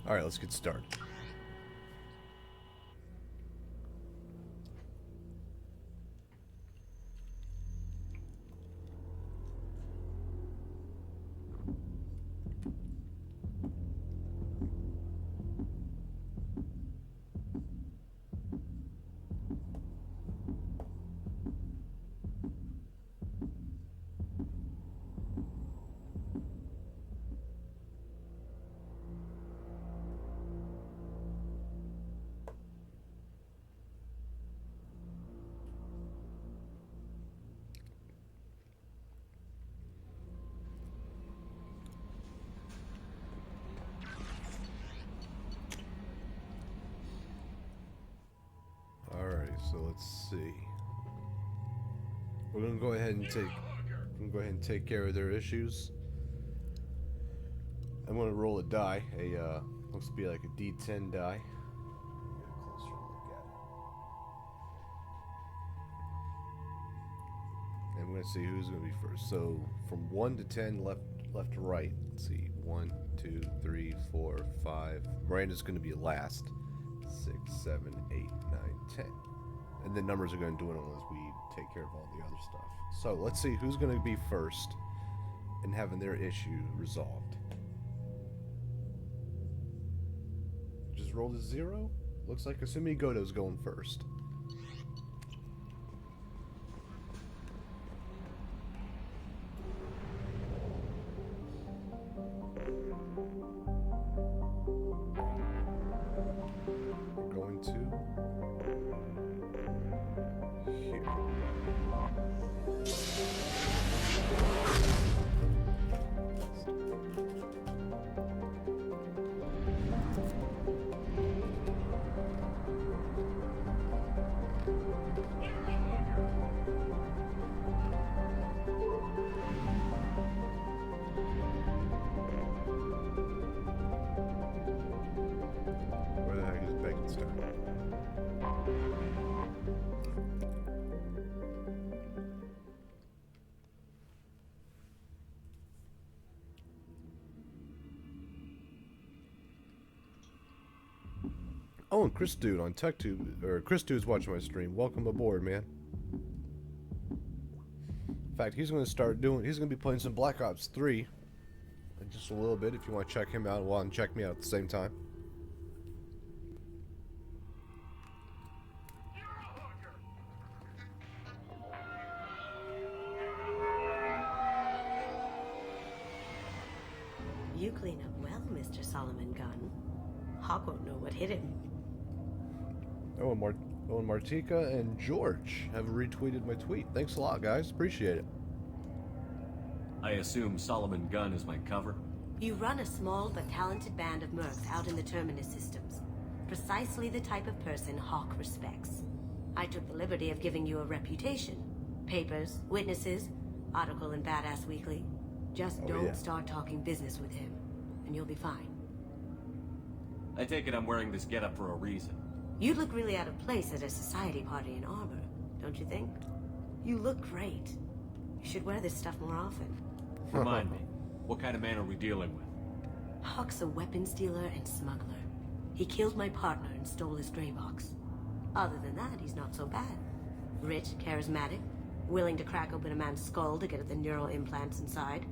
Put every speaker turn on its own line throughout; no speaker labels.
Alright, let's get started. Alright, so let's see. We're gonna go ahead and take care of their issues. I'm gonna roll a die. Looks to be like a D10 die. Get a closer look at it. And I'm gonna see who's gonna be first. So from 1 to 10, left to right. Let's see. 1, 2, 3, 4, 5. Miranda's gonna be last. 6, 7, 8, 9, 10. And the numbers are going to dwindle as we take care of all the other stuff. So let's see who's going to be first in having their issue resolved. Just rolled a 0. Looks like Asumi Goto's going first. Where the heck is Bekenstein? Oh, and Chris Dude on TechTube, or Chris Dude's watching my stream. Welcome aboard, man. In fact, he's going to be playing some Black Ops 3 in just a little bit if you want to check him out and check me out at the same time.
You clean up well, Mr. Solomon Gunn. Hawk won't know what hit him.
Oh, and Martika and George have retweeted my tweet. Thanks a lot, guys. Appreciate it.
I assume Solomon Gunn is my cover?
You run a small but talented band of mercs out in the Terminus systems. Precisely the type of person Hawk respects. I took the liberty of giving you a reputation. Papers, witnesses, article in Badass Weekly. Just don't start talking business with him, and you'll be fine.
I take it I'm wearing this getup for a reason.
You look really out of place at a society party in armor, don't you think? You look great. You should wear this stuff more often.
Remind me, what kind of man are we dealing with?
Hawk's a weapons dealer and smuggler. He killed my partner and stole his gray box. Other than that, he's not so bad. Rich, charismatic, willing to crack open a man's skull to get at the neural implants inside.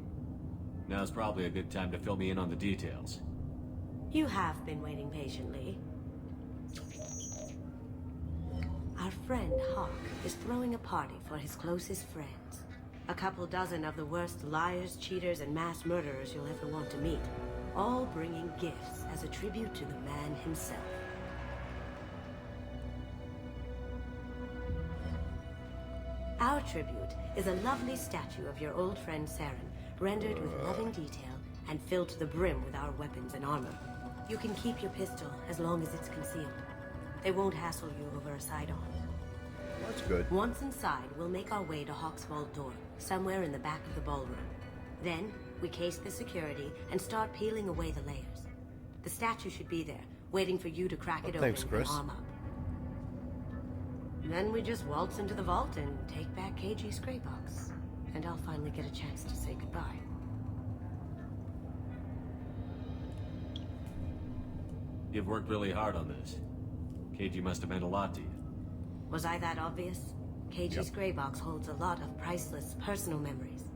Now's probably a good time to fill me in on the details.
You have been waiting patiently. Our friend Hawk is throwing a party for his closest friends. A couple dozen of the worst liars, cheaters, and mass murderers you'll ever want to meet. All bringing gifts as a tribute to the man himself. Our tribute is a lovely statue of your old friend Saren, rendered with loving detail and filled to the brim with our weapons and armor. You can keep your pistol as long as it's concealed. They won't hassle you over a sidearm.
That's good.
Once inside, we'll make our way to Hawk's vault door, somewhere in the back of the ballroom. Then, we case the security and start peeling away the layers. The statue should be there, waiting for you to crack it open
Chris.
and arm up. Then we just waltz into the vault and take back KG's gray box. And I'll finally get a chance to say goodbye.
You've worked really hard on this. KG must have meant a lot to you.
Was I that obvious? KG's
Yep.
gray box holds a lot of priceless personal memories.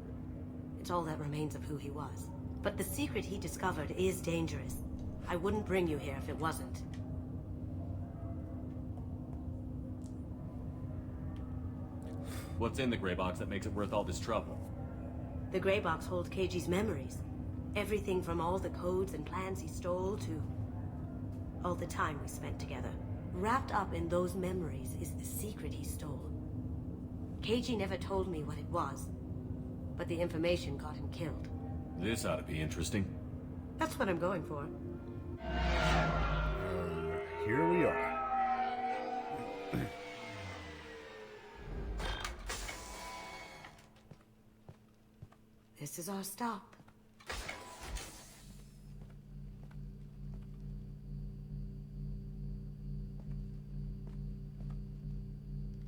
It's all that remains of who he was. But the secret he discovered is dangerous. I wouldn't bring you here if it wasn't.
What's in the gray box that makes it worth all this trouble?
The gray box holds KG's memories. Everything from all the codes and plans he stole to all the time we spent together. Wrapped up in those memories is the secret he stole. KG never told me what it was, but the information got him killed.
This ought to be interesting.
That's what I'm going for.
Here we are.
This is our stop.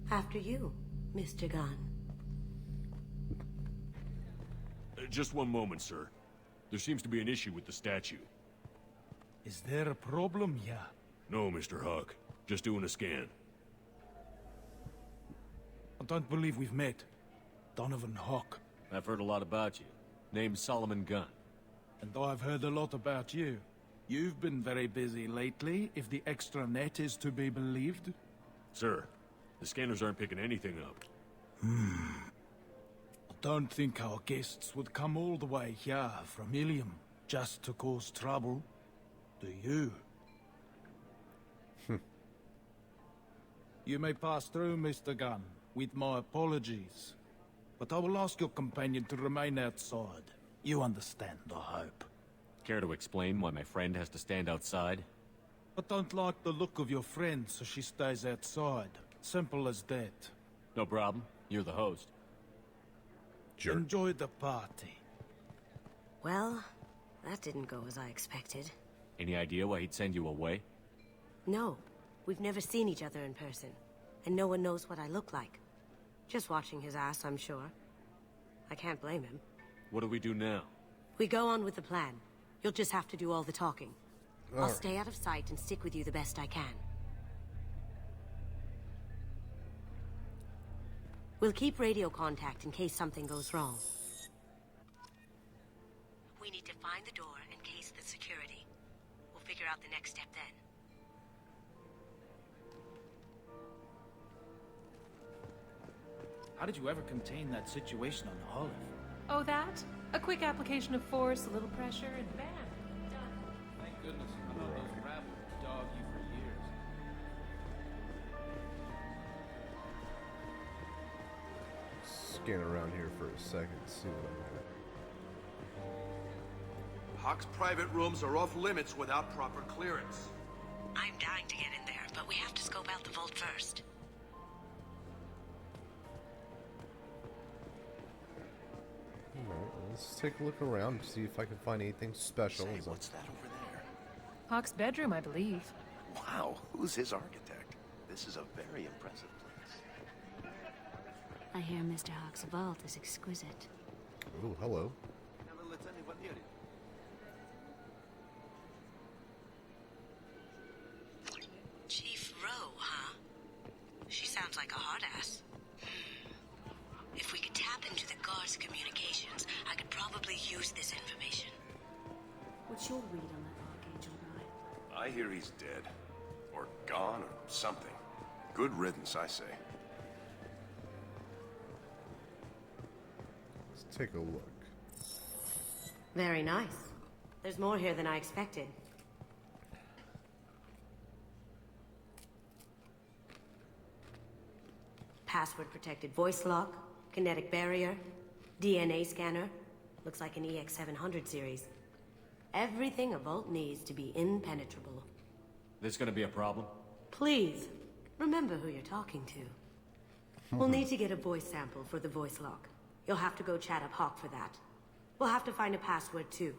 After you, Mr. Gunn.
Just one moment, sir. There seems to be an issue with the statue.
Is there a problem here?
No, Mr. Huck. Just doing a scan.
I don't believe we've met. Donovan Hawk.
I've heard a lot about you. Name's Solomon Gunn.
And I've heard a lot about you. You've been very busy lately, if the extranet is to be believed.
Sir, the scanners aren't picking anything up.
I don't think our guests would come all the way here from Ilium just to cause trouble. Do you? You may pass through, Mr. Gunn, with my apologies. But I will ask your companion to remain outside. You understand, I hope.
Care to explain why my friend has to stand outside?
I don't like the look of your friend, so she stays outside. Simple as that.
No problem. You're the host.
Jerk.
Enjoy the party.
Well, that didn't go as I expected.
Any idea why he'd send you away?
No, we've never seen each other in person, and no one knows what I look like. Just watching his ass, I'm sure. I can't blame him.
What do we do now?
We go on with the plan. You'll just have to do all the talking. I'll
Alright.
stay out of sight and stick with you the best I can. We'll keep radio contact in case something goes wrong. We need to find the door and case the security. We'll figure out the next step then.
How did you ever contain that situation on Hulick?
Oh, that? A quick application of force, a little pressure, and bam! Done.
Thank goodness. I know those rabble would dog you for years.
Scan around here for a second, see what I
Hawk's private rooms are off limits without proper clearance.
I'm dying to get in there, but we have to scope out the vault first.
Alright, let's take a look around and see if I can find anything special.
Say,
As I-
what's that over there?
Hawk's bedroom, I believe.
Wow, who's his architect? This is a very impressive place.
I hear Mr. Hawk's vault is exquisite.
Oh, hello.
Never lets anyone near it.
Chief Rowe, huh? She sounds like a hard ass. If we could tap into the guard's communications, I could probably use this information. What's your read on that Archangel guy?
I hear he's dead. Or gone, or something. Good riddance, I say.
Let's take a look.
Very nice. There's more here than I expected. Password-protected voice lock, kinetic barrier, DNA scanner. Looks like an EX700 series. Everything a vault needs to be impenetrable.
This gonna be a problem?
Please, remember who you're talking to. We'll need to get a voice sample for the voice lock. You'll have to go chat up Hawk for that. We'll have to find a password too.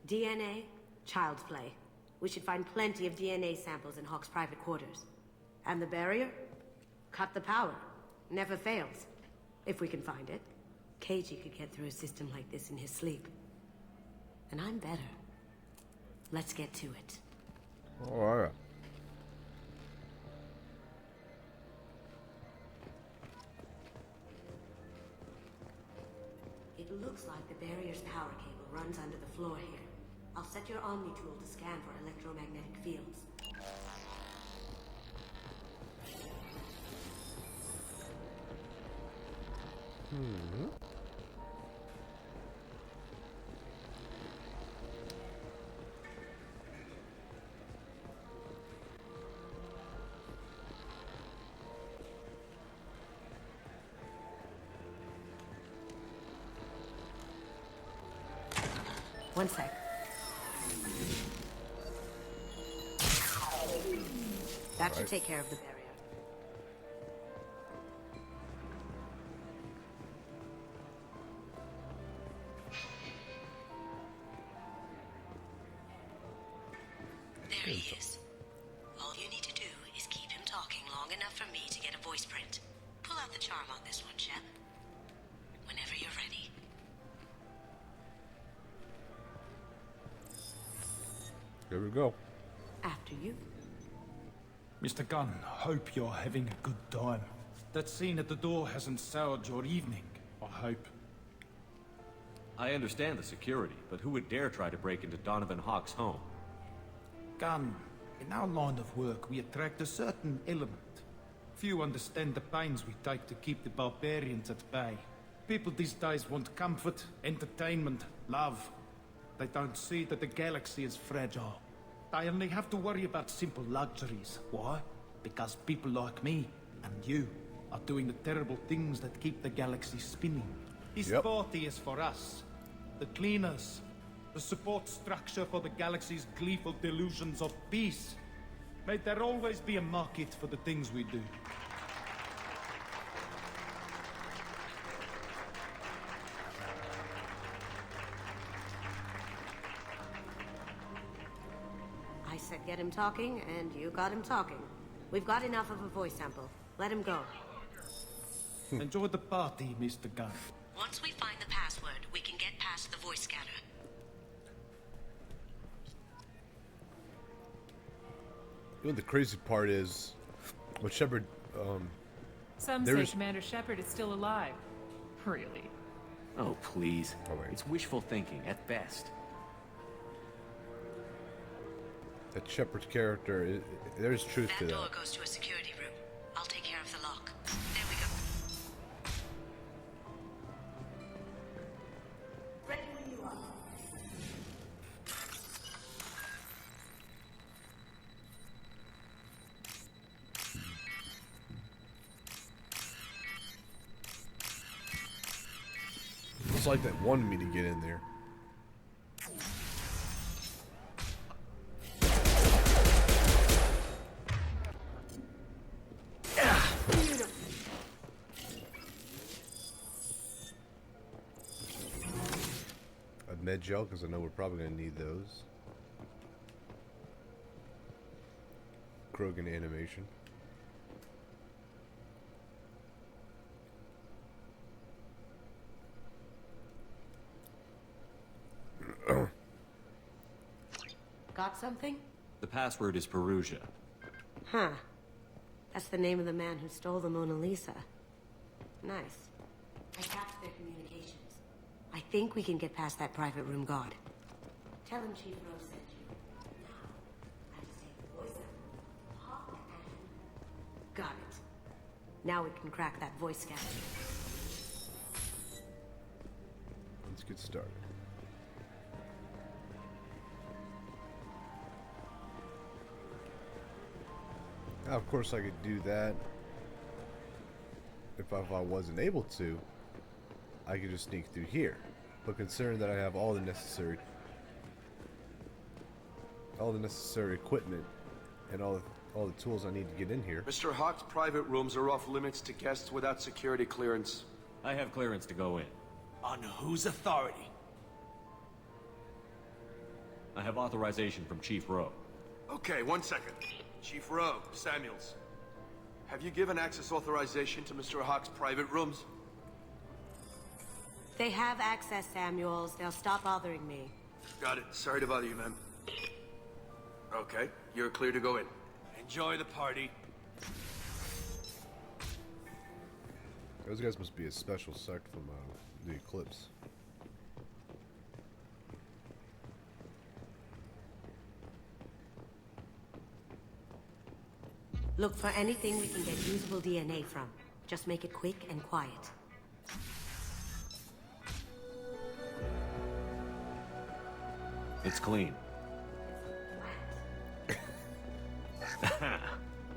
DNA, child's play. We should find plenty of DNA samples in Hawk's private quarters. And the barrier? Cut the power. Never fails. If we can find it. KG could get through a system like this in his sleep. And I'm better. Let's get to it.
Alright.
It looks like the barrier's power cable runs under the floor here. I'll set your Omni tool to scan for electromagnetic fields. One sec. That should take care of the barrier. There he is. All you need to do is keep him talking long enough for me to get a voice print. Pull out the charm on this one, Shep. Whenever you're ready.
Here we go.
After you.
Mr. Gunn, hope you're having a good time. That scene at the door hasn't soured your evening, I hope.
I understand the security, but who would dare try to break into Donovan Hawk's home?
Gunn, in our line of work, we attract a certain element. Few understand the pains we take to keep the barbarians at bay. People these days want comfort, entertainment, love. They don't see that the galaxy is fragile. They only have to worry about simple luxuries. Why? Because people like me and you are doing the terrible things that keep the galaxy spinning. This party is for us, the cleaners, the support structure for the galaxy's gleeful delusions of peace. May there always be a market for the things we do.
I said get him talking, and you got him talking. We've got enough of a voice sample. Let him go.
Enjoy the party, Mr. Gunn.
Once we find the password, we can get past the voice scanner.
You know, the crazy part is, what Shepard,
Some
There
say
is-
Commander Shepard is still alive. Really?
Oh, please.
Oh, wait.
It's wishful thinking at best.
that Shepard's character, there's truth to
That door
that.
goes to a security room. I'll take care of the lock. There we go. Ready when you are.
It's like that wanted me to get in there. A med gel, because I know we're probably going to need those. Krogan animation.
Got something?
The password is Perugia.
Huh. That's the name of the man who stole the Mona Lisa. Nice. I tapped their communications. I think we can get past that private room guard. Tell him Chief Rose sent you. Now, I just take the voice out. Hawk and... Got it. Now we can crack that voice scanner.
Let's get started. Now, of course, I could do that. If I wasn't able to, I could just sneak through here. But considering that I have all the necessary equipment and all the tools I need to get in here.
Mr. Hawk's private rooms are off limits to guests without security clearance.
I have clearance to go in.
On whose authority?
I have authorization from Chief Rowe.
Okay, 1 second. Chief Rowe, Samuels. Have you given access authorization to Mr. Hawk's private rooms?
They have access, Samuels. They'll stop bothering me.
Got it. Sorry to bother you, man. Okay, you're clear to go in. Enjoy the party.
Those guys must be a special sect from the Eclipse.
Look for anything we can get usable DNA from. Just make it quick and quiet.
It's clean.
Found a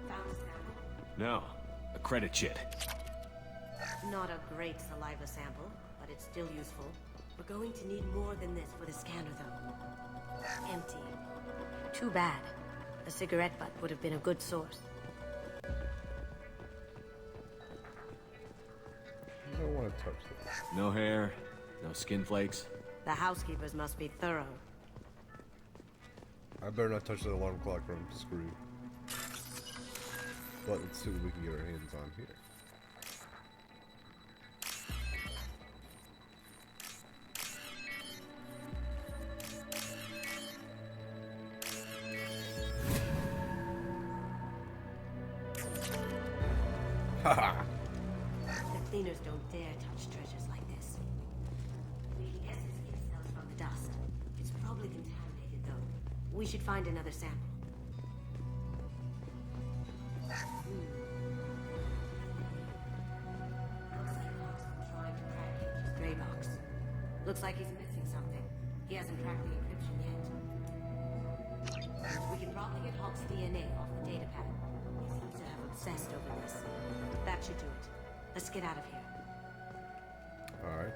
sample.
No, a credit chit.
Not a great saliva sample, but it's still useful. We're going to need more than this for the scanner, though. Empty. Too bad. A cigarette butt would have been a good source.
I don't want to touch this.
No hair, no skin flakes.
The housekeepers must be thorough.
I better not touch that alarm clock or I'm screwed. But let's see what we can get our hands on here. Haha!
The cleaners don't dare touch treasures like this. Making essence gives cells from the dust. It's probably contaminated, though. We should find another sample. Looks like he's missing something. He hasn't cracked the encryption yet. We can probably get Hawk's DNA off the data pad. He seems to have obsessed over this. That should do it. Let's get out of here.
Alright.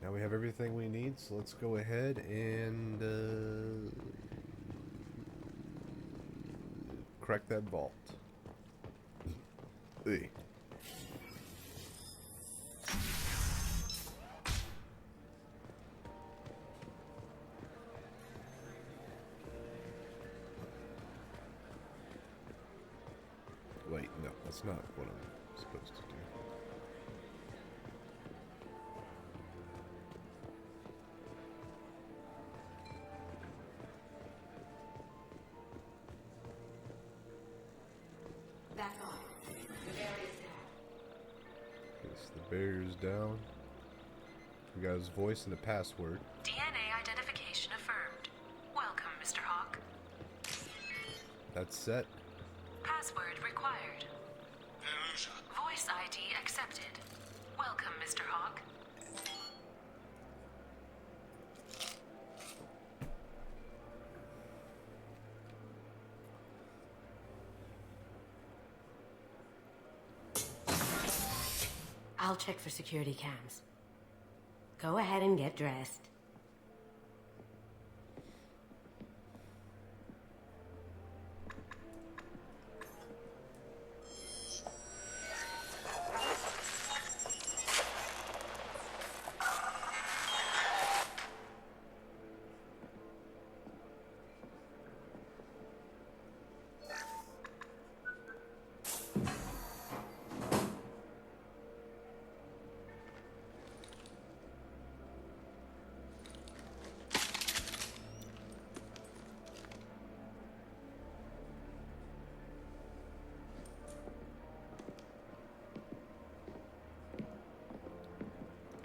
Now we have everything we need, so let's go ahead and crack that vault. Hey. Wait, no, that's not what I'm supposed to do.
That's all. The barrier's down.
Yes, the barrier's down. We got his voice and the password.
DNA identification affirmed. Welcome, Mr. Hawk.
That's set.
Password required. Voice ID accepted. Welcome, Mr. Hawk.
I'll check for security cams. Go ahead and get dressed.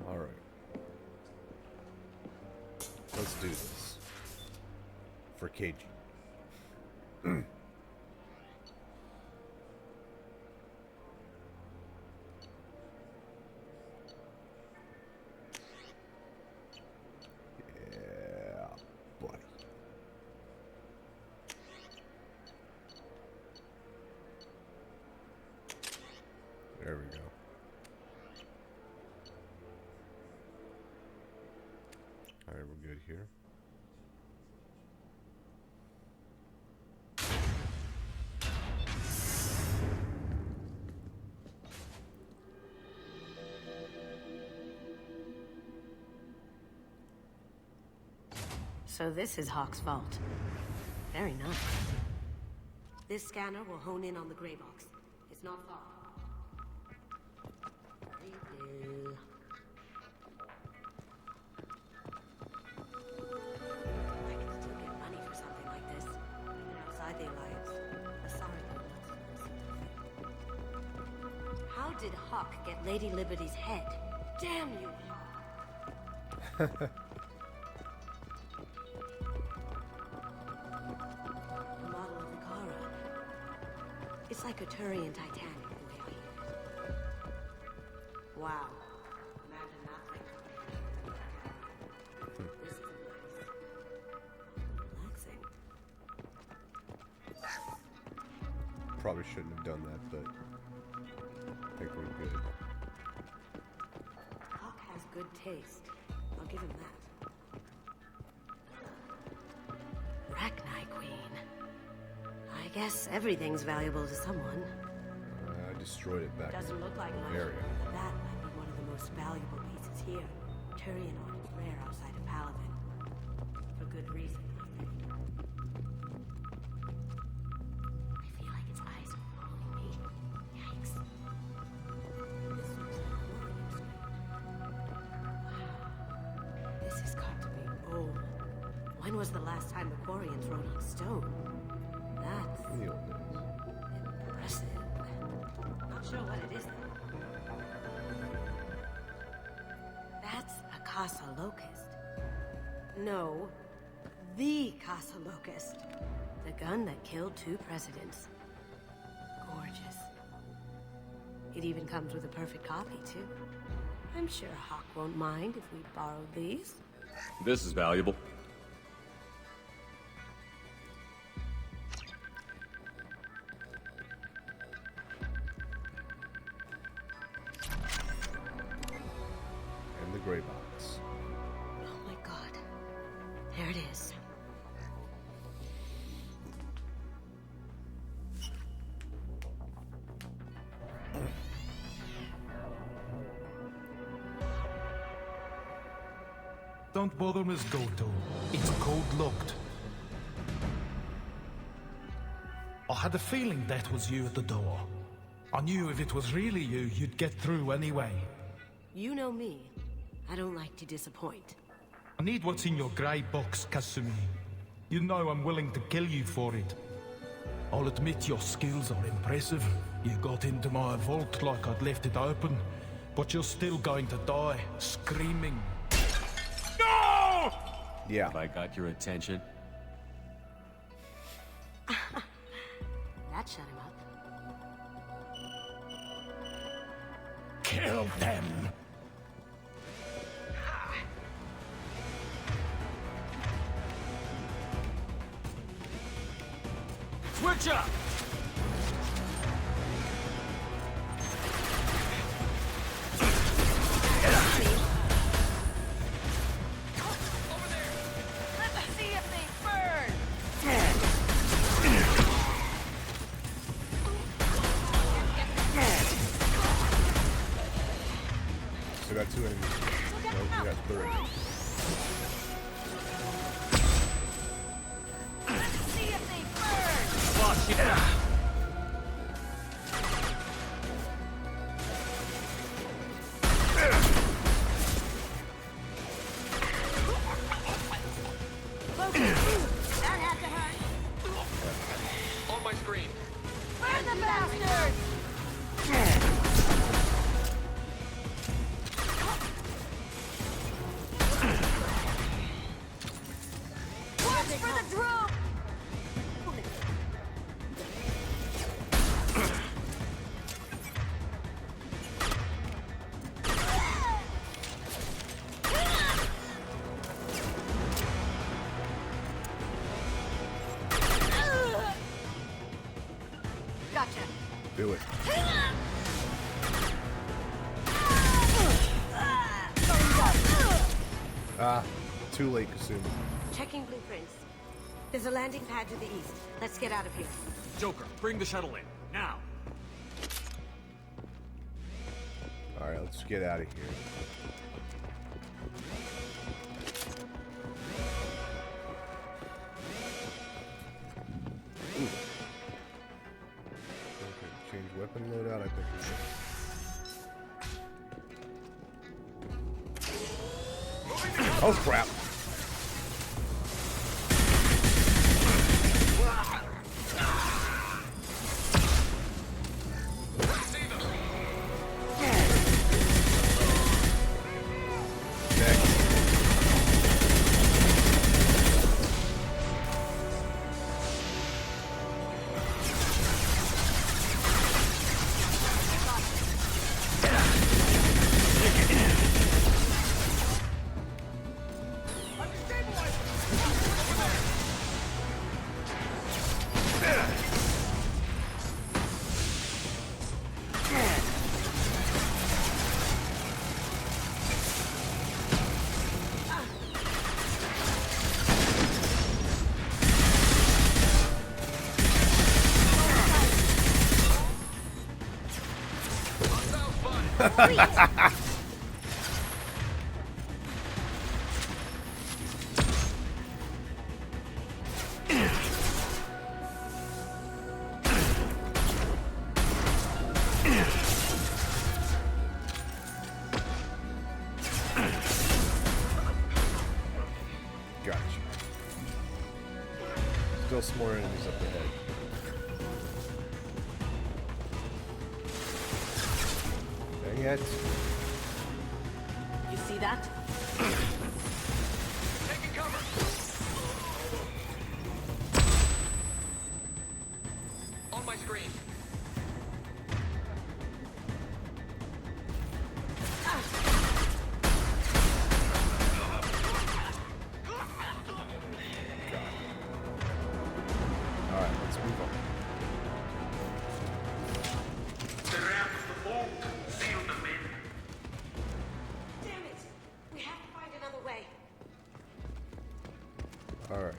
Alright. Let's do this. For KG. Yeah, buddy. There we go. Alright, we're good here.
So this is Hawk's vault. Very nice. This scanner will hone in on the gray box. It's not far. Very good. did Hawk get Lady Liberty's head? Damn you, Hawk. The model of the Kara. It's like a Turian Titanic, the way I hear it. Wow. Imagine nothing. This is relaxing.
Probably shouldn't have done that, but I think we're good.
Hawk has good taste. I'll give him that. Rachni Queen. I guess everything's valuable to someone.
I destroyed it back
Doesn't
in
look like much,
Bavaria.
but that might be one of the most valuable pieces here. Turian art is rare outside of Paladin. For good reason, I think. I feel like its eyes are following me. Yikes. This looks like a warning screen. Wow. This has got to be old. When was the last time the Quarians wrote on stone? That's
In the old days.
impressive. Not sure what it is, though. That's a Casa Locust. No, the Casa Locust. The gun that killed 2 presidents. Gorgeous. It even comes with a perfect copy, too. I'm sure Hawk won't mind if we borrowed these.
This is valuable.
And the gray box.
Oh my god. There it is.
Don't bother, Miss Goto. It's code-locked. I had a feeling that was you at the door. I knew if it was really you, you'd get through anyway.
You know me. I don't like to disappoint.
I need what's in your grey box, Kasumi. You know I'm willing to kill you for it. I'll admit your skills are impressive. You got into my vault like I'd left it open, but you're still going to die, screaming. No!
Yeah.
Have I got your attention?
That shut him up.
Kill them!
Switch up!
Let's see if they burn!
So got 2 enemies. Nope, we got 3.
Let's see if they burn!
Boss, yeah.
That had to hurt!
On my screen.
Burn the bastard! Watch for the drum!
Gotcha.
Do it. Ah, too late, Kasumi.
Checking blueprints. There's a landing pad to the east. Let's get out of here.
Joker, bring the shuttle in. Now!
Alright, let's get out of here. Ooh. Okay, change weapon loadout, I think we should. Oh crap! Gotcha. Still some more enemies up ahead. Dang it.
You see that?
Taking cover. On my screen.
Alright, let's move on.
Damn it! We have to find another way.
Alright.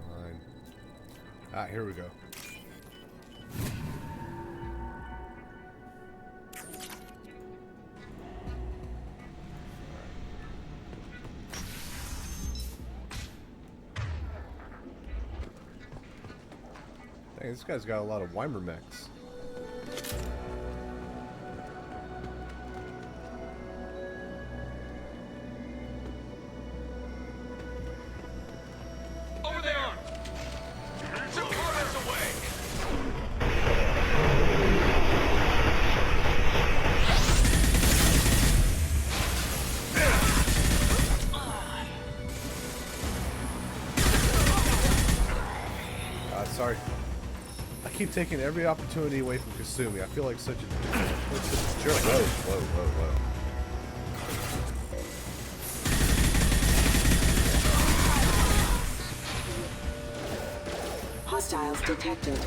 Fine. Ah, here we go. Dang, this guy's got a lot of Weimer mechs.
Over there! 2 kilometers away!
Sorry. I keep taking every opportunity away from Kasumi. I feel like such a jerk. Whoa, whoa, whoa, whoa.
Hostiles detected.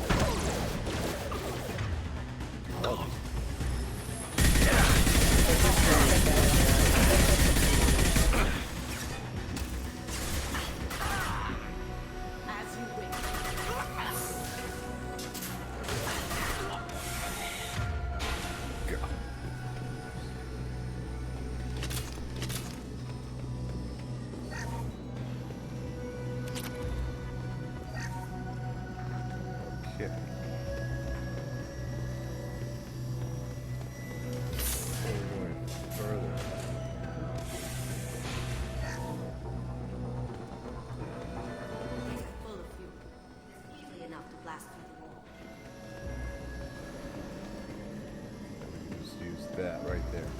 As you wish.
God. Okay. We're going further.
Full of fuel. Easily enough to blast through the wall.
Just use that right there.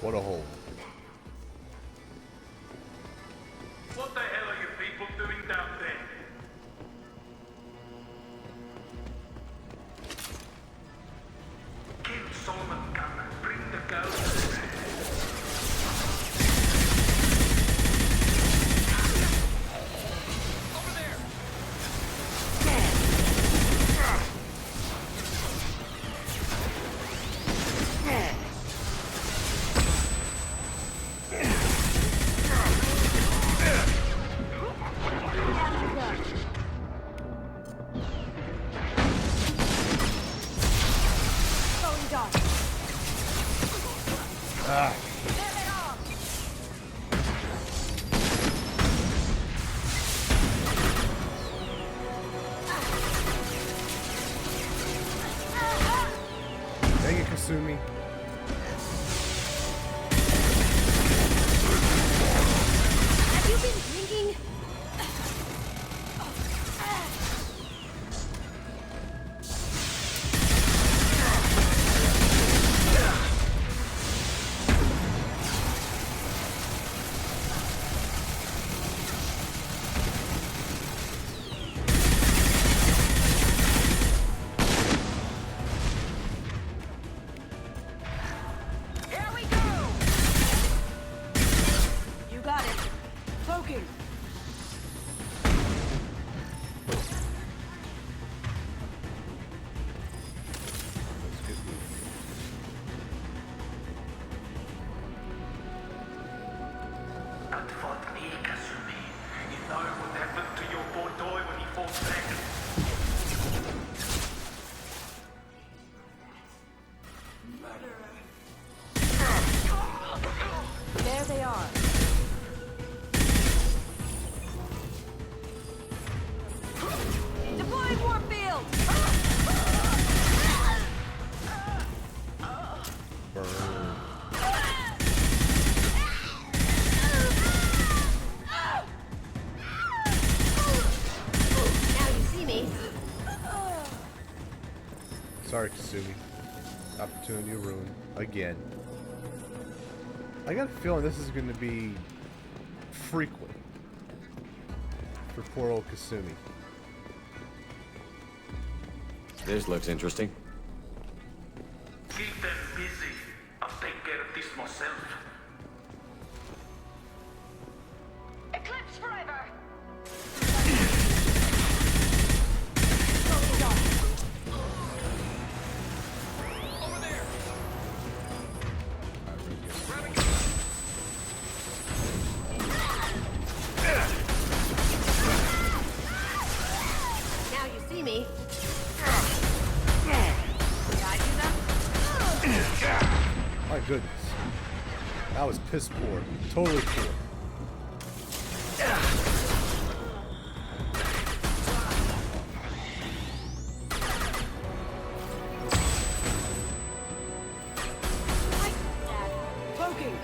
What a hole.
What the hell are you people doing down there? Kill Solomon Gunner. Bring the girls.
Smoking!
Let's get moving.
At Fort Lee, Kasumi. You know what happened to your poor toy when he fought back?
There they are.
Deploying warfield!
Burn.
Now you see me.
Sorry, Kasumi. Opportunity ruined again. I got a feeling this is going to be frequent for poor old Kasumi.
This looks interesting.
Keep them busy. I'll take care of this myself.
Eclipse forever! Now you see me. Did I do that?
My goodness. That was piss poor. Totally poor.
Poking!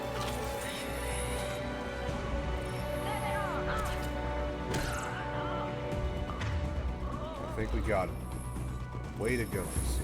I think we got it. Way to go, Kasumi.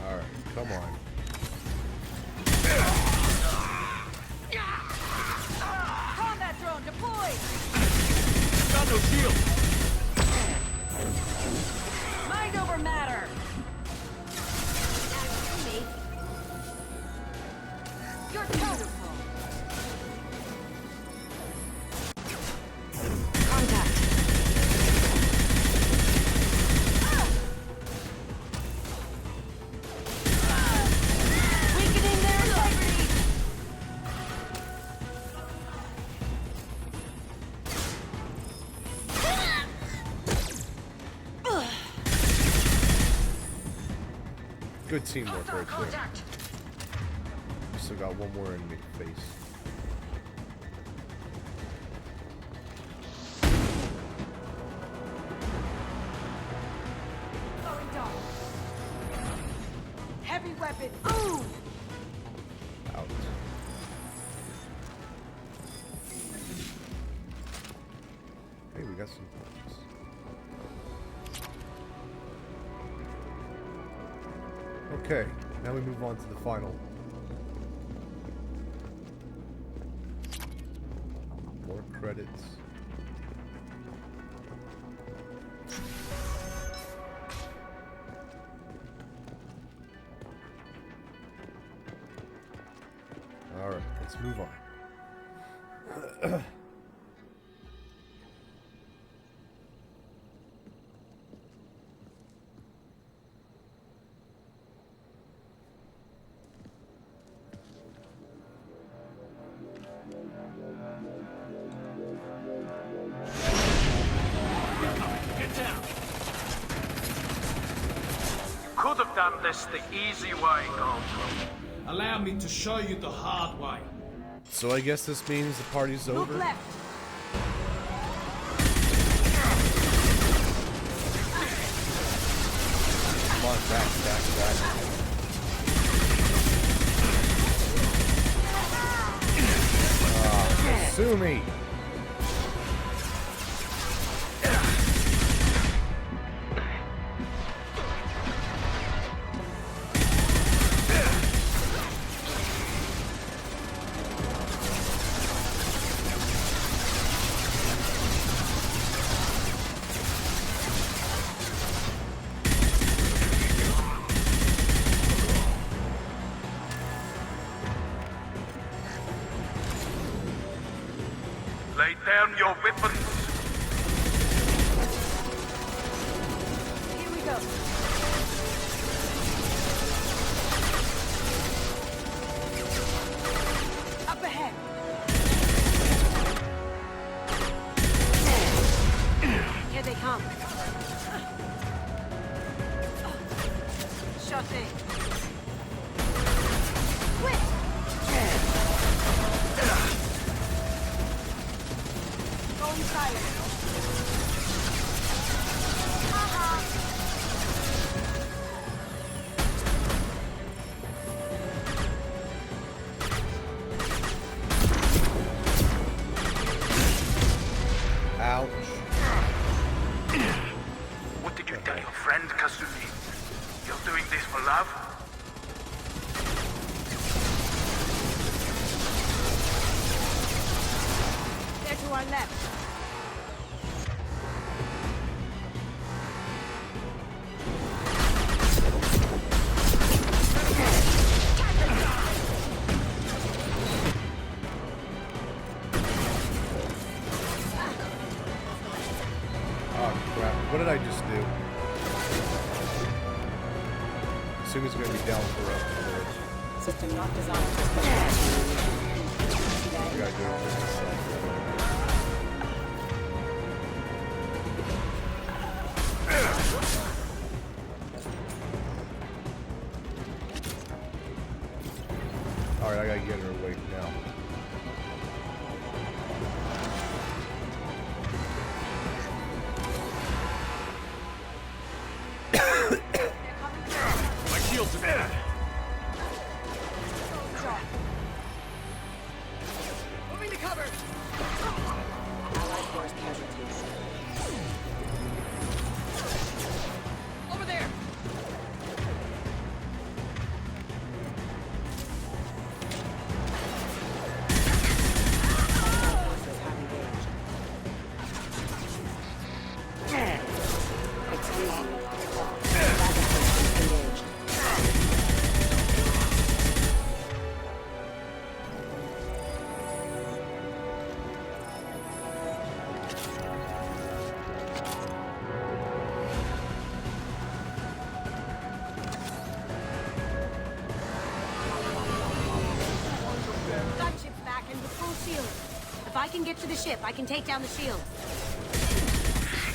Alright, come on.
Combat drone deployed!
Got no shield!
Mind over matter! Now you see me. You're beautiful. Contact. Weakening their integrity!
Good teamwork right there. We still got one more enemy to face.
Heavy weapon! Ooh!
Out. Hey, we got some points. Okay, now we move on to the final. More credits. Alright, let's move on.
Get down!
Could have done this the easy way, Goldblum. Allow me to show you the hard way.
So I guess this means the party's
Move
over.
left!
Come on, back. Kasumi!
Lay down your weapons.
Here we go. Up ahead. Here they come. Sure thing. Quick! Going silent.
Ouch.
What did you tell your friend, Kasumi? You're doing this for love?
They're to our left.
Oh crap. What did I just do? Assume he's gonna be down for us.
System not designed to
I gotta do it just a second. Alright, I gotta get her awake now.
My shield's bad.
Moving to cover.
Allied force casualties.
Over there.
Forces have engaged. Excuse me. Battle forces engaged.
Gunship's back and with full shield. If I can get to the ship, I can take down the shield.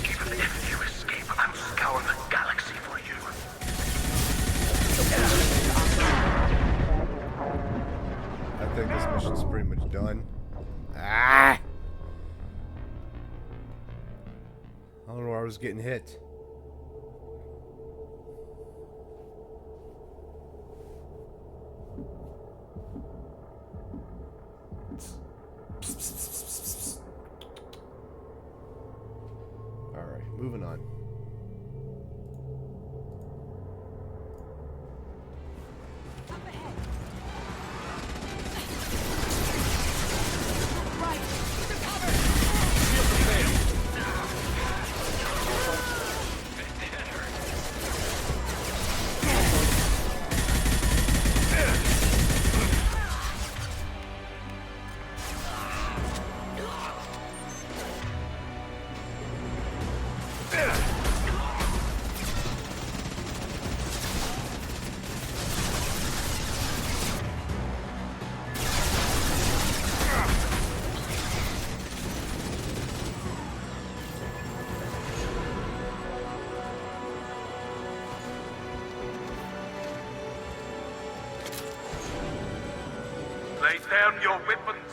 Even if you escape, I'll scour the galaxy for you.
I think this mission's pretty much done. Ah! I don't know where I was getting hit. Alright, moving on.
Up ahead. Right. To cover.
Lay down your weapons.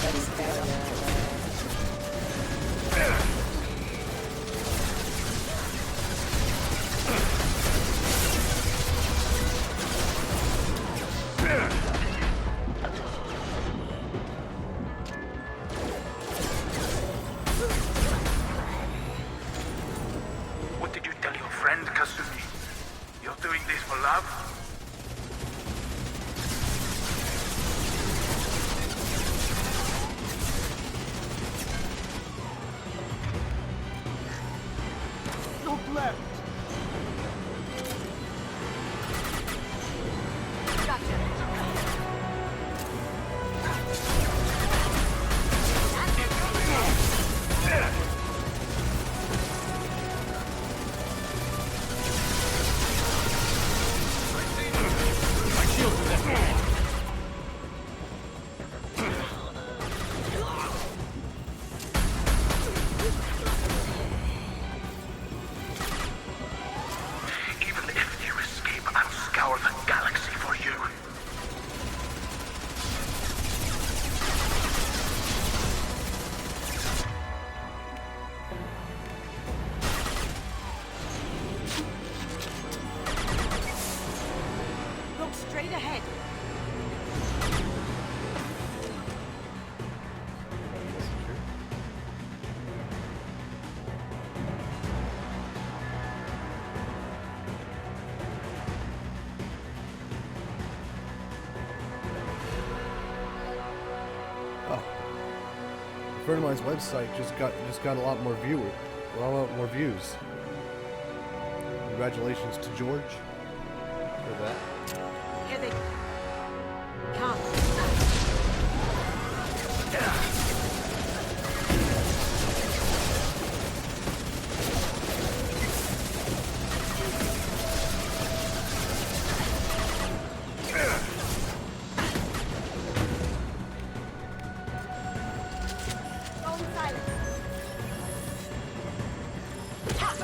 That is better.
friend, Kasumi? You're doing this for love?
Look left!
Even if you escape, I'll scour the galaxy for you.
Look straight ahead.
Oh. A friend of mine's website just got a lot more views. Congratulations to George for that.
Here they come.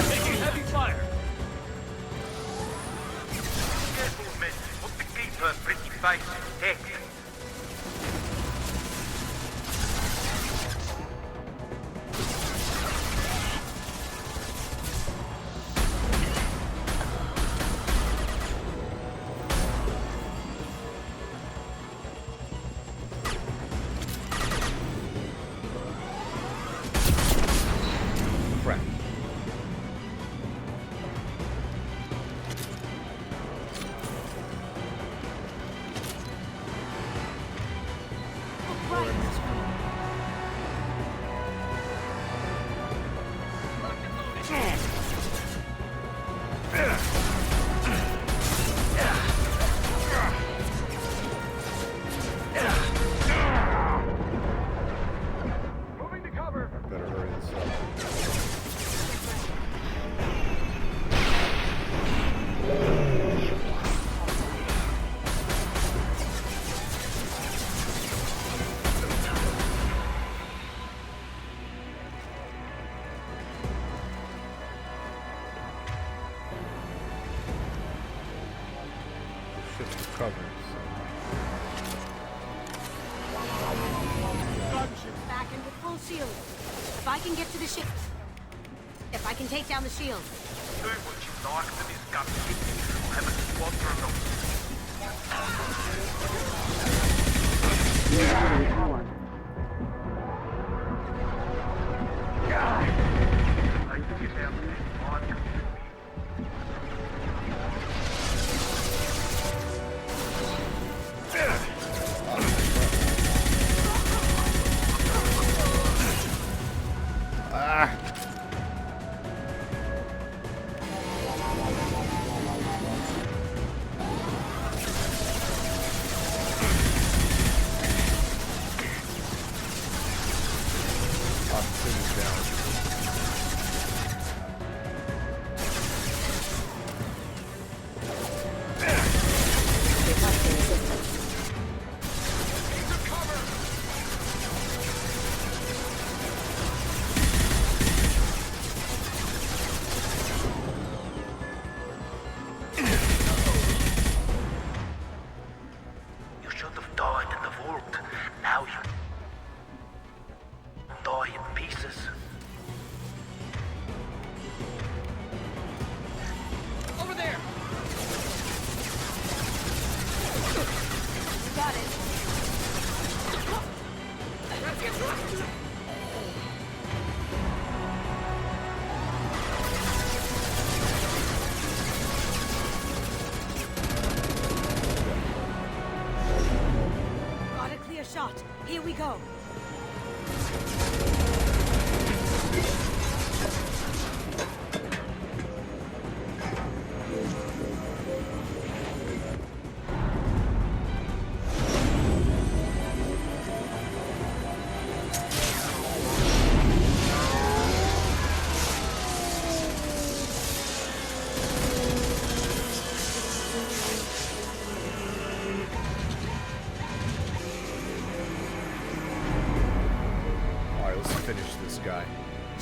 Taking heavy fire.
Careful, men. Look the keeper, pretty face. Heck.
Crap.
Moving to cover.
Better hurry this up. The ship's recovering.
Back into full shield. If I can get to the ship. If I can take down the shield.
Do what you like to this gunship. You'll have a squadron of... I can get down there. On.
Ah!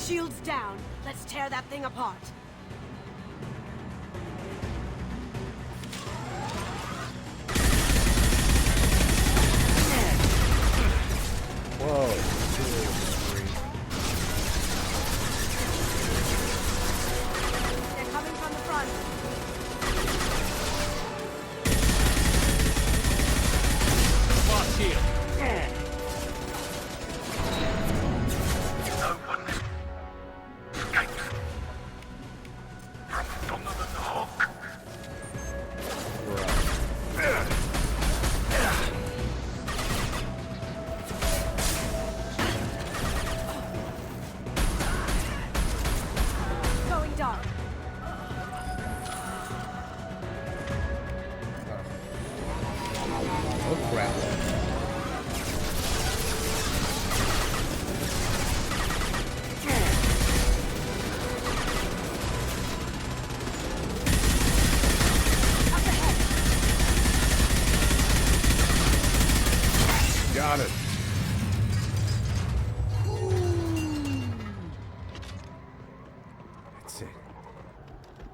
Shields down. Let's tear that thing apart.
Whoa.
They're coming from the front.
Boss here.
No one escapes from Donovan Hawk.
Going dark.
Oh crap. Got it. That's it.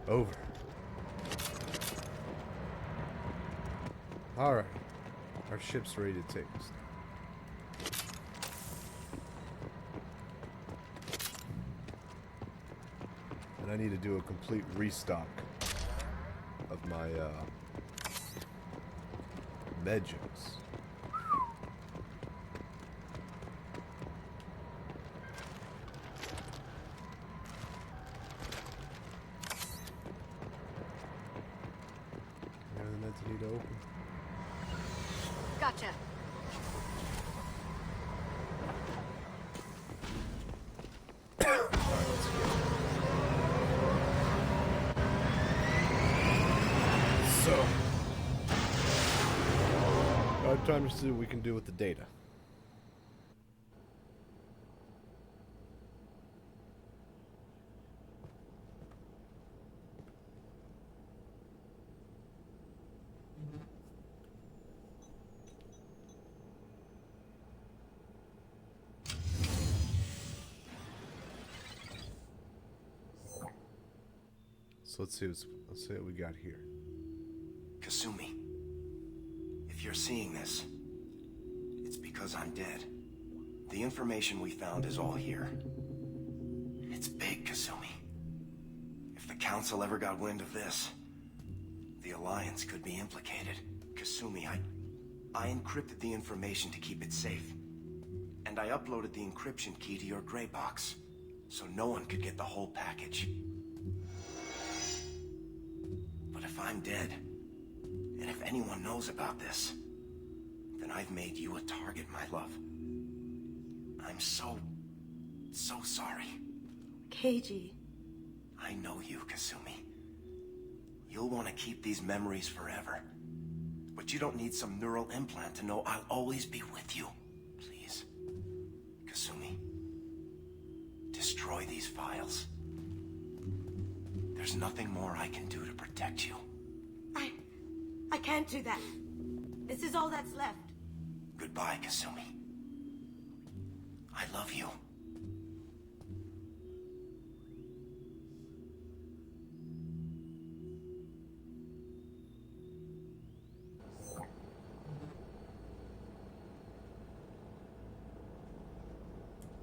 Over. Alright. Our ship's ready to take us. And I need to do a complete restock of my med jugs. Everything that's need to open.
Gotcha.
So, time to see what we can do with the data. So let's see what we got here.
Kasumi, if you're seeing this, it's because I'm dead. The information we found is all here. It's big, Kasumi. If the Council ever got wind of this, the Alliance could be implicated. Kasumi, I encrypted the information to keep it safe. And I uploaded the encryption key to your gray box, so no one could get the whole package. But if I'm dead, and if anyone knows about this, then I've made you a target, my love. I'm so sorry.
Keiji.
I know you, Kasumi. You'll want to keep these memories forever. But you don't need some neural implant to know I'll always be with you. Please, Kasumi, destroy these files. There's nothing more I can do to protect you.
I can't do that. This is all that's left.
Goodbye, Kasumi. I love you.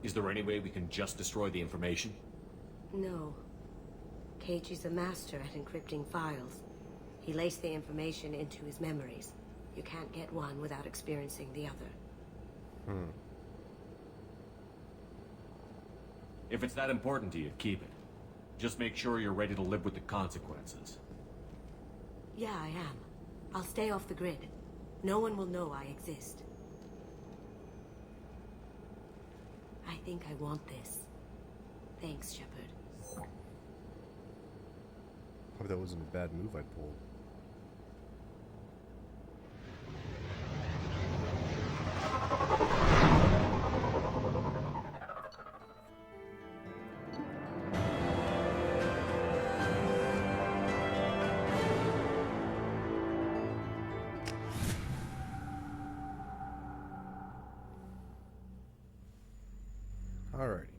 Is there any way we can just destroy the information?
No. Keiji's a master at encrypting files. He laced the information into his memories. You can't get one without experiencing the other.
If it's that important to you, keep it. Just make sure you're ready to live with the consequences.
Yeah, I am. I'll stay off the grid. No one will know I exist. I think I want this. Thanks, Shepard.
Hope that wasn't a bad move I pulled. Alrighty.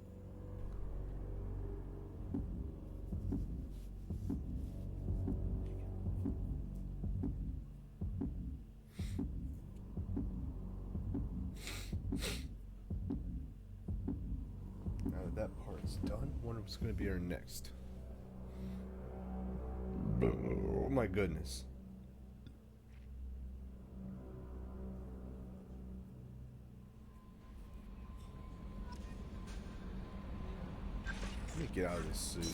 It's gonna be our next. Oh my goodness. Let me get out of this suit.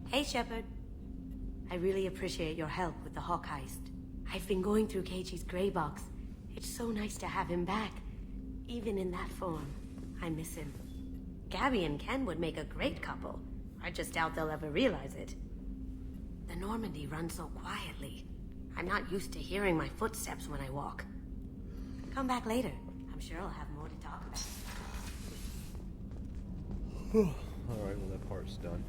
Hey, Shepard. I really appreciate your help with the Hawk heist. I've been going through Keiichi's gray box. It's so nice to have him back, even in that form. I miss him. Gabby and Ken would make a great couple. I just doubt they'll ever realize it. The Normandy runs so quietly. I'm not used to hearing my footsteps when I walk. Come back later. I'm sure I'll have more to talk about.
Alright, well that part's done.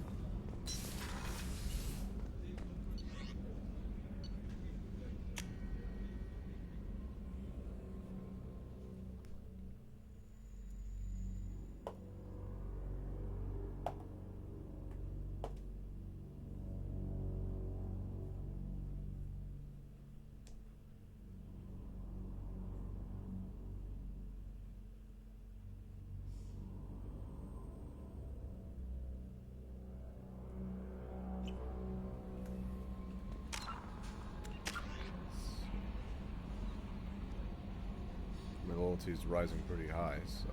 My loyalty is rising pretty high, so.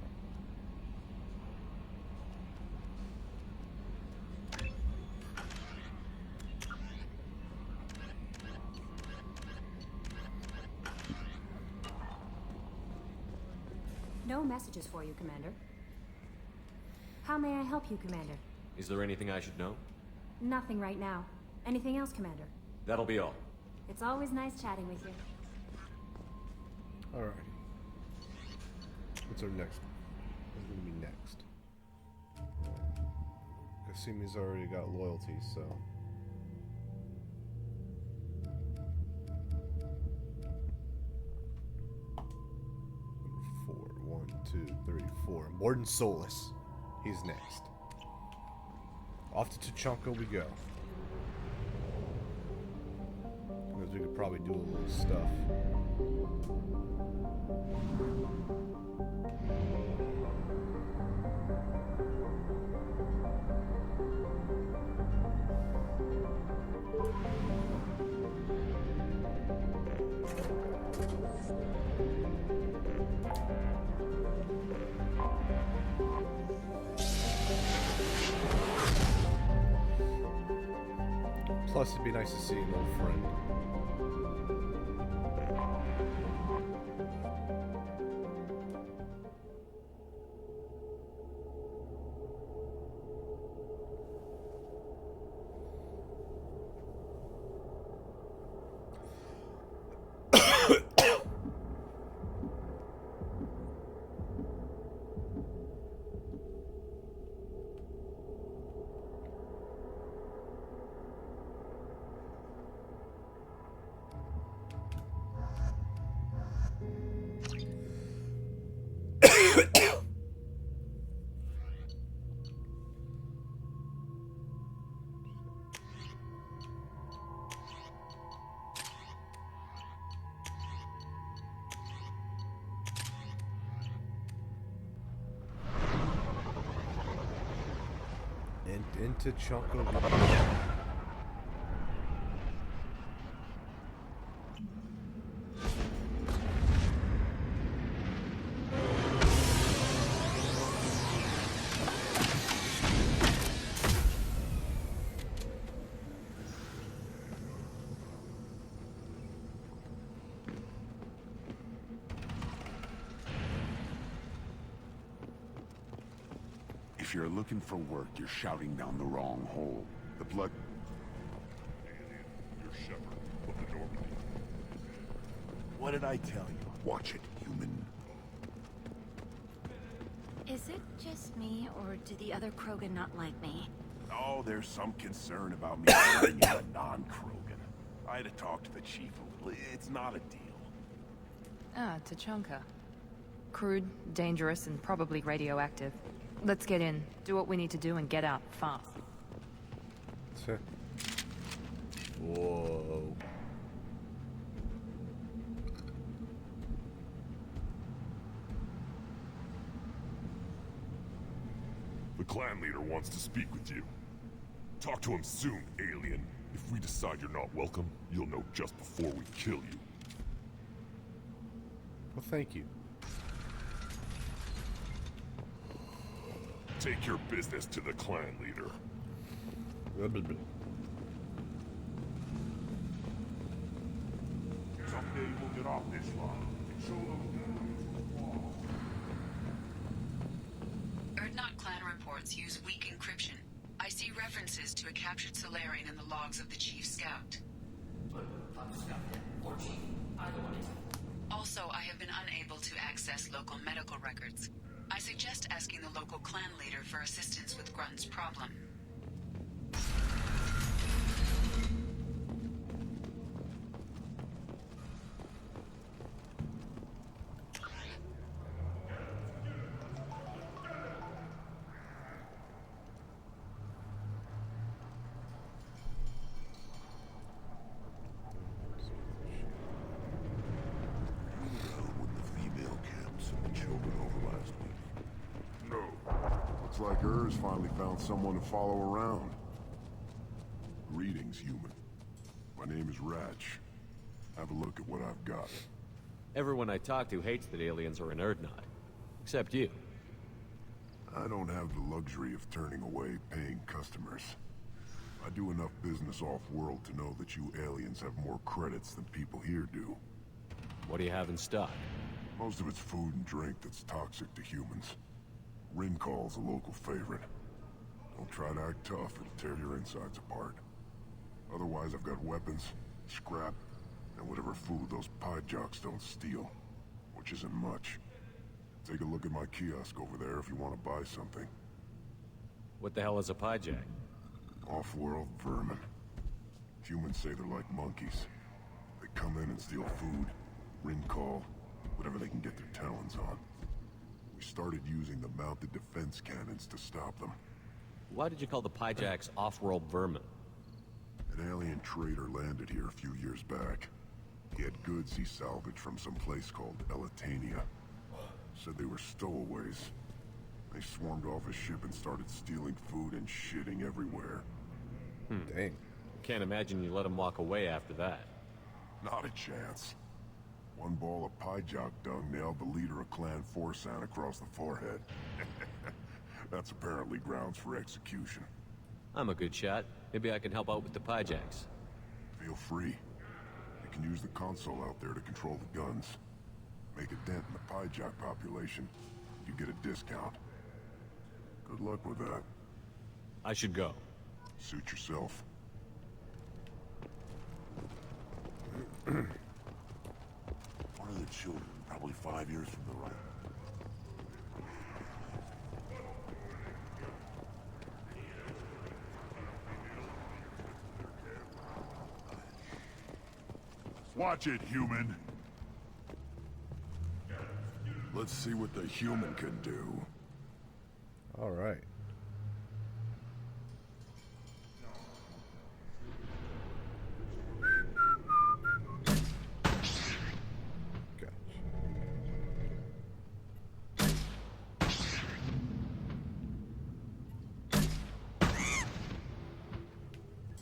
No messages for you, Commander. How may I help you, Commander?
Is there anything I should know?
Nothing right now. Anything else, Commander?
That'll be all.
It's always nice chatting with you.
Alright. What's our next? What's gonna be next? Kasimi's already got loyalty, so. Number 4. 1, 2, 3, 4. Morden Solus. He's next. Off to Tuchanka we go. Because we could probably do a little stuff. Plus, it'd be nice to see an old friend. Into Chunko.
If you're looking for work, you're shouting down the wrong hole. The blood...
Alien, you're Shepard of the Normandy.
What did I tell you? Watch it, human.
Is it just me, or do the other Krogan not like me?
Oh, there's some concern about me being a non-Krogan. I had to talk to the chief a little. It's not a deal.
Ah, Tachanka. Crude, dangerous, and probably radioactive. Let's get in, do what we need to do, and get out fast.
Whoa.
The clan leader wants to speak with you. Talk to him soon, alien. If we decide you're not welcome, you'll know just before we kill you.
Well, thank you.
Take your business to the clan leader.
Blah, blah, blah.
Someday we'll get off this line and show them.
Erdnot clan reports use weak encryption. I see references to a captured Solarian in the logs of the Chief Scout. Also, I have been unable to access local medical records. I suggest asking the local clan leader for assistance with Grunt's problem.
Like hers finally found someone to follow around. Greetings, human. My name is Ratch. Have a look at what I've got.
Everyone I talk to hates that aliens are an Erdnot. Except you.
I don't have the luxury of turning away paying customers. I do enough business off-world to know that you aliens have more credits than people here do.
What do you have in stock?
Most of it's food and drink that's toxic to humans. Rincall's a local favorite. Don't try to act tough, it'll tear your insides apart. Otherwise, I've got weapons, scrap, and whatever food those pie jocks don't steal. Which isn't much. Take a look at my kiosk over there if you want to buy something.
What the hell is a pie jack?
Off-world vermin. Humans say they're like monkeys. They come in and steal food, Rincall, whatever they can get their talons on. We started using the mounted defense cannons to stop them.
Why did you call the Pyjacks off-world vermin?
An alien trader landed here a few years back. He had goods he salvaged from some place called Elitania. Said they were stowaways. They swarmed off his ship and started stealing food and shitting everywhere.
Dang.
Can't imagine you let him walk away after that.
Not a chance. One ball of pie jock dung nailed the leader of Clan Forsan across the forehead. That's apparently grounds for execution.
I'm a good shot. Maybe I can help out with the Pyjacks.
Feel free. You can use the console out there to control the guns. Make a dent in the pie jock population. You get a discount. Good luck with that.
I should go.
Suit yourself. One of the children, probably 5 years from the right. Watch it, human. Let's see what the human can do.
All right.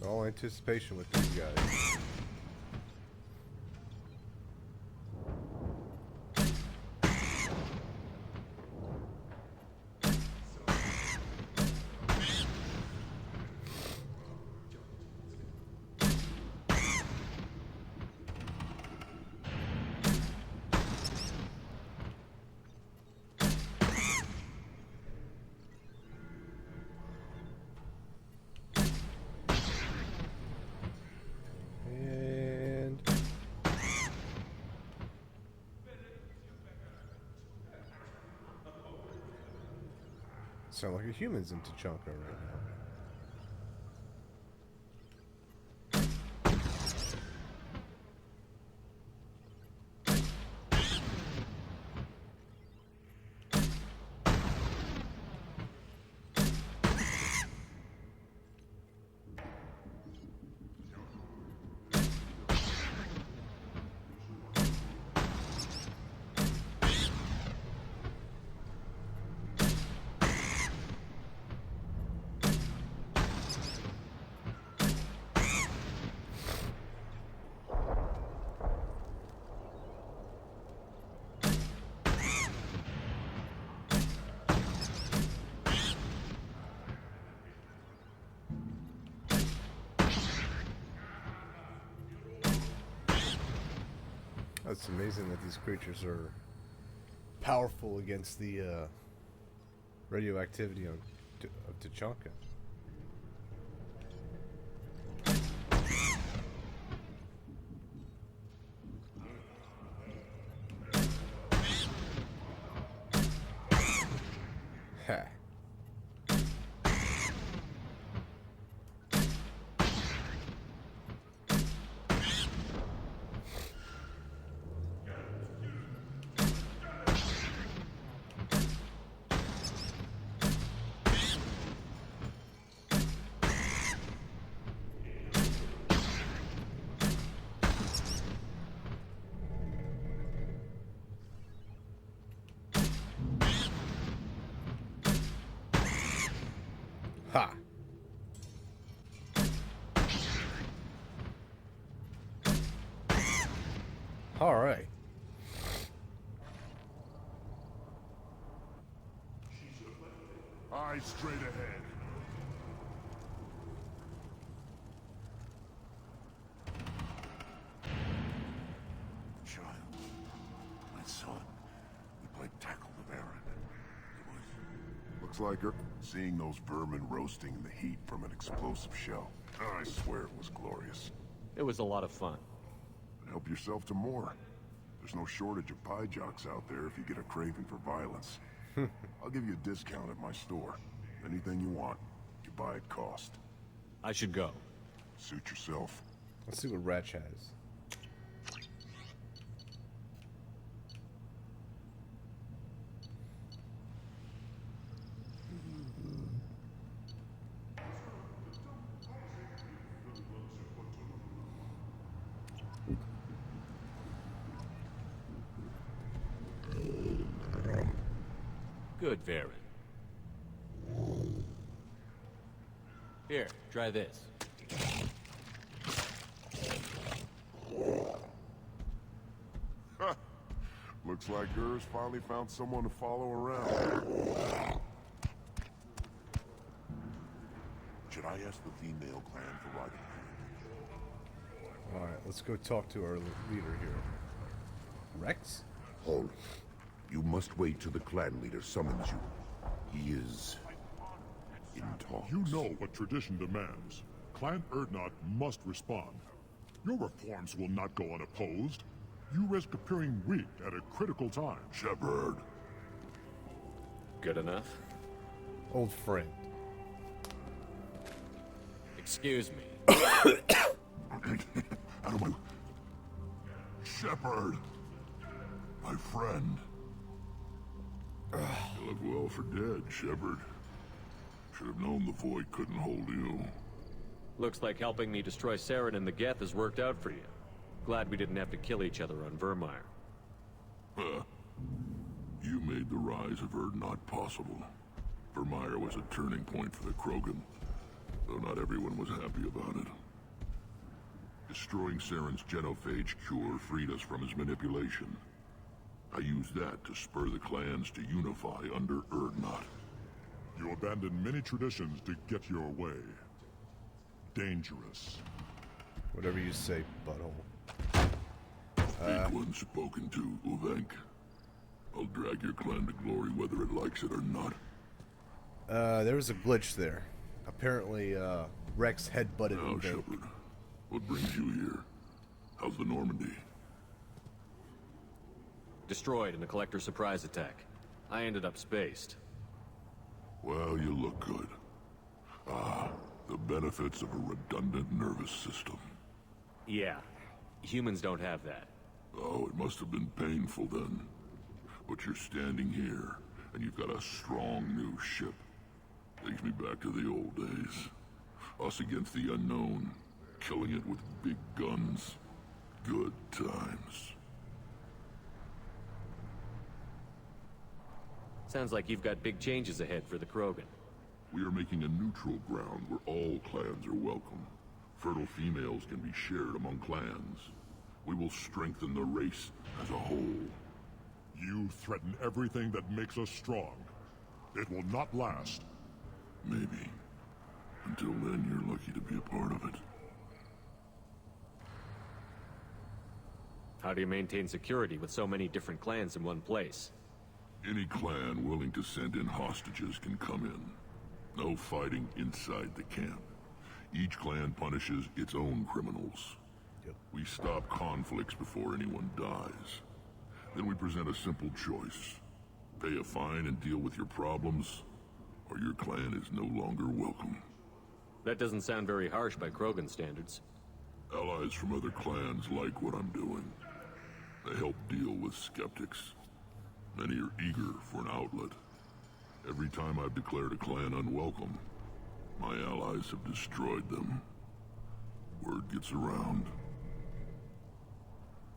All anticipation with these guys. Sound like a human's in Tachanka right now. It's amazing that these creatures are powerful against the radioactivity of Tachanka. Ha. Ha. All right.
Eyes straight ahead.
Child, my son, we played tackle with Aaron.
Looks like her. Seeing those vermin roasting in the heat from an explosive shell. I swear it was glorious.
It was a lot of fun.
Help yourself to more. There's no shortage of pie jocks out there if you get a craving for violence. I'll give you a discount at my store. Anything you want, you buy at cost.
I should go.
Suit yourself.
Let's see what Ratch has.
Good, Varen. Here, try this.
Looks like Gur's finally found someone to follow around.
Should I ask the female clan for riding?
Alright, let's go talk to our leader here. Rex?
Hold. You must wait till the clan leader summons you. He is in talks.
You know what tradition demands. Clan Erdnot must respond. Your reforms will not go unopposed. You risk appearing weak at a critical time.
Shepard.
Good enough?
Old friend.
Excuse me.
Out of my... Shepard. My friend. You look well for dead, Shepard. Should have known the void couldn't hold you.
Looks like helping me destroy Saren and the Geth has worked out for you. Glad we didn't have to kill each other on Vermeer.
You made the rise of Erdnot possible. Vermeer was a turning point for the Krogan, though not everyone was happy about it. Destroying Saren's genophage cure freed us from his manipulation. I used that to spur the clans to unify under Erdnot.
You abandoned many traditions to get your way. Dangerous.
Whatever you say, butthole.
Big one spoken to, Uvenk. I'll drag your clan to glory whether it likes it or not.
There was a glitch there. Apparently, Rex headbutted
Now,
Uvenk.
Shepard, what brings you here? How's the Normandy?
Destroyed in the Collector surprise attack. I ended up spaced.
Well, you look good. Ah, the benefits of a redundant nervous system.
Yeah. Humans don't have that.
Oh, it must have been painful then. But you're standing here, and you've got a strong new ship. Takes me back to the old days. Us against the unknown, killing it with big guns. Good times.
Sounds like you've got big changes ahead for the Krogan.
We are making a neutral ground where all clans are welcome. Fertile females can be shared among clans. We will strengthen the race as a whole.
You threaten everything that makes us strong. It will not last.
Maybe. Until then, you're lucky to be a part of it.
How do you maintain security with so many different clans in one place?
Any clan willing to send in hostages can come in. No fighting inside the camp. Each clan punishes its own criminals. We stop conflicts before anyone dies. Then we present a simple choice. Pay a fine and deal with your problems, or your clan is no longer welcome.
That doesn't sound very harsh by Krogan standards.
Allies from other clans like what I'm doing. They help deal with skeptics. Many are eager for an outlet. Every time I've declared a clan unwelcome, my allies have destroyed them. Word gets around.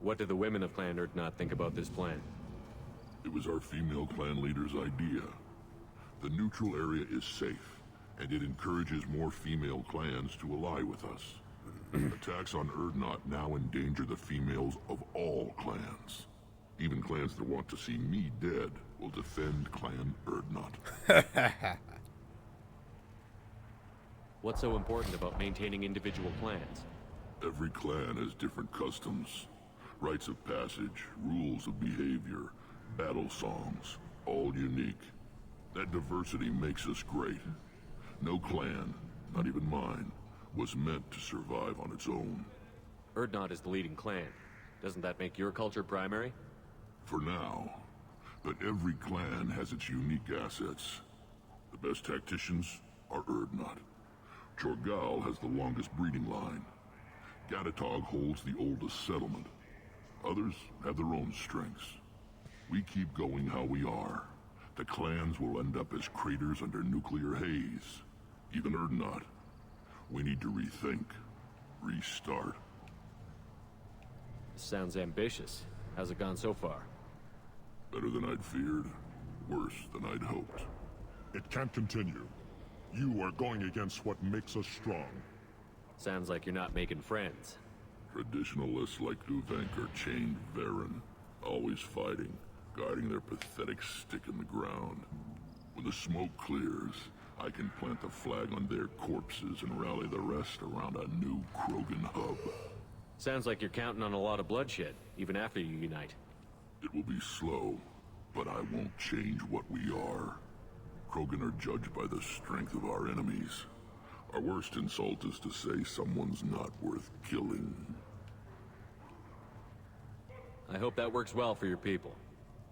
What do the women of Clan Urdnot think about this plan?
It was our female clan leader's idea. The neutral area is safe, and it encourages more female clans to ally with us. Attacks on Urdnot now endanger the females of all clans. Even clans that want to see me dead will defend Clan Urdnot.
What's so important about maintaining individual clans?
Every clan has different customs, rites of passage, rules of behavior, battle songs, all unique. That diversity makes us great. No clan, not even mine, was meant to survive on its own.
Urdnot is the leading clan. Doesn't that make your culture primary?
For now. But every clan has its unique assets. The best tacticians are Urdnot. Chorgal has the longest breeding line. Gatatog holds the oldest settlement. Others have their own strengths. We keep going how we are. The clans will end up as craters under nuclear haze. Even Urdnot. We need to rethink. Restart.
Sounds ambitious. How's it gone so far?
Better than I'd feared. Worse than I'd hoped.
It can't continue. You are going against what makes us strong.
Sounds like you're not making friends.
Traditionalists like Uvenk are chained Varen, always fighting, guarding their pathetic stick in the ground. When the smoke clears, I can plant the flag on their corpses and rally the rest around a new Krogan hub.
Sounds like you're counting on a lot of bloodshed, even after you unite.
It will be slow, but I won't change what we are. Krogan are judged by the strength of our enemies. Our worst insult is to say someone's not worth killing.
I hope that works well for your people.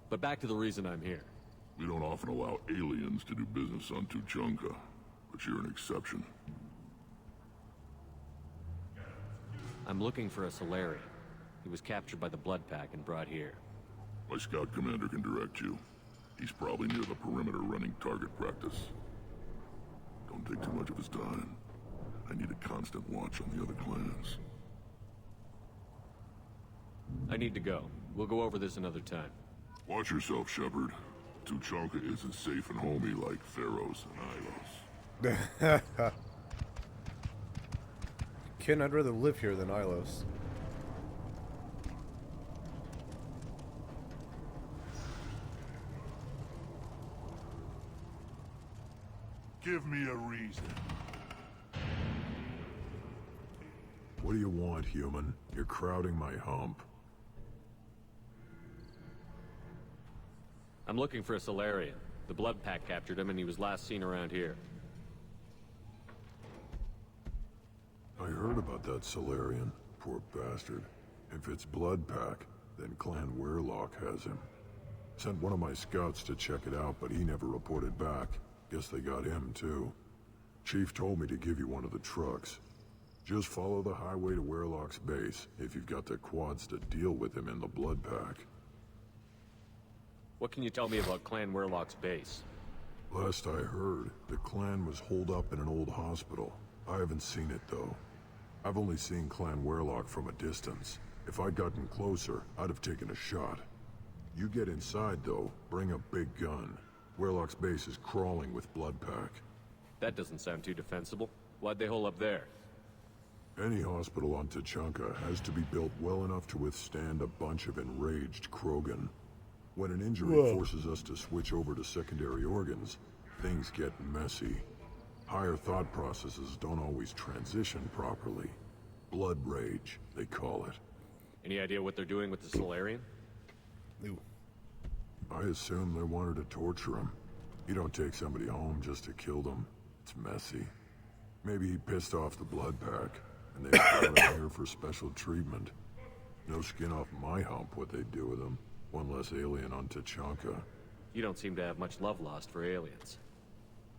But back to the reason I'm here.
We don't often allow aliens to do business on Tuchanka, but you're an exception.
I'm looking for a Solarian. He was captured by the Blood Pack and brought here.
My scout commander can direct you. He's probably near the perimeter running target practice. Don't take too much of his time. I need a constant watch on the other clans.
I need to go. We'll go over this another time.
Watch yourself, Shepard. Tuchanka isn't safe and homey like Pharaohs and Ilos.
Ken, I'd rather live here than Ilos.
Give me a reason.
What do you want, human? You're crowding my hump.
I'm looking for a Solarian. The Blood Pack captured him and he was last seen around here.
I heard about that Solarian. Poor bastard. If it's Blood Pack, then Clan Weirlock has him. Sent one of my scouts to check it out, but he never reported back. Guess they got him, too. Chief told me to give you one of the trucks. Just follow the highway to Werlock's base, if you've got the quads to deal with him in the blood pack.
What can you tell me about Clan Werlock's base?
Last I heard, the clan was holed up in an old hospital. I haven't seen it, though. I've only seen Clan Werlock from a distance. If I'd gotten closer, I'd have taken a shot. You get inside, though, bring a big gun. Werlock's base is crawling with blood pack.
That doesn't sound too defensible. Why'd they hole up there?
Any hospital on Tuchanka has to be built well enough to withstand a bunch of enraged Krogan. When an injury forces us to switch over to secondary organs, things get messy. Higher thought processes don't always transition properly. Blood rage, they call it.
Any idea what they're doing with the Solarian?
Ooh.
I assume they wanted to torture him. You don't take somebody home just to kill them. It's messy. Maybe he pissed off the blood pack, and they brought him here for special treatment. No skin off my hump what they'd do with him. One less alien on Tuchanka.
You don't seem to have much love lost for aliens.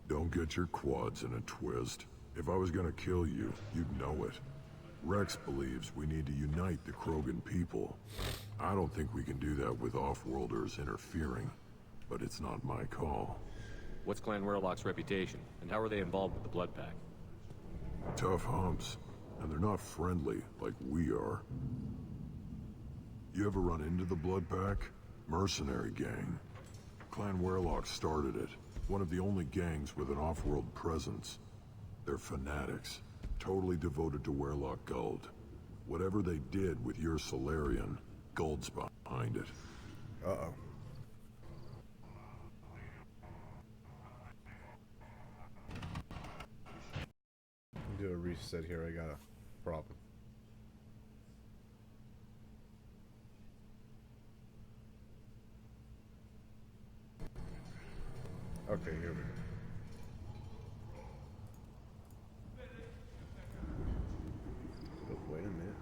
Don't get your quads in a twist. If I was gonna kill you, you'd know it. Rex believes we need to unite the Krogan people. I don't think we can do that with off-worlders interfering, but it's not my call.
What's Clan Werlock's reputation, and how are they involved with the blood pack?
Tough humps, and they're not friendly like we are. You ever run into the blood pack? Mercenary gang. Clan Werlock started it. One of the only gangs with an off-world presence. They're fanatics, totally devoted to Werlock Guld. Whatever they did with your Solarian, Guld's behind it.
Uh-oh. Do a reset here, I got a problem. Okay, here we go. Oh, wait a minute.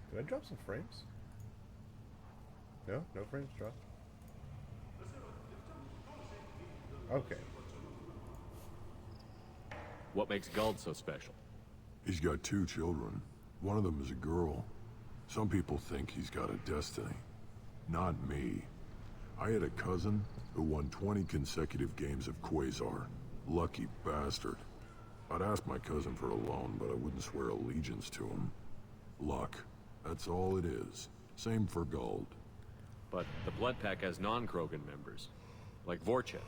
Did I drop some frames? No? No frames dropped? Okay.
What makes Guld so special?
He's got 2 children. One of them is a girl. Some people think he's got a destiny. Not me. I had a cousin who won 20 consecutive games of Quasar. Lucky bastard. I'd ask my cousin for a loan, but I wouldn't swear allegiance to him. Luck. That's all it is. Same for Guld.
But the blood pack has non-Krogan members, like Vorcha.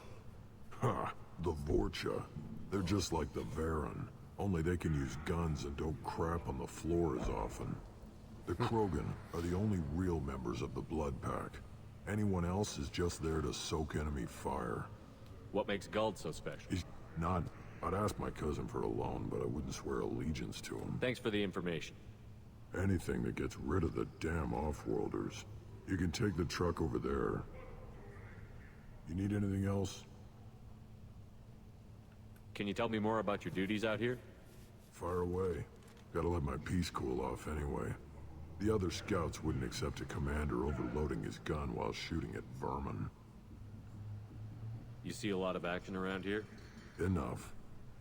Ha! The Vorcha. They're just like the Varen. Only they can use guns and don't crap on the floor as often. The Krogan are the only real members of the blood pack. Anyone else is just there to soak enemy fire.
What makes Guld so special?
He's not... I'd ask my cousin for a loan, but I wouldn't swear allegiance to him.
Thanks for the information.
Anything that gets rid of the damn off-worlders. You can take the truck over there. You need anything else?
Can you tell me more about your duties out here?
Fire away. Gotta let my piece cool off anyway. The other scouts wouldn't accept a commander overloading his gun while shooting at vermin.
You see a lot of action around here?
Enough.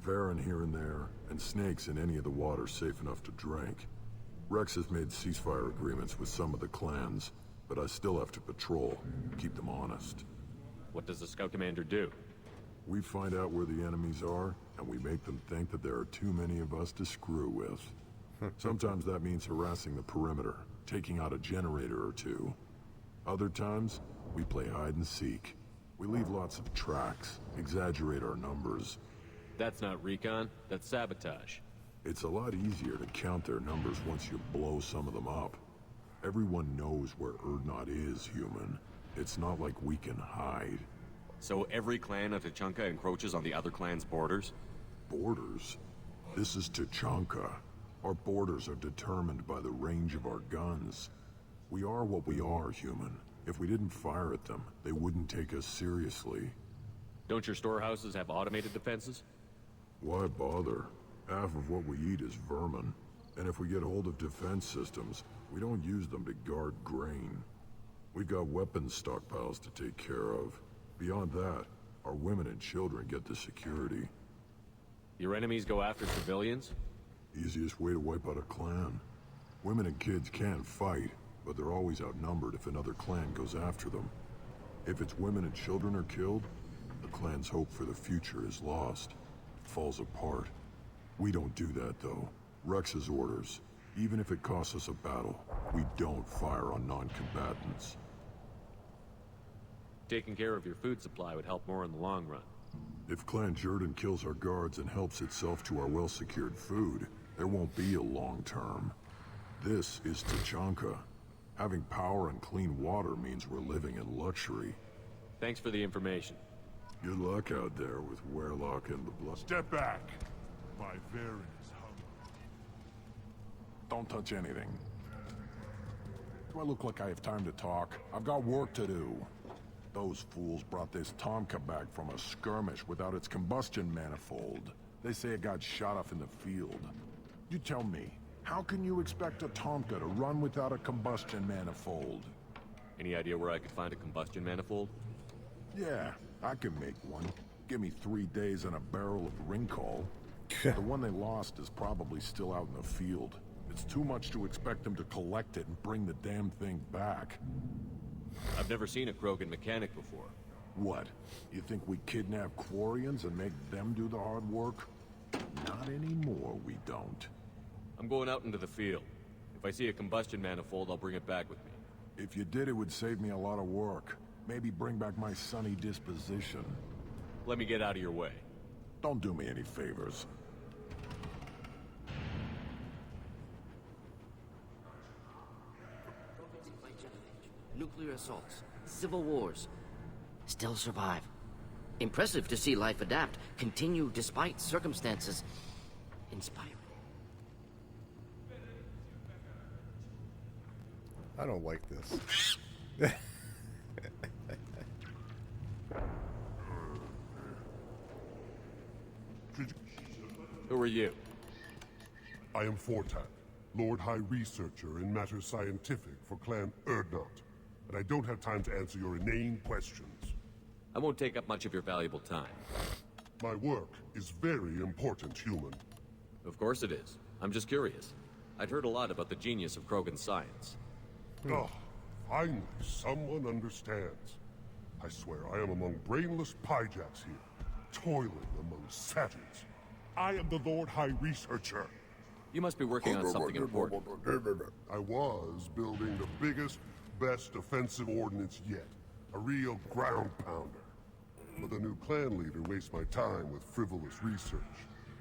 Varen here and there, and snakes in any of the water safe enough to drink. Rex has made ceasefire agreements with some of the clans, but I still have to patrol, keep them honest.
What does the scout commander do?
We find out where the enemies are, and we make them think that there are too many of us to screw with. Sometimes that means harassing the perimeter, taking out a generator or 2. Other times, we play hide and seek. We leave lots of tracks, exaggerate our numbers.
That's not recon, that's sabotage.
It's a lot easier to count their numbers once you blow some of them up. Everyone knows where Urdnot is, human. It's not like we can hide.
So every clan of Tuchanka encroaches on the other clan's borders?
Borders? This is Tuchanka. Our borders are determined by the range of our guns. We are what we are, human. If we didn't fire at them, they wouldn't take us seriously.
Don't your storehouses have automated defenses?
Why bother? Half of what we eat is vermin. And if we get hold of defense systems, we don't use them to guard grain. We got weapons stockpiles to take care of. Beyond that, our women and children get the security.
Your enemies go after civilians?
Easiest way to wipe out a clan. Women and kids can fight, but they're always outnumbered if another clan goes after them. If its women and children are killed, the clan's hope for the future is lost. It falls apart. We don't do that, though. Rex's orders. Even if it costs us a battle, we don't fire on non-combatants.
Taking care of your food supply would help more in the long run.
If Clan Jordan kills our guards and helps itself to our well-secured food, there won't be a long term. This is Tachanka. Having power and clean water means we're living in luxury.
Thanks for the information.
Good luck out there with Werlock and the blood.
Step back. My Varen is hungry.
Don't touch anything. Do I look like I have time to talk? I've got work to do. Those fools brought this Tomka back from a skirmish without its combustion manifold. They say it got shot off in the field. You tell me, how can you expect a Tomka to run without a combustion manifold?
Any idea where I could find a combustion manifold?
Yeah, I can make one. Give me 3 days and a barrel of Rincol. The one they lost is probably still out in the field. It's too much to expect them to collect it and bring the damn thing back.
I've never seen a Krogan mechanic before.
What? You think we kidnap Quarians and make them do the hard work? Not anymore, we don't.
I'm going out into the field. If I see a combustion manifold, I'll bring it back with me.
If you did, it would save me a lot of work. Maybe bring back my sunny disposition.
Let me get out of your way.
Don't do me any favors.
Nuclear assaults, civil wars, still survive. Impressive to see life adapt, continue despite circumstances. Inspiring.
I don't like this.
Who are you?
I am Fortak, Lord High Researcher in matters scientific for Clan Erdnot, and I don't have time to answer your inane questions.
I won't take up much of your valuable time.
My work is very important, human.
Of course it is. I'm just curious. I'd heard a lot about the genius of Krogan science.
Oh, finally, someone understands. I swear I am among brainless pyjacks here, toiling among savages. I am the Lord High Researcher.
You must be working on something important.
I was building the biggest, best offensive ordnance yet. A real ground pounder. But the new clan leader wastes my time with frivolous research.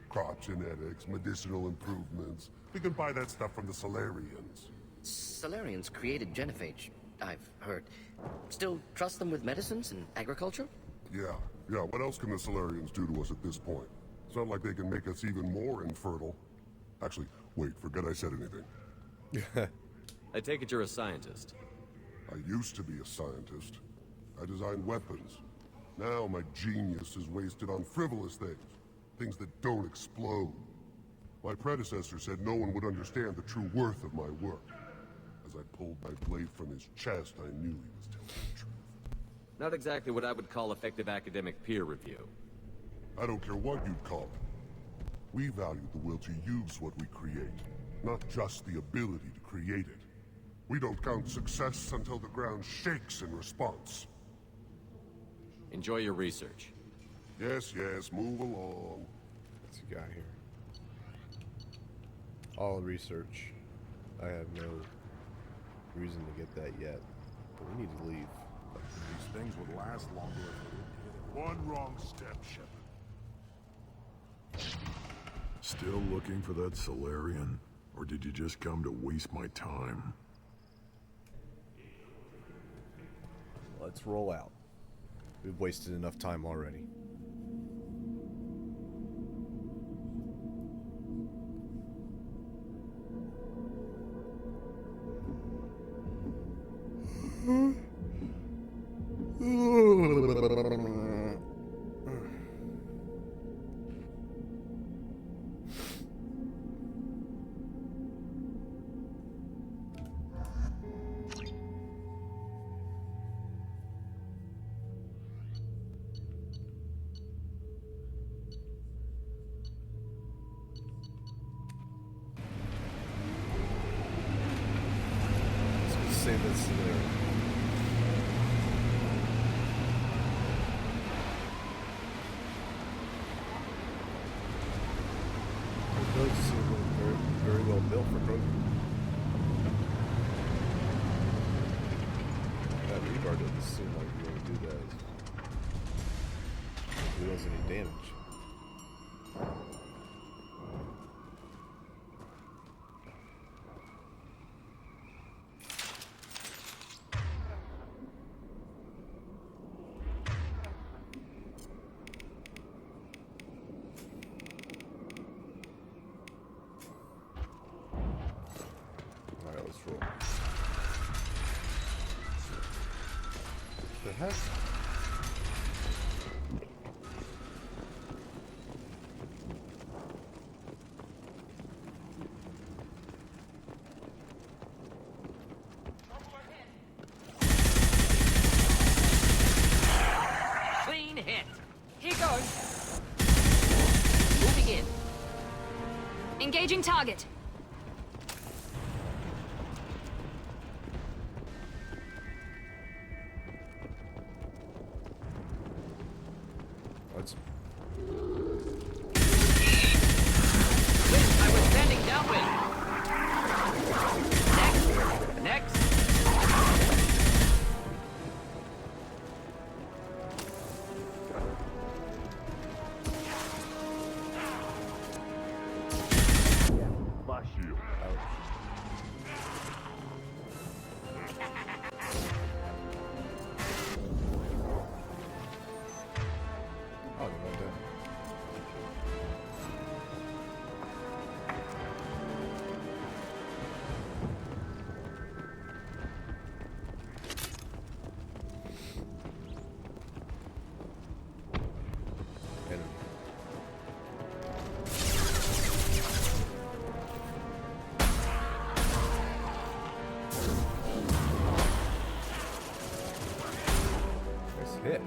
Crop genetics, medicinal improvements. We can buy that stuff from the Solarians.
Solarians created genophage, I've heard. Still trust them with medicines and agriculture?
Yeah. What else can the Solarians do to us at this point? It's not like they can make us even more infertile. Actually, wait, forget I said anything.
I take it you're a scientist.
I used to be a scientist. I designed weapons. Now my genius is wasted on frivolous things. Things that don't explode. My predecessor said no one would understand the true worth of my work. As I pulled my blade from his chest, I knew he was telling the truth.
Not exactly what I would call effective academic peer review.
I don't care what you'd call it. We value the will to use what we create, not just the ability to create it. We don't count success until the ground shakes in response.
Enjoy your research.
Yes, move along.
What's he got here? All research. I have no reason to get that yet, but we need to leave.
These things would last longer if we didn't.
One wrong step, Shepard.
Still looking for that Solarian? Or did you just come to waste my time?
Let's roll out. We've wasted enough time already. say this there. The village seems very, very well built for Krogan. That rebar doesn't seem like you're going to do that. If it does any damage. Alright, let's roll. The heck?
Clean hit. Here goes. Moving in.
Engaging target.
That's
I was standing downwind. Next. Next.
My shield.
oh, they went down. Enemy. Nice hit.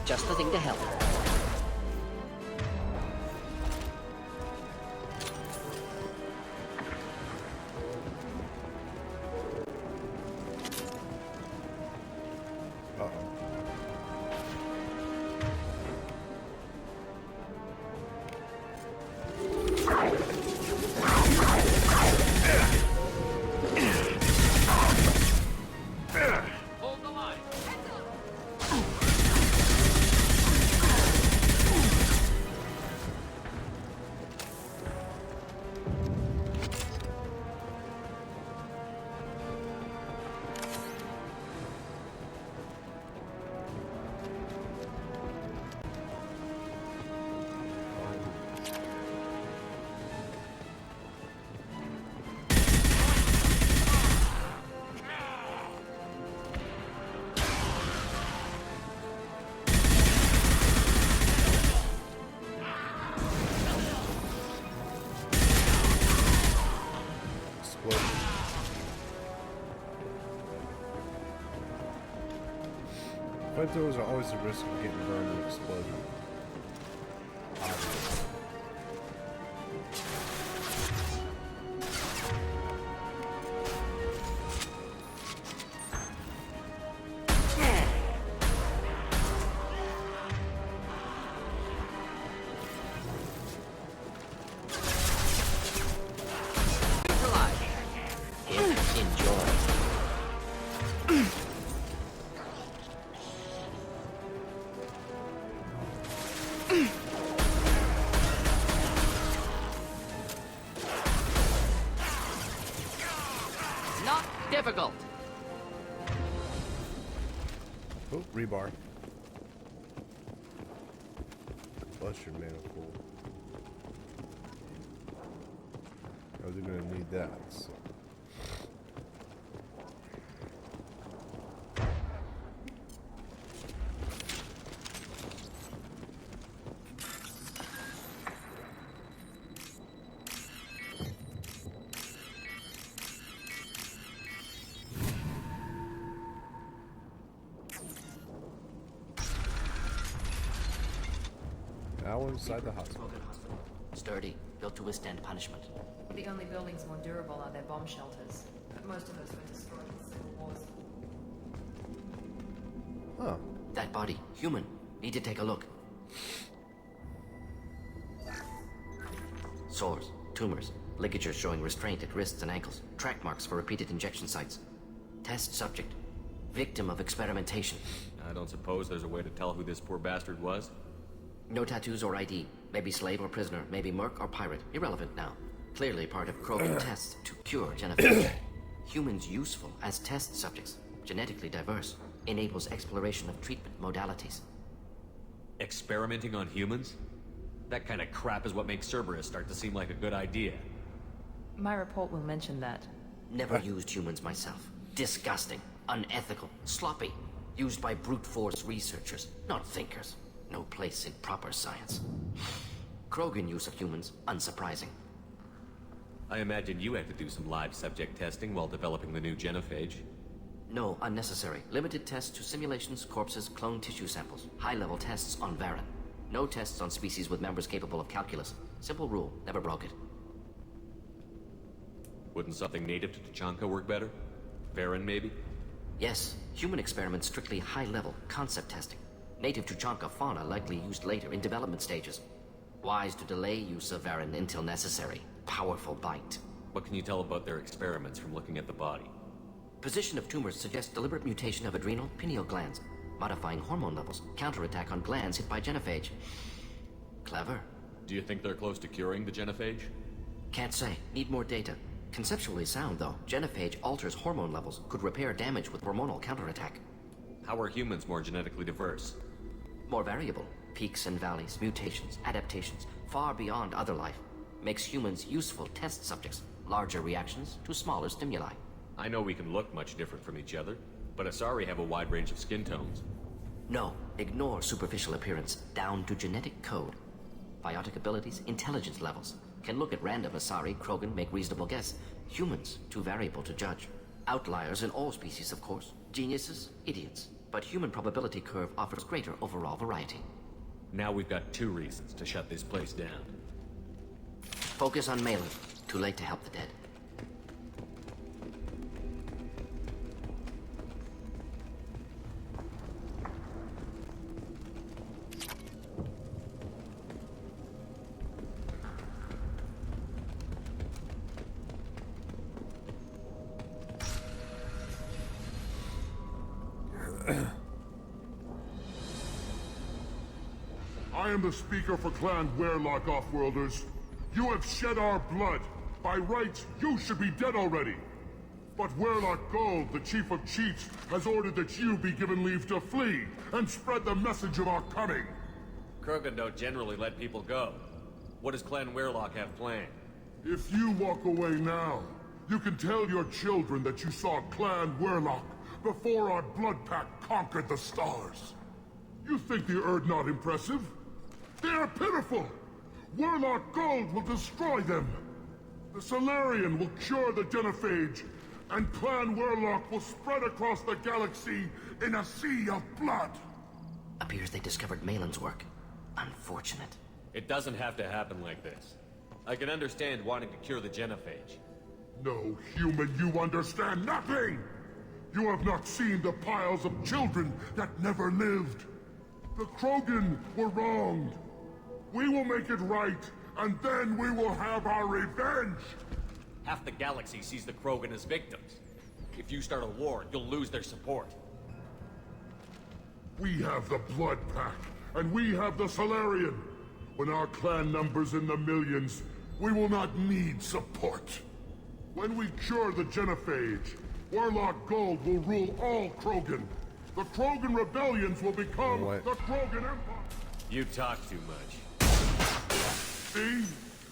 Just the thing to help.
Hold the line.
Explosion. Flamethrowers are always at risk of getting burned in an explosion.
Not difficult.
Oh, rebar. Plus your mana pool. Oh, they're gonna need that. So. Now we're inside the hospital.
Sturdy, built to withstand punishment.
The only buildings more durable are their bomb shelters, but most of those were destroyed in civil wars.
Huh.
That body, human. Need to take a look. Sores, tumors, ligatures showing restraint at wrists and ankles, track marks for repeated injection sites. Test subject, victim of experimentation.
I don't suppose there's a way to tell who this poor bastard was?
No tattoos or ID. Maybe slave or prisoner, maybe merc or pirate. Irrelevant now. Clearly part of Krogan tests to cure genophage. Humans useful as test subjects, genetically diverse, enables exploration of treatment modalities.
Experimenting on humans? That kind of crap is what makes Cerberus start to seem like a good idea.
My report will mention that.
Never used humans myself. Disgusting, unethical, sloppy. Used by brute force researchers, not thinkers. No place in proper science. Krogan use of humans, unsurprising.
I imagine you had to do some live subject testing while developing the new genophage.
No, unnecessary. Limited tests to simulations, corpses, cloned tissue samples. High-level tests on Varen. No tests on species with members capable of calculus. Simple rule, never broke it.
Wouldn't something native to Tachanka work better? Varen, maybe?
Yes, human experiments strictly high-level, concept testing. Native Tuchanka fauna likely used later in development stages. Wise to delay use of Varen until necessary. Powerful bite.
What can you tell about their experiments from looking at the body?
Position of tumors suggests deliberate mutation of adrenal, pineal glands, modifying hormone levels, counterattack on glands hit by genophage. Clever.
Do you think they're close to curing the genophage?
Can't say. Need more data. Conceptually sound, though. Genophage alters hormone levels, could repair damage with hormonal counterattack.
How are humans more genetically diverse?
More variable. Peaks and valleys, mutations, adaptations, far beyond other life. Makes humans useful test subjects. Larger reactions to smaller stimuli.
I know we can look much different from each other, but Asari have a wide range of skin tones.
No, ignore superficial appearance, down to genetic code. Biotic abilities, intelligence levels. Can look at random Asari, Krogan, make reasonable guess. Humans, too variable to judge. Outliers in all species, of course. Geniuses, idiots. But human probability curve offers greater overall variety.
Now we've got 2 reasons to shut this place down.
Focus on Malin. Too late to help the dead.
I am the speaker for Clan Werlock, Offworlders. You have shed our blood. By rights, you should be dead already. But Werlock Gold, the Chief of Chiefs, has ordered that you be given leave to flee and spread the message of our coming.
Krogan don't generally let people go. What does Clan Werlock have planned?
If you walk away now, you can tell your children that you saw Clan Werlock before our blood pact conquered the stars. You think the Erd not impressive? They are pitiful! Werlock Gold will destroy them! The Solarian will cure the genophage, and Clan Werlock will spread across the galaxy in a sea of blood!
Appears they discovered Malin's work. Unfortunate.
It doesn't have to happen like this. I can understand wanting to cure the genophage.
No, human, you understand nothing! You have not seen the piles of children that never lived. The Krogan were wronged. We will make it right, and then we will have our revenge!
Half the galaxy sees the Krogan as victims. If you start a war, you'll lose their support.
We have the Blood Pact, and we have the Solarian. When our clan numbers in the millions, we will not need support. When we cure the genophage, Werlock Gold will rule all Krogan. The Krogan rebellions will become the Krogan Empire.
You talk too much.
See?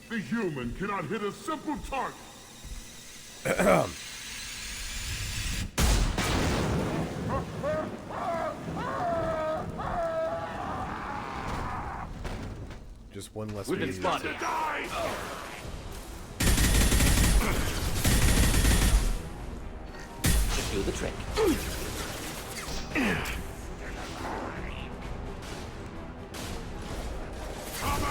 The human cannot hit a simple target.
Just one less.
We've been spotted.
Should do the trick.
Come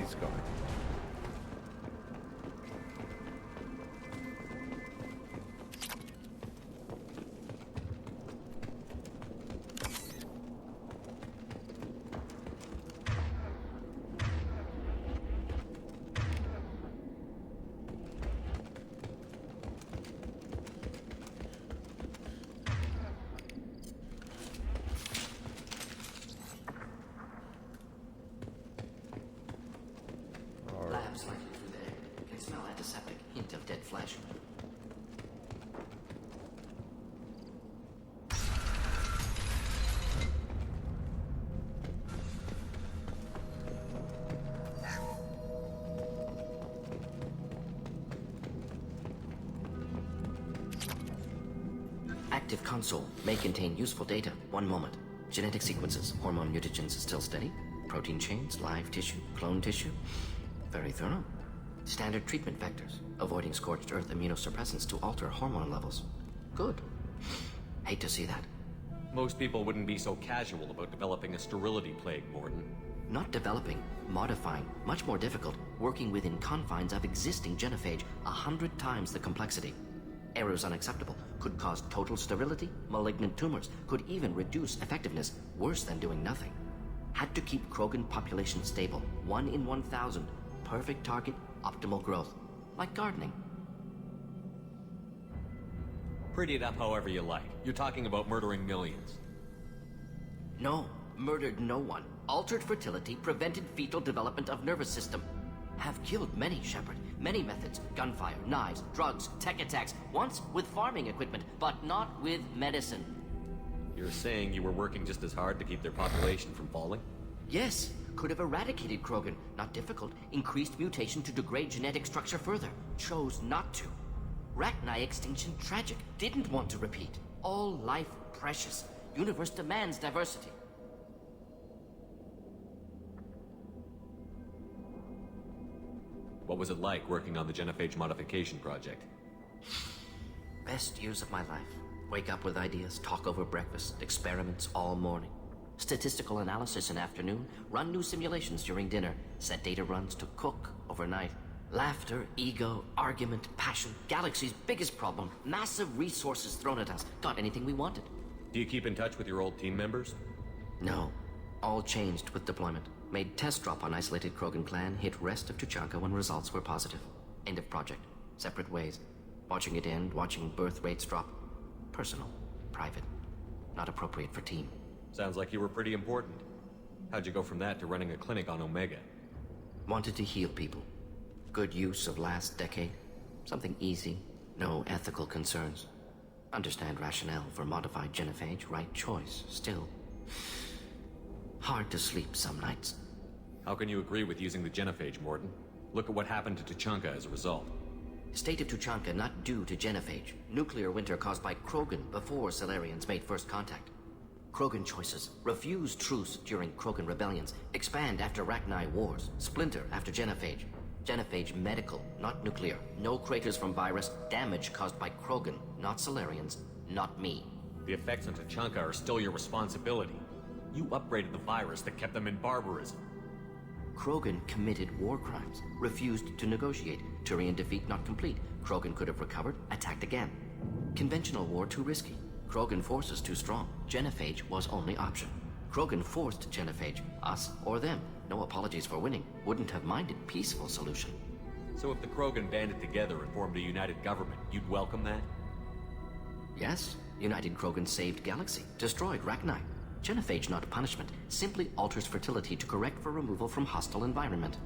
he's coming.
Labs likely through the air. Can smell antiseptic, hint of dead flesh. Active console may contain useful data. One moment. Genetic sequences, hormone mutagens still steady. Protein chains, live tissue, clone tissue. Very thorough. Standard treatment vectors, avoiding scorched earth immunosuppressants to alter hormone levels. Good. Hate to see that.
Most people wouldn't be so casual about developing a sterility plague, Morton.
Not developing, modifying, much more difficult, working within confines of existing genophage, 100 times the complexity. Errors unacceptable, could cause total sterility, malignant tumors, could even reduce effectiveness, worse than doing nothing. Had to keep Krogan population stable, 1 in 1,000. Perfect target, optimal growth. Like gardening.
Pretty it up however you like. You're talking about murdering millions.
No, murdered no one. Altered fertility, prevented fetal development of nervous system. Have killed many, Shepard. Many methods. Gunfire, knives, drugs, tech attacks. Once with farming equipment, but not with medicine.
You're saying you were working just as hard to keep their population from falling?
Yes. Could have eradicated Krogan. Not difficult. Increased mutation to degrade genetic structure further. Chose not to. Rachni extinction tragic. Didn't want to repeat. All life precious. Universe demands diversity.
What was it like working on the genophage modification project?
Best years of my life. Wake up with ideas, talk over breakfast, experiments all morning. Statistical analysis in afternoon, run new simulations during dinner, set data runs to cook overnight. Laughter, ego, argument, passion, galaxy's biggest problem, massive resources thrown at us. Got anything we wanted.
Do you keep in touch with your old team members?
No. All changed with deployment. Made test drop on isolated Krogan clan, hit rest of Tuchanka when results were positive. End of project. Separate ways. Watching it end, watching birth rates drop. Personal. Private. Not appropriate for team.
Sounds like you were pretty important. How'd you go from that to running a clinic on Omega?
Wanted to heal people. Good use of last decade. Something easy. No ethical concerns. Understand rationale for modified genophage. Right choice. Still. Hard to sleep some nights.
How can you agree with using the genophage, Morton? Look at what happened to Tuchanka as a result.
State of Tuchanka not due to genophage. Nuclear winter caused by Krogan before Salarians made first contact. Krogan choices. Refuse truce during Krogan rebellions. Expand after Rachni wars. Splinter after genophage. Genophage medical, not nuclear. No craters from virus. Damage caused by Krogan, not Salarians, not me.
The effects on Tuchanka are still your responsibility. You upgraded the virus that kept them in barbarism.
Krogan committed war crimes. Refused to negotiate. Turian defeat not complete. Krogan could have recovered, attacked again. Conventional war too risky. Krogan forces too strong. Genophage was only option. Krogan forced genophage. Us or them. No apologies for winning. Wouldn't have minded peaceful solution.
So if the Krogan banded together and formed a united government, you'd welcome that?
Yes. United Krogan saved Galaxy. Destroyed Rachni. Genophage not punishment. Simply alters fertility to correct for removal from hostile environment.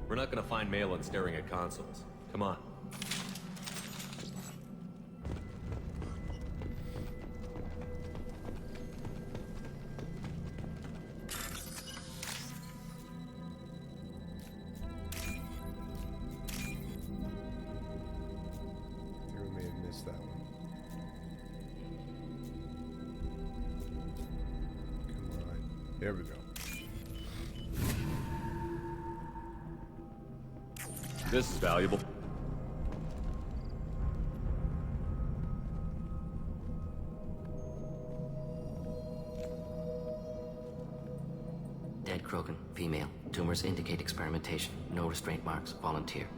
We're not gonna find Malin staring at consoles. Come on.
That one. Come on. There we go.
This is valuable.
Dead Krogan, female. Tumors indicate experimentation. No restraint marks. Volunteer.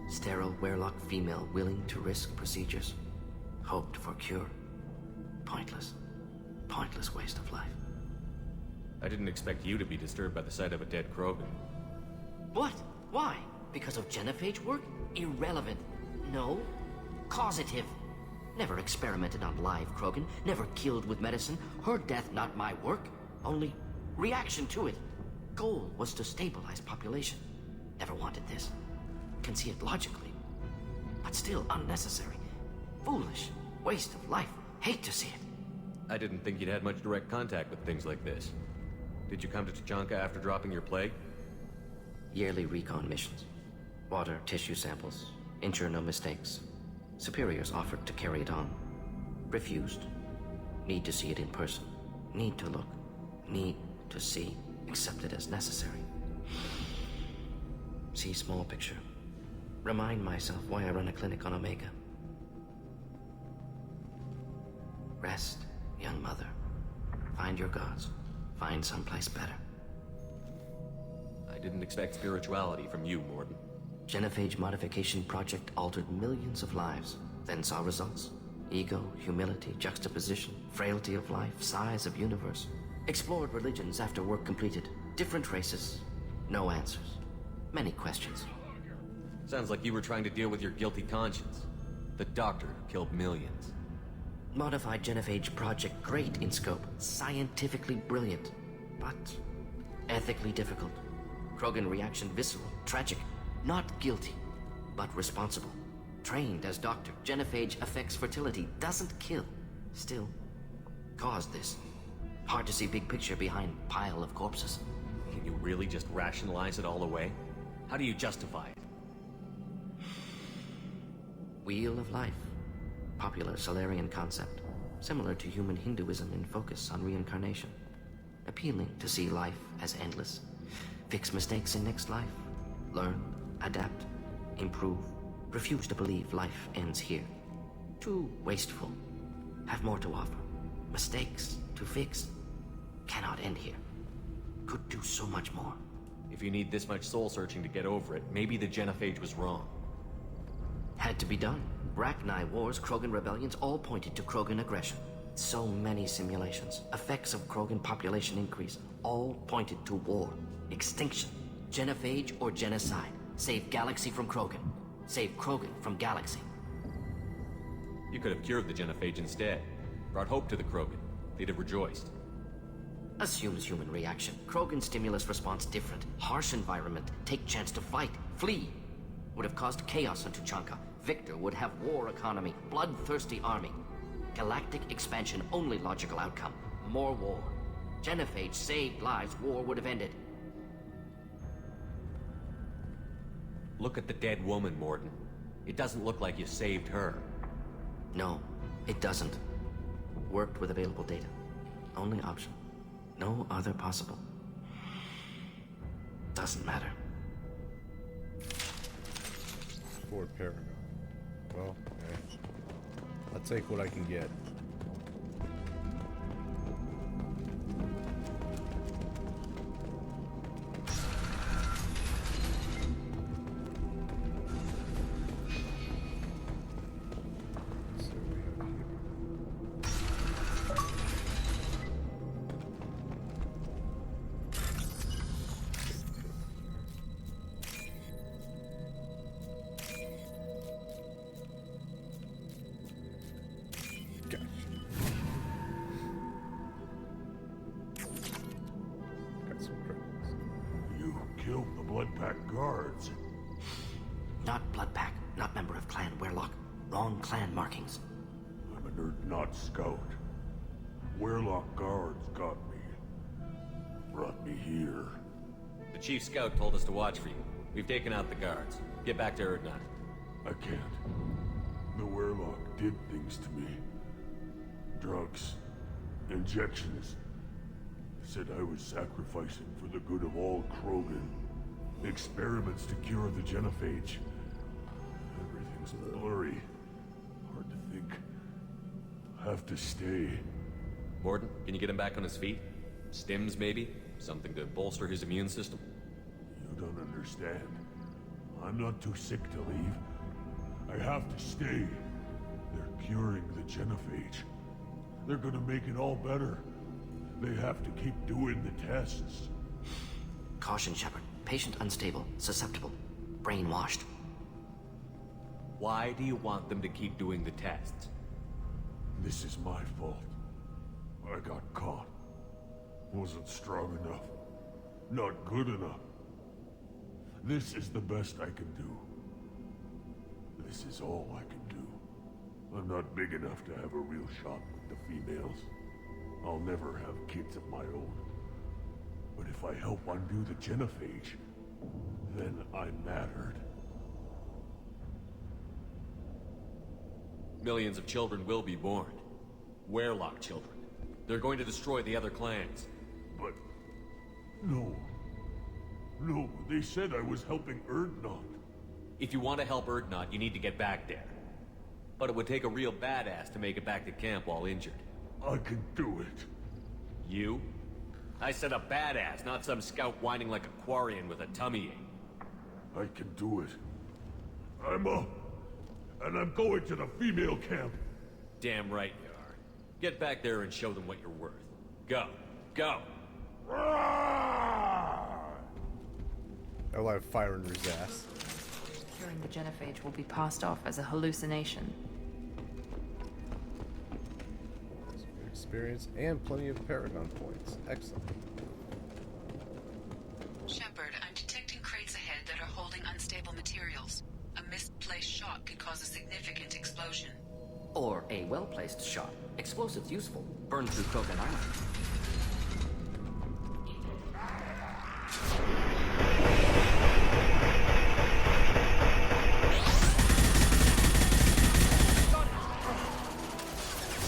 Sterile Werelock female willing to risk procedures. Hoped for cure. Pointless. Pointless waste of life.
I didn't expect you to be disturbed by the sight of a dead Krogan.
What? Why? Because of genophage work? Irrelevant. No. Causative. Never experimented on live Krogan. Never killed with medicine. Her death not my work. Only reaction to it. Goal was to stabilize population. Never wanted this. Can see it logically. But still unnecessary. Foolish. Waste of life. Hate to see it.
I didn't think you'd had much direct contact with things like this. Did you come to Tuchanka after dropping your plague?
Yearly recon missions. Water, tissue samples. Ensure no mistakes. Superiors offered to carry it on. Refused. Need to see it in person. Need to look. Need to see. Accept it as necessary. See small picture. Remind myself why I run a clinic on Omega. Rest, young mother. Find your gods. Find someplace better.
I didn't expect spirituality from you, Morden.
Genophage modification project altered millions of lives, then saw results. Ego, humility, juxtaposition, frailty of life, size of universe. Explored religions after work completed. Different races. No answers. Many questions.
Sounds like you were trying to deal with your guilty conscience. The doctor killed millions.
Modified genophage project great in scope. Scientifically brilliant. But ethically difficult. Krogan reaction visceral, tragic. Not guilty, but responsible. Trained as doctor. Genophage affects fertility, doesn't kill. Still, caused this. Hard to see big picture behind pile of corpses.
Can you really just rationalize it all away? How do you justify it?
Wheel of life. Popular Solarian concept. Similar to human Hinduism in focus on reincarnation. Appealing to see life as endless. Fix mistakes in next life. Learn, adapt, improve. Refuse to believe life ends here. Too wasteful. Have more to offer. Mistakes to fix. Cannot end here. Could do so much more.
If you need this much soul searching to get over it, maybe the genophage was wrong.
Had to be done. Rachni wars, Krogan rebellions, all pointed to Krogan aggression. So many simulations. Effects of Krogan population increase. All pointed to war. Extinction. Genophage or genocide. Save galaxy from Krogan. Save Krogan from galaxy.
You could have cured the genophage instead. Brought hope to the Krogan. They'd have rejoiced.
Assumes human reaction. Krogan stimulus response different. Harsh environment. Take chance to fight. Flee. Would have caused chaos on Tuchanka. Victor would have war economy. Bloodthirsty army. Galactic expansion only logical outcome. More war. Genophage saved lives. War would have ended.
Look at the dead woman, Morden. It doesn't look like you saved her.
No, it doesn't. Worked with available data. Only option. No other possible. Doesn't matter.
For Paragon. Well, okay. I'll take what I can get.
Guards.
Not Bloodpack, not member of Clan Werelock. Wrong clan markings.
I'm a nerd, not scout. Werelock guards got me. Brought me here.
The chief scout told us to watch for you. We've taken out the guards. Get back to Erdnot.
I can't. The Werelock did things to me. Drugs. Injections. Said I was sacrificing for the good of all Krogan. Experiments to cure the genophage. Everything's blurry. Hard to think. Have to stay.
Morden, can you get him back on his feet? Stims, maybe? Something to bolster his immune system?
You don't understand. I'm not too sick to leave. I have to stay. They're curing the genophage. They're gonna make it all better. They have to keep doing the tests.
Caution, Shepard. Patient unstable, susceptible, brainwashed.
Why do you want them to keep doing the tests?
This is my fault. I got caught. Wasn't strong enough. Not good enough. This is the best I can do. This is all I can do. I'm not big enough to have a real shot with the females. I'll never have kids of my own. But if I help undo the genophage, then I'm mattered.
Millions of children will be born. Werlock children. They're going to destroy the other clans.
But... no. No, they said I was helping Erdnot.
If you want to help Erdnot, you need to get back there. But it would take a real badass to make it back to camp while injured.
I can do it.
You? I said a badass, not some scout whining like a Quarian with a tummy ache.
I can do it. I'm up. And I'm going to the female camp.
Damn right you are. Get back there and show them what you're worth. Go. Go!
A lot of fire under his ass.
Curing the genophage will be passed off as a hallucination.
Experience and plenty of Paragon points. Excellent.
Shepard, I'm detecting crates ahead that are holding unstable materials. A misplaced shot could cause a significant explosion.
Or a well-placed shot. Explosives useful. Burn through Krogan armor.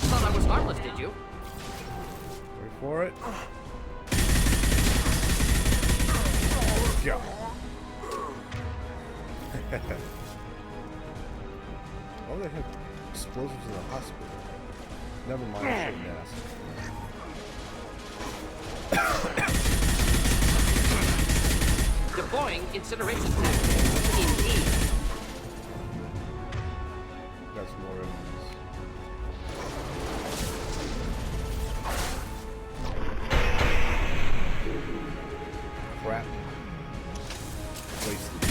Thought I was harmless, did you?
Wait for it. Yeah. Oh, they have explosives in the hospital. Never mind, I shouldn't ask.
Deploying incineration tank. Indeed.
Got some more enemies. Crap. Wasted.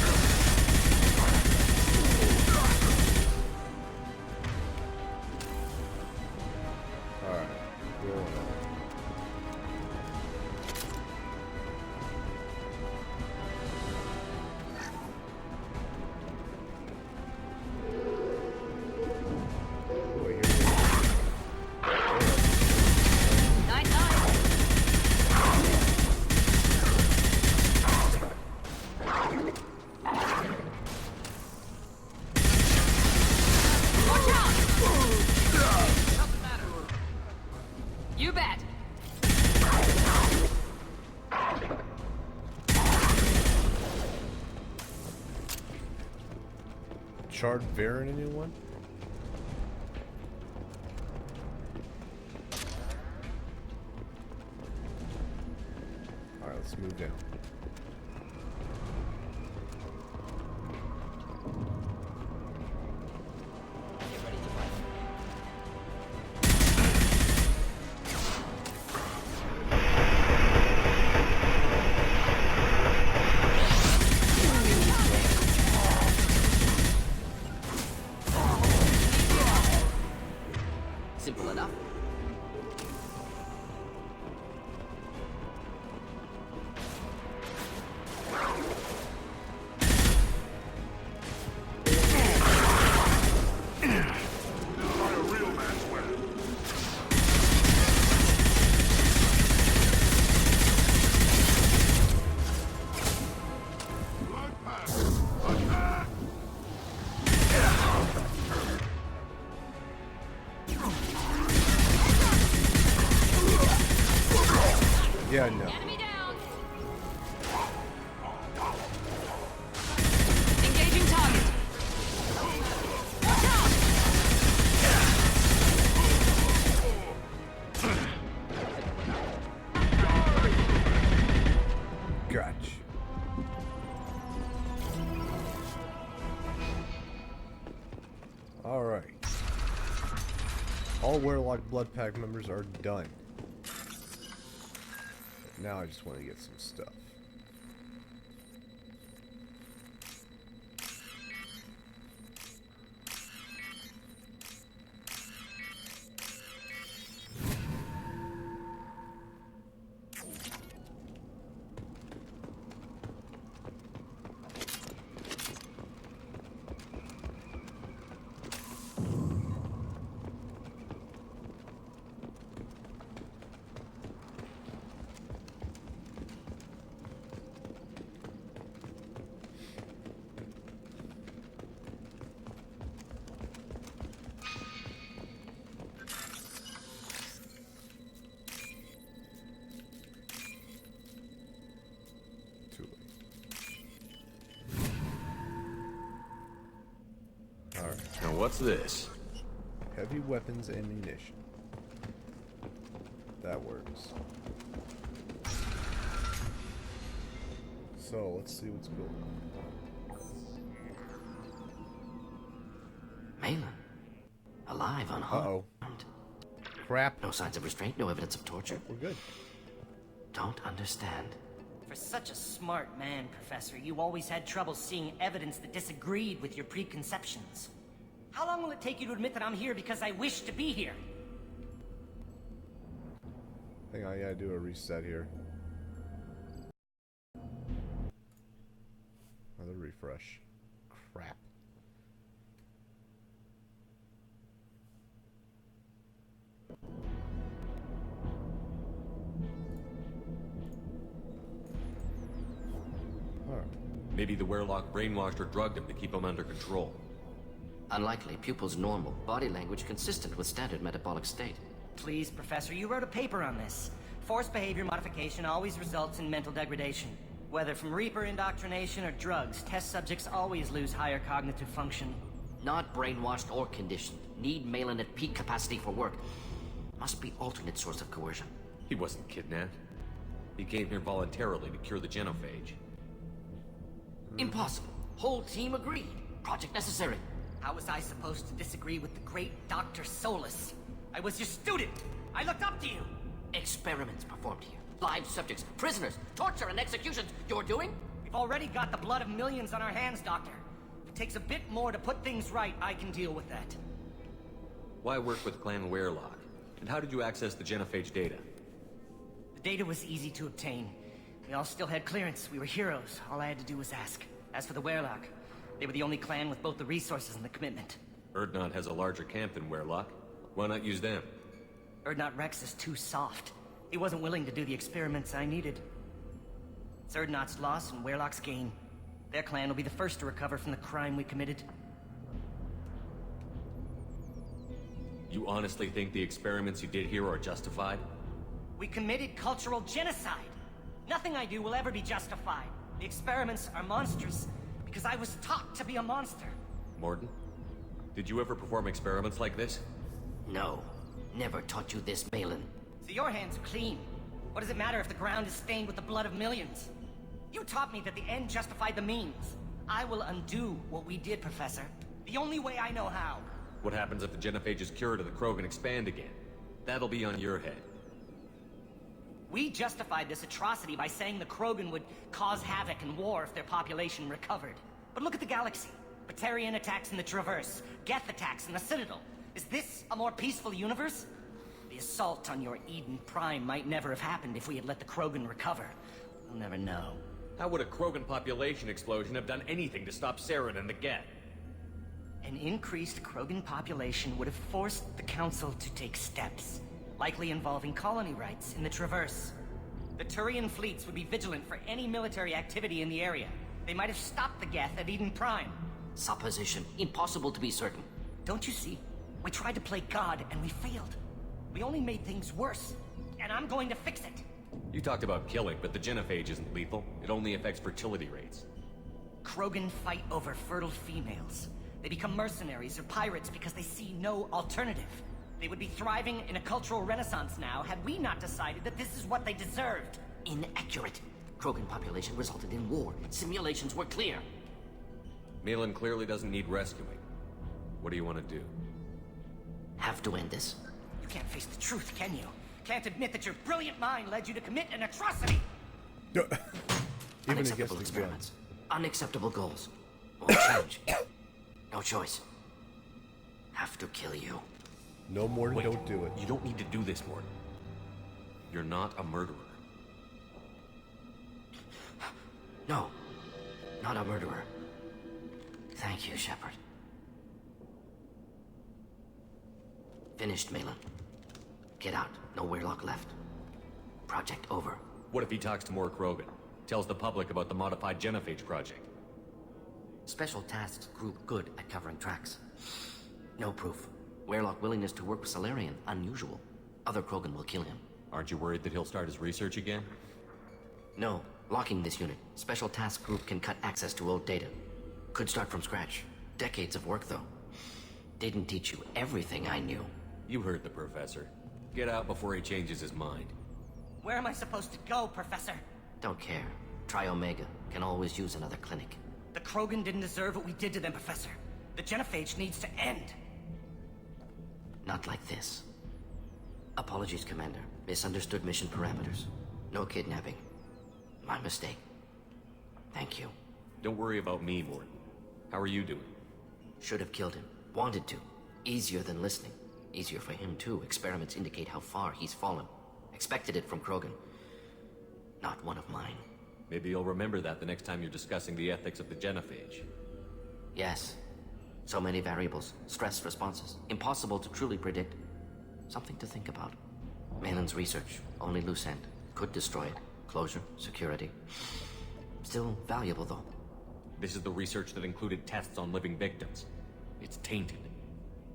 Alright, rolling on.
You bet.
Charred Baron, anyone? Alright, let's move down.
Simple enough.
Yeah, no.
Enemy down. Engaging target. Watch out!
Alright. All Werlock Blood Pack members are done. Now I just want to get some stuff.
Now what's this?
Heavy weapons and ammunition. That works. So let's see what's going on.
Malin. Alive, unharmed.
Uh-oh. Crap.
No signs of restraint, no evidence of torture.
We're good.
Don't understand.
For such a smart man, Professor, you always had trouble seeing evidence that disagreed with your preconceptions. How long will it take you to admit that I'm here because I wish to be here?
I think I gotta do a reset here. Another refresh. Crap.
Maybe the Werlock brainwashed or drugged him to keep him under control.
Unlikely. Pupil's normal. Body language consistent with standard metabolic state.
Please, Professor, you wrote a paper on this. Forced behavior modification always results in mental degradation. Whether from Reaper indoctrination or drugs, test subjects always lose higher cognitive function.
Not brainwashed or conditioned. Need Malin at peak capacity for work. Must be alternate source of coercion.
He wasn't kidnapped. He came here voluntarily to cure the genophage.
Impossible. Whole team agreed. Project necessary.
How was I supposed to disagree with the great Dr. Solus? I was your student. I looked up to you.
Experiments performed here. Live subjects, prisoners, torture and executions. You're doing?
We've already got the blood of millions on our hands, Doctor. If it takes a bit more to put things right, I can deal with that.
Why work with Clan Werlock? And how did you access the genophage data?
The data was easy to obtain. We all still had clearance. We were heroes. All I had to do was ask. As for the Werlock, they were the only clan with both the resources and the commitment.
Urdnot has a larger camp than Werlock. Why not use them?
Urdnot Rex is too soft. He wasn't willing to do the experiments I needed. It's Urdnot's loss and Werlock's gain. Their clan will be the first to recover from the crime we committed.
You honestly think the experiments you did here are justified?
We committed cultural genocide. Nothing I do will ever be justified. The experiments are monstrous because I was taught to be a monster.
Mordin? Did you ever perform experiments like this?
No. Never taught you this, Malin.
So your hands are clean. What does it matter if the ground is stained with the blood of millions? You taught me that the end justified the means. I will undo what we did, Professor. The only way I know how.
What happens if the genophage is cured and the Krogan expand again? That'll be on your head.
We justified this atrocity by saying the Krogan would cause havoc and war if their population recovered. But look at the galaxy. Batarian attacks in the Traverse, Geth attacks in the Citadel. Is this a more peaceful universe? The assault on your Eden Prime might never have happened if we had let the Krogan recover. We'll never know.
How would a Krogan population explosion have done anything to stop Saren and the Geth?
An increased Krogan population would have forced the Council to take steps, likely involving colony rights in the Traverse. The Turian fleets would be vigilant for any military activity in the area. They might have stopped the Geth at Eden Prime.
Supposition. Impossible to be certain.
Don't you see? We tried to play God and we failed. We only made things worse. And I'm going to fix it.
You talked about killing, but the genophage isn't lethal. It only affects fertility rates.
Krogan fight over fertile females. They become mercenaries or pirates because they see no alternative. They would be thriving in a cultural renaissance now had we not decided that this is what they deserved.
Inaccurate. Krogan population resulted in war. Simulations were clear.
Malin clearly doesn't need rescuing.
What do you want to do?
Have to end this.
You can't face the truth, can you? Can't admit that your brilliant mind led you to commit an atrocity!
Even
Unacceptable
against the gun.
experiments. Unacceptable goals. Won't change. No choice. Have to kill you.
No, Morton,
Wait,
don't do it.
You don't need to do this, Morton. You're not a murderer.
No. Not a murderer. Thank you, Shepard. Finished, Malin. Get out. No Weirlock left. Project over.
What if he talks to more Krogan? Tells the public about the modified genophage project?
Special tasks group good at covering tracks. No proof. Weirlock willingness to work with Salarian, unusual. Other Krogan will kill him.
Aren't you worried that he'll start his research again?
No. Locking this unit. Special task group can cut access to old data. Could start from scratch. Decades of work, though. Didn't teach you everything I knew.
You heard the professor. Get out before he changes his mind.
Where am I supposed to go, Professor?
Don't care. Try Omega. Can always use another clinic.
The Krogan didn't deserve what we did to them, Professor. The genophage needs to end.
Not like this. Apologies, Commander. Misunderstood mission parameters. No kidnapping. My mistake. Thank you.
Don't worry about me, Morton. How are you doing?
Should have killed him. Wanted to. Easier than listening. Easier for him, too. Experiments indicate how far he's fallen. Expected it from Krogan. Not one of mine.
Maybe you'll remember that the next time you're discussing the ethics of the genophage.
Yes. So many variables. Stress responses. Impossible to truly predict. Something to think about. Malin's research. Only loose end. Could destroy it. Closure. Security. Still valuable, though.
This is the research that included tests on living victims. It's tainted.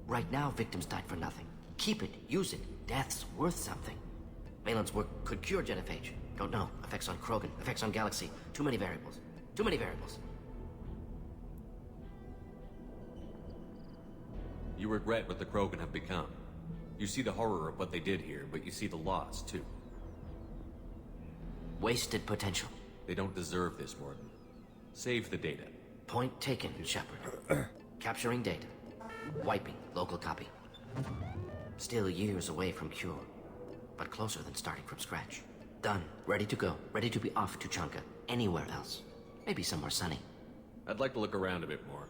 Right now, victims died for nothing. Keep it. Use it. Death's worth something. Malin's work could cure genophage. Don't know. Effects on Krogan. Effects on Galaxy. Too many variables. Too many variables.
You regret what the Krogan have become. You see the horror of what they did here, but you see the loss, too.
Wasted potential.
They don't deserve this, Morton. Save the data.
Point taken, Shepard. Capturing data. Wiping local copy. Still years away from cure, but closer than starting from scratch. Done. Ready to go. Ready to be off to Chanka. Anywhere else. Maybe somewhere sunny.
I'd like to look around a bit more.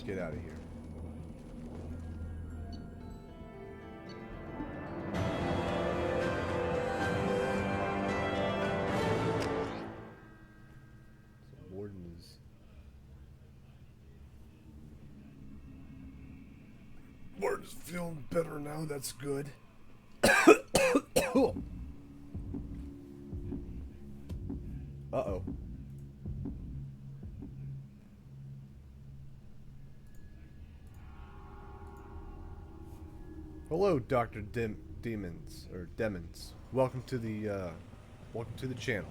Get out of here. So Warden is... Warden's feeling better now, that's good. Uh-oh. Hello, Dr. Demons. Welcome to the channel.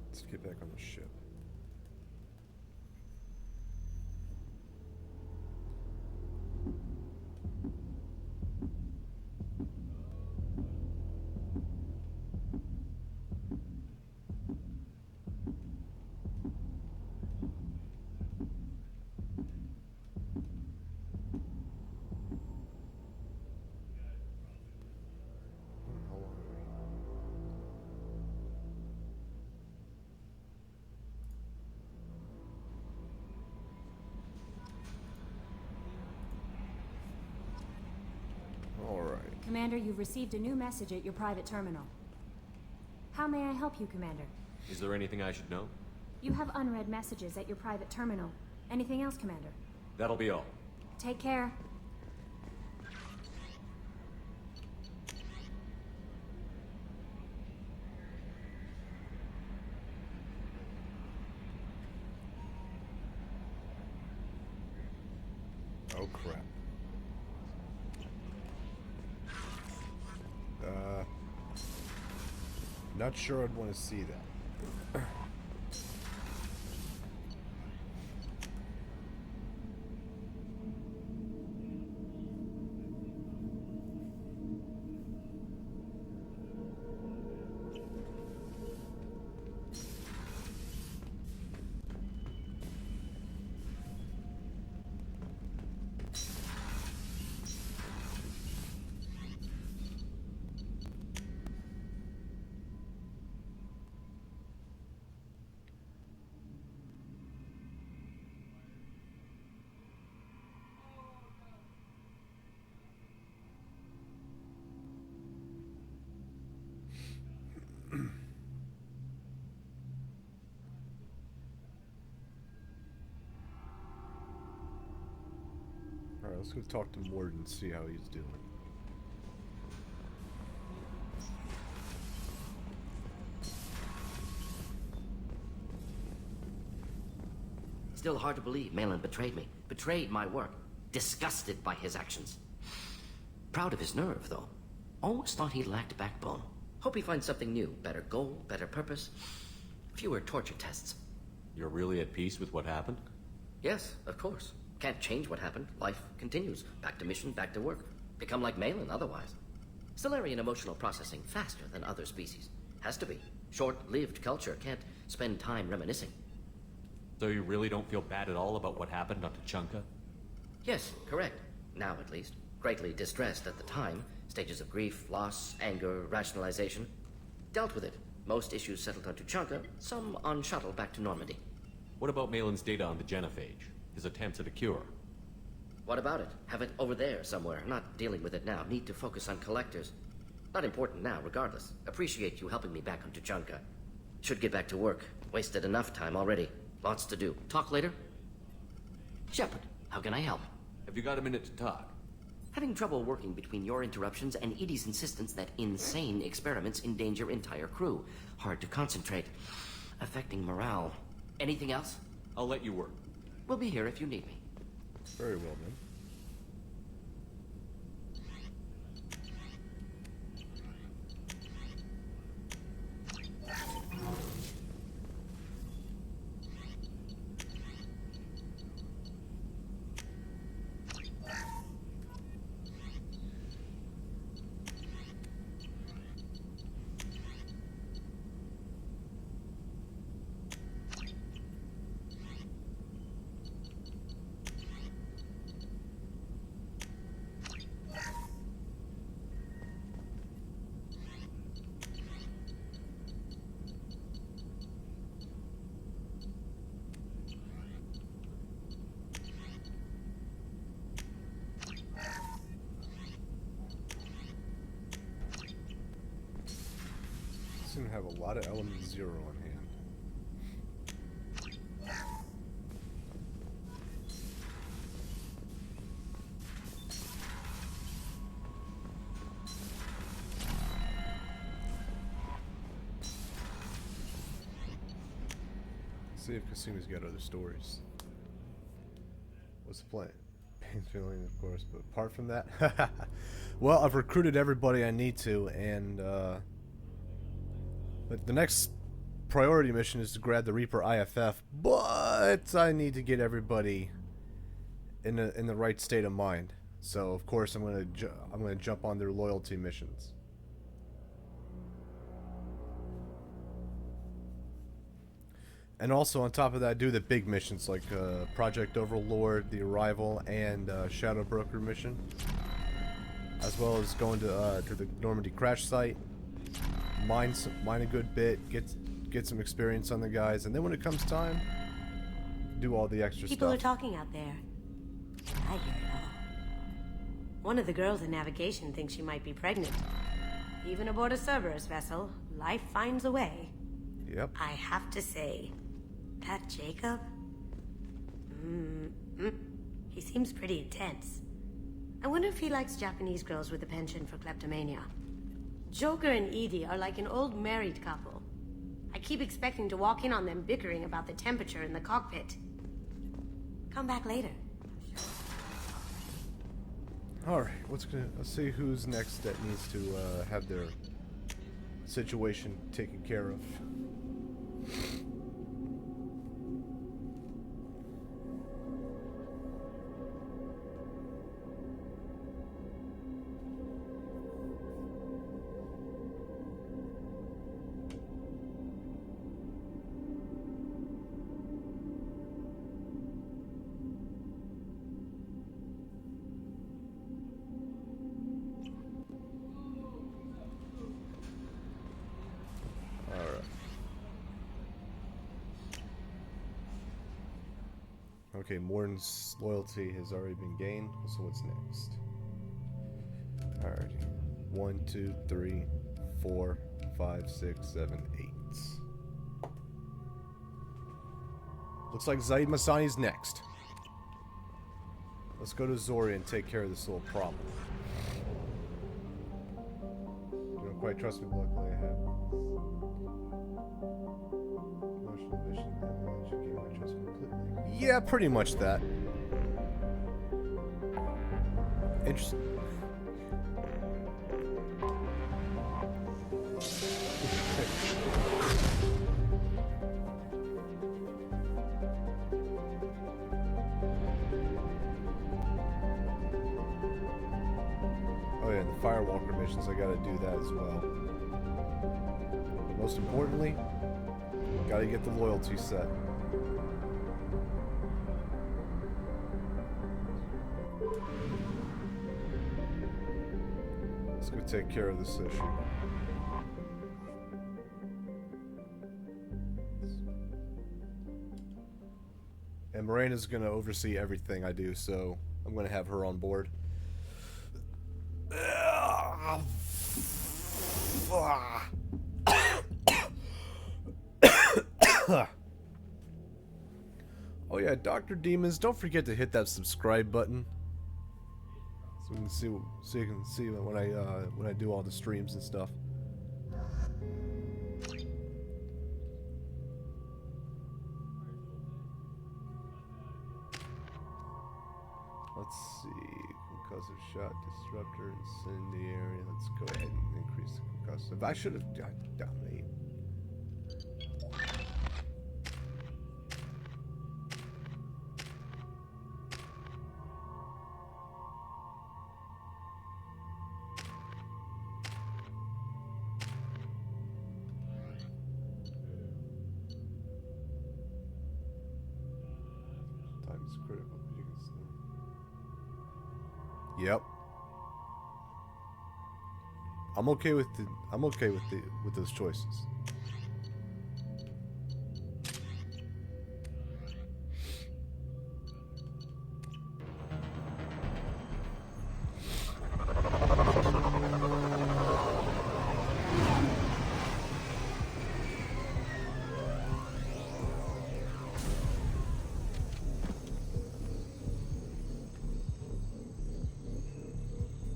Let's get back on the ship.
Commander, you've received a new message at your private terminal. How may I help you, Commander?
Is there anything I should know?
You have unread messages at your private terminal. Anything else, Commander?
That'll be all.
Take care.
crap. Not sure I'd want to see that. Alright, let's go talk to Mord and see how he's doing.
Still hard to believe Malin betrayed me. Betrayed my work. Disgusted by his actions. Proud of his nerve, though. Always thought he lacked backbone. Hope he finds something new. Better goal, better purpose. Fewer torture tests.
You're really at peace with what happened?
Yes, of course. Can't change what happened. Life continues. Back to mission, back to work. Become like Malin otherwise. Stellarian emotional processing faster than other species. Has to be. Short-lived culture can't spend time reminiscing.
So you really don't feel bad at all about what happened on Tuchanka?
Yes, correct. Now at least. Greatly distressed at the time. Stages of grief, loss, anger, rationalization. Dealt with it. Most issues settled on Tuchanka, some on shuttle back to Normandy.
What about Malin's data on the genophage? His attempts at a cure?
What about it? Have it over there somewhere. Not dealing with it now. Need to focus on collectors. Not important now, regardless. Appreciate you helping me back on Tuchanka. Should get back to work. Wasted enough time already. Lots to do. Talk later? Shepard, how can I help?
Have you got a minute to talk?
Having trouble working between your interruptions and Edie's insistence that insane experiments endanger entire crew. Hard to concentrate. Affecting morale. Anything else?
I'll let you work.
We'll be here if you need me.
Very well, man. Seem to have a lot of element 0 on hand. See if Kasumi's got other stories. What's the plan? Pain feeling, of course, but apart from that, well, I've recruited everybody I need to, and but the next priority mission is to grab the Reaper IFF, but I need to get everybody in the right state of mind. So of course I'm gonna jump on their loyalty missions. And also on top of that, do the big missions like Project Overlord, The Arrival, and Shadow Broker mission, as well as going to the Normandy crash site, mine a good bit, get some experience on the guys, and then when it comes time, do all the extra
People
stuff.
are talking out there. I hear it all. One of the girls in navigation thinks she might be pregnant. Even aboard a Cerberus vessel, life finds a way.
Yep.
I have to say, that Jacob? He seems pretty intense. I wonder if he likes Japanese girls with a penchant for kleptomania. Joker and Edie are like an old married couple. I keep expecting to walk in on them bickering about the temperature in the cockpit. Come back later.
Alright, let's see who's next that needs to have their situation taken care of. Okay, Morton's loyalty has already been gained, so what's next? Alrighty. 1, 2, 3, 4, 5, 6, 7, 8. Looks like Zaid Masani's next. Let's go to Zori and take care of this little problem. You don't quite trust me, luckily I have. Emotional vision, knowledge, you gain my trust completely. Yeah, pretty much that. Interesting. Oh yeah, and the Firewalker missions, I gotta do that as well. Most importantly, gotta get the loyalty set. Let's go take care of this issue. And Miranda's gonna oversee everything I do, so I'm gonna have her on board. Oh yeah, Dr. Demons, don't forget to hit that subscribe button. So we can see, so you can see when I do all the streams and stuff. Let's see, concussive shot, disruptor, incendiary. Let's go ahead and increase the concussive. I should have done me. Yep. I'm okay with those choices.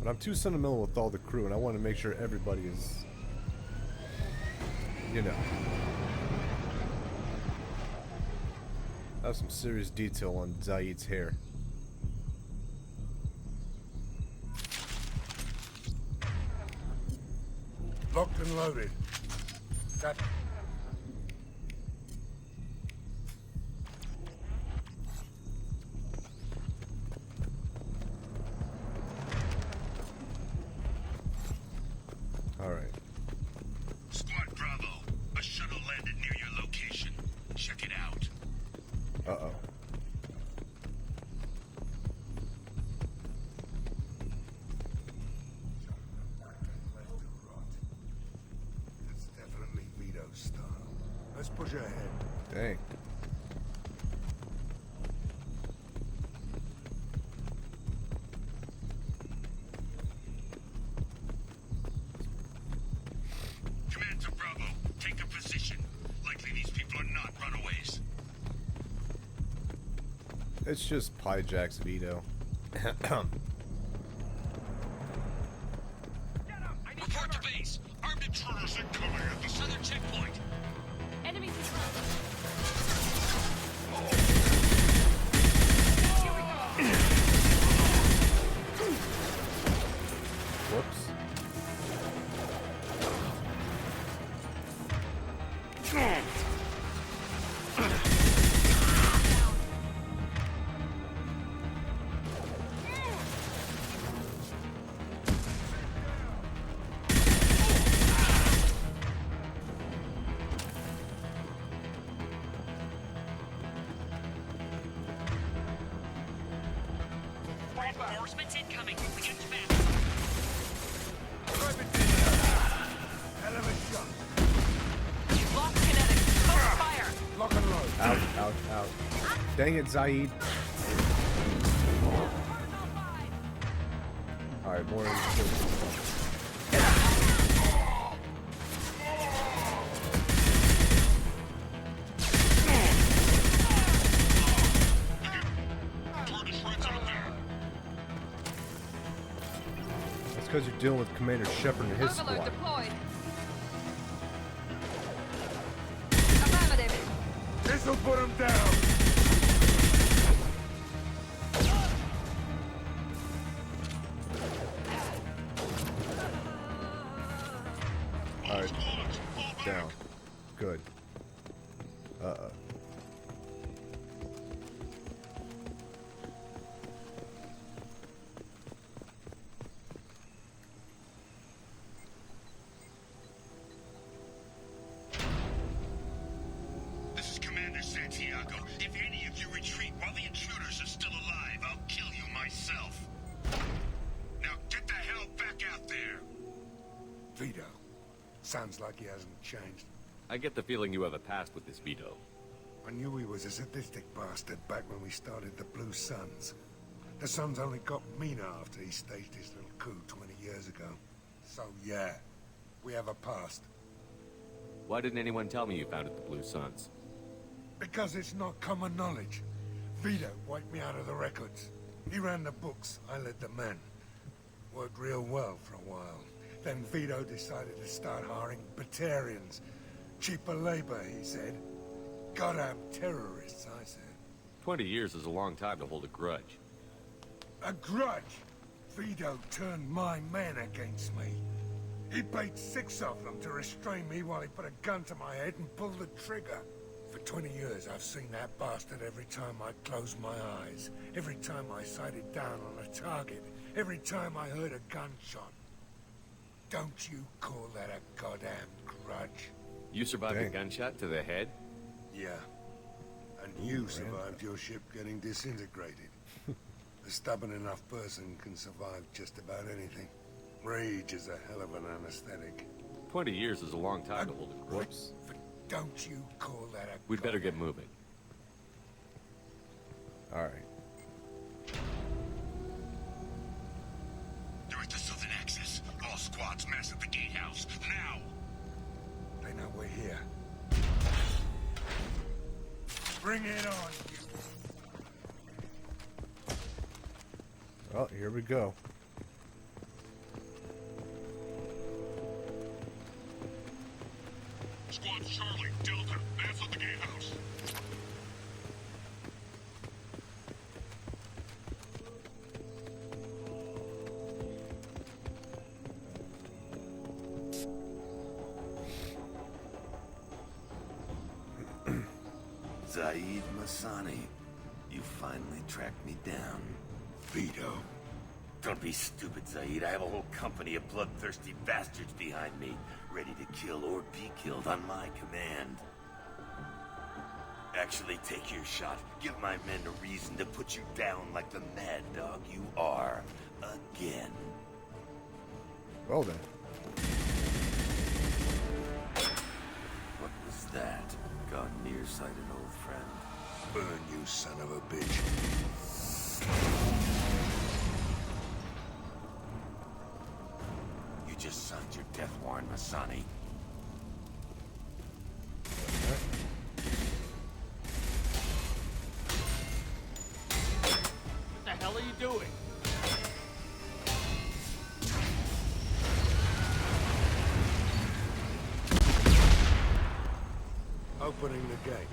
But I'm too sentimental with all the crew, and I want to make sure everybody is, you know. I have some serious detail on Zaid's hair.
Locked and loaded. Got
Alright.
Squad Bravo, a shuttle landed near your location. Check it out.
Uh-oh.
It's definitely Vito's style. Let's push ahead.
Dang.
Command to Bravo, take a position. Likely these people are not runaways.
It's just Pyjack's Vito.
Report to base. Armed intruders incoming at the southern checkpoint.
Enemies in front. Reinforcements incoming. We got your back.
Hell of a shot.
Lock kinetic. Focus fire.
Lock and load.
Out, out, out. Dang it, Zaid. Alright, more in. That's because you're dealing with Commander Shepard and his
Overload
squad.
deployed. Affirmative.
This'll put him down.
Alright. Down. Good. Uh-oh.
This is Commander Santiago. If any of you retreat while the intruders are still alive, I'll kill you myself. Now get the hell back out there!
Vito. Sounds like he hasn't changed.
I get the feeling you have a past with this Vito.
I knew he was a sadistic bastard back when we started the Blue Suns. The Suns only got meaner after he staged his little coup 20 years ago. So yeah, we have a past.
Why didn't anyone tell me you founded the Blue Suns?
Because it's not common knowledge. Vito wiped me out of the records. He ran the books, I led the men. Worked real well for a while. Then Vito decided to start hiring Batarians. Cheaper labor, he said. Goddamn terrorists, I said.
20 years is a long time to hold a grudge.
A grudge? Vito turned my men against me. He paid 6 of them to restrain me while he put a gun to my head and pulled the trigger. For 20 years, I've seen that bastard every time I closed my eyes. Every time I sighted down on a target. Every time I heard a gunshot. Don't you call that a goddamn grudge?
You survived a gunshot to the head?
Yeah. And you survived your ship getting disintegrated. A stubborn enough person can survive just about anything. Rage is a hell of an anesthetic.
20 years is a long time to hold a grudge.
Whoops. Don't you call that a...
We'd better get moving.
Alright.
They're at the southern axis. All squads mass at the gatehouse. Now!
They know we're here. Bring it on, you...
Well, here we go.
Squad Charlie, Delta, mass at the gatehouse.
Zaid Masani, you finally tracked me down.
Vito.
Don't be stupid, Zaid. I have a whole company of bloodthirsty bastards behind me, ready to kill or be killed on my command. Actually, take your shot. Give my men a reason to put you down like the mad dog you are. Again.
Well then.
What was that? Gone nearsighted, old friend.
Burn, you son of a bitch.
You just signed your death warrant, Masani.
What the hell are you doing?
Opening the gate.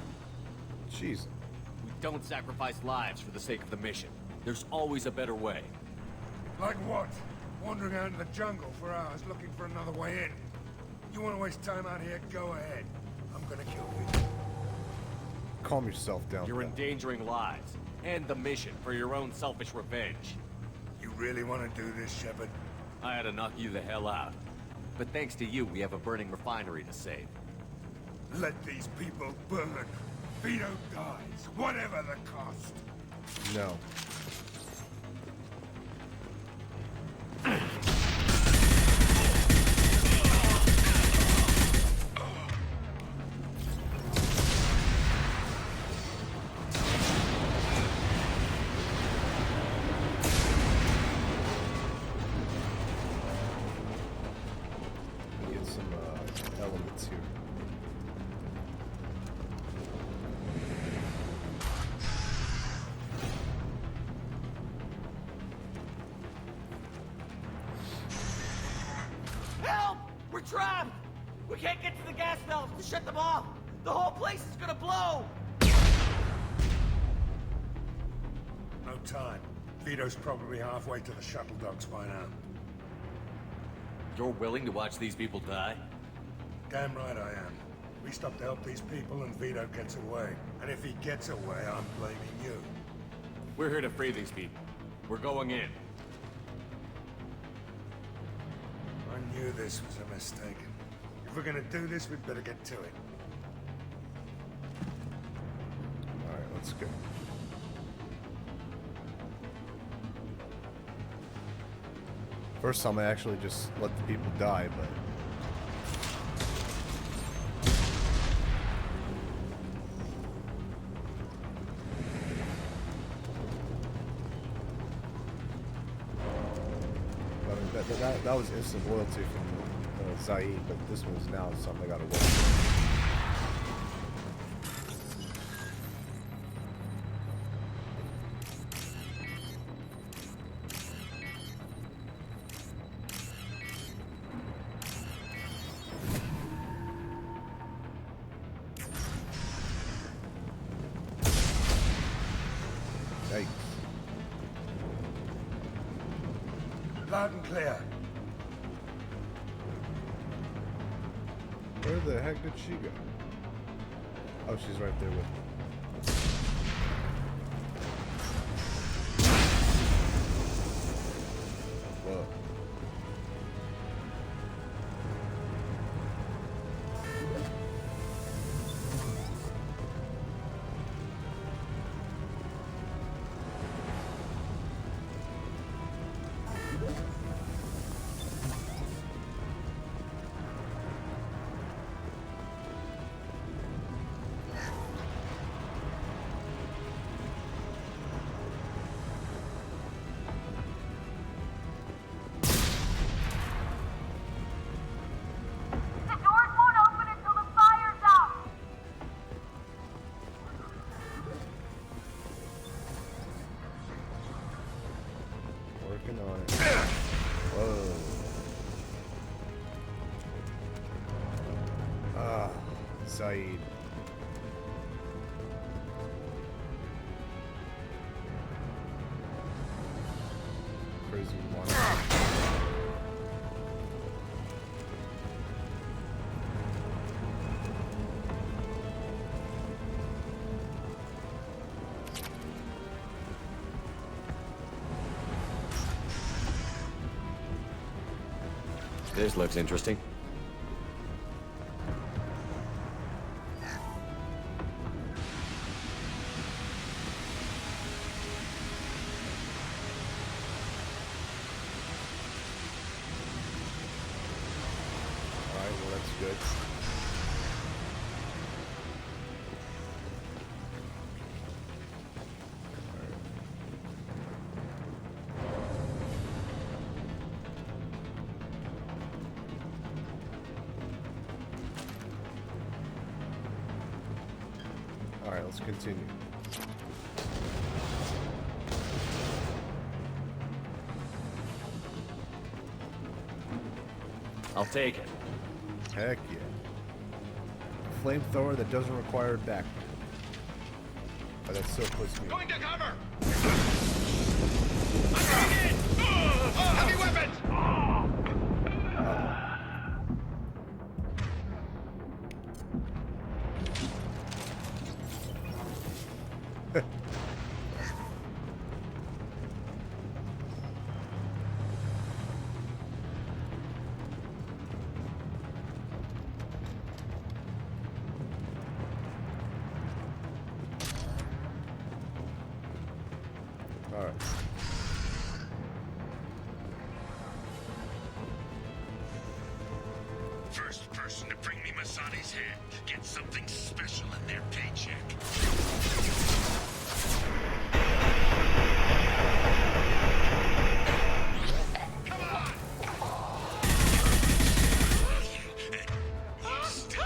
Jeez.
We don't sacrifice lives for the sake of the mission. There's always a better way.
Like what? Wandering out in the jungle for hours looking for another way in. You want to waste time out here? Go ahead. I'm gonna kill you.
Calm yourself down.
You're endangering lives and the mission for your own selfish revenge.
You really want to do this, Shepard?
I had to knock you the hell out. But thanks to you, we have a burning refinery to save.
Let these people burn. Vito dies, whatever the cost.
No. lights here.
Help! We're trapped! We can't get to the gas valves to shut them off! The whole place is gonna blow!
No time. Vito's probably halfway to the shuttle docks by now.
You're willing to watch these people die?
Damn right I am. We stop to help these people and Vito gets away. And if he gets away, I'm blaming you.
We're here to free these people. We're going in.
I knew this was a mistake. If we're gonna do this, we'd better get to it.
Alright, let's go. First time I actually just let the people die, but... That was instant loyalty from Zaid, but this one's now something I gotta work with.
Loud and clear.
Where the heck did she go? Oh, she's right there with me. Whoa. Working on it. Whoa. Ah, Zaid. Crazy one.
This looks interesting.
Alright, well that's good. Alright, let's continue.
I'll take it.
Heck yeah. A flamethrower that doesn't require a backpack. But that still puts me.
Going to cover! I'm going in! Heavy weapons!
Alright.
First person to bring me Masani's head gets something special in their paycheck. Come on! You still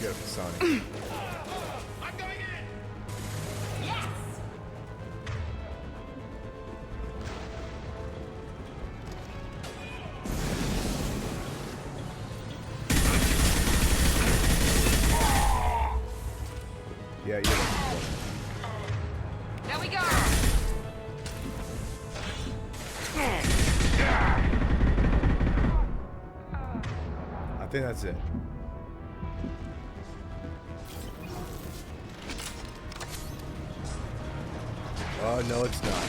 Get him, Sonic.
I'm going in!
Yes!
Yeah, yeah.
There we go!
I think that's it. Oh, no, it's not.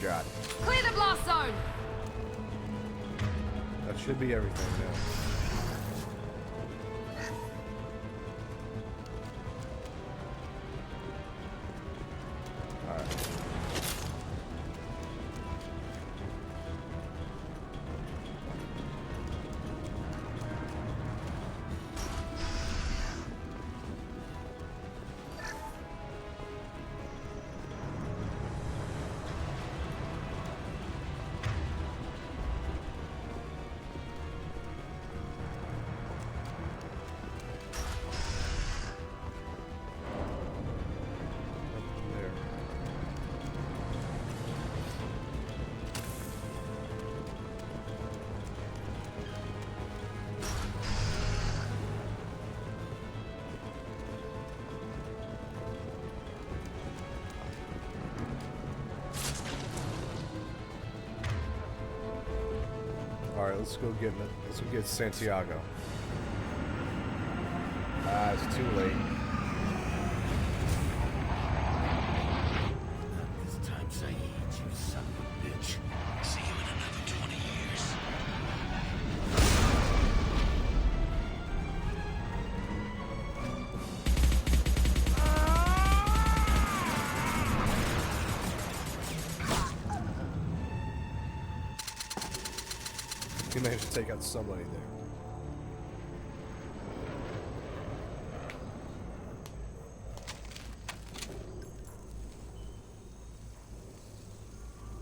Got it.
Clear the blast zone!
That should be everything now. Alright. There. Alright, let's go get Santiago. Ah, it's too late.
This time, Saeed, you son of a bitch. See you in another 20 years.
He managed to take out somebody there.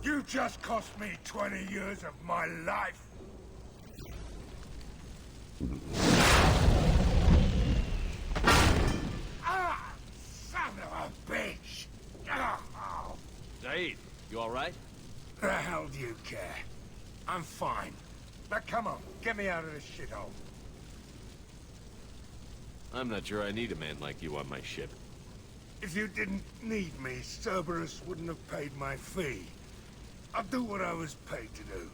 You just cost me 20 years of my life. Ah, son of a bitch! Oh,
Saeed, you alright?
the hell do you care? I'm fine. Now come on, get me out of this shithole.
I'm not sure I need a man like you on my ship.
If you didn't need me, Cerberus wouldn't have paid my fee. I'll do what I was paid to do.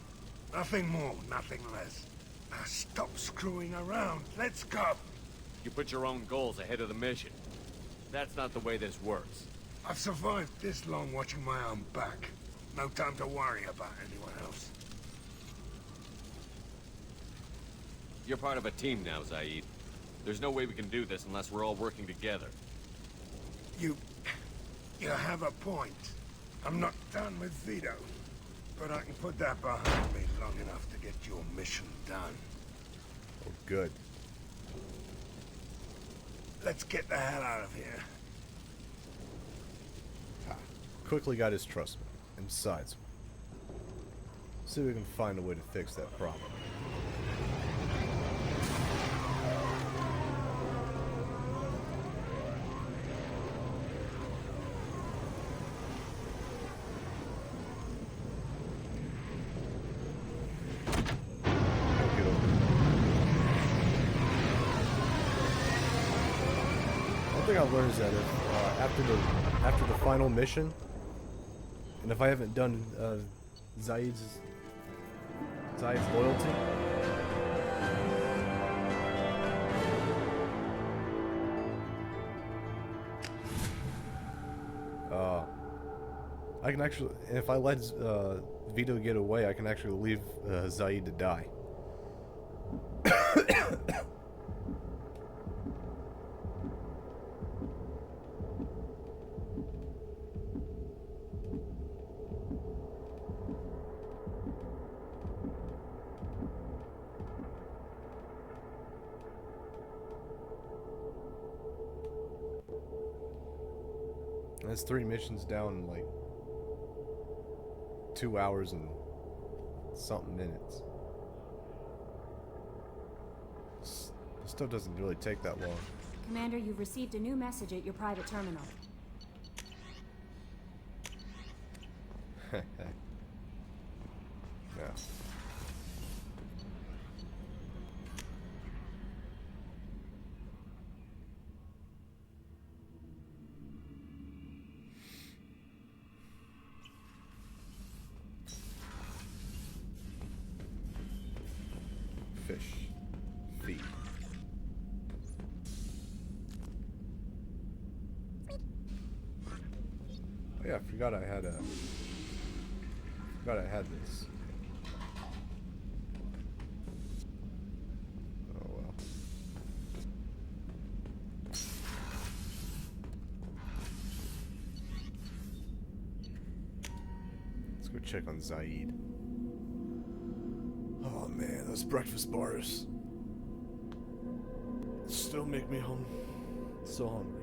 Nothing more, nothing less. Now stop screwing around. Let's go.
You put your own goals ahead of the mission. That's not the way this works.
I've survived this long watching my own back. No time to worry about anyone else.
You're part of a team now, Saeed. There's no way we can do this unless we're all working together.
You have a point. I'm not done with Vito. But I can put that behind me long enough to get your mission done.
Oh, good.
Let's get the hell out of here.
Quickly got his trust me. And besides, see if we can find a way to fix that problem. One thing I've learned is that if, after the final mission, and if I haven't done Zaid's loyalty, I can actually, if I let Vito get away, I can actually leave Zaid to die. That's 3 missions down in like 2 hours and something minutes. This stuff doesn't really take that long.
Commander, you've received a new message at your private terminal.
Yeah. Fish. Feed. Oh yeah, I forgot I had this. Oh well. Let's go check on Zaid. Oh man, those breakfast bars still make me so hungry.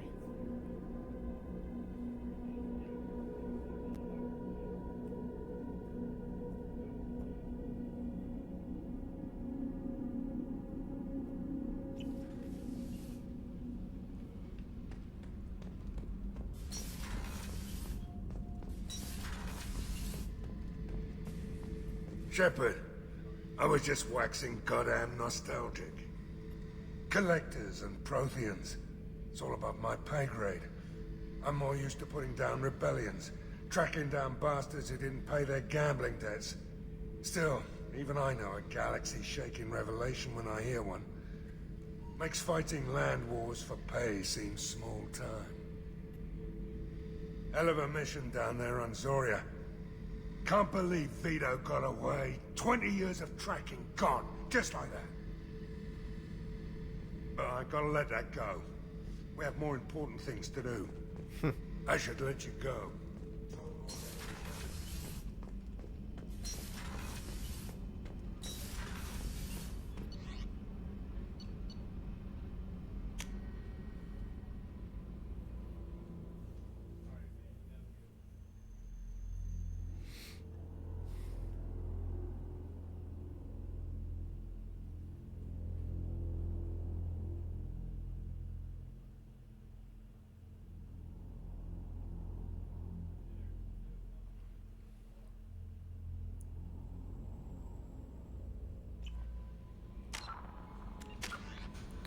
Shepard, I was just waxing goddamn nostalgic. Collectors and Protheans. It's all above my pay grade. I'm more used to putting down rebellions, tracking down bastards who didn't pay their gambling debts. Still, even I know a galaxy-shaking revelation when I hear one. Makes fighting land wars for pay seem small time. Hell of a mission down there on Zoria. Can't believe Vito got away. 20 years of tracking gone, just like that. But I gotta let that go. We have more important things to do. I should let you go.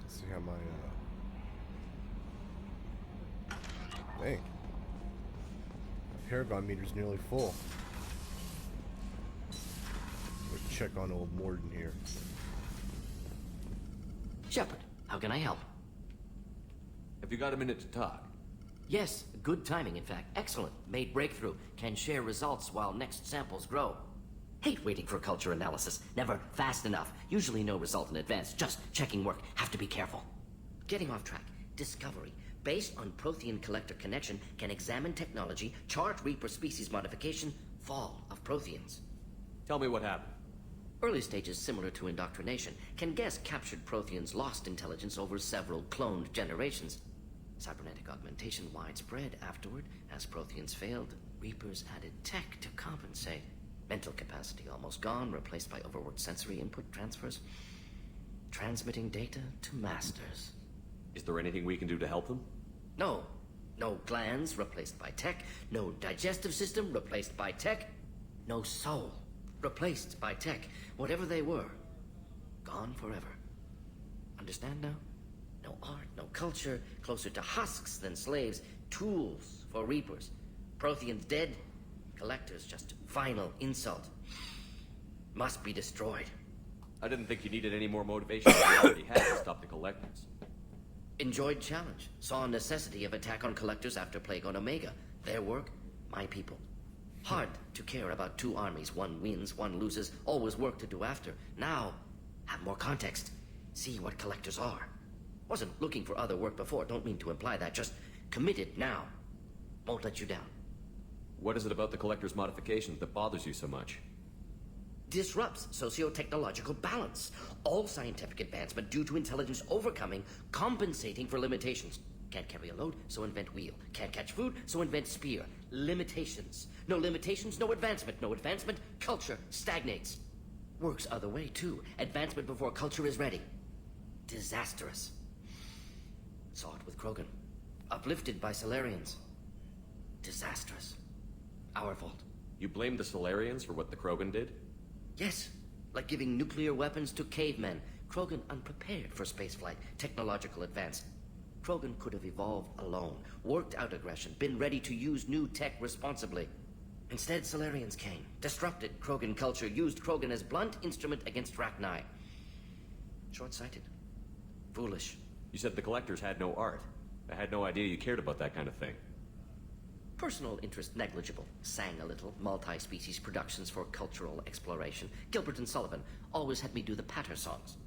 See how my dang. My Paragon meter's nearly full. Let's check on old Morden here.
Shepard, how can I help?
Have you got a minute to talk?
Yes, good timing, in fact. Excellent. Made breakthrough. Can share results while next samples grow. Hate waiting for culture analysis. Never fast enough. Usually no result in advance. Just checking work. Have to be careful. Getting off track. Discovery. Based on Prothean collector connection, can examine technology, chart Reaper species modification, fall of Protheans.
Tell me what happened.
Early stages similar to indoctrination. Can guess captured Protheans lost intelligence over several cloned generations. Cybernetic augmentation widespread afterward. As Protheans failed, Reapers added tech to compensate. Mental capacity almost gone, replaced by overworked sensory input transfers. Transmitting data to masters.
Is there anything we can do to help them?
No. No glands replaced by tech. No digestive system replaced by tech. No soul replaced by tech. Whatever they were, gone forever. Understand now? No art, no culture, closer to husks than slaves, tools for reapers. Protheans dead, collectors just final insult. Must be destroyed.
I didn't think you needed any more motivation than you already had to stop the collectors.
Enjoyed challenge. Saw necessity of attack on collectors after Plague on Omega. Their work, my people. Hard to care about two armies. One wins, one loses. Always work to do after. Now, have more context. See what collectors are. Wasn't looking for other work before. Don't mean to imply that. Just committed now. Won't let you down.
What is it about the collector's modifications that bothers you so much?
Disrupts socio-technological balance. All scientific advancement due to intelligence overcoming, compensating for limitations. Can't carry a load, so invent wheel. Can't catch food, so invent spear. Limitations. No limitations, no advancement. No advancement, culture stagnates. Works other way, too. Advancement before culture is ready. Disastrous. Saw it with Krogan. Uplifted by Solarians. Disastrous. Our fault.
You blame the Solarians for what the Krogan did?
Yes, like giving nuclear weapons to cavemen. Krogan unprepared for spaceflight, technological advance. Krogan could have evolved alone, worked out aggression, been ready to use new tech responsibly. Instead, Solarians came, disrupted Krogan culture, used Krogan as blunt instrument against Rachni. Short-sighted. Foolish.
You said the collectors had no art. I had no idea you cared about that kind of thing.
Personal interest negligible. Sang a little. Multi-species productions for cultural exploration. Gilbert and Sullivan always had me do the patter songs.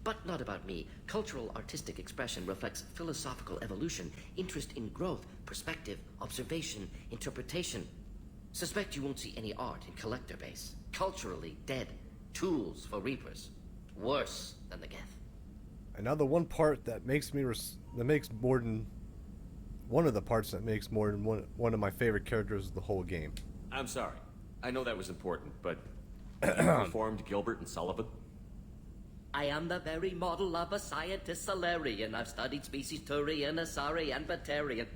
But not about me. Cultural artistic expression reflects philosophical evolution, interest in growth, perspective, observation, interpretation. Suspect you won't see any art in collector base. Culturally dead. Tools for reapers. Worse than the Geth.
And now the one part that makes me one of the parts that makes Mordin one of my favorite characters of the whole game.
I'm sorry. I know that was important, but you performed Gilbert and Sullivan?
I am the very model of a scientist Solarian. I've studied species Turian, Asari, and Batarian.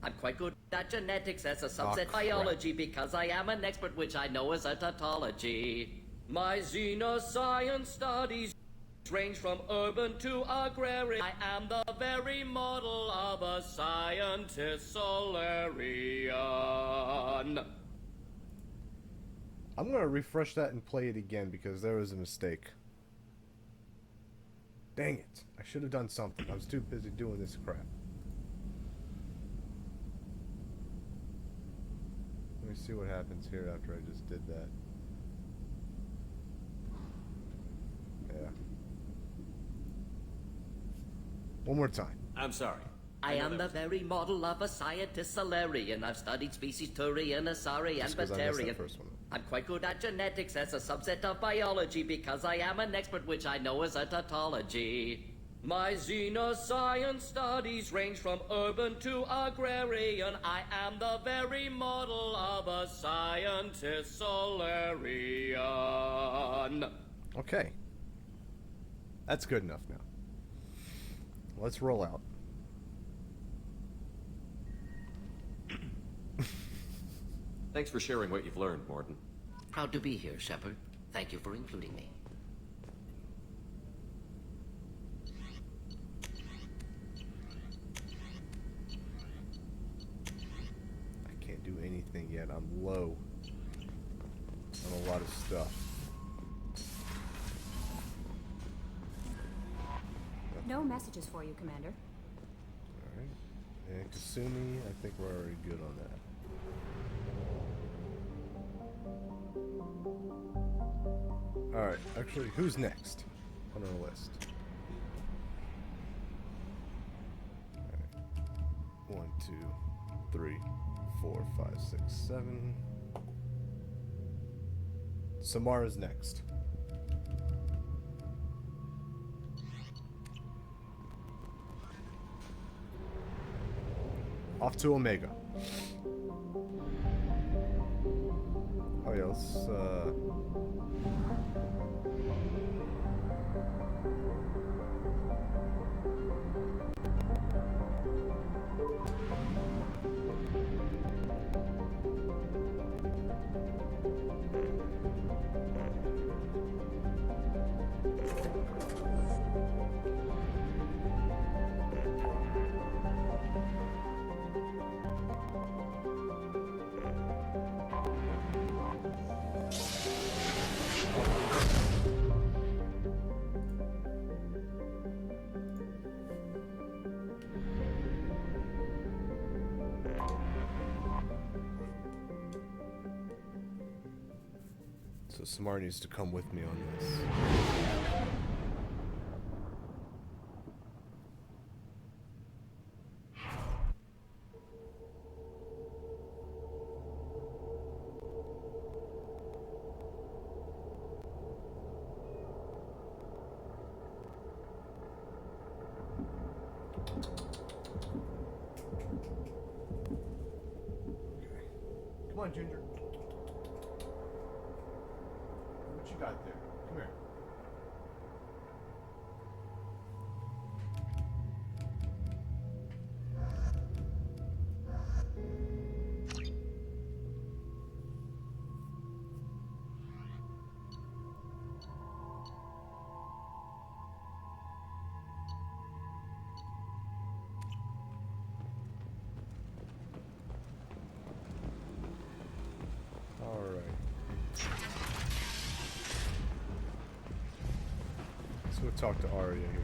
I'm quite good at genetics as a subset biology because I am an expert which I know as a tautology. My xenoscience studies range from urban to agrarian. I am the very model of a scientist Solarian.
I'm going to refresh that and play it again because there was a mistake. Dang it. I should have done something. I was too busy doing this crap. Let me see what happens here after I just did that. Yeah. One more time.
I'm sorry.
I am the very model of a scientist Solarian. I've studied species Turian, Asari, and Batarian. I'm quite good at genetics as a subset of biology because I am an expert which I know as a tautology. My xenoscience studies range from urban to agrarian. I am the very model of a scientist Solarian.
Okay. That's good enough now. Let's roll out.
Thanks for sharing what you've learned, Mordin.
Proud to be here, Shepard. Thank you for including me.
I can't do anything yet. I'm low on a lot of stuff.
No messages for you, Commander.
Alright. And Kasumi, I think we're already good on that. Alright, actually, who's next on our list? Alright. 1, 2, 3, 4, 5, 6, 7. Samara's next. Off to Omega. Oh yeah, let's So Samar needs to come with me on this. Come on, Ginger. What you got there? Come here. We'll talk to Arya here.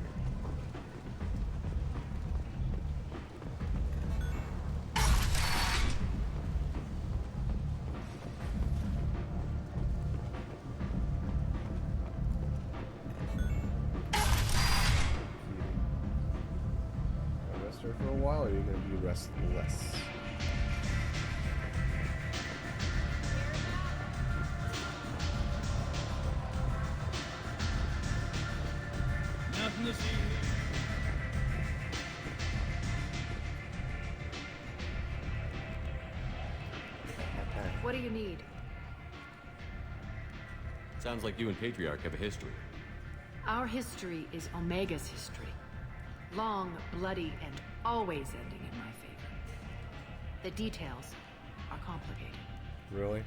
Gonna rest her for a while, or are you gonna be restless?
What do you need?
Sounds like you and Patriarch have a history.
Our history is Omega's history. Long, bloody, and always ending in my favor. The details are complicated.
Really?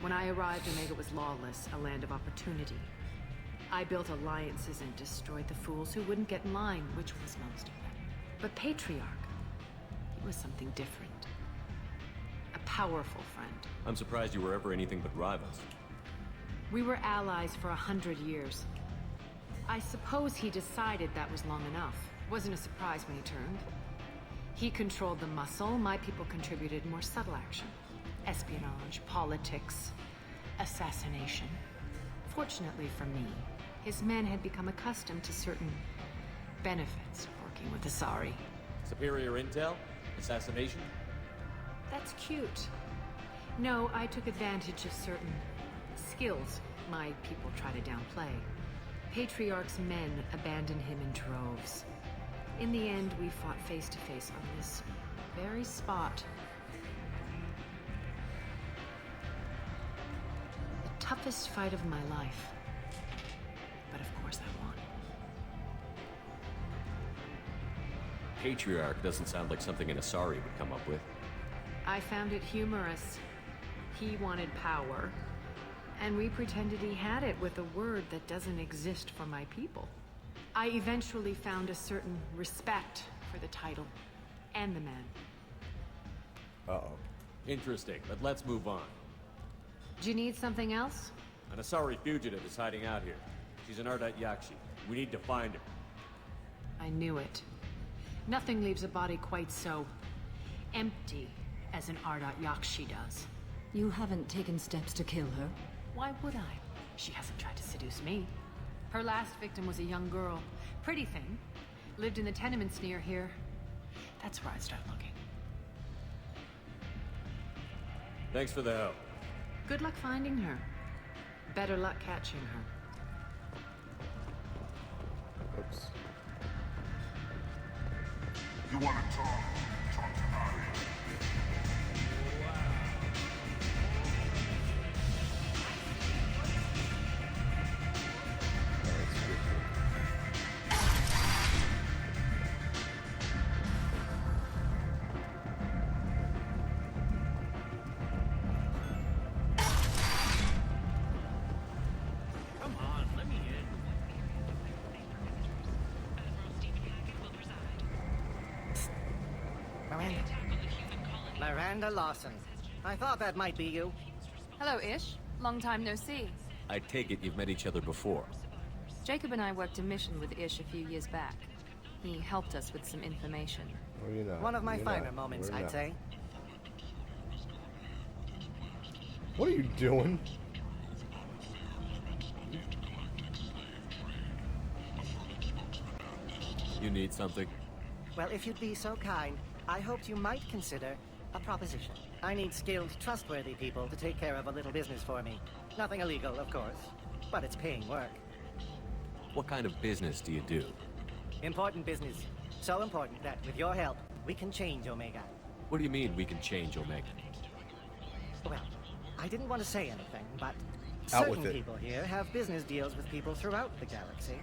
When I arrived, Omega was lawless, a land of opportunity. I built alliances and destroyed the fools who wouldn't get in line, which was most of them. But Patriarch, he was something different. A powerful friend.
I'm surprised you were ever anything but rivals.
We were allies for 100 years. I suppose he decided that was long enough. Wasn't a surprise when he turned. He controlled the muscle, my people contributed more subtle action. Espionage, politics, assassination. Fortunately for me, his men had become accustomed to certain benefits of working with Asari.
Superior intel? Assassination?
That's cute. No, I took advantage of certain skills my people try to downplay. Patriarch's men abandoned him in droves. In the end, we fought face to face on this very spot. The toughest fight of my life. But of course I won.
Patriarch doesn't sound like something an Asari would come up with.
I found it humorous. He wanted power, and we pretended he had it with a word that doesn't exist for my people. I eventually found a certain respect for the title and the man.
Uh-oh. Interesting, but let's move on.
Do you need something else?
An Asari fugitive is hiding out here. She's an Ardat Yakshi. We need to find her.
I knew it. Nothing leaves a body quite so empty as an Ardat Yakshi does.
You haven't taken steps to kill her?
Why would I? She hasn't tried to seduce me. Her last victim was a young girl. Pretty thing. Lived in the tenements near here. That's where I'd start looking.
Thanks for the help.
Good luck finding her. Better luck catching her.
Oops.
You want to talk? Talk to Arya.
Come on, let me in. Miranda Lawson. I thought that might be you.
Hello, Ish. Long time no see.
I take it you've met each other before.
Jacob and I worked a mission with Ish a few years back. He helped us with some information.
Well, you're not.
One of my
You're
finer
not.
moments,
We're
I'd
not.
say.
What are you doing?
You need something?
Well, if you'd be so kind, I hoped you might consider a proposition. I need skilled, trustworthy people to take care of a little business for me. Nothing illegal, of course, but it's paying work.
What kind of business do you do?
Important business. So important that, with your help, we can change Omega.
What do you mean we can change Omega?
Well, I didn't want to say anything, but
Out with
certain
it.
people here have business deals with people throughout the galaxy.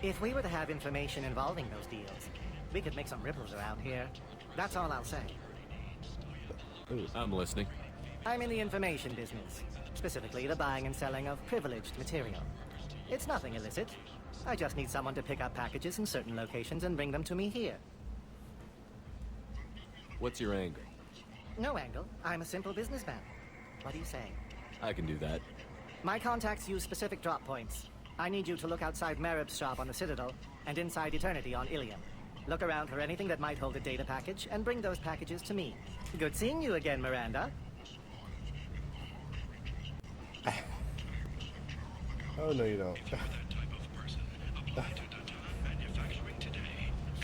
If we were to have information involving those deals, we could make some ripples around here. That's all I'll say.
I'm listening.
I'm in the information business, specifically the buying and selling of privileged material. It's nothing illicit. I just need someone to pick up packages in certain locations and bring them to me here.
What's your angle?
No angle. I'm a simple businessman. What do you say?
I can do that.
My contacts use specific drop points. I need you to look outside Merib's shop on the Citadel and inside Eternity on Ilium. Look around for anything that might hold a data package and bring those packages to me. Good seeing you again, Miranda.
Oh, no, you don't.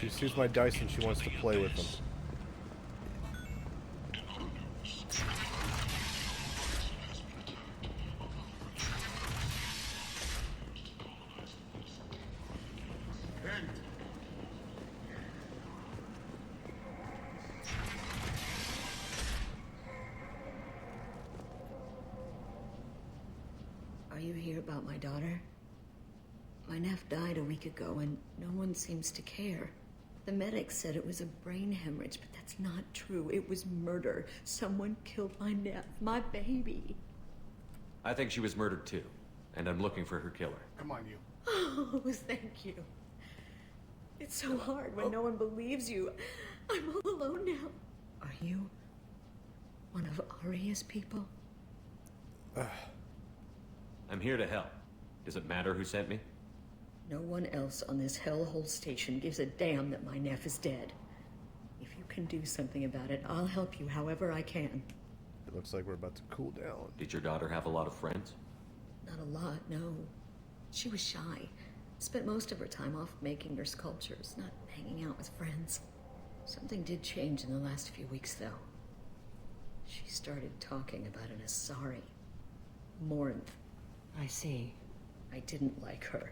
She sees my dice and she wants to play with them.
Are you here about my daughter? My nephew died a week ago and no one seems to care. The medics said it was a brain hemorrhage, but that's not true. It was murder. Someone killed my nephew, my baby.
I think she was murdered too, and I'm looking for her killer.
Come on, you.
Oh, thank you. It's so hard when no one believes you. I'm all alone now. Are you one of Aria's people?
I'm here to help. Does it matter who sent me?
No one else on this hellhole station gives a damn that my nephew is dead. If you can do something about it, I'll help you however I can.
It looks like we're about to cool down.
Did your daughter have a lot of friends?
Not a lot, no. She was shy. Spent most of her time off making her sculptures, not hanging out with friends. Something did change in the last few weeks, though. She started talking about an Asari. Morinth.
I see.
I didn't like her.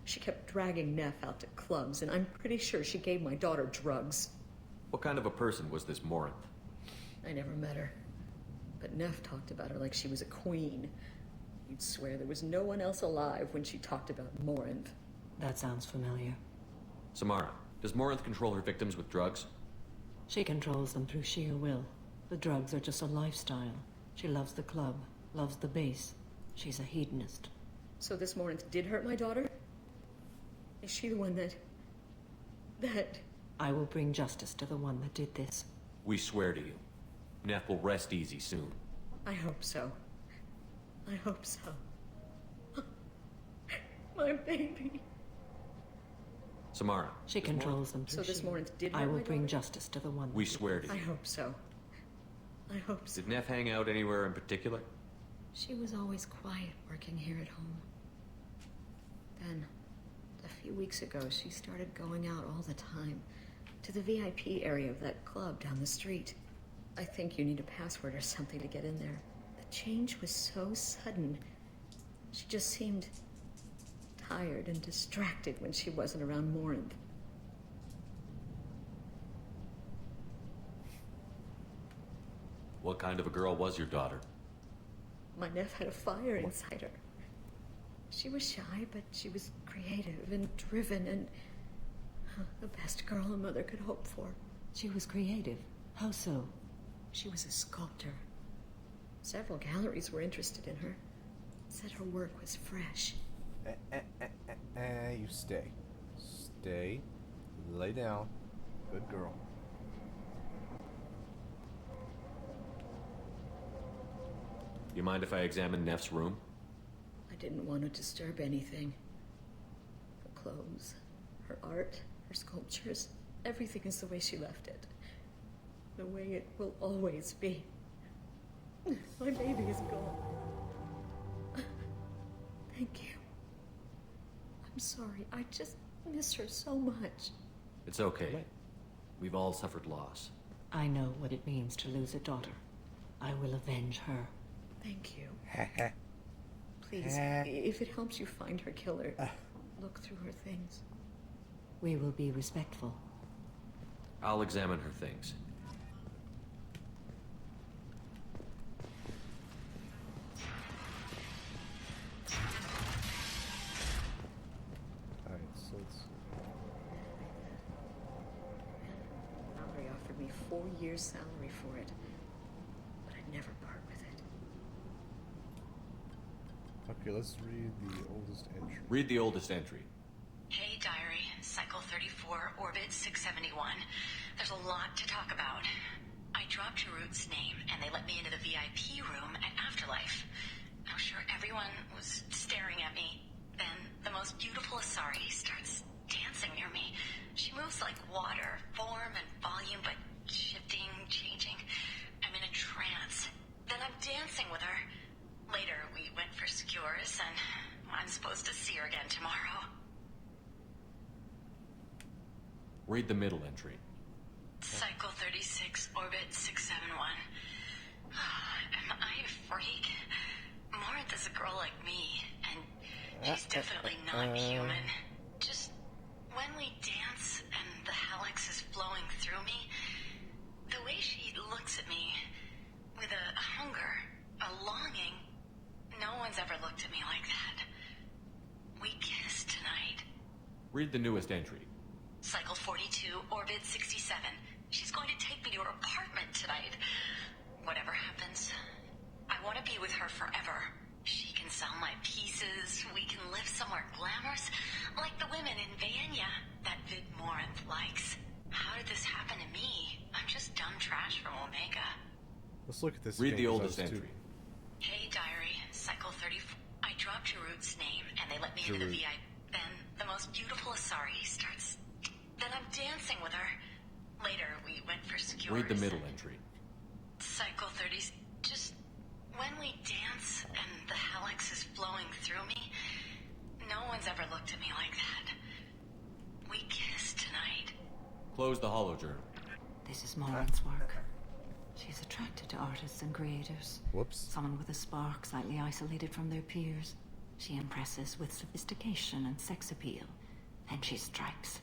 She kept dragging Neff out to clubs, and I'm pretty sure she gave my daughter drugs.
What kind of a person was this Morinth?
I never met her. But Neff talked about her like she was a queen. You'd swear there was no one else alive when she talked about Morinth.
That sounds familiar.
Samara, does Morinth control her victims with drugs?
She controls them through sheer will. The drugs are just a lifestyle. She loves the club, loves the base. She's a hedonist.
So this Morinth did hurt my daughter? Is she the one that...
I will bring justice to the one that did this.
We swear to you. Neff will rest easy soon.
I hope so. I hope so. My baby.
Samara.
She controls them
So
through
this
sheer.
Morinth did
I
hurt
will
my
bring
daughter?
justice to the one that
We
did
swear to
I
you.
hope so. I hope so.
Did Neff hang out anywhere in particular?
She was always quiet working here at home. Then, a few weeks ago, she started going out all the time to the VIP area of that club down the street. I think you need a password or something to get in there. The change was so sudden. She just seemed tired and distracted when she wasn't around Morinth.
What kind of a girl was your daughter?
My nephew had a fire inside her. She was shy, but she was creative and driven and the best girl a mother could hope for.
She was creative. How so?
She was a sculptor. Several galleries were interested in her. Said her work was fresh.
You stay. Stay. Lay down. Good girl.
You mind if I examine Neff's room?
I didn't want to disturb anything. Her clothes, her art, her sculptures, everything is the way she left it. The way it will always be. My baby is gone. Thank you. I'm sorry. I just
I miss her so much.
It's okay. We've all suffered loss.
I know what it means to lose a daughter. I will avenge her. Thank you. Please, if it helps you find her killer, look through her things. We will be respectful.
I'll examine her things.
Alright, so let's...
Foundry offered me 4 years' salary for it, but I'd never part with it.
Okay, let's read the oldest entry.
Read the oldest entry.
Hey, Diary. Cycle 34, Orbit 671. There's a lot to talk about. I dropped Jarut's name, and they let me into the VIP room at Afterlife. I'm sure everyone was staring at me. Then, the most beautiful Asari starts dancing near me. She moves like water, form and volume, but shifting, changing. I'm in a trance. Then I'm dancing with her. Later, we went for skewers, and I'm supposed to see her again tomorrow.
Read the middle entry.
Cycle 36, Orbit 671. Am I a freak? Morinth is a girl like me, and she's definitely not human. Just when we dance and the Hulick is flowing through me, the way she looks at me with a hunger, a longing, no one's ever looked at me like that. We kiss tonight.
Read the newest entry.
Cycle 42, Orbit 67. She's going to take me to her apartment tonight. Whatever happens, I want to be with her forever. She can sell my pieces. We can live somewhere glamorous, like the women in Vanya that Vid Morinth likes. How did this happen to me? I'm just dumb trash from Omega.
Let's look at this.
Read the oldest entry.
Hey, Diary. Cycle 34. I dropped Jarut's name, and they let me into the VIP. Then the most beautiful Asari starts. Then I'm dancing with her. Later, we went for skewers.
Read the middle entry.
Cycle 30. Just when we dance and the Hulick is flowing through me, no one's ever looked at me like that. We kiss tonight.
Close the holojournal.
This is Morinth's work. She's attracted to artists and creators.
Whoops.
Someone with a spark, slightly isolated from their peers. She impresses with sophistication and sex appeal. And she strikes.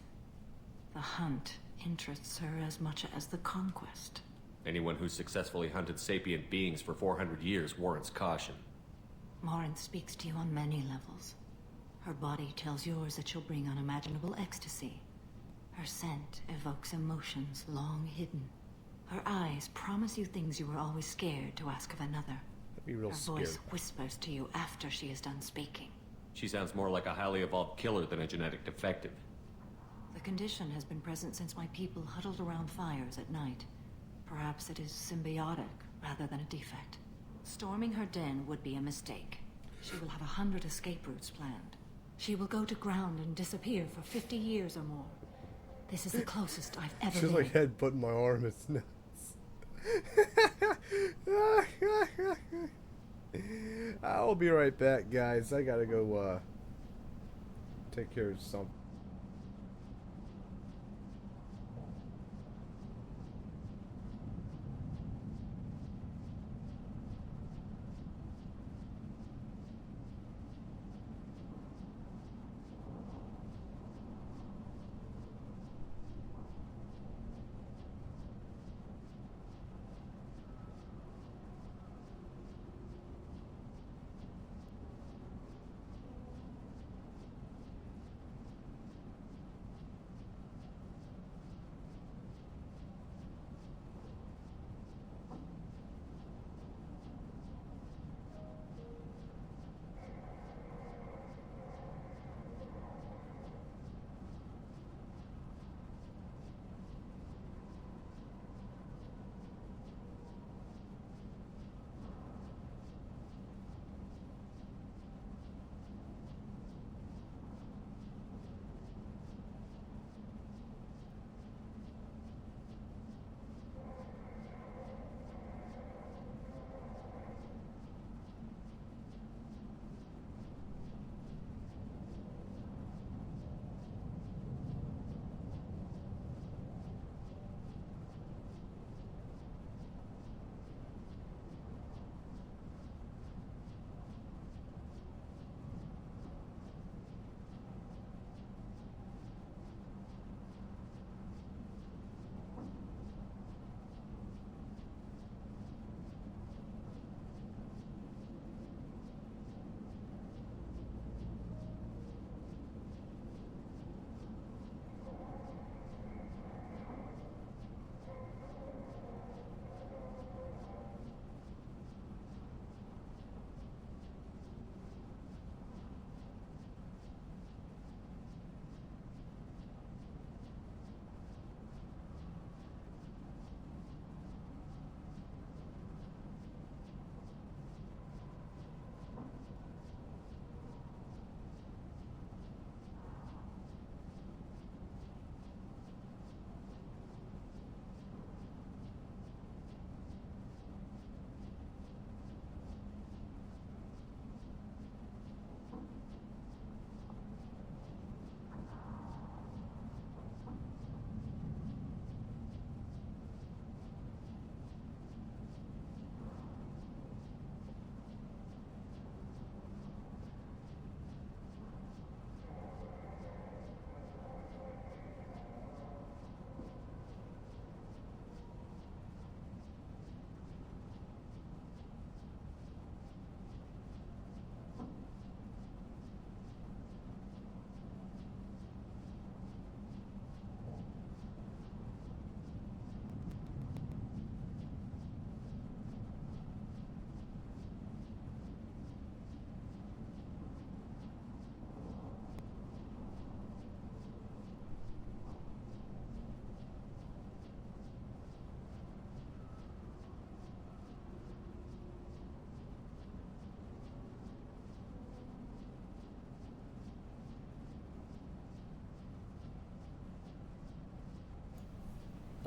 The hunt interests her as much as the conquest.
Anyone who's successfully hunted sapient beings for 400 years warrants caution.
Morinth speaks to you on many levels. Her body tells yours that she'll bring unimaginable ecstasy. Her scent evokes emotions long hidden. Her eyes promise you things you were always scared to ask of another.
I'd be real
Her
scared.
voice whispers to you after she is done speaking.
She sounds more like a highly evolved killer than a genetic defective.
The condition has been present since my people huddled around fires at night. Perhaps it is symbiotic rather than a defect. Storming her den would be a mistake. She will have 100 escape routes planned. She will go to ground and disappear for 50 years or more. This is the closest I've ever
She's
been.
like headbutting my arm. It's nuts. I'll be right back, guys. I gotta go take care of something.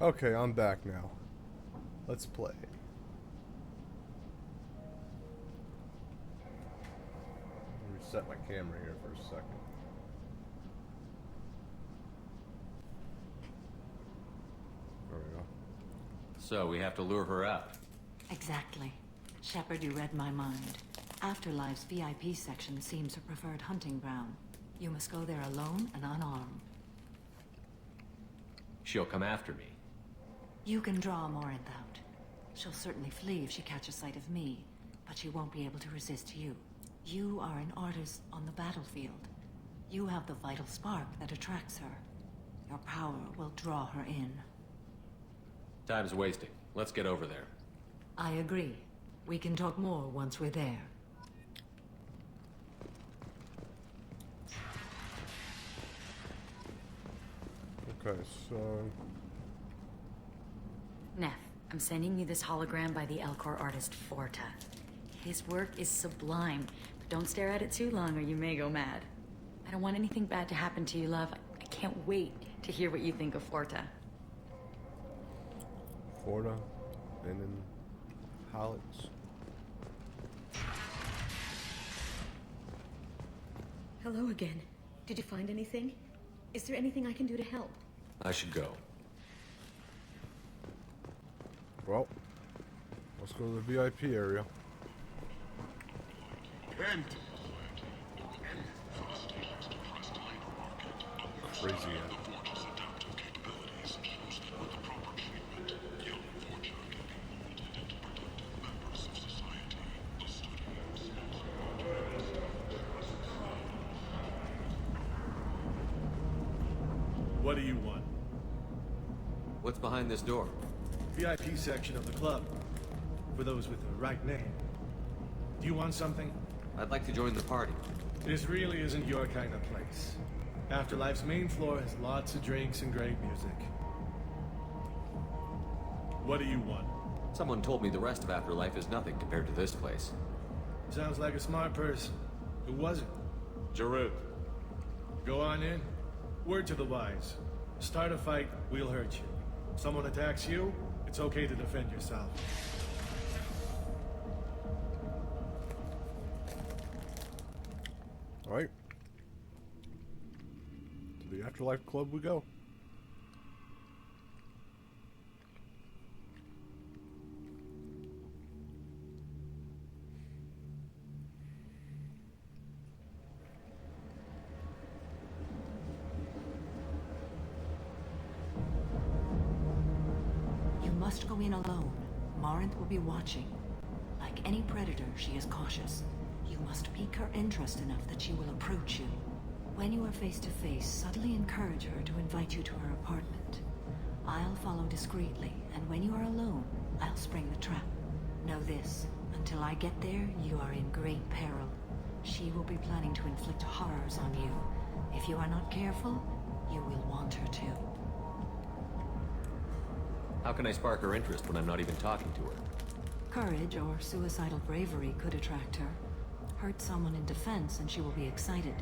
Okay, I'm back now. Let's play. Reset my camera here for a second. There we go.
So we have to lure her out.
Exactly. Shepard, you read my mind. Afterlife's VIP section seems her preferred hunting ground. You must go there alone and unarmed.
She'll come after me.
You can draw Morinth out. She'll certainly flee if she catches sight of me, but she won't be able to resist you. You are an artist on the battlefield. You have the vital spark that attracts her. Your power will draw her in.
Time's wasting. Let's get over there.
I agree. We can talk more once we're there.
Okay, so...
Neff, I'm sending you this hologram by the Elcor artist Forta. His work is sublime, but don't stare at it too long or you may go mad. I don't want anything bad to happen to you, love. I can't wait to hear what you think of Forta.
Forta, and then Hulick.
Hello again. Did you find anything? Is there anything I can do to help?
I should go.
Well, let's go to the VIP area. Crazy.
What do you want?
What's behind this door?
VIP section of the club. For those with the right name. Do you want something?
I'd like to join the party.
This really isn't your kind of place. Afterlife's main floor has lots of drinks and great music. What do you want?
Someone told me the rest of Afterlife is nothing compared to this place.
Sounds like a smart person. Who was it?
Jarut.
Go on in. Word to the wise. Start a fight, we'll hurt you. Someone attacks you, it's okay to defend yourself.
Alright. To the Afterlife Club we go.
You must go in alone. Morinth will be watching. Like any predator, she is cautious. You must pique her interest enough that she will approach you. When you are face to face, subtly encourage her to invite you to her apartment. I'll follow discreetly, and when you are alone, I'll spring the trap. Know this, until I get there, you are in great peril. She will be planning to inflict horrors on you. If you are not careful, you will want her to.
How can I spark her interest when I'm not even talking to her?
Courage or suicidal bravery could attract her. Hurt someone in defense and she will be excited.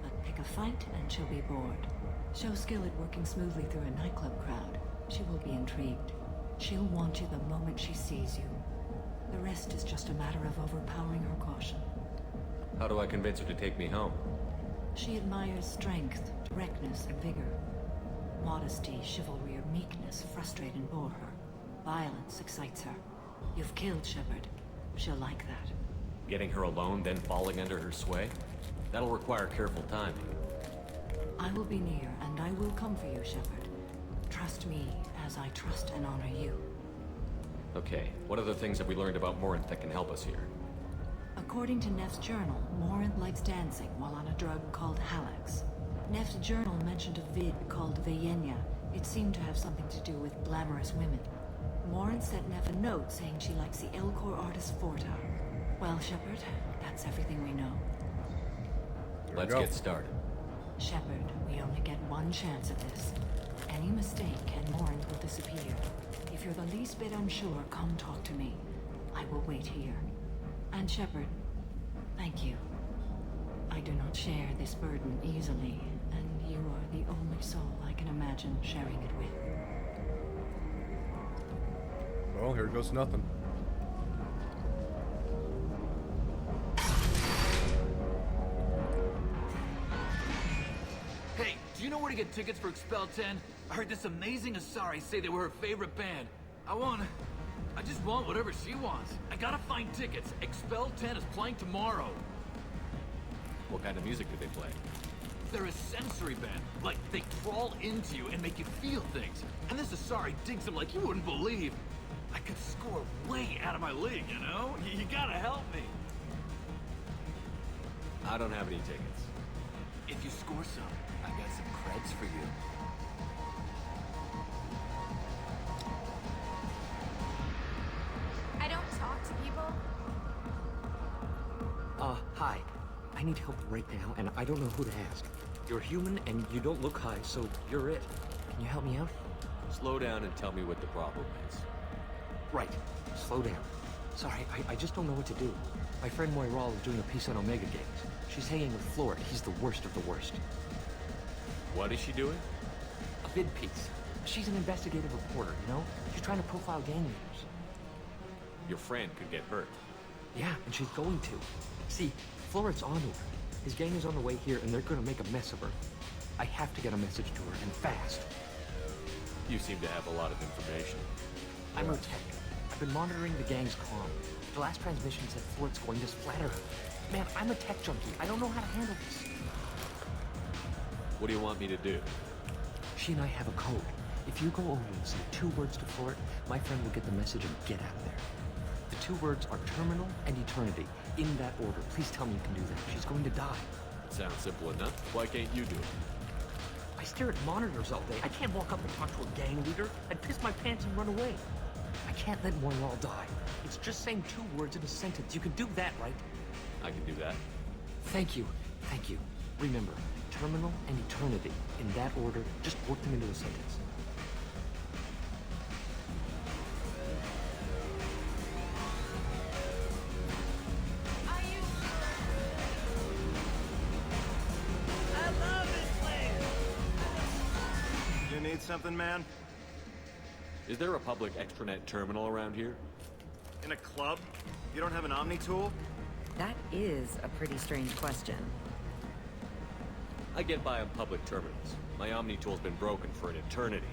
But pick a fight and she'll be bored. Show skill at working smoothly through a nightclub crowd. She will be intrigued. She'll want you the moment she sees you. The rest is just a matter of overpowering her caution.
How do I convince her to take me home?
She admires strength, directness, and vigor. Modesty, chivalry, or meekness frustrate and bore her. Violence excites her. You've killed Shepard. She'll like that.
Getting her alone, then falling under her sway? That'll require careful timing.
I will be near, and I will come for you, Shepard. Trust me, as I trust and honor you.
Okay, what other things have we learned about Morinth that can help us here?
According to Neff's journal, Morinth likes dancing while on a drug called Halax. Neff's journal mentioned a vid called Vayenya. It seemed to have something to do with glamorous women. Morinth sent Neff a note saying she likes the Elcor artist Forta. Well, Shepard, that's everything we know.
Let's get started.
Shepard, we only get one chance at this. Any mistake and Morinth will disappear. If you're the least bit unsure, come talk to me. I will wait here. And Shepard, thank you. I do not share this burden easily, and you are the only soul I can imagine sharing it with.
Well, here goes nothing.
Hey, do you know where to get tickets for Expel 10? I heard this amazing Asari say they were her favorite band. I just want whatever she wants. I gotta find tickets. Expel 10 is playing tomorrow.
What kind of music do they play?
They're a sensory band. Like, they crawl into you and make you feel things. And this Asari digs them like you wouldn't believe. I could score way out of my league, you know? You gotta help me.
I don't have any tickets.
If you score some, I got some creds for you.
I don't talk to people.
Hi. I need help right now, and I don't know who to ask. You're human, and you don't look high, so you're it. Can you help me out?
Slow down and tell me what the problem is.
Right. Slow down. Sorry, I just don't know what to do. My friend Moiral is doing a piece on Omega Games. She's hanging with Florid. He's the worst of the worst.
What is she doing?
A vid piece. She's an investigative reporter, you know? She's trying to profile gang leaders.
Your friend could get hurt.
Yeah, and she's going to. See, Florid's onto her. His gang is on the way here, and they're gonna make a mess of her. I have to get a message to her, and fast.
You seem to have a lot of information.
I'm her tech. I've been monitoring the gang's comm. The last transmission said Florid's going to splatter her. Man, I'm a tech junkie. I don't know how to handle this.
What do you want me to do?
She and I have a code. If you go over and say 2 words to Florid, my friend will get the message and get out of there. The 2 words are terminal and eternity. In that order. Please tell me you can do that. She's going to die.
It sounds simple enough. Why can't you do it?
I stare at monitors all day. I can't walk up and talk to a gang leader. I'd piss my pants and run away. I can't let Moiral die. It's just saying 2 words in a sentence. You can do that, right?
I can do that.
Thank you. Thank you. Remember, terminal and eternity. In that order, just work them into a sentence.
Something, man?
Is there a public extranet terminal around here?
In a club? You don't have an Omni tool?
That is a pretty strange question.
I get by on public terminals. My Omni tool's been broken for an eternity.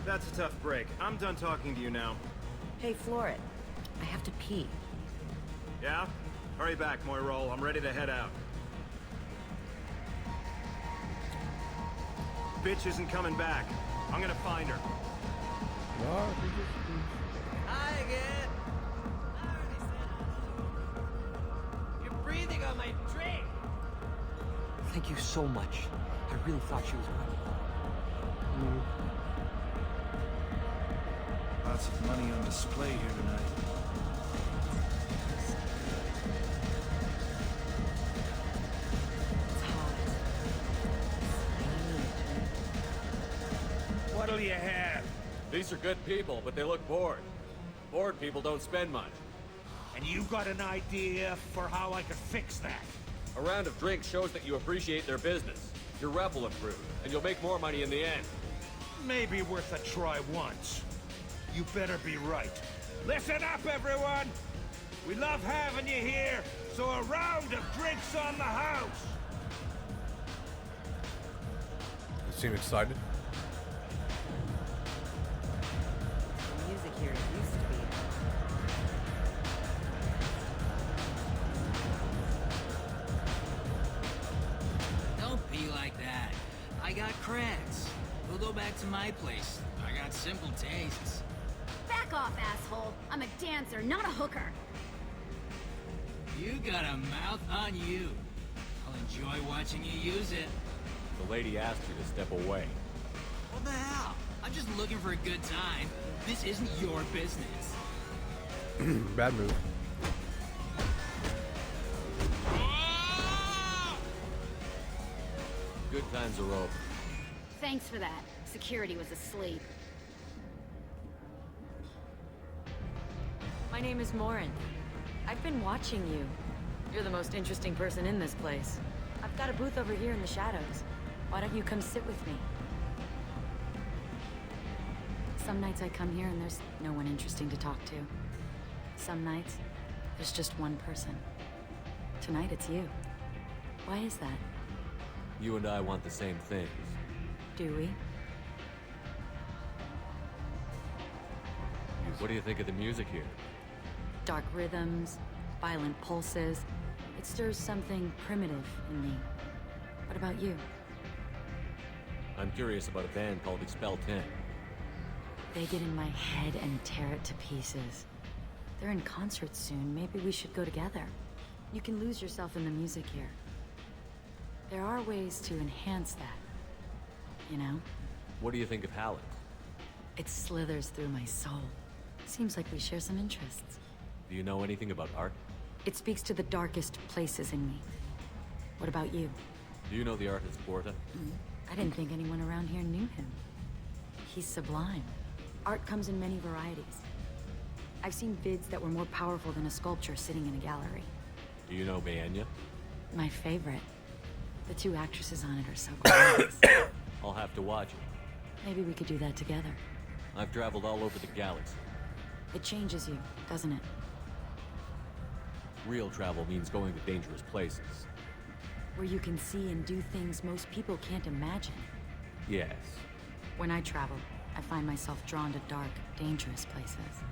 That's a tough break. I'm done talking to you now.
Hey, Florid. I have to pee.
Yeah? Hurry back, Moiral. I'm ready to head out. Bitch isn't coming back. I'm gonna find her.
Hi again. You're breathing on my drink.
Thank you so much. I really thought she was running.
Lots of money on display here tonight.
What'll you have?
These are good people, but they look bored. Bored people don't spend much.
And you got an idea for how I could fix that?
A round of drinks shows that you appreciate their business. Your rep will improve, and you'll make more money in the end.
Maybe worth a try once. You better be right. Listen up, everyone! We love having you here, so a round of drinks on the house!
You seem excited?
The music here used to be.
Don't be like that. I got creds. We'll go back to my place. I got simple tastes.
Back off, asshole. I'm a dancer, not a hooker.
You got a mouth on you. I'll enjoy watching you use it.
The lady asked you to step away.
What the hell? I'm just looking for a good time. This isn't your business.
Bad move.
Good times are over.
Thanks for that. Security was asleep.
My name is Morin. I've been watching you. You're the most interesting person in this place. I've got a booth over here in the shadows. Why don't you come sit with me? Some nights I come here and there's no one interesting to talk to. Some nights, there's just one person. Tonight it's you. Why is that?
You and I want the same things.
Do we?
What do you think of the music here?
Dark rhythms, violent pulses. It stirs something primitive in me. What about you?
I'm curious about a band called Expel 10.
They get in my head and tear it to pieces. They're in concert soon. Maybe we should go together. You can lose yourself in the music here. There are ways to enhance that. You know?
What do you think of Hulick?
It slithers through my soul. Seems like we share some interests.
Do you know anything about art?
It speaks to the darkest places in me. What about you?
Do you know the artist Porta?
I didn't think anyone around here knew him. He's sublime. Art comes in many varieties. I've seen vids that were more powerful than a sculpture sitting in a gallery.
Do you know Bayenya?
My favorite. The two actresses on it are so gorgeous.
I'll have to watch it.
Maybe we could do that together.
I've traveled all over the galaxy.
It changes you, doesn't it?
Real travel means going to dangerous places.
Where you can see and do things most people can't imagine.
Yes.
When I travel, I find myself drawn to dark, dangerous places.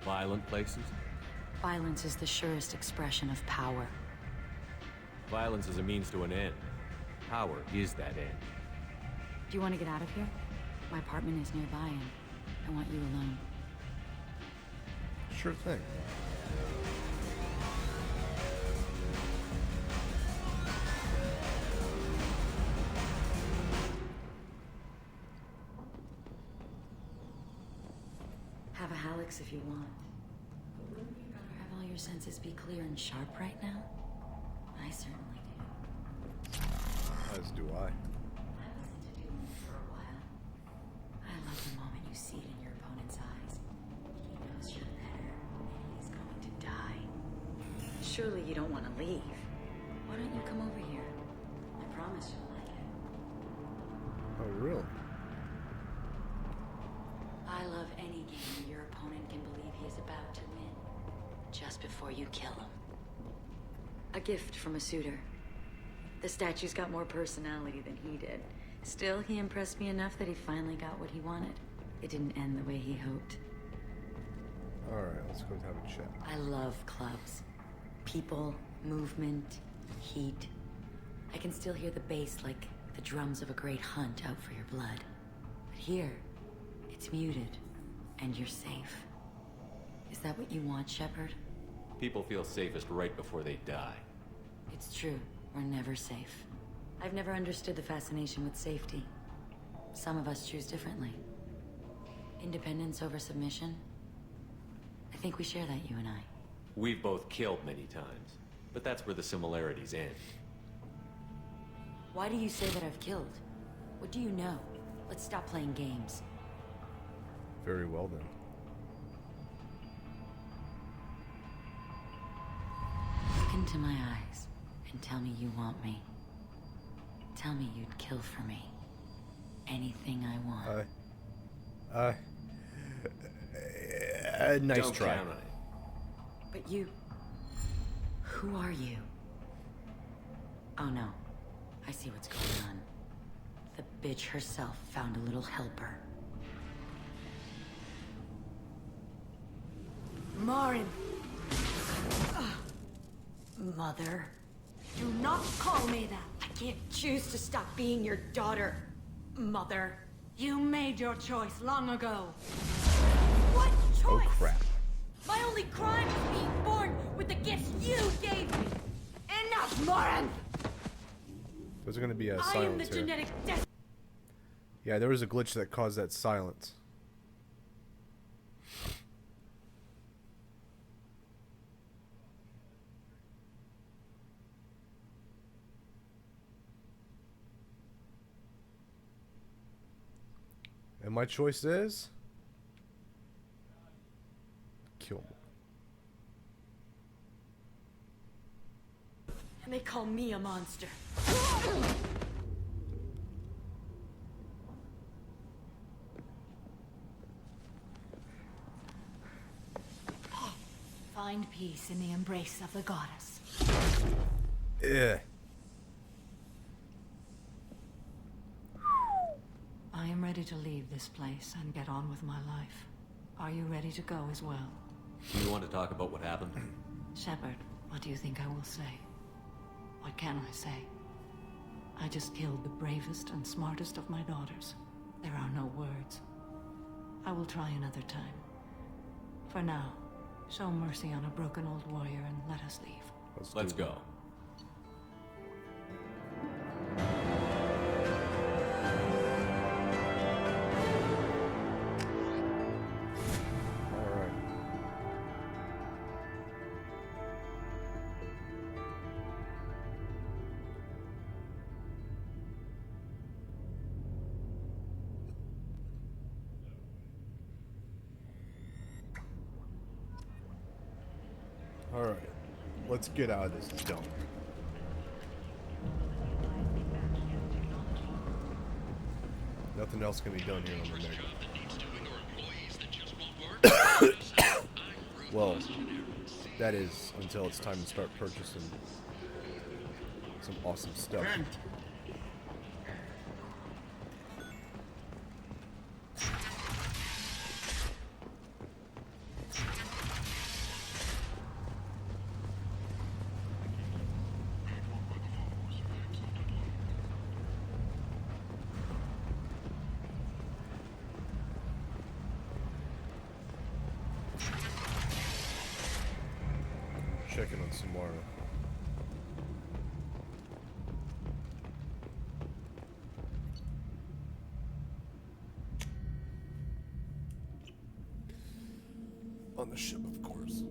Violent places?
Violence is the surest expression of power.
Violence is a means to an end. Power is that end.
Do you want to get out of here? My apartment is nearby and I want you alone.
Sure thing.
Have a Hulick's if you want. But wouldn't you rather have all your senses be clear and sharp right now? I certainly do.
As do I.
I listened to Doom for a while. I love the moment you see it in your opponent's eyes. He knows you're there, and he's going to die. Surely you don't want to leave. Why don't you come over here? I promise you'll like it.
Oh, really?
I love any game where your opponent can believe he is about to win, just before you kill him. A gift from a suitor. The statue's got more personality than he did. Still, he impressed me enough that he finally got what he wanted. It didn't end the way he hoped.
Alright, let's go have a chat.
I love clubs. People, movement, heat. I can still hear the bass like the drums of a great hunt out for your blood. But here, it's muted, and you're safe. Is that what you want, Shepard?
People feel safest right before they die.
It's true. We're never safe. I've never understood the fascination with safety. Some of us choose differently. Independence over submission? I think we share that, you and I.
We've both killed many times, but that's where the similarities end.
Why do you say that I've killed? What do you know? Let's stop playing games.
Very well then.
Look into my eyes and tell me you want me. Tell me you'd kill for me. Anything I want.
Nice
Don't
try.
count on it.
But you... Who are you? Oh no. I see what's going on. The bitch herself found a little helper. Marin! Mother. Do not call me that. I can't choose to stop being your daughter, Mother. You made your choice long ago. What choice?
Oh crap.
My only crime is being born with the gifts you gave me. Enough, Marin!
There's gonna be a
I am the
silence here.
genetic
Yeah, there was a glitch that caused that silence. And my choice is... kill me.
And they call me a monster.
Find peace in the embrace of the goddess.
Yeah.
I am ready to leave this place and get on with my life. Are you ready to go as well?
Do you want to talk about what happened?
Shepard, what do you think I will say? What can I say? I just killed the bravest and smartest of my daughters. There are no words. I will try another time. For now, show mercy on a broken old warrior and let us leave.
Let's go.
Alright, let's get out of this dump. Nothing else can be done here on the Mega. Well, that is until it's time to start purchasing some awesome stuff. Checking on Samara. On the ship, of course.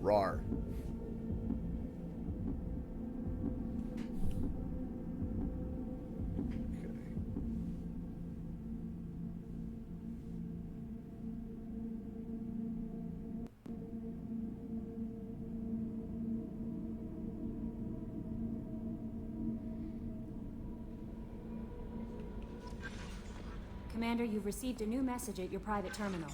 Rar.
Commander, you've received a new message at your private terminal.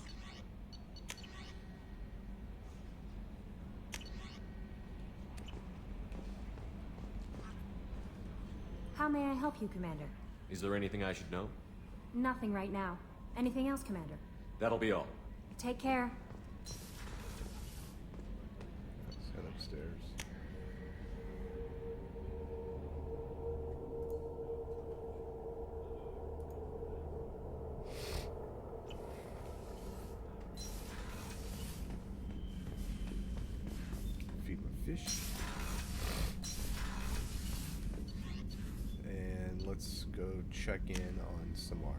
How may I help you, Commander?
Is there anything I should know?
Nothing right now. Anything else, Commander?
That'll be all.
Take care.
Let's head upstairs. Feed my fish. And let's go check in on Samara.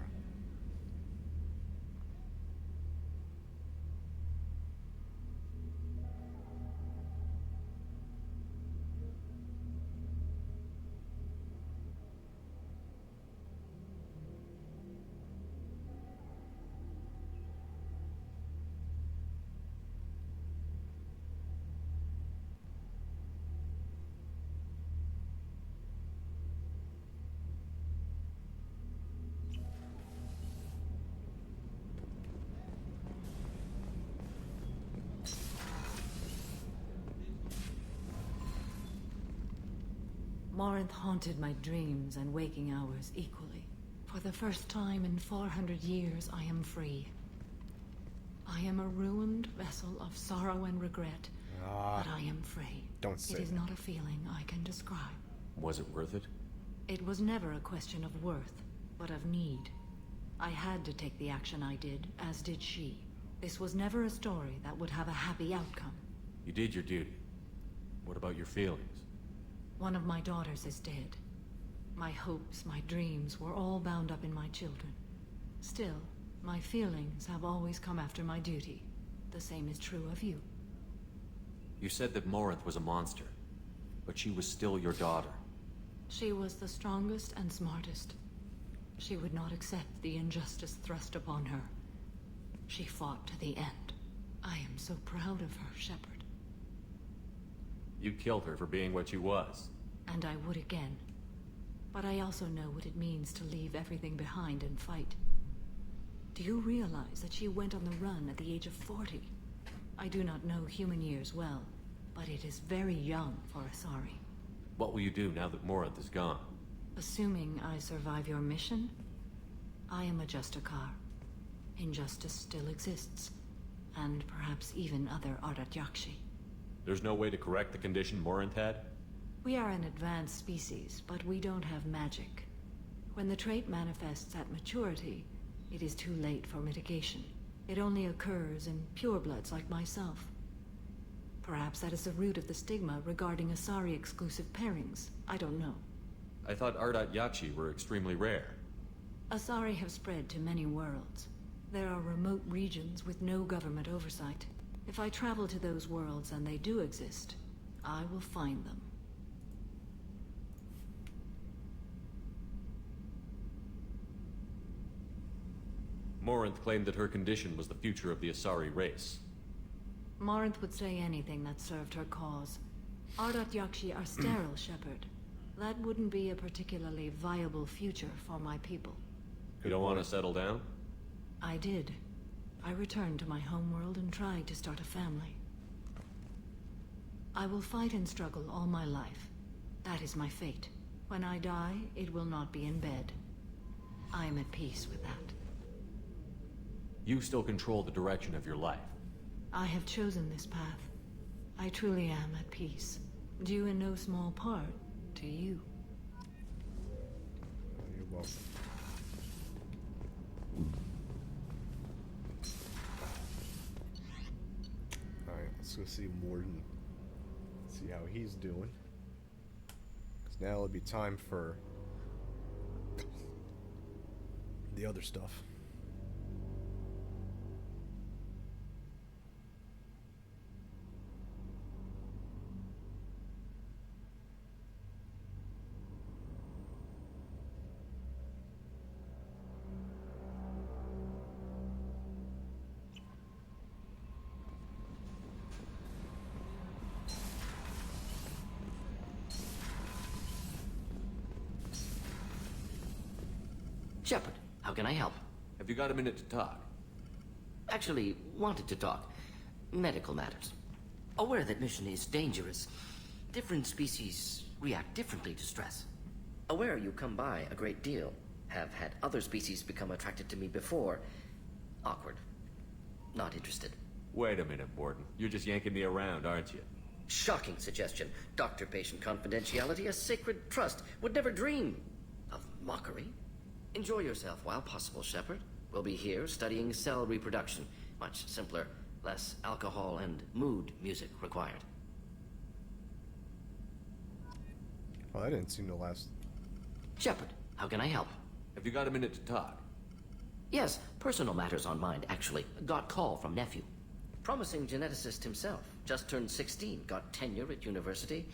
Morinth haunted my dreams and waking hours equally. For the first time in 400 years, I am free. I am a ruined vessel of sorrow and regret, but I am free.
Don't say
It is
that.
not a feeling I can describe.
Was it worth it?
It was never a question of worth, but of need. I had to take the action I did, as did she. This was never a story that would have a happy outcome.
You did your duty. What about your feelings?
One of my daughters is dead. My hopes, my dreams were all bound up in my children. Still, my feelings have always come after my duty. The same is true of you.
You said that Morinth was a monster, but she was still your daughter.
She was the strongest and smartest. She would not accept the injustice thrust upon her. She fought to the end. I am so proud of her, Shepard.
You killed her for being what she was.
And I would again. But I also know what it means to leave everything behind and fight. Do you realize that she went on the run at the age of 40? I do not know human years well, but it is very young for Asari.
What will you do now that Morinth is gone?
Assuming I survive your mission, I am a Justikar. Injustice still exists, and perhaps even other Ardat Yakshi.
There's no way to correct the condition Morinth had?
We are an advanced species, but we don't have magic. When the trait manifests at maturity, it is too late for mitigation. It only occurs in purebloods like myself. Perhaps that is the root of the stigma regarding Asari-exclusive pairings. I don't know.
I thought Ardat Yakshi were extremely rare.
Asari have spread to many worlds. There are remote regions with no government oversight. If I travel to those worlds and they do exist, I will find them.
Morinth claimed that her condition was the future of the Asari race.
Morinth would say anything that served her cause. Ardat Yakshi are sterile, Shepard. That wouldn't be a particularly viable future for my people.
You don't want to settle down?
I did. I returned to my homeworld and tried to start a family. I will fight and struggle all my life. That is my fate. When I die, it will not be in bed. I am at peace with that.
You still control the direction of your life.
I have chosen this path. I truly am at peace. Due in no small part to you.
You're welcome. Alright, let's go see Morden. See how he's doing. Because now it'll be time for the other stuff.
Shepard, how can I help?
Have you got a minute to talk?
Actually, wanted to talk. Medical matters. Aware that mission is dangerous. Different species react differently to stress. Aware you come by a great deal. Have had other species become attracted to me before. Awkward. Not interested.
Wait a minute, Morden. You're just yanking me around, aren't you?
Shocking suggestion. Doctor-patient confidentiality, a sacred trust. Would never dream of mockery. Enjoy yourself while possible, Shepard. We'll be here studying cell reproduction. Much simpler, less alcohol and mood music required.
Well, I didn't seem to last.
Shepard, how can I help?
Have you got a minute to talk?
Yes, personal matters on mind, actually. Got call from nephew. Promising geneticist himself. Just turned 16, got tenure at university.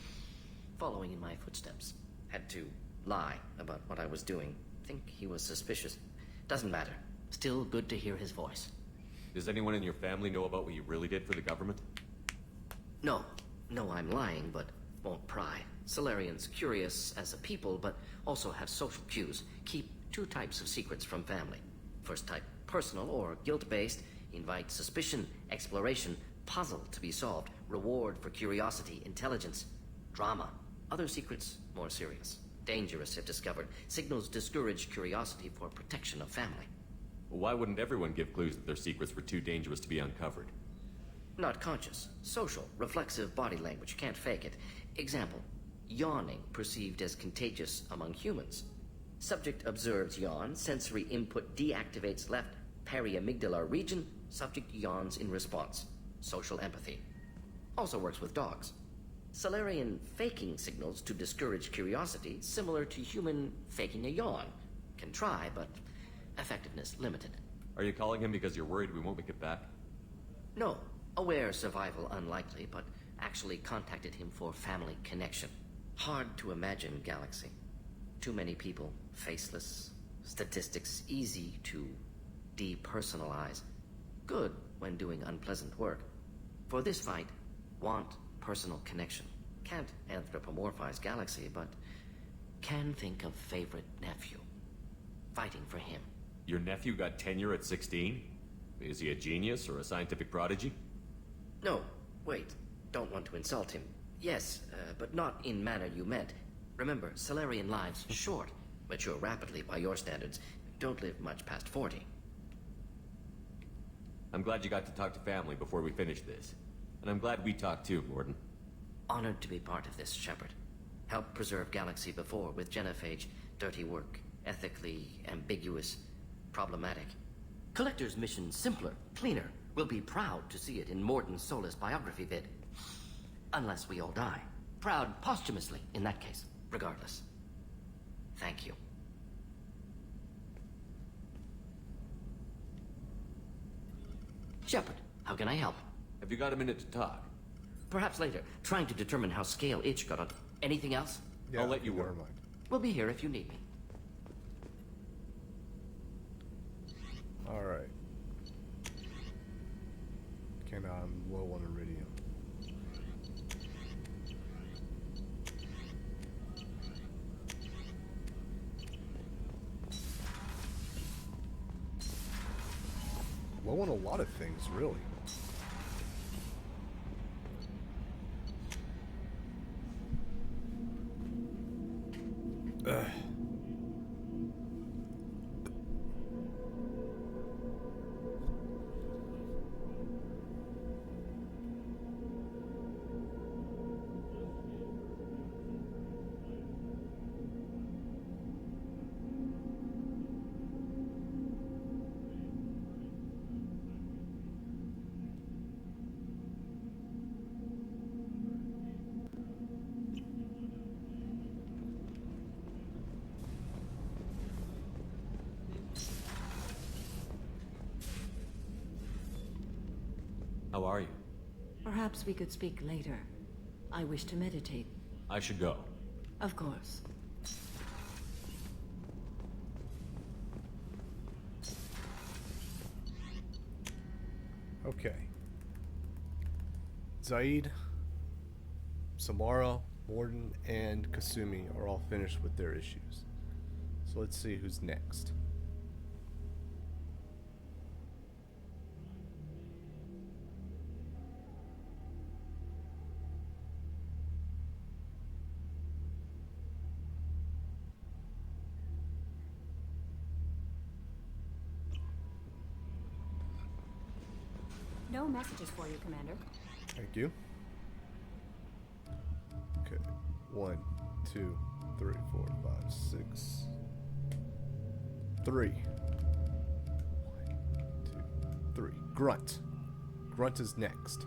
Following in my footsteps. Had to lie about what I was doing. Think he was suspicious. Doesn't matter. Still good to hear his voice.
Does anyone in your family know about what you really did for the government?
No. No, I'm lying, but won't pry. Solarians curious as a people, but also have social cues. Keep two types of secrets from family. First type, personal or guilt-based. Invite suspicion, exploration, puzzle to be solved. Reward for curiosity, intelligence. Drama. Other secrets, more serious. Dangerous if discovered. Signals discourage curiosity for protection of family.
Well, why wouldn't everyone give clues that their secrets were too dangerous to be uncovered?
Not conscious. Social, reflexive body language. Can't fake it. Example. Yawning perceived as contagious among humans. Subject observes yawn. Sensory input deactivates left periamygdalar region. Subject yawns in response. Social empathy. Also works with dogs. Solarian faking signals to discourage curiosity, similar to human faking a yawn. Can try, but effectiveness limited.
Are you calling him because you're worried we won't make it back?
No. Aware survival unlikely, but actually contacted him for family connection. Hard to imagine galaxy. Too many people, faceless. Statistics easy to depersonalize. Good when doing unpleasant work. For this fight, want personal connection. Can't anthropomorphize Galaxy, but can think of favorite nephew. Fighting for him.
Your nephew got tenure at 16? Is he a genius or a scientific prodigy?
No, wait. Don't want to insult him. Yes, but not in manner you meant. Remember, Solarian lives short. Mature rapidly by your standards. Don't live much past 40.
I'm glad you got to talk to family before we finish this. And I'm glad we talked too, Gordon.
Honored to be part of this, Shepard. Helped preserve Galaxy before with Genophage. Dirty work. Ethically ambiguous. Problematic. Collector's mission simpler, cleaner. We'll be proud to see it in Mordin Solus biography vid. Unless we all die. Proud posthumously, in that case. Regardless. Thank you. Shepard, how can I help?
Have you got a minute to talk?
Perhaps later. Trying to determine how Scale Itch got on. Anything else?
Yeah, I'll let you work.
We'll be here if you need me.
Alright. I'm low on iridium. Low on a lot of things, really. Ugh.
How are you?
Perhaps we could speak later. I wish to meditate.
I should go.
Of course.
Okay. Zaid, Samara, Mordin, and Kasumi are all finished with their issues. So let's see who's next.
No messages for you, Commander.
Thank you. Okay. 1, 2, 3, 4, 5, 6. 3. 1, 2, 3. Grunt. Grunt is next.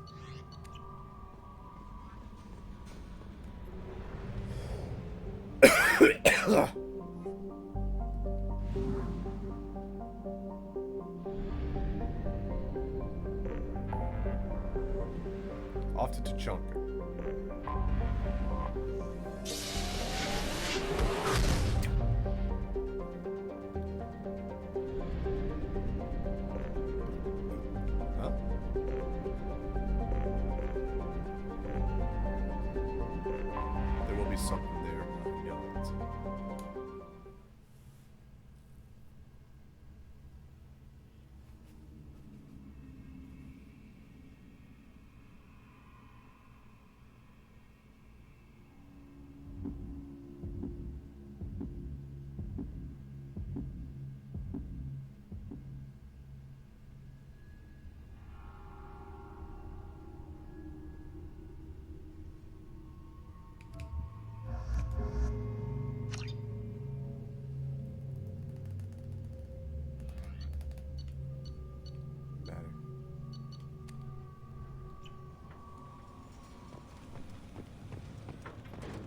Off to Tachanka. Huh? There will be something there. Yeah, that's it.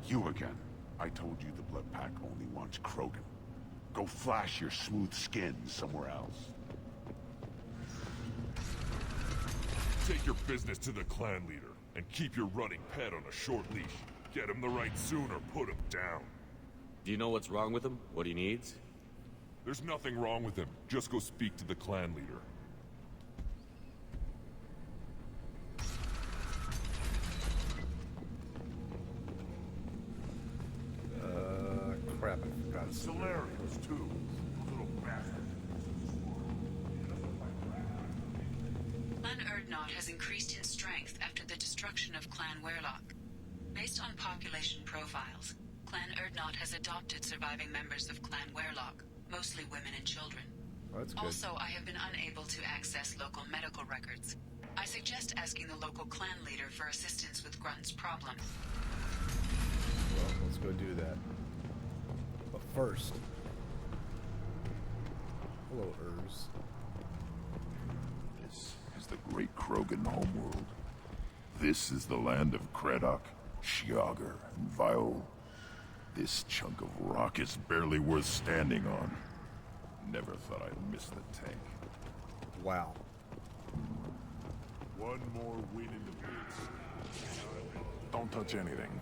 You again. I told you the Blood Pack only wants Krogan. Go flash your smooth skin somewhere else.
Take your business to the clan leader, and keep your running pet on a short leash. Get him the right soon or put him down.
Do you know what's wrong with him? What he needs?
There's nothing wrong with him. Just go speak to the clan leader.
Solarians, too. Little bastard.
Clan Erdnot has increased in strength after the destruction of Clan Werlock. Based on population profiles, Clan Erdnot has adopted surviving members of Clan Werlock, mostly women and children.
Oh, that's good.
Also, I have been unable to access local medical records. I suggest asking the local clan leader for assistance with Grunt's problem.
Well, let's go do that. But first... Hello, Urs.
This is the great Krogan homeworld. This is the land of Kredok, Shiagar, and Viol. This chunk of rock is barely worth standing on. Never thought I'd miss the tank.
Wow.
One more win in the pits.
Don't touch anything.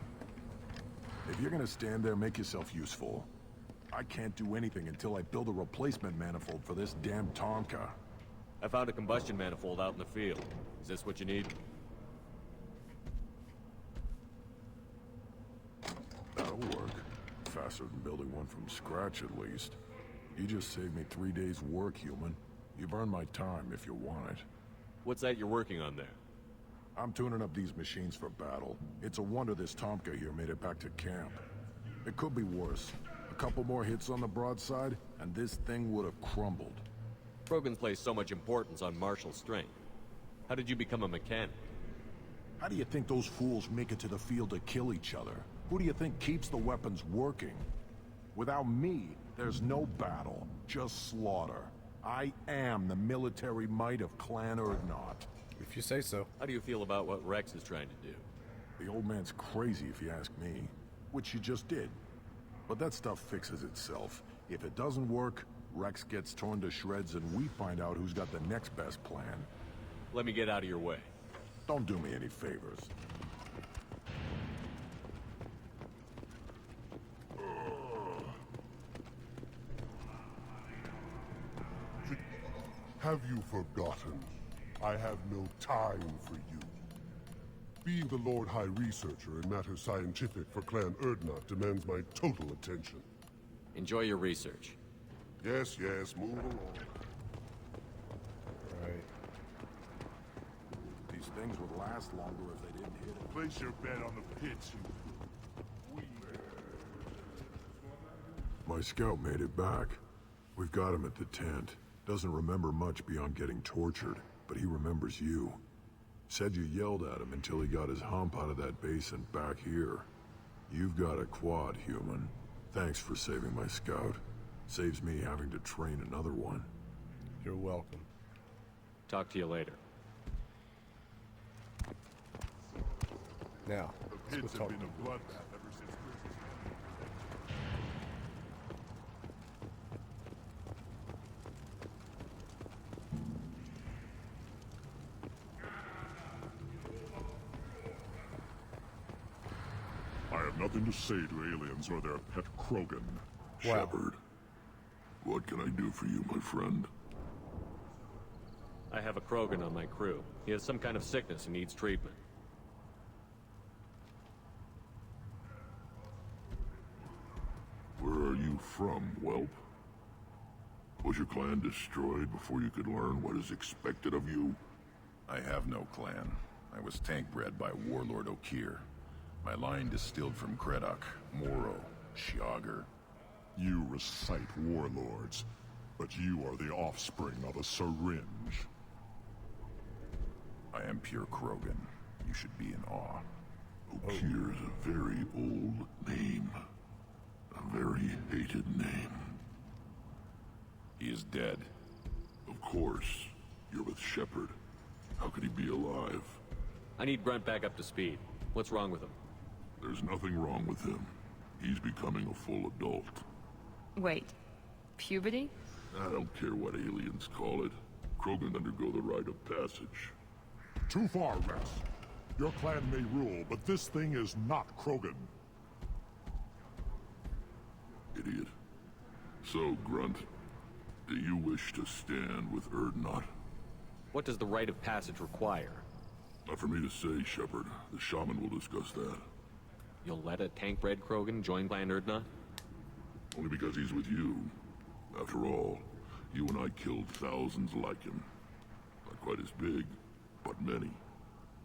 If you're gonna stand there, make yourself useful. I can't do anything until I build a replacement manifold for this damn Tonka.
I found a combustion manifold out in the field. Is this what you need?
That'll work. Faster than building one from scratch, at least. You just saved me 3 days' work, human. You've earned my time if you want it.
What's that you're working on there?
I'm tuning up these machines for battle. It's a wonder this Tomka here made it back to camp. It could be worse. A couple more hits on the broadside, and this thing would have crumbled.
Krogan's placed so much importance on martial strength. How did you become a mechanic?
How do you think those fools make it to the field to kill each other? Who do you think keeps the weapons working? Without me, there's no battle, just slaughter. I am the military might of Clan Erdnot.
If you say so.
How do you feel about what Rex is trying to do?
The old man's crazy if you ask me. Which you just did. But that stuff fixes itself. If it doesn't work, Rex gets torn to shreds and we find out who's got the next best plan.
Let me get out of your way.
Don't do me any favors.
Have you forgotten? I have no time for you. Being the Lord High Researcher in matters scientific for Clan Erdnot demands my total attention.
Enjoy your research.
Yes, yes, move along.
Right.
These things would last longer if they didn't hit it.
Place your bet on the pits, you...
My scout made it back. We've got him at the tent. Doesn't remember much beyond getting tortured, but he remembers you. Said you yelled at him until he got his hump out of that basin back here. You've got a quad, human. Thanks for saving my scout. Saves me having to train another one.
You're welcome.
Talk to you later.
Now,
The
let's
pits
go
have
talk
been
to
a bloodbath ever since Christmas. I have nothing to say to aliens or their pet Krogan.
Wow.
Shepard, what can I do for you, my friend?
I have a Krogan on my crew. He has some kind of sickness and needs treatment.
Where are you from, whelp? Was your clan destroyed before you could learn what is expected of you?
I have no clan. I was tank bred by Warlord Okir. My line distilled from Kredok, Moro, Shiagar.
You recite warlords, but you are the offspring of a syringe.
I am pure Krogan. You should be in awe.
Okir is a very old name. A very hated name.
He is dead.
Of course. You're with Shepard. How could he be alive?
I need Grunt back up to speed. What's wrong with him?
There's nothing wrong with him. He's becoming a full adult.
Wait. Puberty?
I don't care what aliens call it. Krogan undergo the rite of passage. Too far, Rex. Your clan may rule, but this thing is not Krogan. Idiot. So, Grunt, do you wish to stand with Erdnot?
What does the rite of passage require?
Not for me to say, Shepard. The shaman will discuss that.
You'll let a tank-bred Krogan join Clan Erdnot?
Only because he's with you. After all, you and I killed thousands like him. Not quite as big, but many.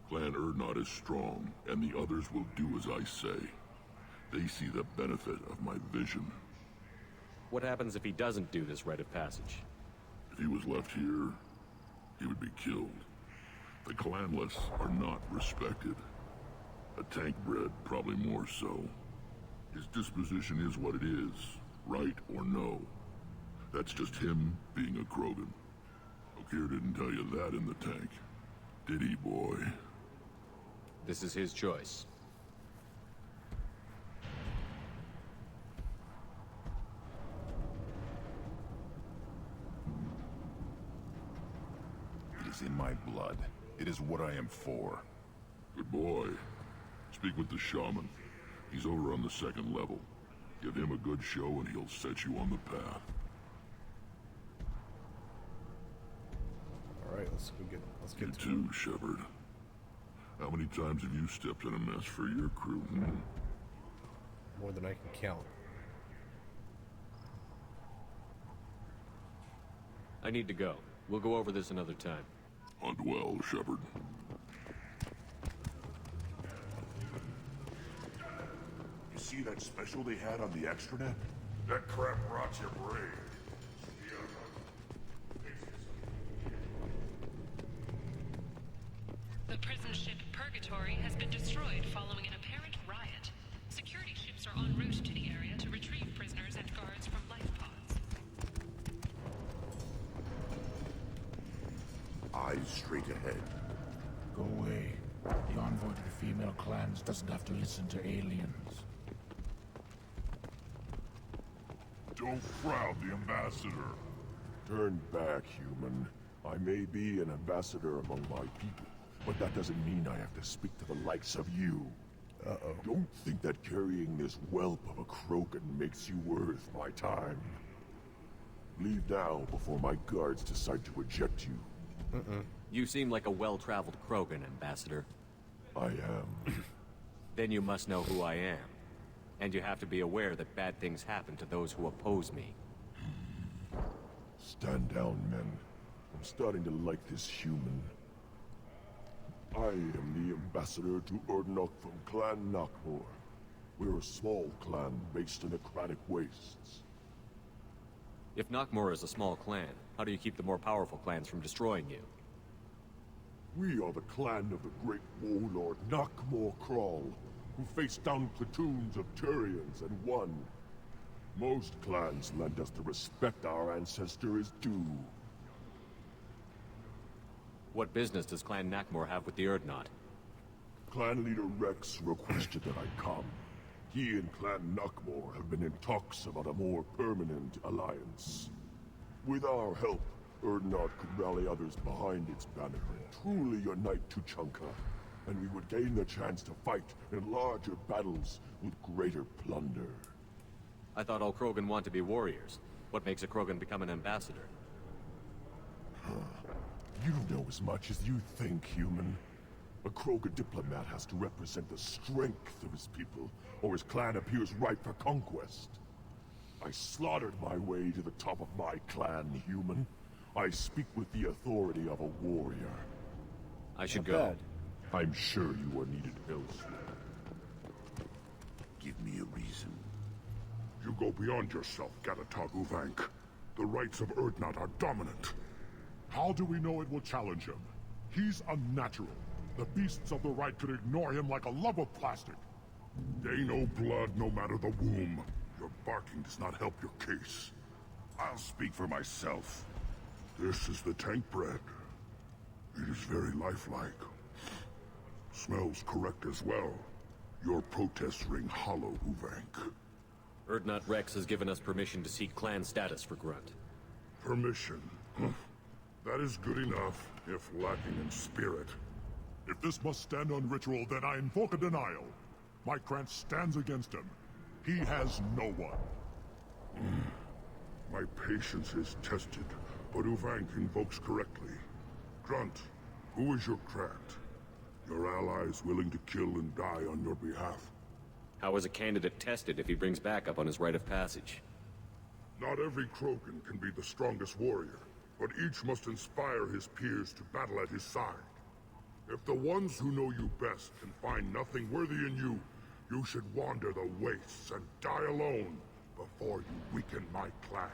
Clan Urdnot is strong, and the others will do as I say. They see the benefit of my vision.
What happens if he doesn't do this rite of passage?
If he was left here, he would be killed. The clanless are not respected. A tank bred, probably more so. His disposition is what it is, right or no. That's just him being a Krogan. Okeer didn't tell you that in the tank, did he, boy?
This is his choice.
It is in my blood. It is what I am for.
Good boy. Speak with the shaman. He's over on the second level. Give him a good show and he'll set you on the path.
Alright, let's get
you
to
too, Shepard. How many times have you stepped in a mess for your crew?
More than I can count.
I need to go. We'll go over this another time.
Hunt well, Shepard.
You see that special they had on the extranet? That crap rots your brain.
The prison ship Purgatory has been destroyed following an apparent riot. Security ships are en route to the area to retrieve prisoners and guards from life pods.
Eyes straight ahead.
Go away. The envoy to the female clans doesn't have to listen to aliens.
Don't crowd the ambassador.
Turn back, human. I may be an ambassador among my people, but that doesn't mean I have to speak to the likes of you. Uh-oh. Don't think that carrying this whelp of a Krogan makes you worth my time. Leave now before my guards decide to eject you.
You seem like a well-traveled Krogan, Ambassador.
I am.
Then you must know who I am. And you have to be aware that bad things happen to those who oppose me.
Stand down, men. I'm starting to like this human. I am the ambassador to Urdnot from Clan Nakmor. We're a small clan based in the Kranic Wastes.
If Nakmor is a small clan, how do you keep the more powerful clans from destroying you?
We are the clan of the great warlord Nakmor Krall, who faced down platoons of Turians and won. Most clans lend us the respect our ancestor is due.
What business does Clan Nakmor have with the Urdnot?
Clan leader Rex requested that I come. He and Clan Nakmor have been in talks about a more permanent alliance. With our help, Urdnot could rally others behind its banner and truly unite Tuchanka, and we would gain the chance to fight in larger battles with greater plunder.
I thought all Krogan want to be warriors. What makes a Krogan become an ambassador?
You know as much as you think, human. A Krogan diplomat has to represent the strength of his people, or his clan appears ripe for conquest. I slaughtered my way to the top of my clan, human. I speak with the authority of a warrior.
I should go.
I'm sure you are needed elsewhere.
Give me a reason. You go beyond yourself, Gatatog Uvank. The rights of Urdnot are dominant.
How do we know it will challenge him? He's unnatural. The beasts of the right could ignore him like a lump of plastic.
They know blood no matter the womb. Your barking does not help your case. I'll speak for myself. This is the tank bread. It is very lifelike. Smells correct as well. Your protests ring hollow, Uvank.
Urdnot Rex has given us permission to seek clan status for Grunt.
Permission? That is good enough, if lacking in spirit.
If this must stand on ritual, then I invoke a denial. My clan stands against him. He has no one.
My patience is tested, but Uvank invokes correctly. Grunt, who is your Krant? Your allies willing to kill and die on your behalf?
How is a candidate tested if he brings backup on his rite of passage?
Not every Krogan can be the strongest warrior, but each must inspire his peers to battle at his side. If the ones who know you best can find nothing worthy in you, you should wander the wastes and die alone before you weaken my clan.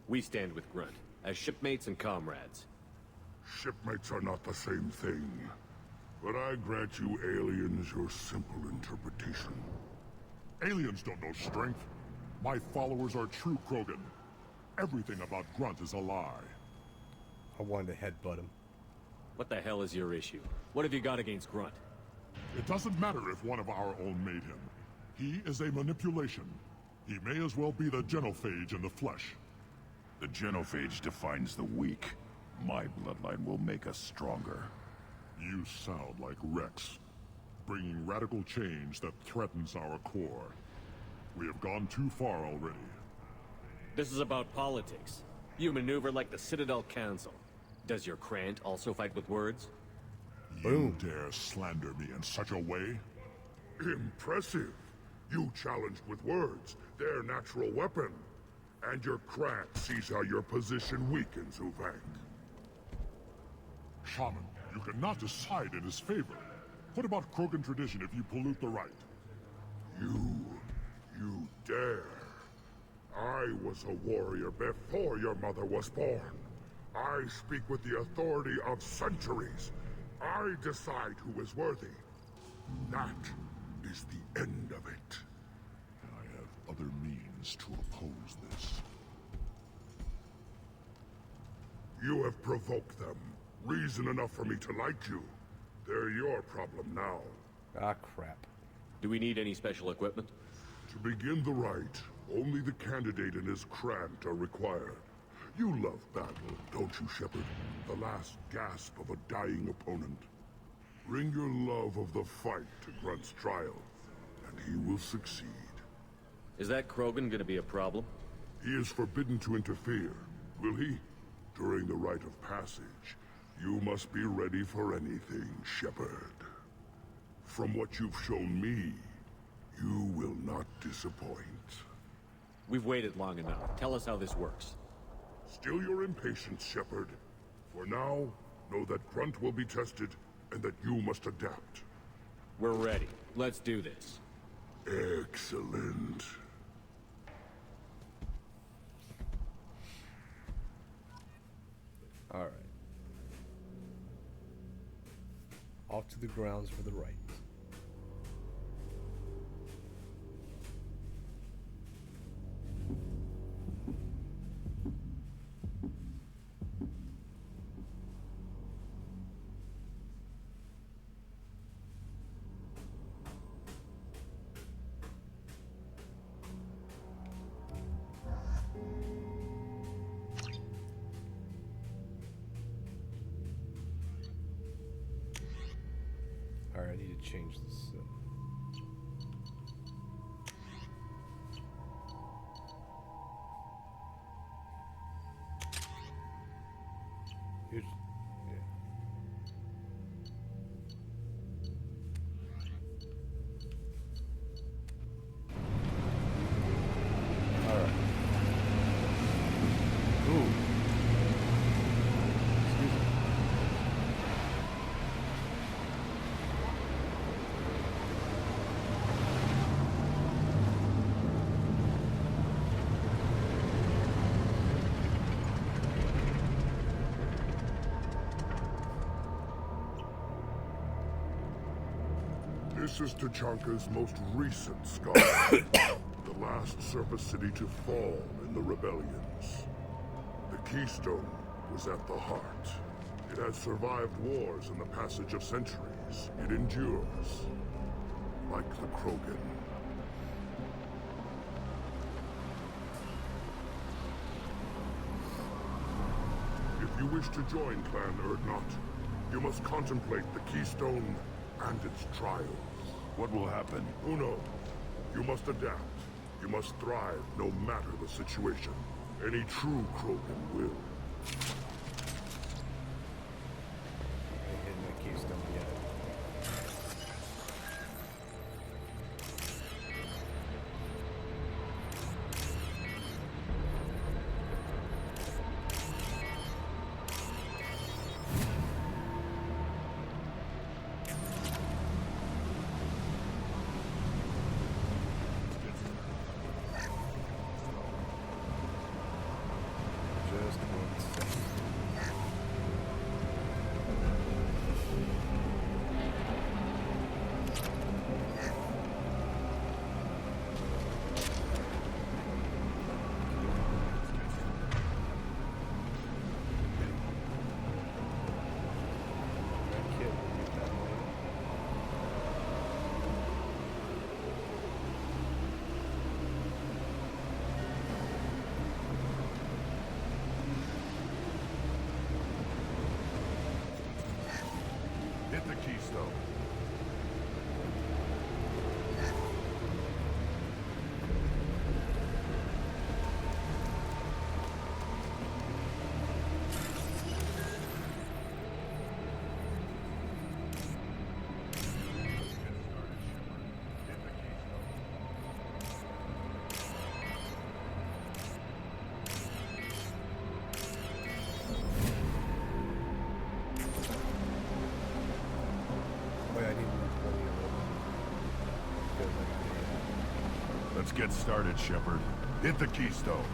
We stand with Grunt, as shipmates and comrades.
Shipmates are not the same thing. But I grant you aliens your simple interpretation.
Aliens don't know strength. My followers are true Krogan. Everything about Grunt is a lie.
I wanted to headbutt him.
What the hell is your issue? What have you got against Grunt?
It doesn't matter if one of our own made him. He is a manipulation. He may as well be the genophage in the flesh.
The genophage defines the weak. My bloodline will make us stronger.
You sound like Rex, bringing radical change that threatens our core. We have gone too far already.
This is about politics. You maneuver like the Citadel Council. Does your Krant also fight with words?
You dare slander me in such a way?
Impressive. You challenged with words, their natural weapon. And your Krant sees how your position weakens, Uvang.
Shaman, you cannot decide in his favor. What about Krogan tradition if you pollute the rite?
You dare. I was a warrior before your mother was born. I speak with the authority of centuries. I decide who is worthy. That is the end of it.
I have other means to oppose this.
You have provoked them. Reason enough for me to like you. They're your problem now.
Ah, crap.
Do we need any special equipment?
To begin the rite, only the candidate and his Krant are required. You love battle, don't you, Shepard? The last gasp of a dying opponent. Bring your love of the fight to Grunt's trial, and he will succeed.
Is that Krogan gonna be a problem?
He is forbidden to interfere, will he? During the rite of passage, you must be ready for anything, Shepard. From what you've shown me, you will not disappoint.
We've waited long enough. Tell us how this works.
Still your impatience, Shepard. For now, know that Grunt will be tested, and that you must adapt.
We're ready. Let's do this.
Excellent.
All right. Off to the grounds for the rite. Alright, I need to change this. Here's, yeah. Alright. Ooh. Excuse me.
This is Tachanka's most recent scar. The last surface city to fall in the rebellions. The Keystone was at the heart. It has survived wars and the passage of centuries. It endures. Like the Krogan. If you wish to join Clan Urdnot, you must contemplate the Keystone and its trials.
What will happen?
Who knows? You must adapt. You must thrive no matter the situation. Any true Krogan will.
I ain't hitting the keystone yet. Just 1 second.
Hit the keystone. Let's get started, Shepard. Hit the keystone.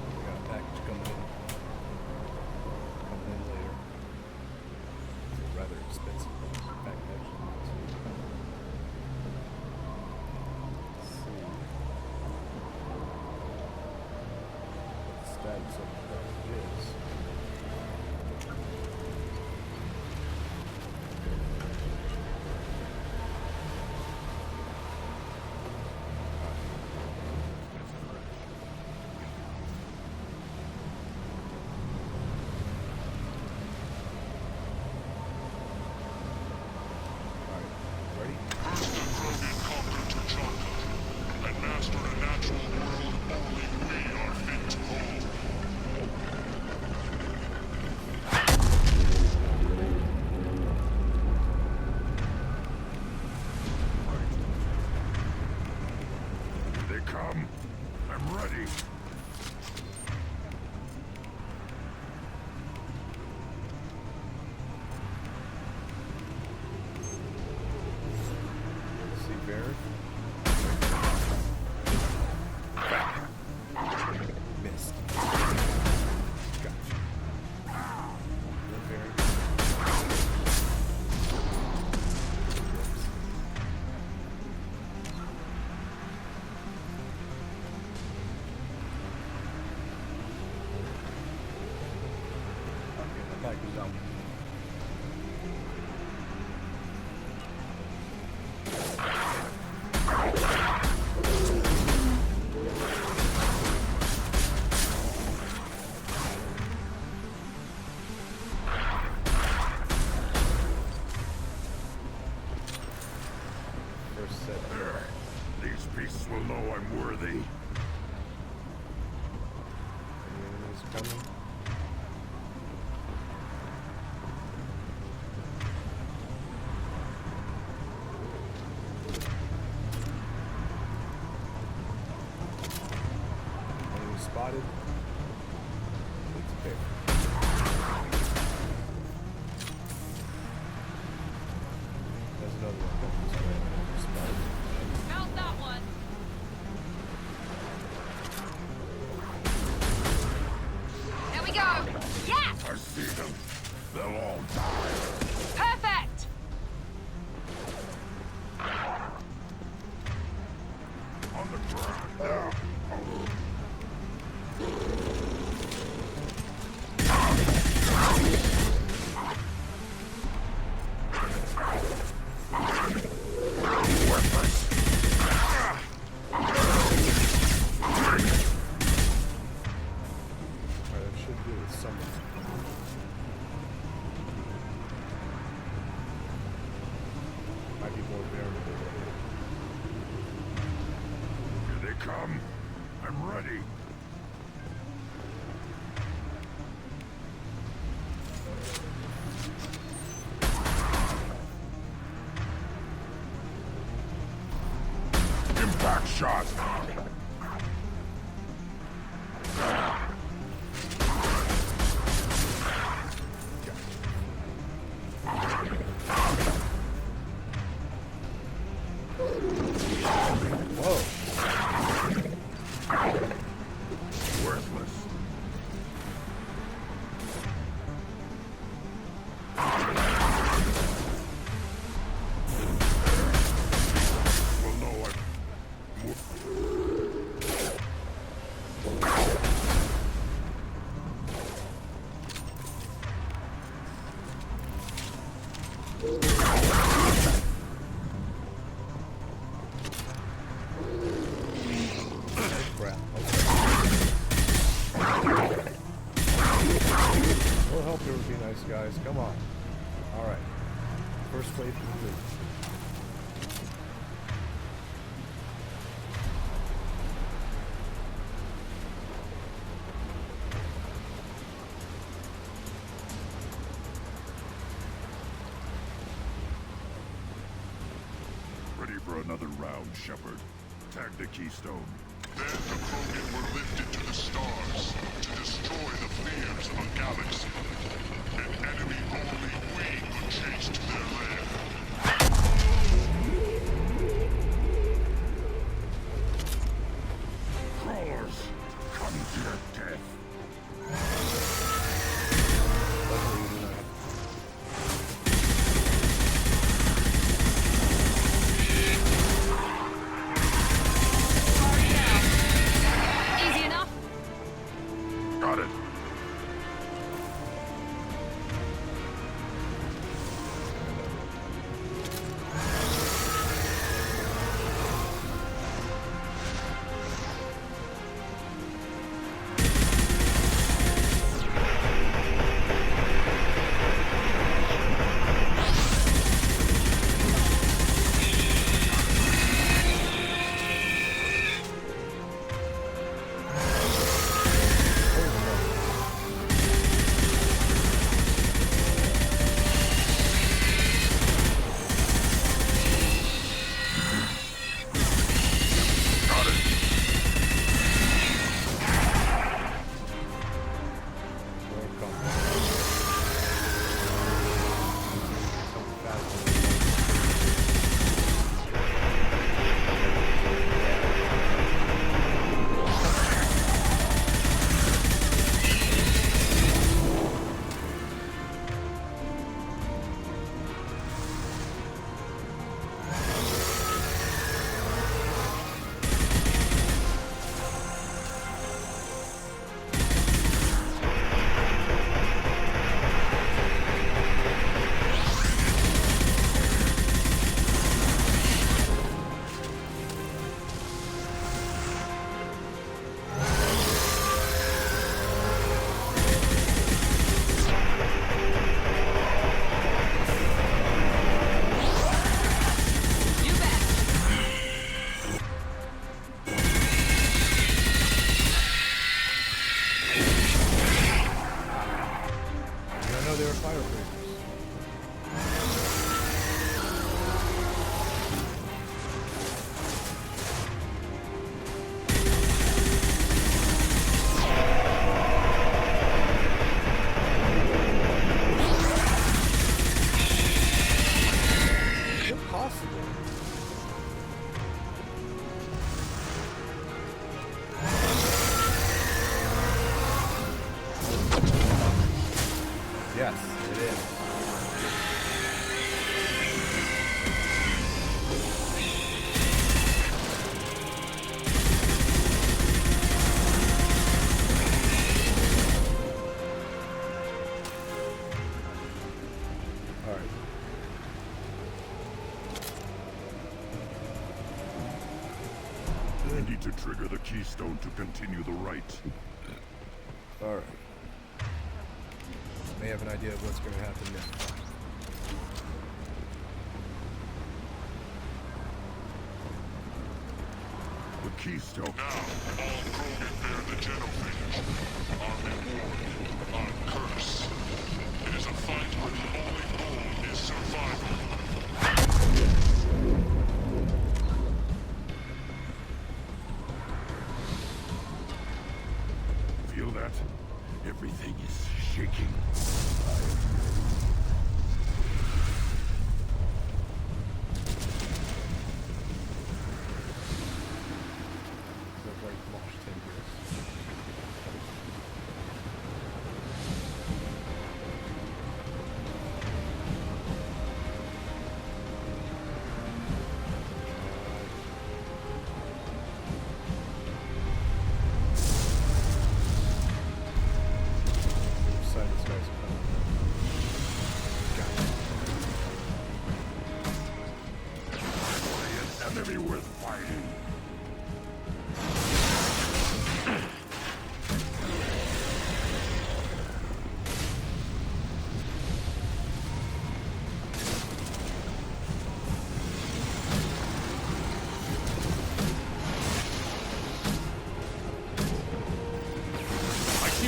We got a package coming in. Coming in later. It's a rather expensive package, actually. Let's see. What the status of the package is.
These beasts will know I'm worthy.
Any enemies coming? Enemy spotted. It's picked. There's another one coming this way. Spotted.
Found that one. There we go. Yes!
I see them. They'll all die.
Perfect!
On the ground now. Come. I'm ready. Impact shot.
Whoa.
Worthless. Well, no,
Crap. A little help here would be nice, guys. Come on. Alright. First wave complete.
ready for another round, Shepard. Tag the keystone.
Then the Krogan were lifted to the stars to destroy the fears of a galaxy. An enemy only we could chase to their lair.
Crawlers, come to your death.
Easy enough?
Got it.
Yes, it is. Alright.
I need to trigger the keystone to continue the rite.
Alright. May have an idea of what's going to happen next.
The keystone.
Now, all Krogan bear the genophage. Our reward, our curse. It is a fight where the only goal is survival.
Feel that? Everything is shaking.
Look like Mosh 10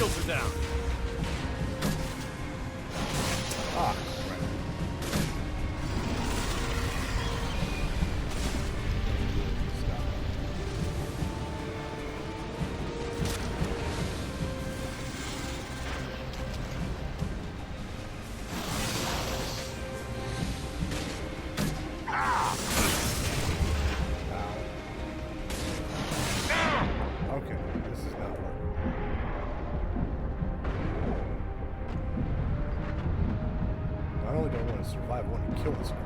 shields are down.
Ah, okay, this is not working. Not only do I want to survive, I want to kill this creature.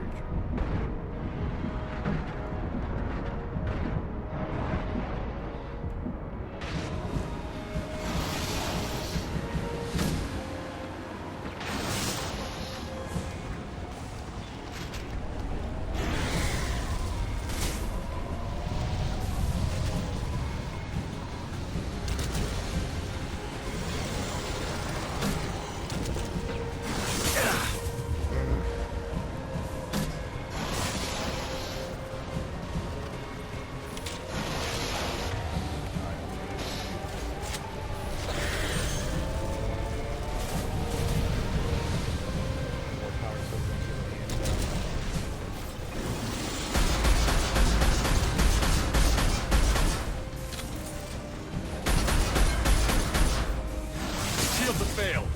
Shields have failed.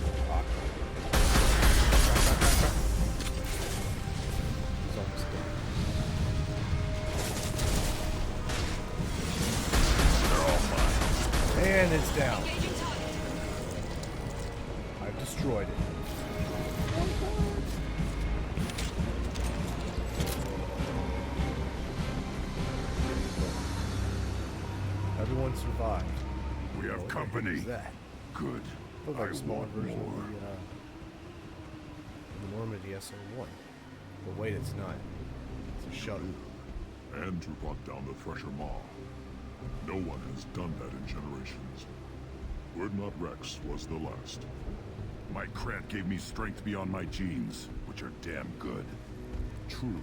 He's almost done.
They're all mine.
And it's down. I've destroyed it. Everyone survived.
We have company.
What is that?
Good.
Looks like a smaller
want
version
more.
of the Normandy SO1. But wait, it's not. It's a shuttle.
And to brought down the Thresher Maw. No one has done that in generations. Urdnot Rex was the last.
My Krant gave me strength beyond my genes, which are damn good.
True.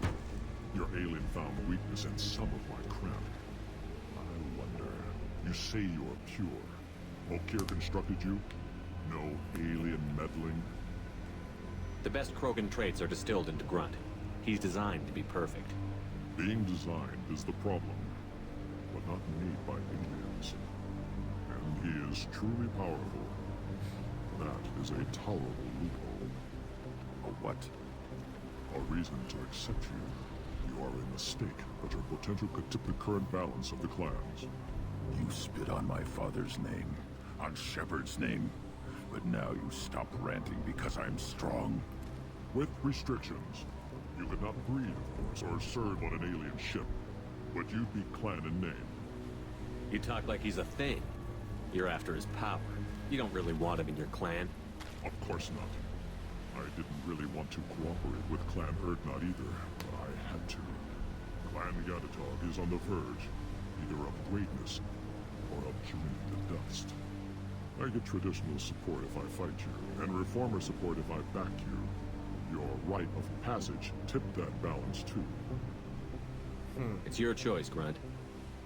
Your alien found weakness in some of my Krant. I wonder. You say you're pure. Okier constructed you? No alien meddling?
The best Krogan traits are distilled into Grunt. He's designed to be perfect.
Being designed is the problem, but not made by aliens. And he is truly powerful. That is a tolerable loophole.
A what?
A reason to accept you. You are a mistake, but your potential could tip the current balance of the clans.
You spit on my father's name, on Shepard's name, but now you stop ranting because I'm strong.
With restrictions. You could not breed, of course, or serve on an alien ship, but you'd be clan in name.
You talk like he's a thing. You're after his power. You don't really want him in your clan.
Of course not. I didn't really want to cooperate with Clan Urdnot either, but I had to. Clan Yadatog is on the verge, either of greatness or of joining the dust. I get traditional support if I fight you, and reformer support if I back you. Your rite of passage tipped that balance too.
It's your choice, Grunt.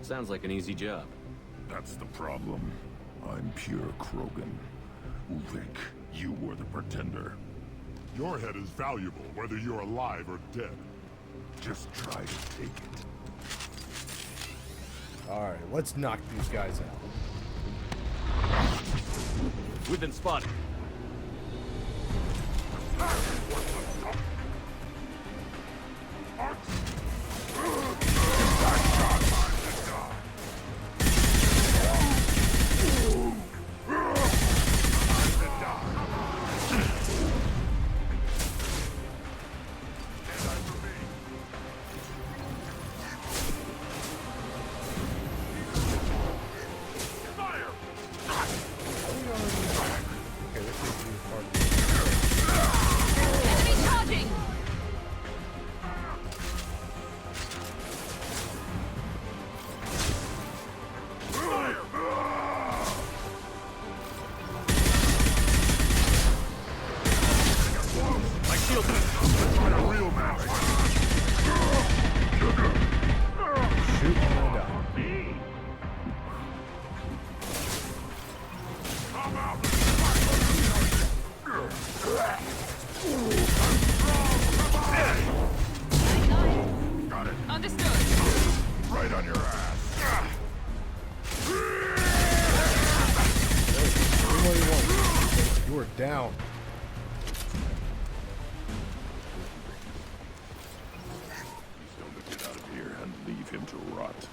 Sounds like an easy job.
That's the problem. I'm pure Krogan. Hulick, you were the pretender.
Your head is valuable, whether you're alive or dead.
Just try to take it.
Alright, let's knock these guys out.
We've been spotted.
Come out!
Got it.
Understood.
Right on your ass.
You are down.
He's going to get out of here and leave him to rot.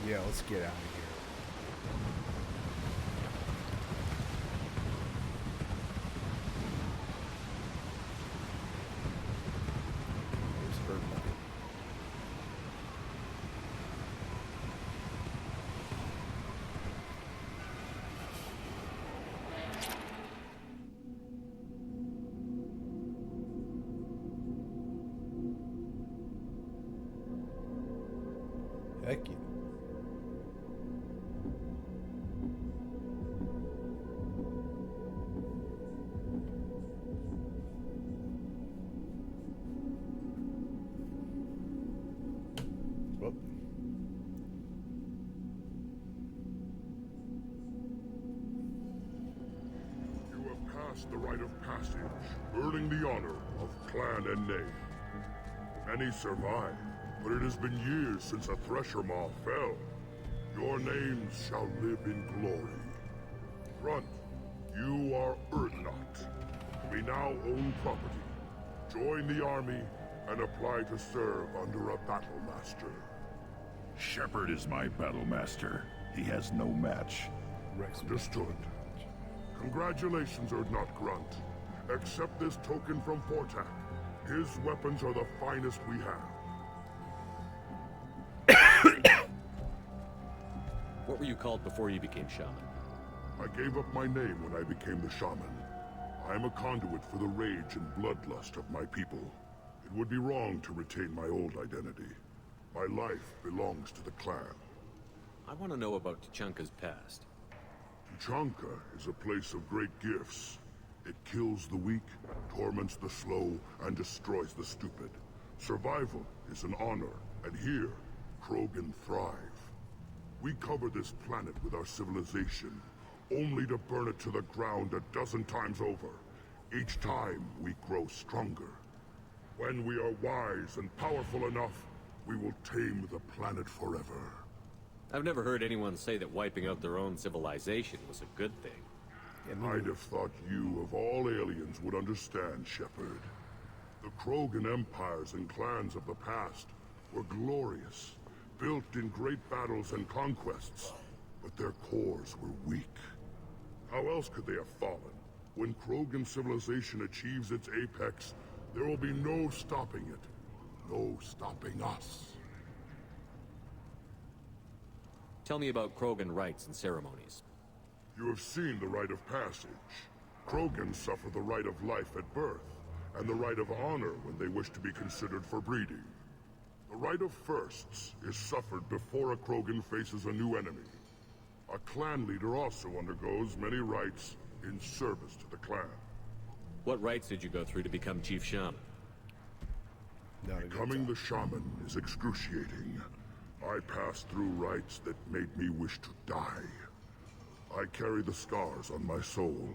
Yeah, let's get out of here. There's Erdnot. Heck yeah. Whoop.
You have passed the rite of passage, earning the honor of clan and name. Many survive, but it has been years since a Thresher Maw fell. Your names shall live in glory. Grunt, you are Erdnot. We now own property. Join the army and apply to serve under a battle master.
Shepard is my battle master. He has no match.
Understood. Congratulations, Erdnot Grunt. Accept this token from Fortak. His weapons are the finest we have.
What were you called before you became shaman?
I gave up my name when I became the shaman. I am a conduit for the rage and bloodlust of my people. It would be wrong to retain my old identity. My life belongs to the clan.
I want to know about Tuchanka's past.
Tuchanka is a place of great gifts. It kills the weak, torments the slow, and destroys the stupid. Survival is an honor, and here, Krogan thrive. We cover this planet with our civilization, only to burn it to the ground a dozen times over. Each time, we grow stronger. When we are wise and powerful enough, we will tame the planet forever.
I've never heard anyone say that wiping out their own civilization was a good thing.
I'd have thought you, of all aliens, would understand, Shepard. The Krogan empires and clans of the past were glorious, built in great battles and conquests, but their cores were weak. How else could they have fallen? When Krogan civilization achieves its apex, there will be no stopping it. No stopping us.
Tell me about Krogan rites and ceremonies.
You have seen the rite of passage. Krogan suffer the rite of life at birth, and the rite of honor when they wish to be considered for breeding. The rite of firsts is suffered before a Krogan faces a new enemy. A clan leader also undergoes many rites in service to the clan.
What rites did you go through to become Chief Shaman?
Becoming the shaman is excruciating. I passed through rites that made me wish to die. I carry the scars on my soul.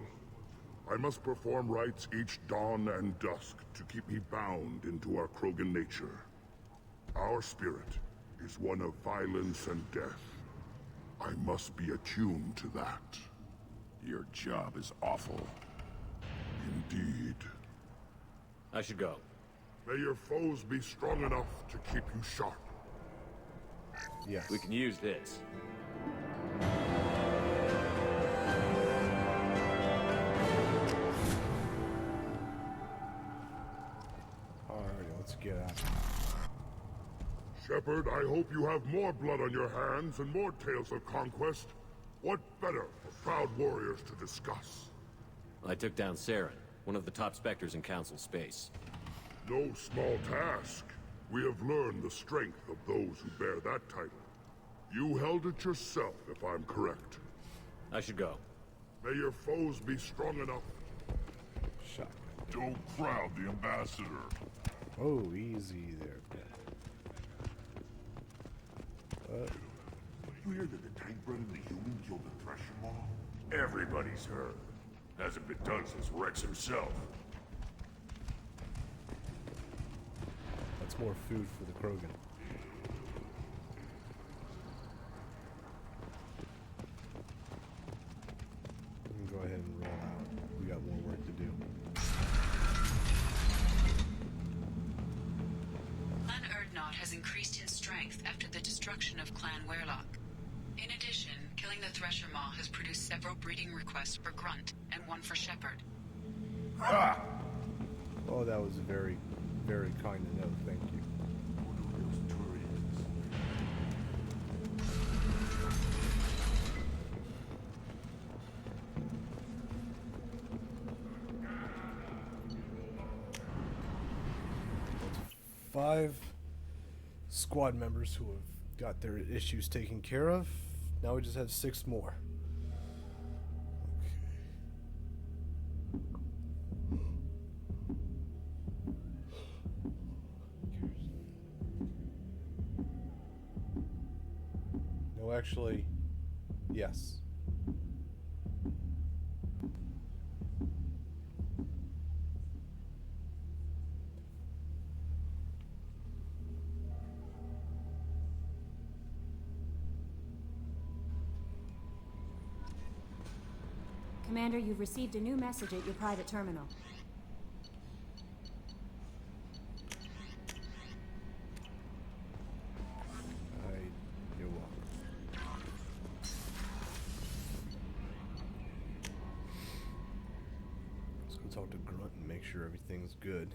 I must perform rites each dawn and dusk to keep me bound into our Krogan nature. Our spirit is one of violence and death. I must be attuned to that.
Your job is awful.
Indeed.
I should go.
May your foes be strong enough to keep you sharp.
Yes.
We can use this.
Alright, let's get out.
Shepard, I hope you have more blood on your hands and more tales of conquest. What better for proud warriors to discuss?
I took down Saren, one of the top specters in Council space.
No small task. We have learned the strength of those who bear that title. You held it yourself, if I'm correct.
I should go.
May your foes be strong enough.
Shot.
Don't crowd the ambassador.
Oh, easy there.
You hear that the tank bred and the human killed the Thresher Maw? Everybody's heard. Hasn't been done since Rex himself.
That's more food for the Krogan. We can go ahead and roll out. We got more work to do.
Clan Erdnot has increased in strength after the destruction of Clan Werlock. In addition, killing the Thresher Maw has produced several breeding requests for Grunt and one for Shepard.
Ha!
Oh, that was very, very kind to know. Thank you. That's 5 squad members who have got their issues taken care of. Now we just have 6 more. No, actually, yes.
Commander, you've received a new message at your private terminal.
You're welcome. Let's go talk to Grunt and make sure everything's good.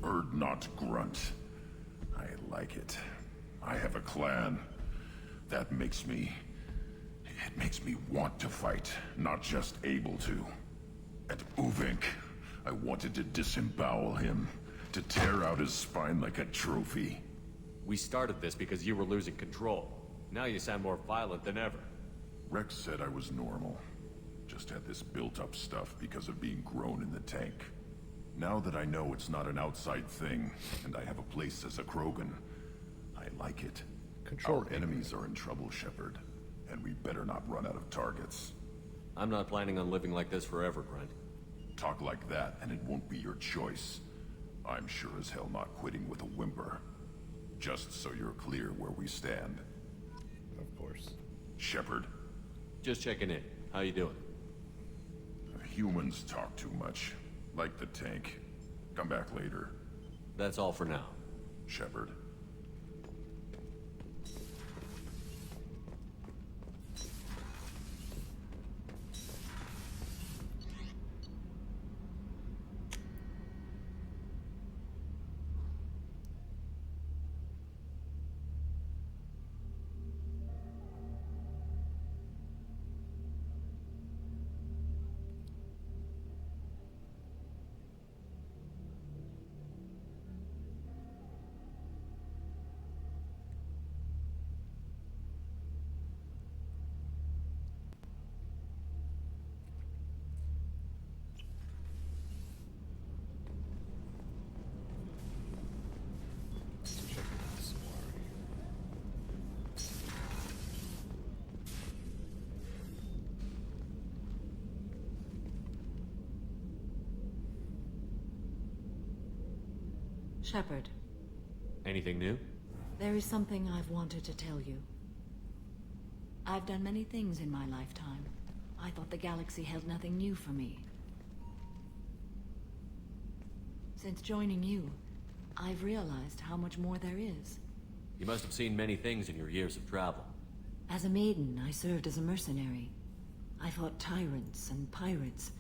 Erdnot Grunt. I like it. I have a clan. That makes me... It makes me want to fight, not just able to. At Uvink, I wanted to disembowel him, to tear out his spine like a trophy.
We started this because you were losing control. Now you sound more violent than ever.
Rex said I was normal. Just had this built-up stuff because of being grown in the tank. Now that I know it's not an outside thing, and I have a place as a Krogan, I like it. Our enemies are in trouble, Shepard, and we better not run out of targets.
I'm not planning on living like this forever, Grunt.
Talk like that, and it won't be your choice. I'm sure as hell not quitting with a whimper. Just so you're clear where we stand.
Of course.
Shepard.
Just checking in. How you doing?
Humans talk too much. Like the tank. Come back later.
That's all for now.
Shepard.
Shepard.
Anything new?
There is something I've wanted to tell you. I've done many things in my lifetime. I thought the galaxy held nothing new for me. Since joining you, I've realized how much more there is.
You must have seen many things in your years of travel.
As a maiden, I served as a mercenary. I fought tyrants and pirates.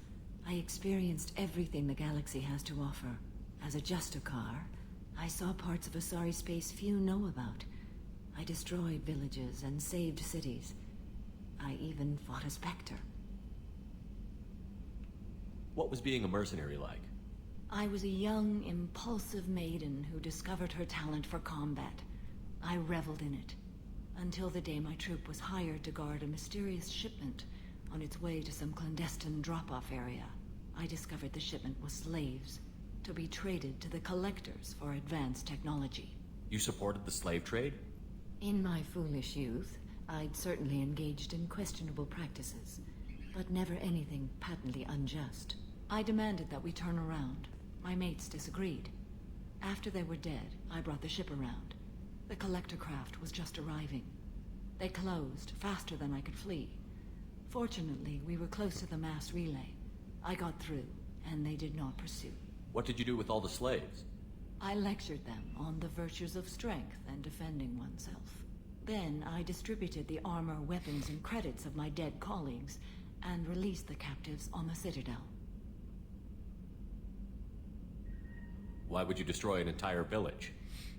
I experienced everything the galaxy has to offer. As a Justicar, I saw parts of Asari space few know about. I destroyed villages and saved cities. I even fought a Spectre.
What was being a mercenary like?
I was a young, impulsive maiden who discovered her talent for combat. I reveled in it, until the day my troop was hired to guard a mysterious shipment on its way to some clandestine drop-off area. I discovered the shipment was slaves, to be traded to the Collectors for advanced technology.
You supported the slave trade?
In my foolish youth, I'd certainly engaged in questionable practices, but never anything patently unjust. I demanded that we turn around. My mates disagreed. After they were dead, I brought the ship around. The collector craft was just arriving. They closed faster than I could flee. Fortunately, we were close to the mass relay. I got through, and they did not pursue.
What did you do with all the slaves?
I lectured them on the virtues of strength and defending oneself. Then I distributed the armor, weapons, and credits of my dead colleagues, and released the captives on the Citadel.
Why would you destroy an entire village?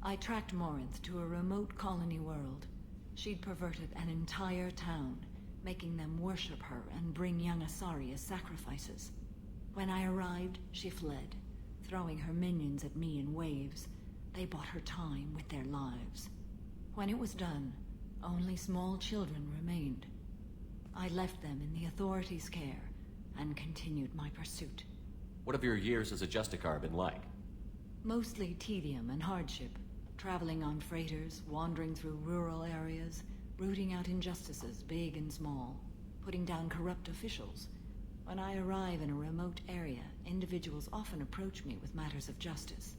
I tracked Morinth to a remote colony world. She'd perverted an entire town, making them worship her and bring young Asari as sacrifices. When I arrived, she fled, throwing her minions at me in waves. They bought her time with their lives. When it was done, only small children remained. I left them in the authorities' care and continued my pursuit.
What have your years as a Justicar been like?
Mostly tedium and hardship, traveling on freighters, wandering through rural areas, rooting out injustices big and small, putting down corrupt officials. When I arrive in a remote area, individuals often approach me with matters of justice.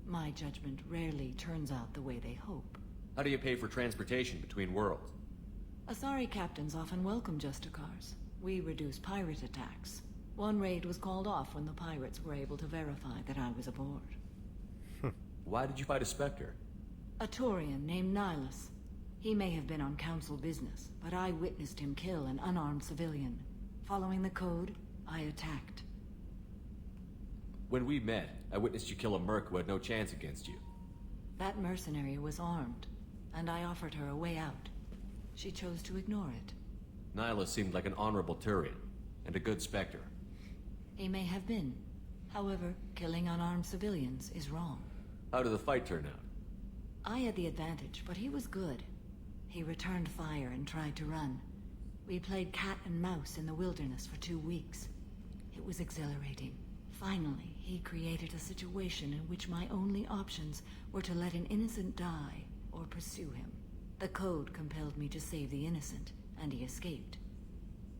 My judgment rarely turns out the way they hope.
How do you pay for transportation between worlds?
Asari captains often welcome Justicars. We reduce pirate attacks. One raid was called off when the pirates were able to verify that I was aboard.
Why did you fight a Spectre?
A Taurian named Nihilus. He may have been on council business, but I witnessed him kill an unarmed civilian. Following the code, I attacked.
When we met, I witnessed you kill a merc who had no chance against you.
That mercenary was armed, and I offered her a way out. She chose to ignore it.
Nihilus seemed like an honorable Turian, and a good Spectre.
He may have been. However, killing unarmed civilians is wrong.
How did the fight turn out?
I had the advantage, but he was good. He returned fire and tried to run. We played cat and mouse in the wilderness for 2 weeks. It was exhilarating. Finally, he created a situation in which my only options were to let an innocent die or pursue him. The code compelled me to save the innocent, and he escaped.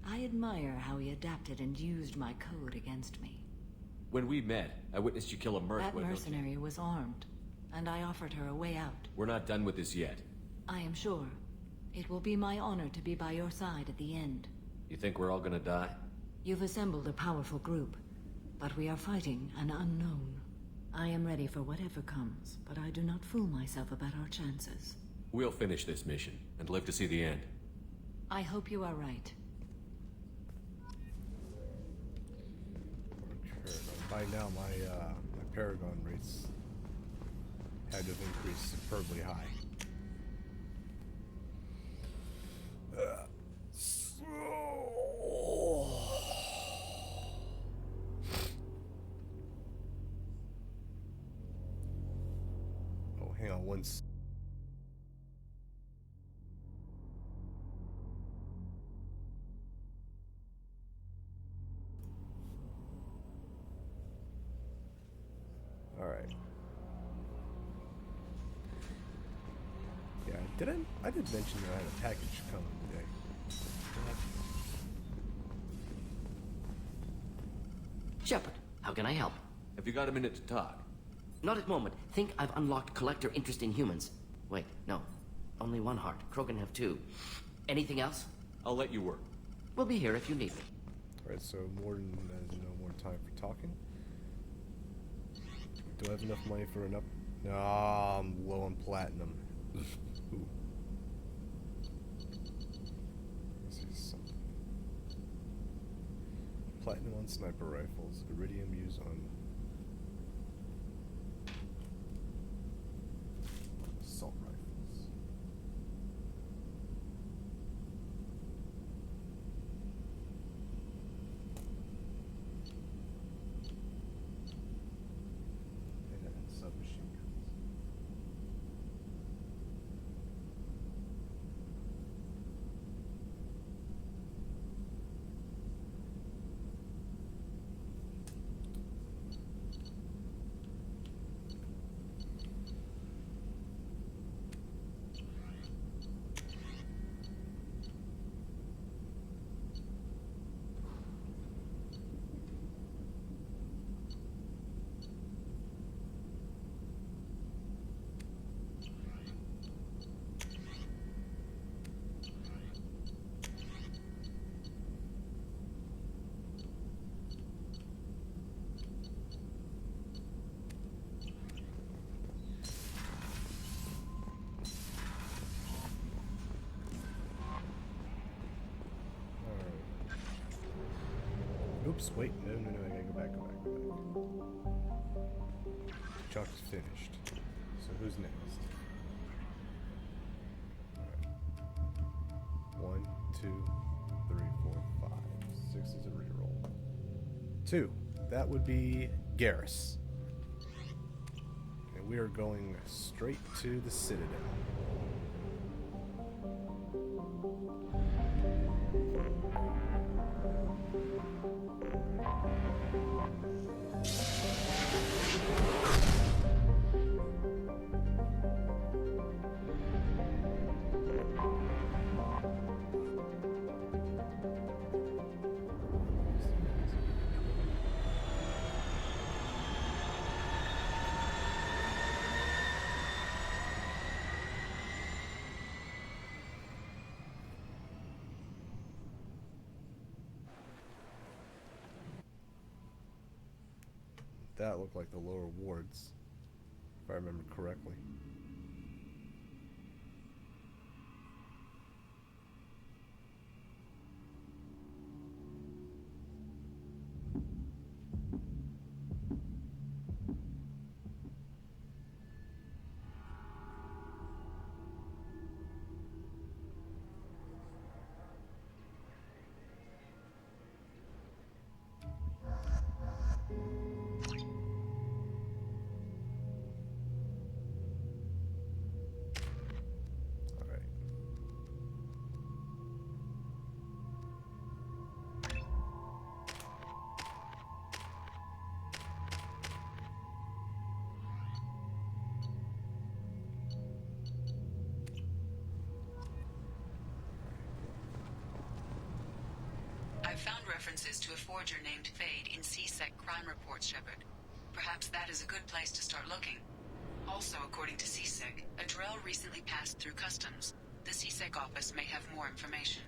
I admire how he adapted and used my code against me.
When we met, I witnessed you kill a merc.
That mercenary was armed, and I offered her a way out.
We're not done with this yet.
I am sure. It will be my honor to be by your side at the end.
You think we're all gonna die?
You've assembled a powerful group, but we are fighting an unknown. I am ready for whatever comes, but I do not fool myself about our chances.
We'll finish this mission, and live to see the end.
I hope you are right.
By now, my Paragon rates had to have increased superbly high. Oh, hang on one second. Alright. Yeah, I did mention that I had a package coming today.
Shepard, how can I help?
Have you got a minute to talk?
Not at the moment. Think I've unlocked collector interest in humans. Wait, no. Only one heart. Krogan have 2. Anything else?
I'll let you work.
We'll be here if you need me.
Alright, so no more time for talking. Do I have enough money for an No, I'm low on platinum. Ooh. This is something. Platinum on sniper rifles. Iridium used on assault rifles. And submachine guns. Oops, wait, no, I gotta go back. Chuck is finished. So who's next? Alright. 1, 2, 3, 4, 5. 6 is a reroll. 2. That would be Garrus. And we are going straight to the Citadel. That looked like the lower wards, if I remember correctly.
I've found references to a forger named Fade in C-Sec crime reports, Shepard. Perhaps that is a good place to start looking. Also, according to C-Sec, a drill recently passed through customs. The C-Sec office may have more information.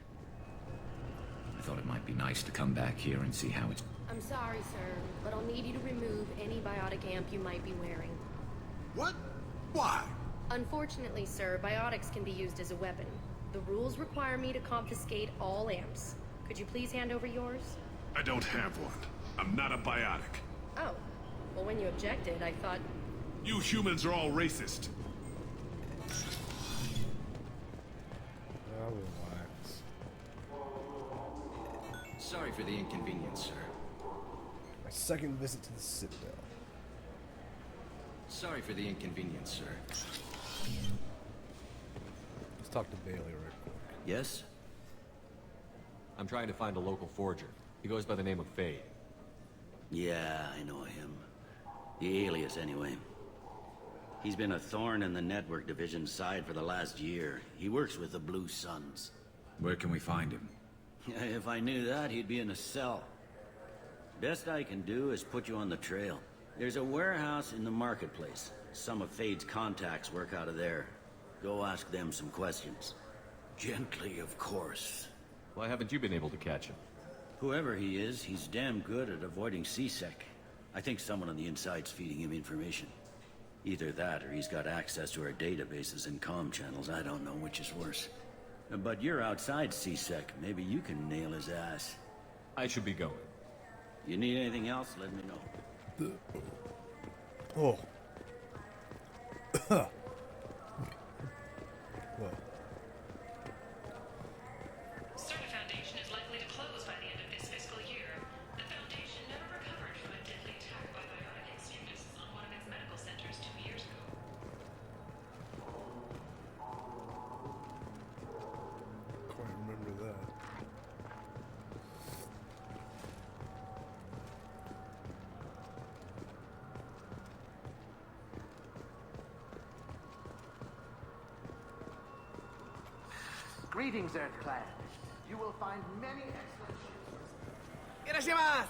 I thought it might be nice to come back here and see how it's...
I'm sorry, sir, but I'll need you to remove any biotic amp you might be wearing.
What? Why?
Unfortunately, sir, biotics can be used as a weapon. The rules require me to confiscate all amps. Could you please hand over yours?
I don't have one. I'm not a biotic.
Oh. Well, when you objected, I thought...
You humans are all racist.
Now relax.
Sorry for the inconvenience, sir.
My second visit to the Citadel.
Sorry for the inconvenience, sir.
Let's talk to Bailey right quick.
Yes?
I'm trying to find a local forger. He goes by the name of Fade.
Yeah, I know him. The alias, anyway. He's been a thorn in the network division's side for the last year. He works with the Blue Suns.
Where can we find him?
If I knew that, he'd be in a cell. Best I can do is put you on the trail. There's a warehouse in the marketplace. Some of Fade's contacts work out of there. Go ask them some questions. Gently, of course.
Why haven't you been able to catch him?
Whoever he is, he's damn good at avoiding C-Sec. I think someone on the inside's feeding him information. Either that, or he's got access to our databases and comm channels. I don't know which is worse. But you're outside CSEC. Maybe you can nail his ass.
I should be going.
You need anything else, let me know.
Oh. What?
Certa Foundation is likely to close by the end of this fiscal year. The Foundation never recovered from a deadly attack by biotic extremists on one of its medical centers 2 years ago.
Quite remember that.
Greetings, Earthclad. You will find many excellent ships.
Hiroshima!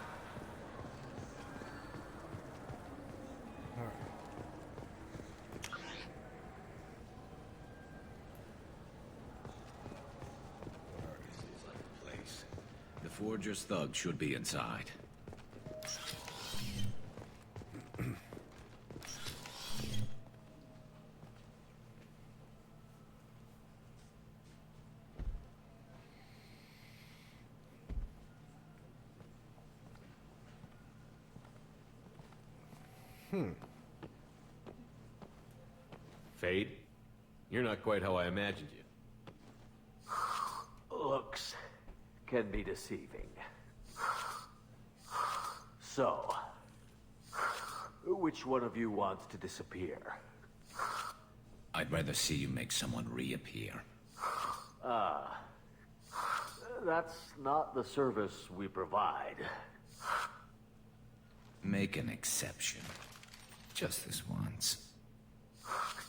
Place. The Forger's thug should be inside.
Fade? You're not quite how I imagined you.
Looks can be deceiving. So, which one of you wants to disappear?
I'd rather see you make someone reappear.
Ah, that's not the service we provide.
Make an exception. Just this once.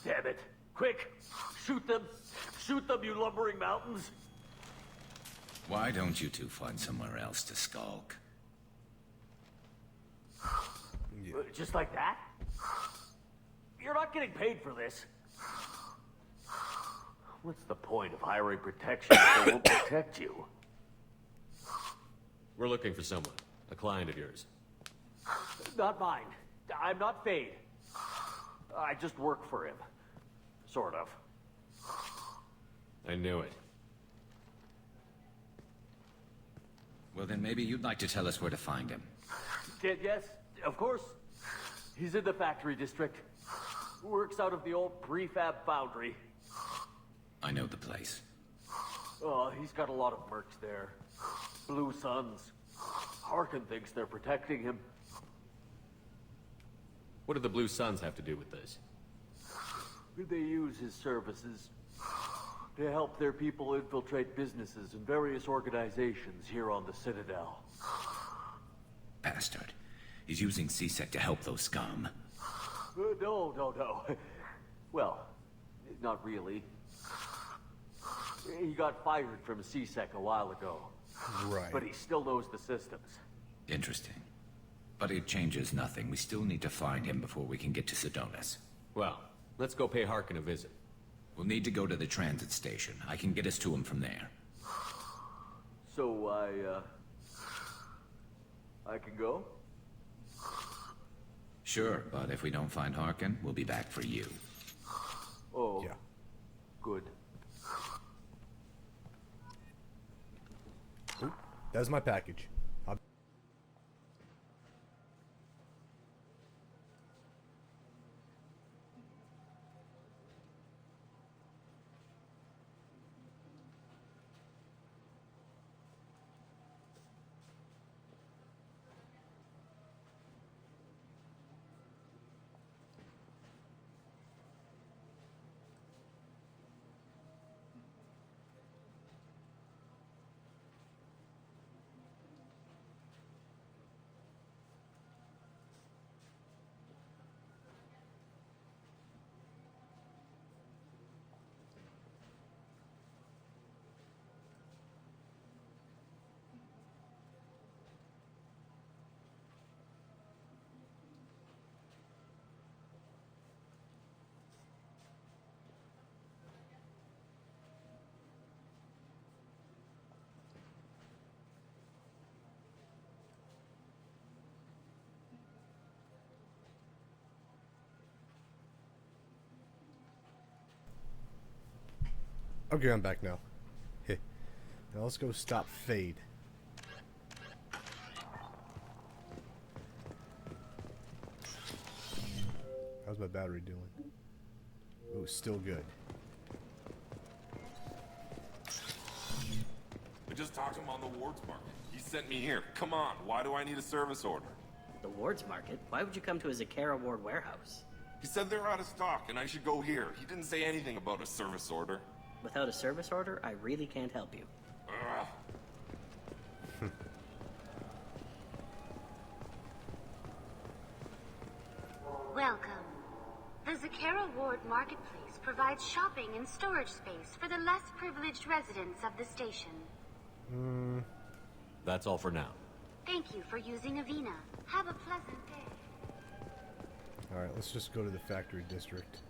Damn it. Quick! Shoot them! Shoot them, you lumbering mountains!
Why don't you two find somewhere else to skulk?
Just like that? You're not getting paid for this. What's the point of hiring protection if they won't protect you?
We're looking for someone. A client of yours.
Not mine. I'm not Fade. I just work for him. Sort of.
I knew it.
Well, then maybe you'd like to tell us where to find him.
Yes, of course. He's in the factory district. Works out of the old prefab foundry.
I know the place.
Oh, he's got a lot of mercs there. Blue Suns. Harkin thinks they're protecting him.
What do the Blue Suns have to do with this?
They use his services to help their people infiltrate businesses and various organizations here on the Citadel.
Bastard. He's using CSEC to help those scum.
No. Well, not really. He got fired from CSEC a while ago.
Right.
But he still knows the systems.
Interesting. But it changes nothing. We still need to find him before we can get to Sedonis.
Well, let's go pay Harkin a visit.
We'll need to go to the transit station. I can get us to him from there.
So I can go?
Sure, but if we don't find Harkin, we'll be back for you.
Oh.
Yeah.
Good.
Oop, that's my package. Okay, I'm back now. Now let's go stop Fade. How's my battery doing? Ooh, still good.
I just talked to him on the Wards Market. He sent me here. Come on, why do I need a service order?
The Wards Market? Why would you come to a Zakara Ward warehouse?
He said they're out of stock and I should go here. He didn't say anything about a service order.
Without a service order, I really can't help you.
Welcome. The Zakara Ward Marketplace provides shopping and storage space for the less privileged residents of the station.
That's all for now.
Thank you for using Avena. Have a pleasant day.
Alright, let's just go to the factory district.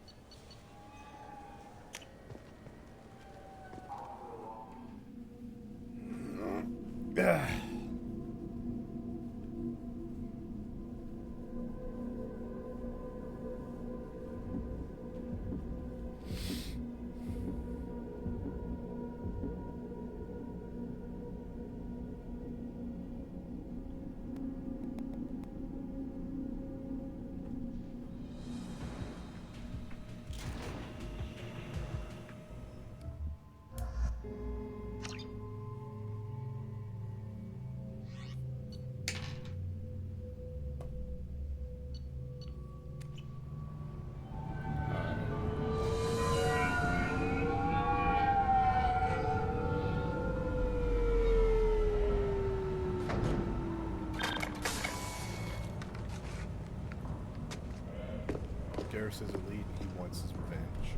Garrus is a lead and he wants his revenge.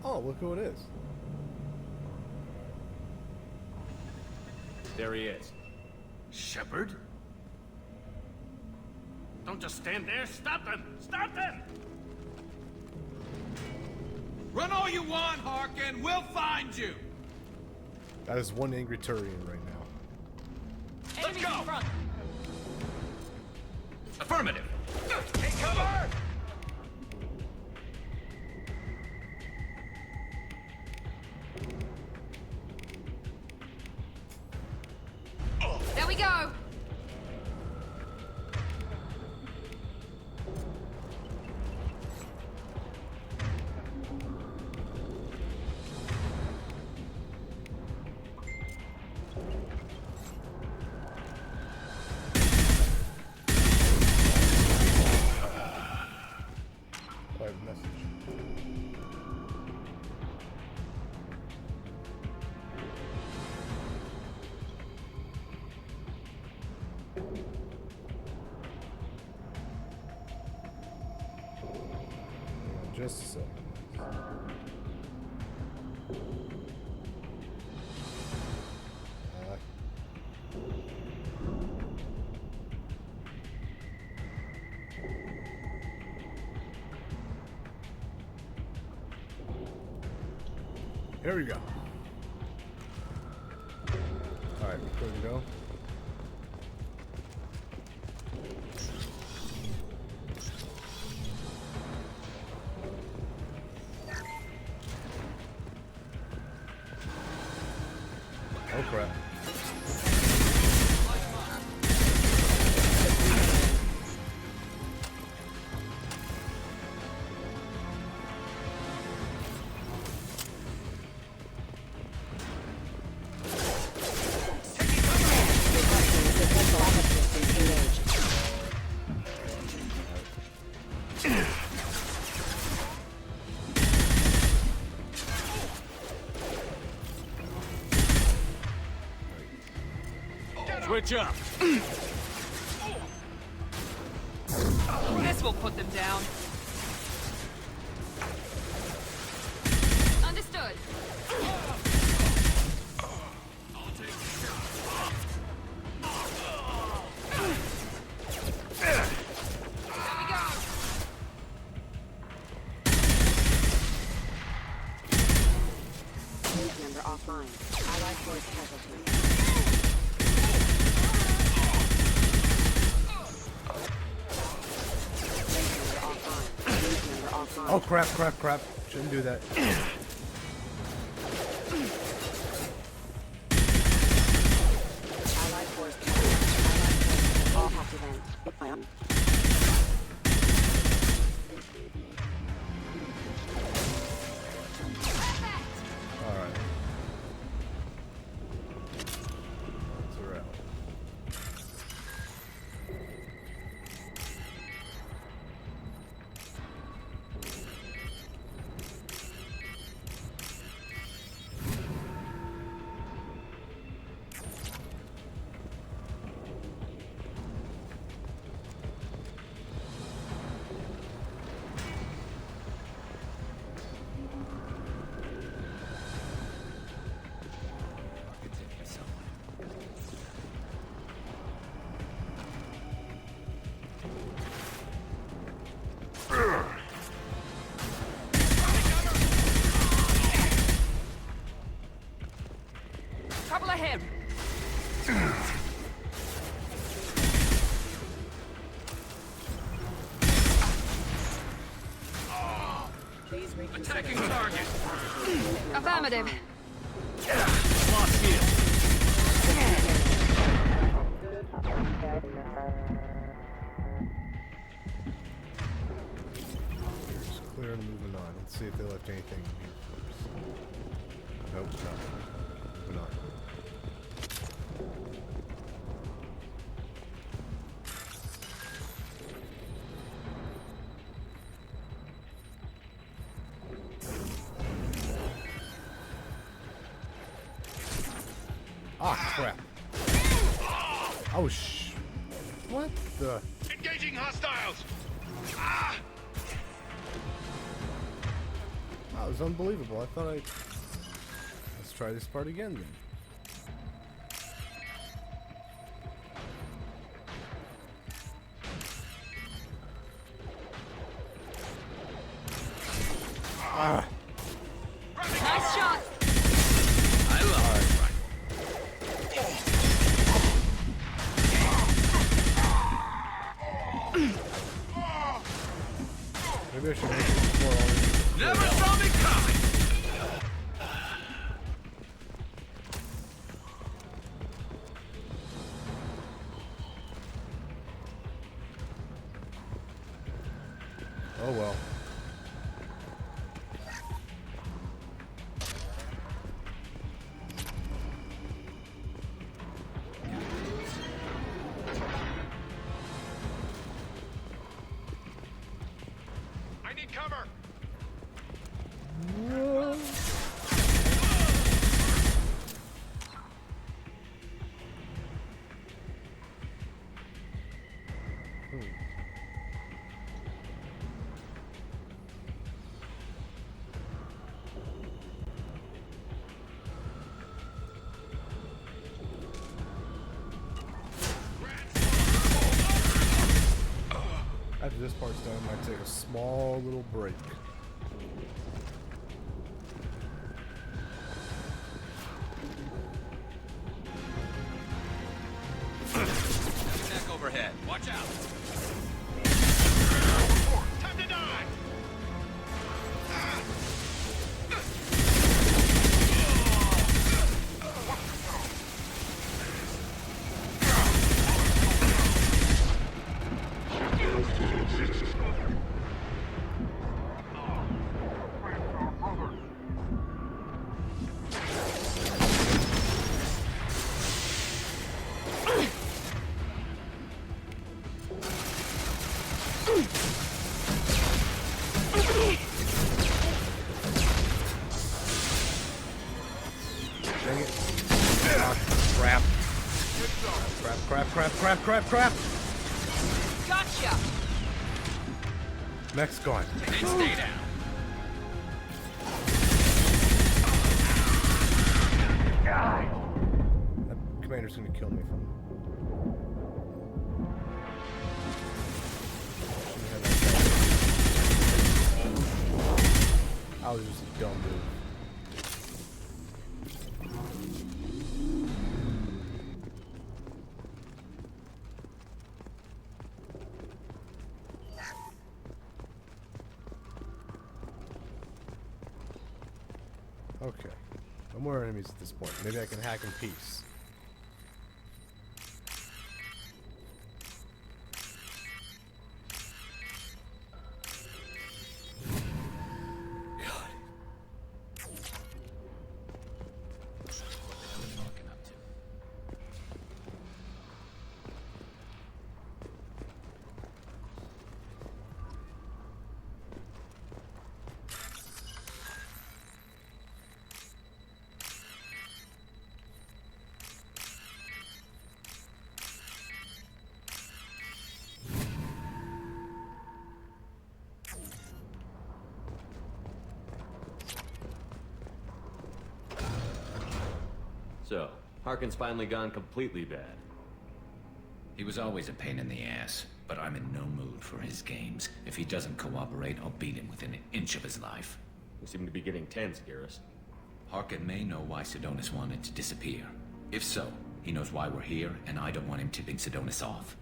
Oh, look who it is.
There he is.
Shepard? Don't just stand there. Stop them! Stop them!
Run all you want, Harkin. We'll find you.
That is one angry Turian right now.
Let's go! In front.
Affirmative.
Take cover!
There we go.
Just a second. Here we go. Alright, good to go. Oh crap.
Switch up.
This will put them down. Understood. There we go.
Member offline. Allied force casualty.
Oh crap, crap, crap. Shouldn't do that.
Allied force. All activate.
Alright. So we're out.
Trouble ahead.
Attacking target.
Affirmative.
Lost field.
It's clear and moving on. Let's see if they left anything here first. Nope, nothing. Moving on. Ah, crap. Oh, what the?
Engaging hostiles.
That was unbelievable. I thought let's try this part again then. Ah.
Nice shot.
I love it.
Maybe I should make it before all this.
Never saw me coming.
Oh well.
I need cover.
After this part's done, I might take a small little break.
Attack overhead. Watch out. Time to die.
Dang it. Ah, crap. Crap, crap, crap, crap, crap.
Gotcha.
Mech's gone.
And stay down.
That commander's gonna kill me from. I was just a dumb move. Okay. No more enemies at this point. Maybe I can hack in peace.
So, Harkin's finally gone completely bad.
He was always a pain in the ass, but I'm in no mood for his games. If he doesn't cooperate, I'll beat him within an inch of his life.
You seem to be getting tense, Garrus.
Harkin may know why Sidonis wanted to disappear. If so, he knows why we're here, and I don't want him tipping Sidonis off.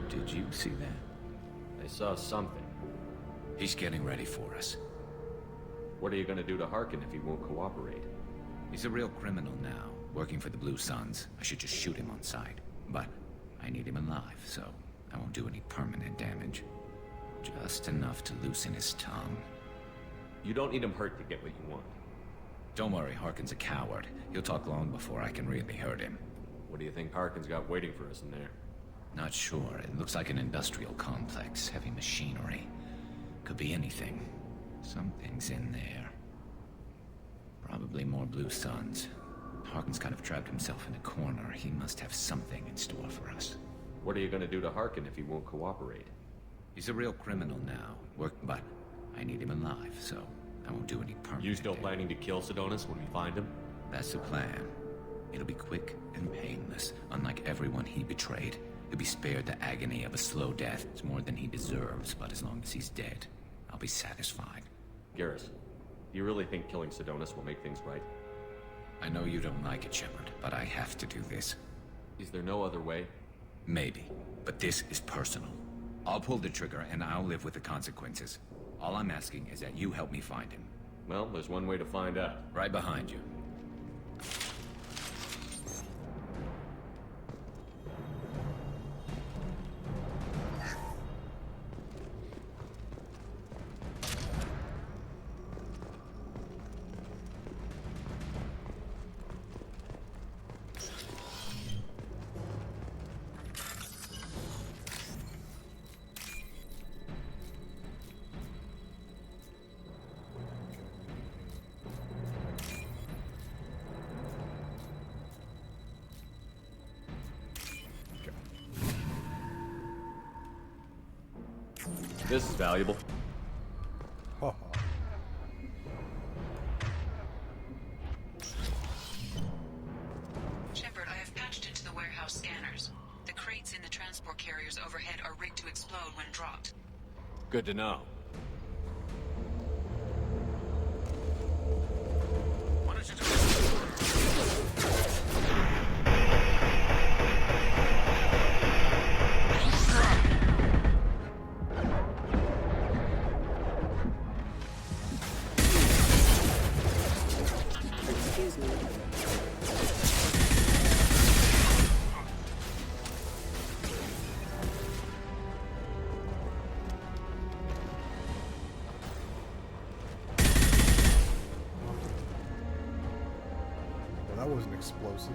Did you see that?
I saw something.
He's getting ready for us.
What are you gonna do to Harkin if he won't cooperate?
He's a real criminal now, working for the Blue Suns. I should just shoot him on sight. But I need him alive, so I won't do any permanent damage. Just enough to loosen his tongue.
You don't need him hurt to get what you want.
Don't worry, Harkin's a coward. He'll talk long before I can really hurt him.
What do you think Harkin's got waiting for us in there?
Not sure. It looks like an industrial complex. Heavy machinery. Could be anything. Something's in there. Probably more Blue Suns. Harkin's kind of trapped himself in a corner. He must have something in store for us.
What are you gonna do to Harkin if he won't cooperate?
He's a real criminal now. But I need him alive, so I won't do any permanent.
You still planning to kill Sidonis when we find him?
That's the plan. It'll be quick and painless, unlike everyone he betrayed. He'll be spared the agony of a slow death. It's more than he deserves, but as long as he's dead, I'll be satisfied.
Garrus, do you really think killing Sidonis will make things right?
I know you don't like it, Shepard, but I have to do this.
Is there no other way?
Maybe, but this is personal. I'll pull the trigger and I'll live with the consequences. All I'm asking is that you help me find him.
Well, there's one way to find out.
Right behind you.
This is valuable.
Shepard, I have patched into the warehouse scanners. The crates in the transport carriers overhead are rigged to explode when dropped.
Good to know.
Why don't you do
Excuse me.
Well, that wasn't explosive.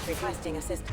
Requesting assistance.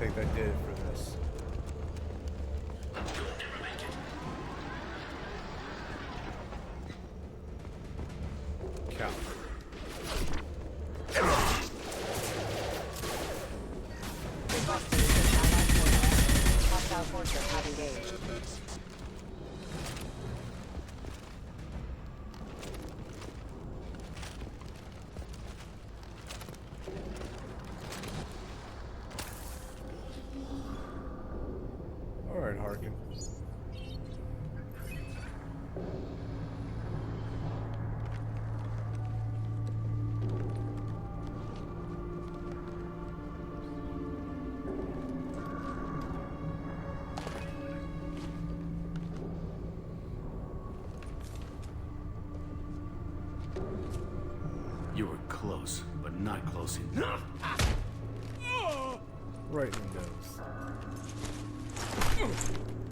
think that did it for this. Count.
Hostile forces have engaged.
Alright, Harkin.
You were close, but not close enough.
Right in the nose.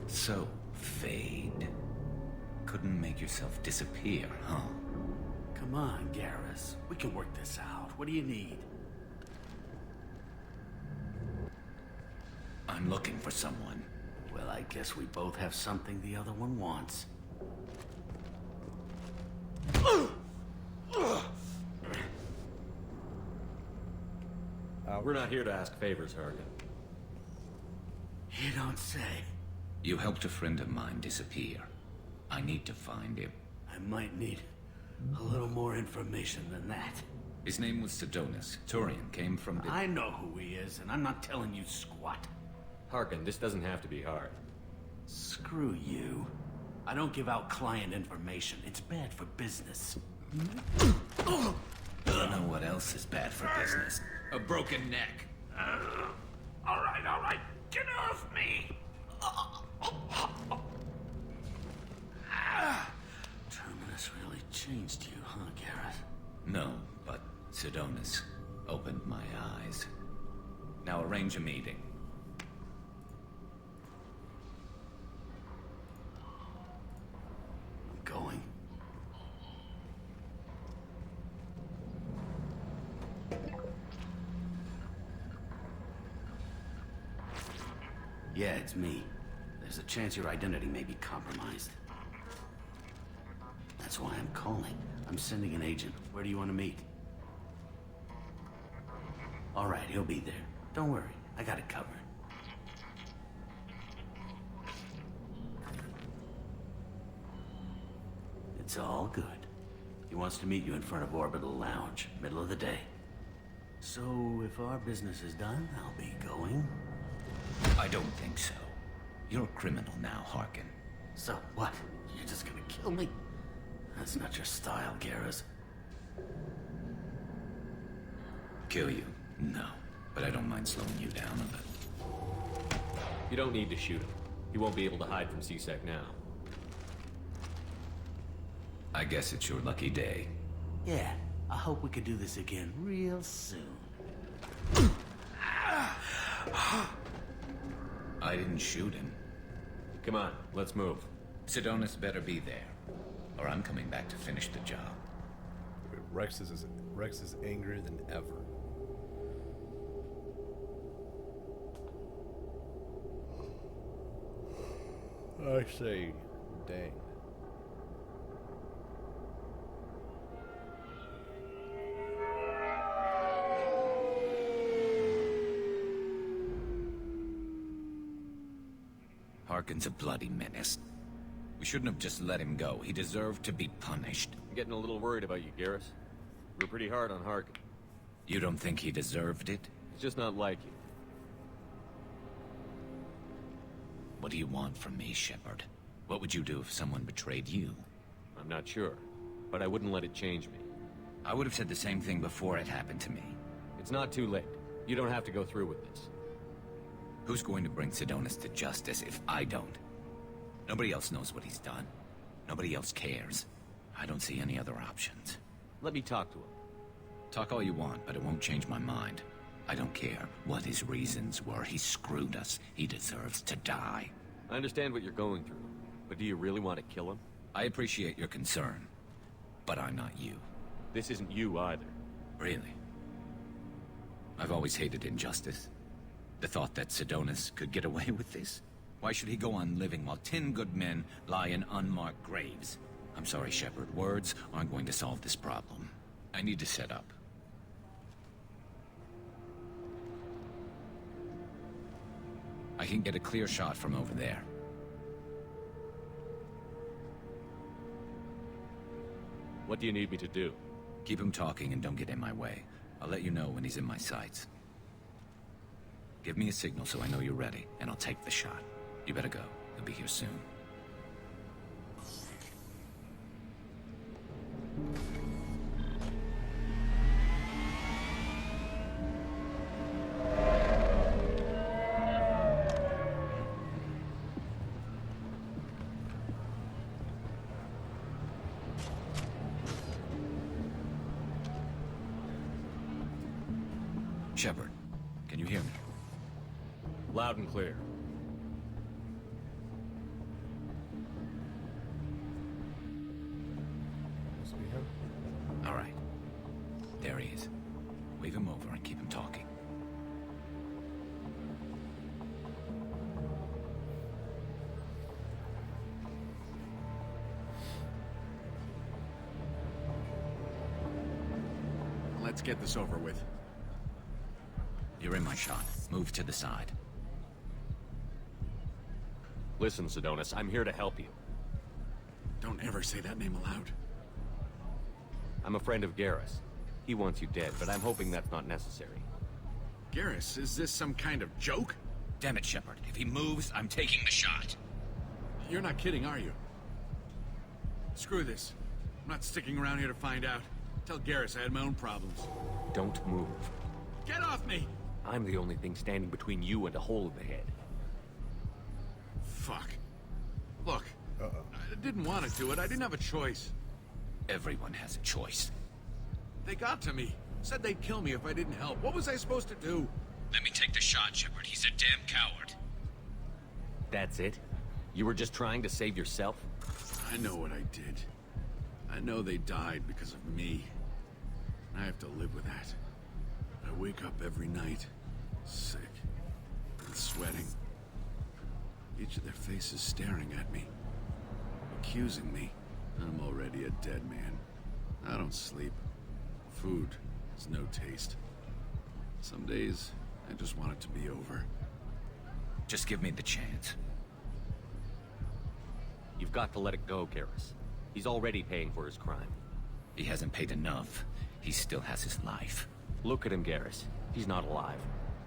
So, Fade. Couldn't make yourself disappear, huh?
Come on, Garrus. We can work this out. What do you need?
I'm looking for someone.
Well, I guess we both have something the other one wants.
We're not here to ask favors, Harkin.
You don't say.
You helped a friend of mine disappear. I need to find him.
I might need a little more information than that.
His name was Sidonus. Turian came from the...
I know who he is, and I'm not telling you squat.
Harkin, this doesn't have to be hard.
Screw you. I don't give out client information. It's bad for business.
You know what else is bad for business? A broken neck.
All right. Get off me! Terminus really changed you, huh, Garrus?
No, but Sidonus opened my eyes. Now arrange a meeting.
I'm going. Yeah, it's me. There's a chance your identity may be compromised. That's why I'm calling. I'm sending an agent. Where do you want to meet? All right, he'll be there. Don't worry, I got it covered. It's all good. He wants to meet you in front of Orbital Lounge, middle of the day. So, if our business is done, I'll be going.
I don't think so. You're a criminal now, Harkin.
So what? You're just gonna kill me? That's not your style, Garrus.
Kill you? No. But I don't mind slowing you down a little.
You don't need to shoot him. He won't be able to hide from C-Sec now.
I guess it's your lucky day.
Yeah, I hope we could do this again real soon.
I didn't shoot him.
Come on, let's move.
Sidonus better be there, or I'm coming back to finish the job.
Rex is angrier than ever. I say, dang.
Harkin's a bloody menace. We shouldn't have just let him go. He deserved to be punished.
I'm getting a little worried about you, Garrus. We're pretty hard on Harkin.
You don't think he deserved it?
He's just not like you.
What do you want from me, Shepard? What would you do if someone betrayed you?
I'm not sure, but I wouldn't let it change me.
I would have said the same thing before it happened to me.
It's not too late. You don't have to go through with this.
Who's going to bring Sidonus to justice if I don't? Nobody else knows what he's done. Nobody else cares. I don't see any other options.
Let me talk to him.
Talk all you want, but it won't change my mind. I don't care what his reasons were. He screwed us. He deserves to die.
I understand what you're going through, but do you really want to kill him?
I appreciate your concern, but I'm not you.
This isn't you either.
Really? I've always hated injustice. The thought that Sidonis could get away with this? Why should he go on living while 10 good men lie in unmarked graves? I'm sorry, Shepard. Words aren't going to solve this problem. I need to set up. I can get a clear shot from over there.
What do you need me to do?
Keep him talking and don't get in my way. I'll let you know when he's in my sights. Give me a signal so I know you're ready, and I'll take the shot. You better go. He'll be here soon. Shepard, can you hear me?
Loud and clear.
Must be him.
All right. There he is. Wave him over and keep him talking.
Let's get this over with.
You're in my shot. Move to the side.
Listen, Sidonis, I'm here to help you.
Don't ever say that name aloud.
I'm a friend of Garrus. He wants you dead, but I'm hoping that's not necessary.
Garrus, is this some kind of joke?
Damn it, Shepard. If he moves, I'm taking the shot.
You're not kidding, are you? Screw this. I'm not sticking around here to find out. Tell Garrus I had my own problems.
Don't move.
Get off me!
I'm the only thing standing between you and a hole in the head.
Fuck. Look, I didn't want to do it. I didn't have a choice.
Everyone has a choice.
They got to me. Said they'd kill me if I didn't help. What was I supposed to do?
Let me take the shot, Shepard. He's a damn coward.
That's it? You were just trying to save yourself?
I know what I did. I know they died because of me. I have to live with that. I wake up every night, sick and sweating. Each of their faces staring at me, accusing me. I'm already a dead man. I don't sleep. Food has no taste. Some days, I just want it to be over.
Just give me the chance.
You've got to let it go, Garrus. He's already paying for his crime.
He hasn't paid enough. He still has his life.
Look at him, Garrus. He's not alive.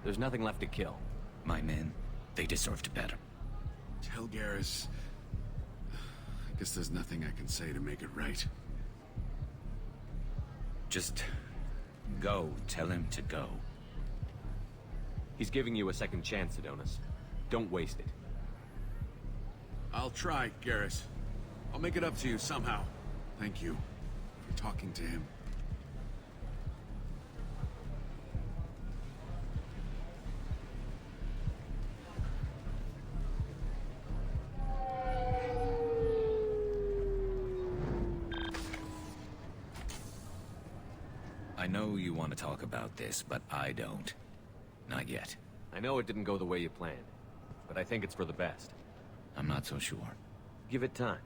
There's nothing left to kill.
My men, they deserved better.
Tell Garrus... I guess there's nothing I can say to make it right.
Just... go. Tell him to go.
He's giving you a second chance, Sidonis. Don't waste it.
I'll try, Garrus. I'll make it up to you somehow. Thank you for talking to him.
I know you want to talk about this, but I don't. Not yet.
I know it didn't go the way you planned, but I think it's for the best.
I'm not so sure.
Give it time.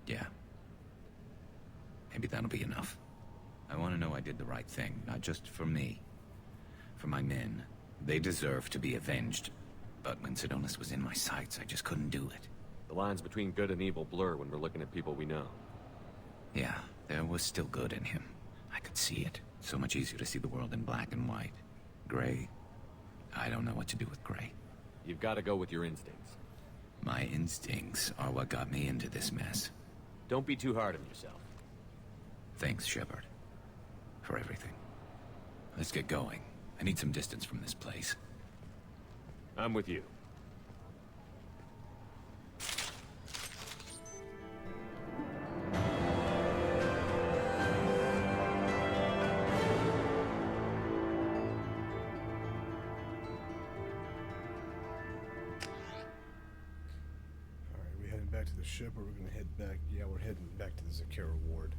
Yeah. Maybe that'll be enough. I want to know I did the right thing, not just for me. For my men. They deserve to be avenged. But when Sidonis was in my sights, I just couldn't do it.
The lines between good and evil blur when we're looking at people we know.
Yeah, there was still good in him. I could see it. So much easier to see the world in black and white. Gray? I don't know what to do with gray.
You've got to go with your instincts.
My instincts are what got me into this mess.
Don't be too hard on yourself.
Thanks, Shepard. For everything. Let's get going. I need some distance from this place.
I'm with you.
Back to the ship, or we're gonna head back. Yeah, we're heading back to the Zakera ward.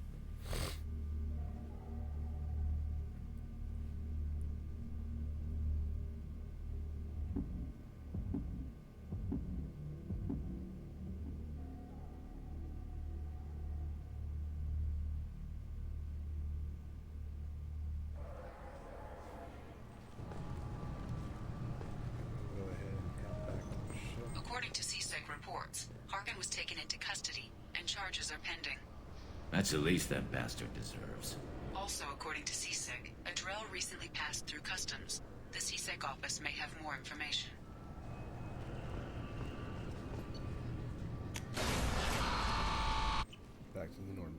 Harkin was taken into custody, and charges are pending.
That's the least that bastard deserves.
Also, according to CSEC, a drill recently passed through customs. The CSEC office may have more information.
Back to the Normandy.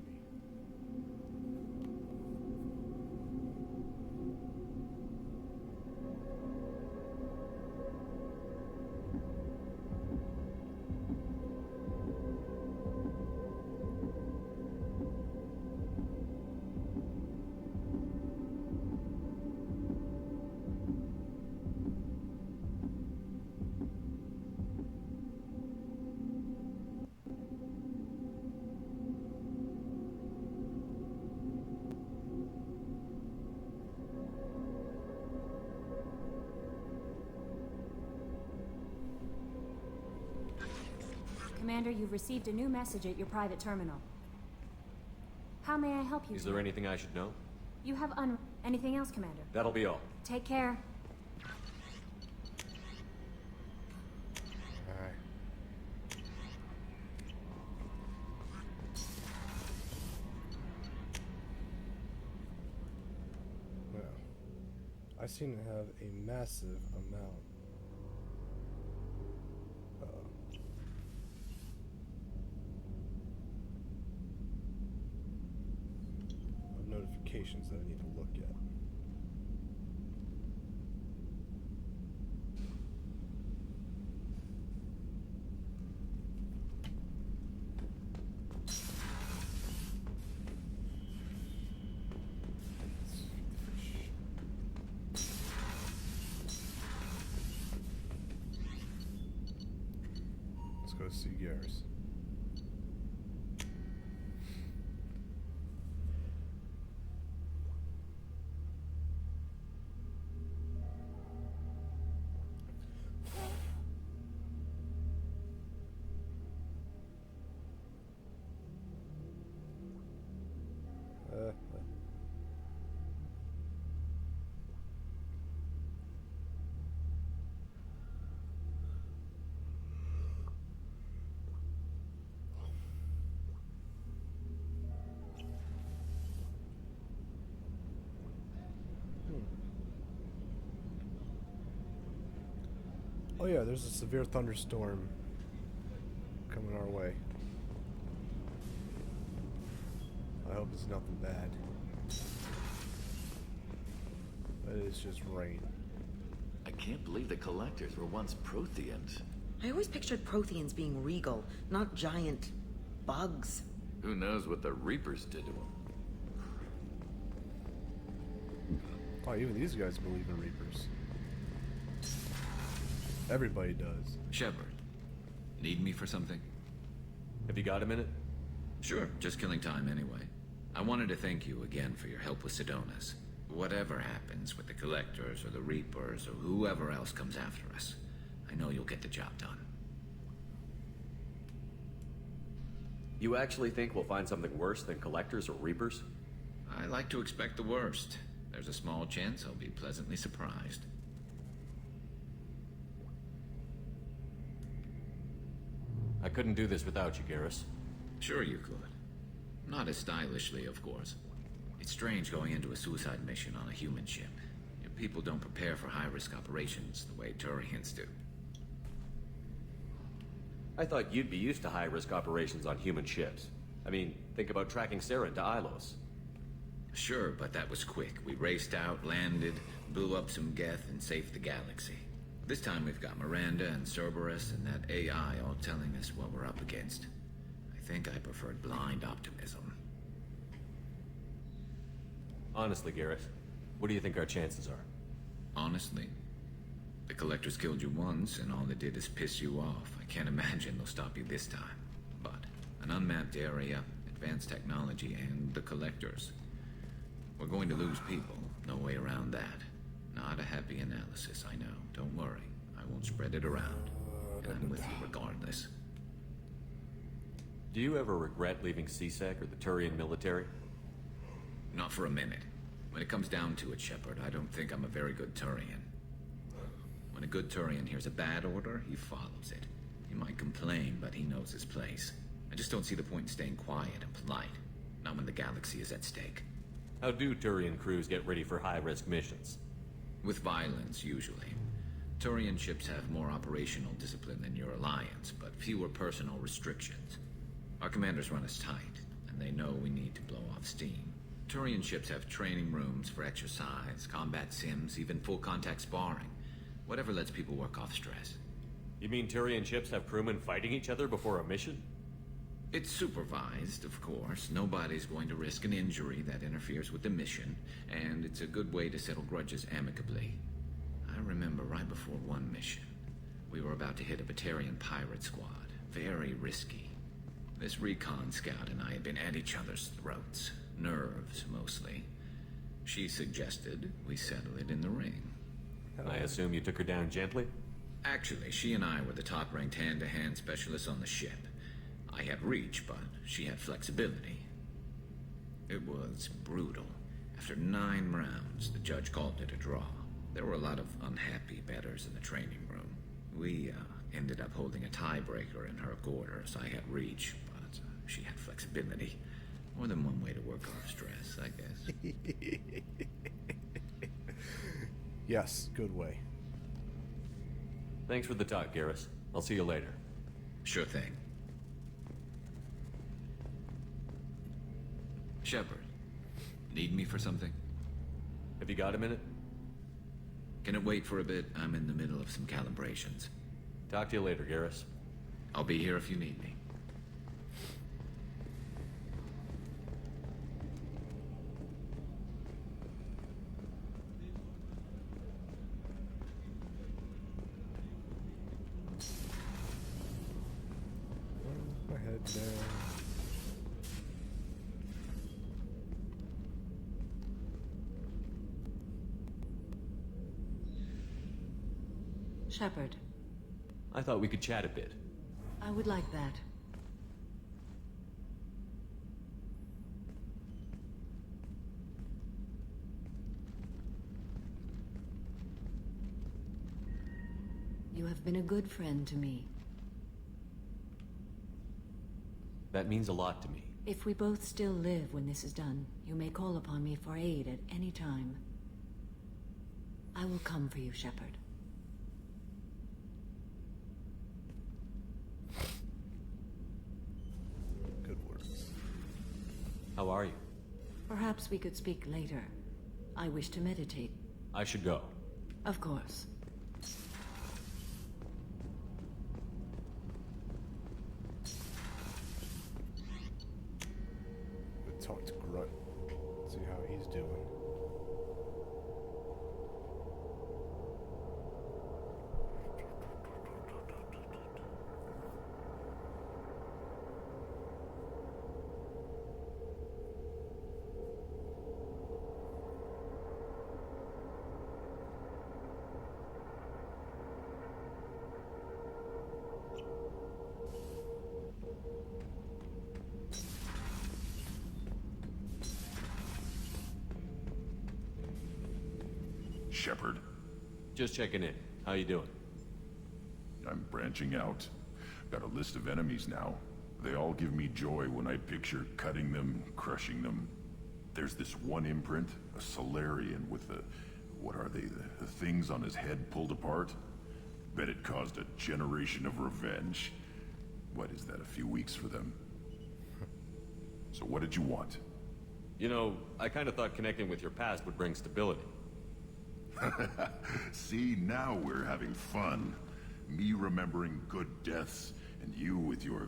Commander, you've received a new message at your private terminal. How may I help you?
Is there anything I should know?
You have anything else, Commander?
That'll be all.
Take care.
Alright. Well, I seem to have a massive amount of notifications that I need to look at. Let's go see Garrus. Oh yeah, there's a severe thunderstorm coming our way. I hope it's nothing bad. But it's just rain.
I can't believe the Collectors were once Protheans.
I always pictured Protheans being regal, not giant bugs.
Who knows what the Reapers did to them?
Oh, even these guys believe in Reapers. Everybody does.
Shepard, need me for something?
Have you got a minute?
Sure, just killing time anyway. I wanted to thank you again for your help with Sidonis. Whatever happens with the Collectors or the Reapers or whoever else comes after us, I know you'll get the job done.
You actually think we'll find something worse than Collectors or Reapers?
I like to expect the worst. There's a small chance I'll be pleasantly surprised.
I couldn't do this without you, Garrus.
Sure you could. Not as stylishly, of course. It's strange going into a suicide mission on a human ship. Your people don't prepare for high-risk operations the way Turians do.
I thought you'd be used to high-risk operations on human ships. I mean, think about tracking Saren to Ilos.
Sure, but that was quick. We raced out, landed, blew up some Geth, and saved the galaxy. This time we've got Miranda and Cerberus and that AI all telling us what we're up against. I think I preferred blind optimism.
Honestly, Garrett, what do you think our chances are?
Honestly? The Collectors killed you once, and all they did is piss you off. I can't imagine they'll stop you this time. But an unmapped area, advanced technology, and the Collectors. We're going to lose people. No way around that. Not a happy analysis, I know. Don't worry. I won't spread it around. And I'm with you regardless.
Do you ever regret leaving CSEC or the Turian military?
Not for a minute. When it comes down to it, Shepard, I don't think I'm a very good Turian. When a good Turian hears a bad order, he follows it. He might complain, but he knows his place. I just don't see the point in staying quiet and polite. Not when the galaxy is at stake.
How do Turian crews get ready for high-risk missions?
With violence, usually. Turian ships have more operational discipline than your alliance, but fewer personal restrictions. Our commanders run us tight, and they know we need to blow off steam. Turian ships have training rooms for exercise, combat sims, even full-contact sparring. Whatever lets people work off stress.
You mean Turian ships have crewmen fighting each other before a mission?
It's supervised, of course. Nobody's going to risk an injury that interferes with the mission, and it's a good way to settle grudges amicably. I remember right before one mission, we were about to hit a Batarian pirate squad. Very risky. This recon scout and I had been at each other's throats. Nerves, mostly. She suggested we settle it in the ring.
I assume you took her down gently?
Actually, she and I were the top-ranked hand-to-hand specialists on the ship. I had reach, but she had flexibility. It was brutal. After 9 rounds, the judge called it a draw. There were a lot of unhappy bettors in the training room. We ended up holding a tiebreaker in her quarters. I had reach, but she had flexibility. More than one way to work off stress, I guess.
Yes, good way.
Thanks for the talk, Garrus. I'll see you later.
Sure thing. Shepard, need me for something?
Have you got a minute?
Can it wait for a bit? I'm in the middle of some calibrations.
Talk to you later, Garrus.
I'll be here if you need me.
My head down.
Shepard,
I thought we could chat a bit.
I would like that. You have been a good friend to me.
That means a lot to me.
If we both still live when this is done, you may call upon me for aid at any time. I will come for you, Shepard.
Good words.
How are you?
Perhaps we could speak later. I wish to meditate.
I should go.
Of course.
We'll talk to Grunt. See how he's doing.
Shepard.
Just checking in. How you doing?
I'm branching out. Got a list of enemies now. They all give me joy when I picture cutting them, crushing them. There's this one imprint, a Solarian with the... what are they? The things on his head pulled apart? Bet it caused a generation of revenge. What is that, a few weeks for them? So what did you want?
You know, I kind of thought connecting with your past would bring stability.
See, now we're having fun. Me remembering good deaths, and you with your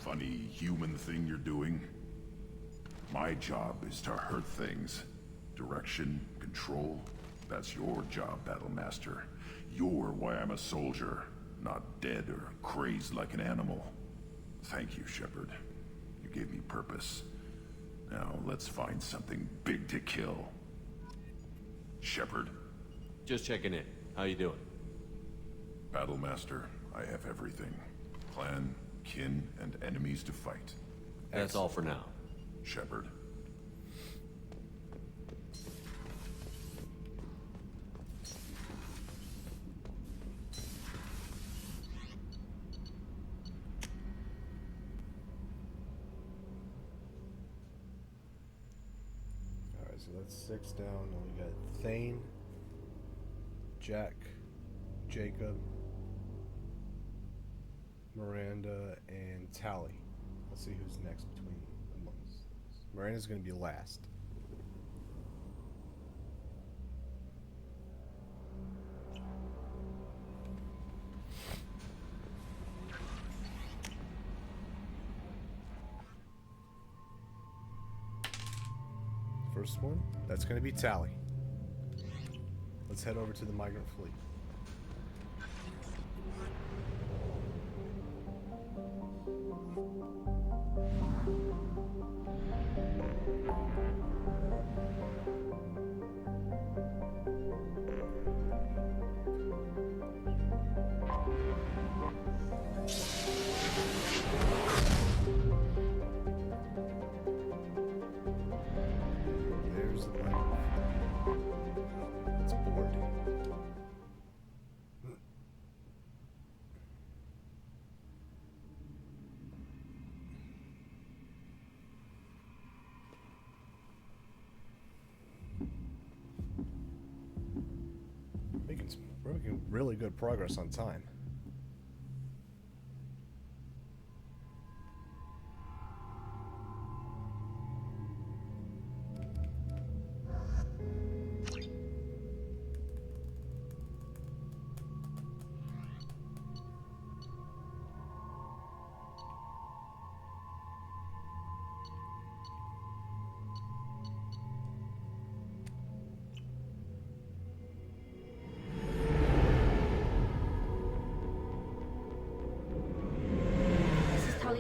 funny human thing you're doing. My job is to hurt things. Direction, control, that's your job, Battlemaster. You're why I'm a soldier, not dead or crazed like an animal. Thank you, Shepard. You gave me purpose. Now let's find something big to kill. Shepard.
Just checking in. How you doing?
Battlemaster, I have everything. Clan, kin, and enemies to fight.
That's all for now.
Shepard.
so that's 6 down. And we got Thane, Jack, Jacob, Miranda, and Tally. Let's see who's next amongst those. Miranda's going to be last. First one, that's going to be Tally. Let's head over to the migrant fleet. There's the migrant fleet. Let's board. We're making really good progress on time.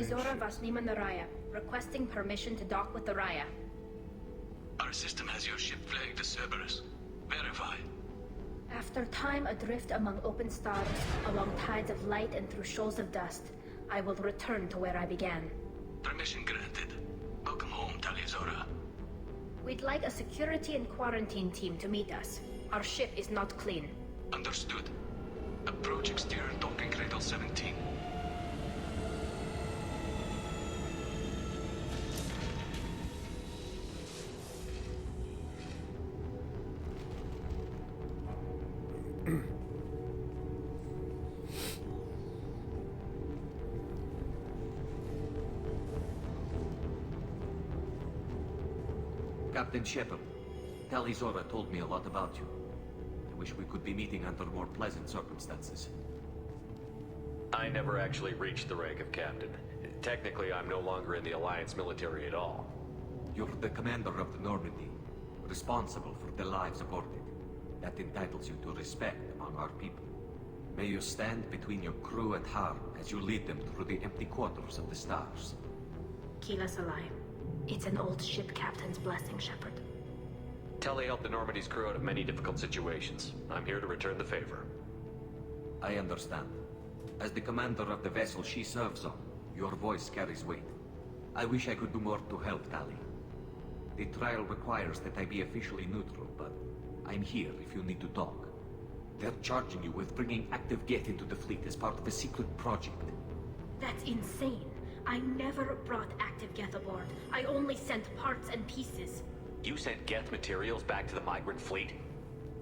Zora Vasnima Naraya, requesting permission to dock with the Raya.
Our system has your ship flagged as Cerberus. Verify.
After time adrift among open stars, along tides of light and through shoals of dust, I will return to where I began.
Permission granted. Welcome home, Talizora.
We'd like a security and quarantine team to meet us. Our ship is not clean.
Understood. Approach exterior docking cradle 17.
Captain Shepard, Talizora told me a lot about you. I wish we could be meeting under more pleasant circumstances.
I never actually reached the rank of captain. Technically, I'm no longer in the Alliance military at all.
You're the commander of the Normandy, responsible for the lives aborted. That entitles you to respect among our people. May you stand between your crew and harm as you lead them through the empty quarters of the stars.
Keep us alive. It's an old ship captain's blessing, Shepard.
Tully helped the Normandy's crew out of many difficult situations. I'm here to return the favor.
I understand. As the commander of the vessel she serves on, your voice carries weight. I wish I could do more to help, Tali. The trial requires that I be officially neutral, but I'm here if you need to talk. They're charging you with bringing active Geth into the fleet as part of a secret project.
That's insane. I never brought active Geth aboard. I only sent parts and pieces.
You sent Geth materials back to the migrant fleet?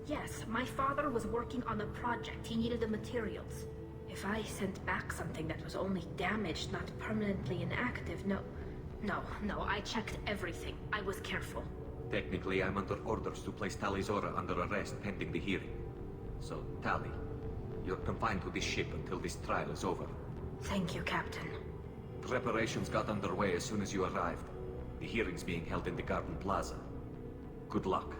Yes, my father was working on a project. He needed the materials. If I sent back something that was only damaged, not permanently inactive, no, I checked everything. I was careful.
Technically, I'm under orders to place Talizora under arrest pending the hearing. So, Tali, you're confined to this ship until this trial is over.
Thank you, Captain.
Preparations got underway as soon as you arrived. The hearing's being held in the Garden Plaza. Good luck.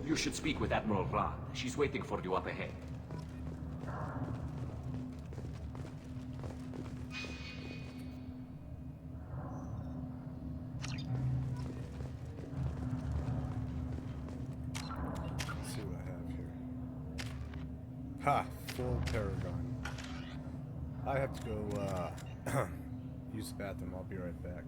You should speak with Admiral Ra. She's waiting for you up ahead.
Let's see what I have here. Ha! Full Paragon. I have to go, use the bathroom. I'll be right back.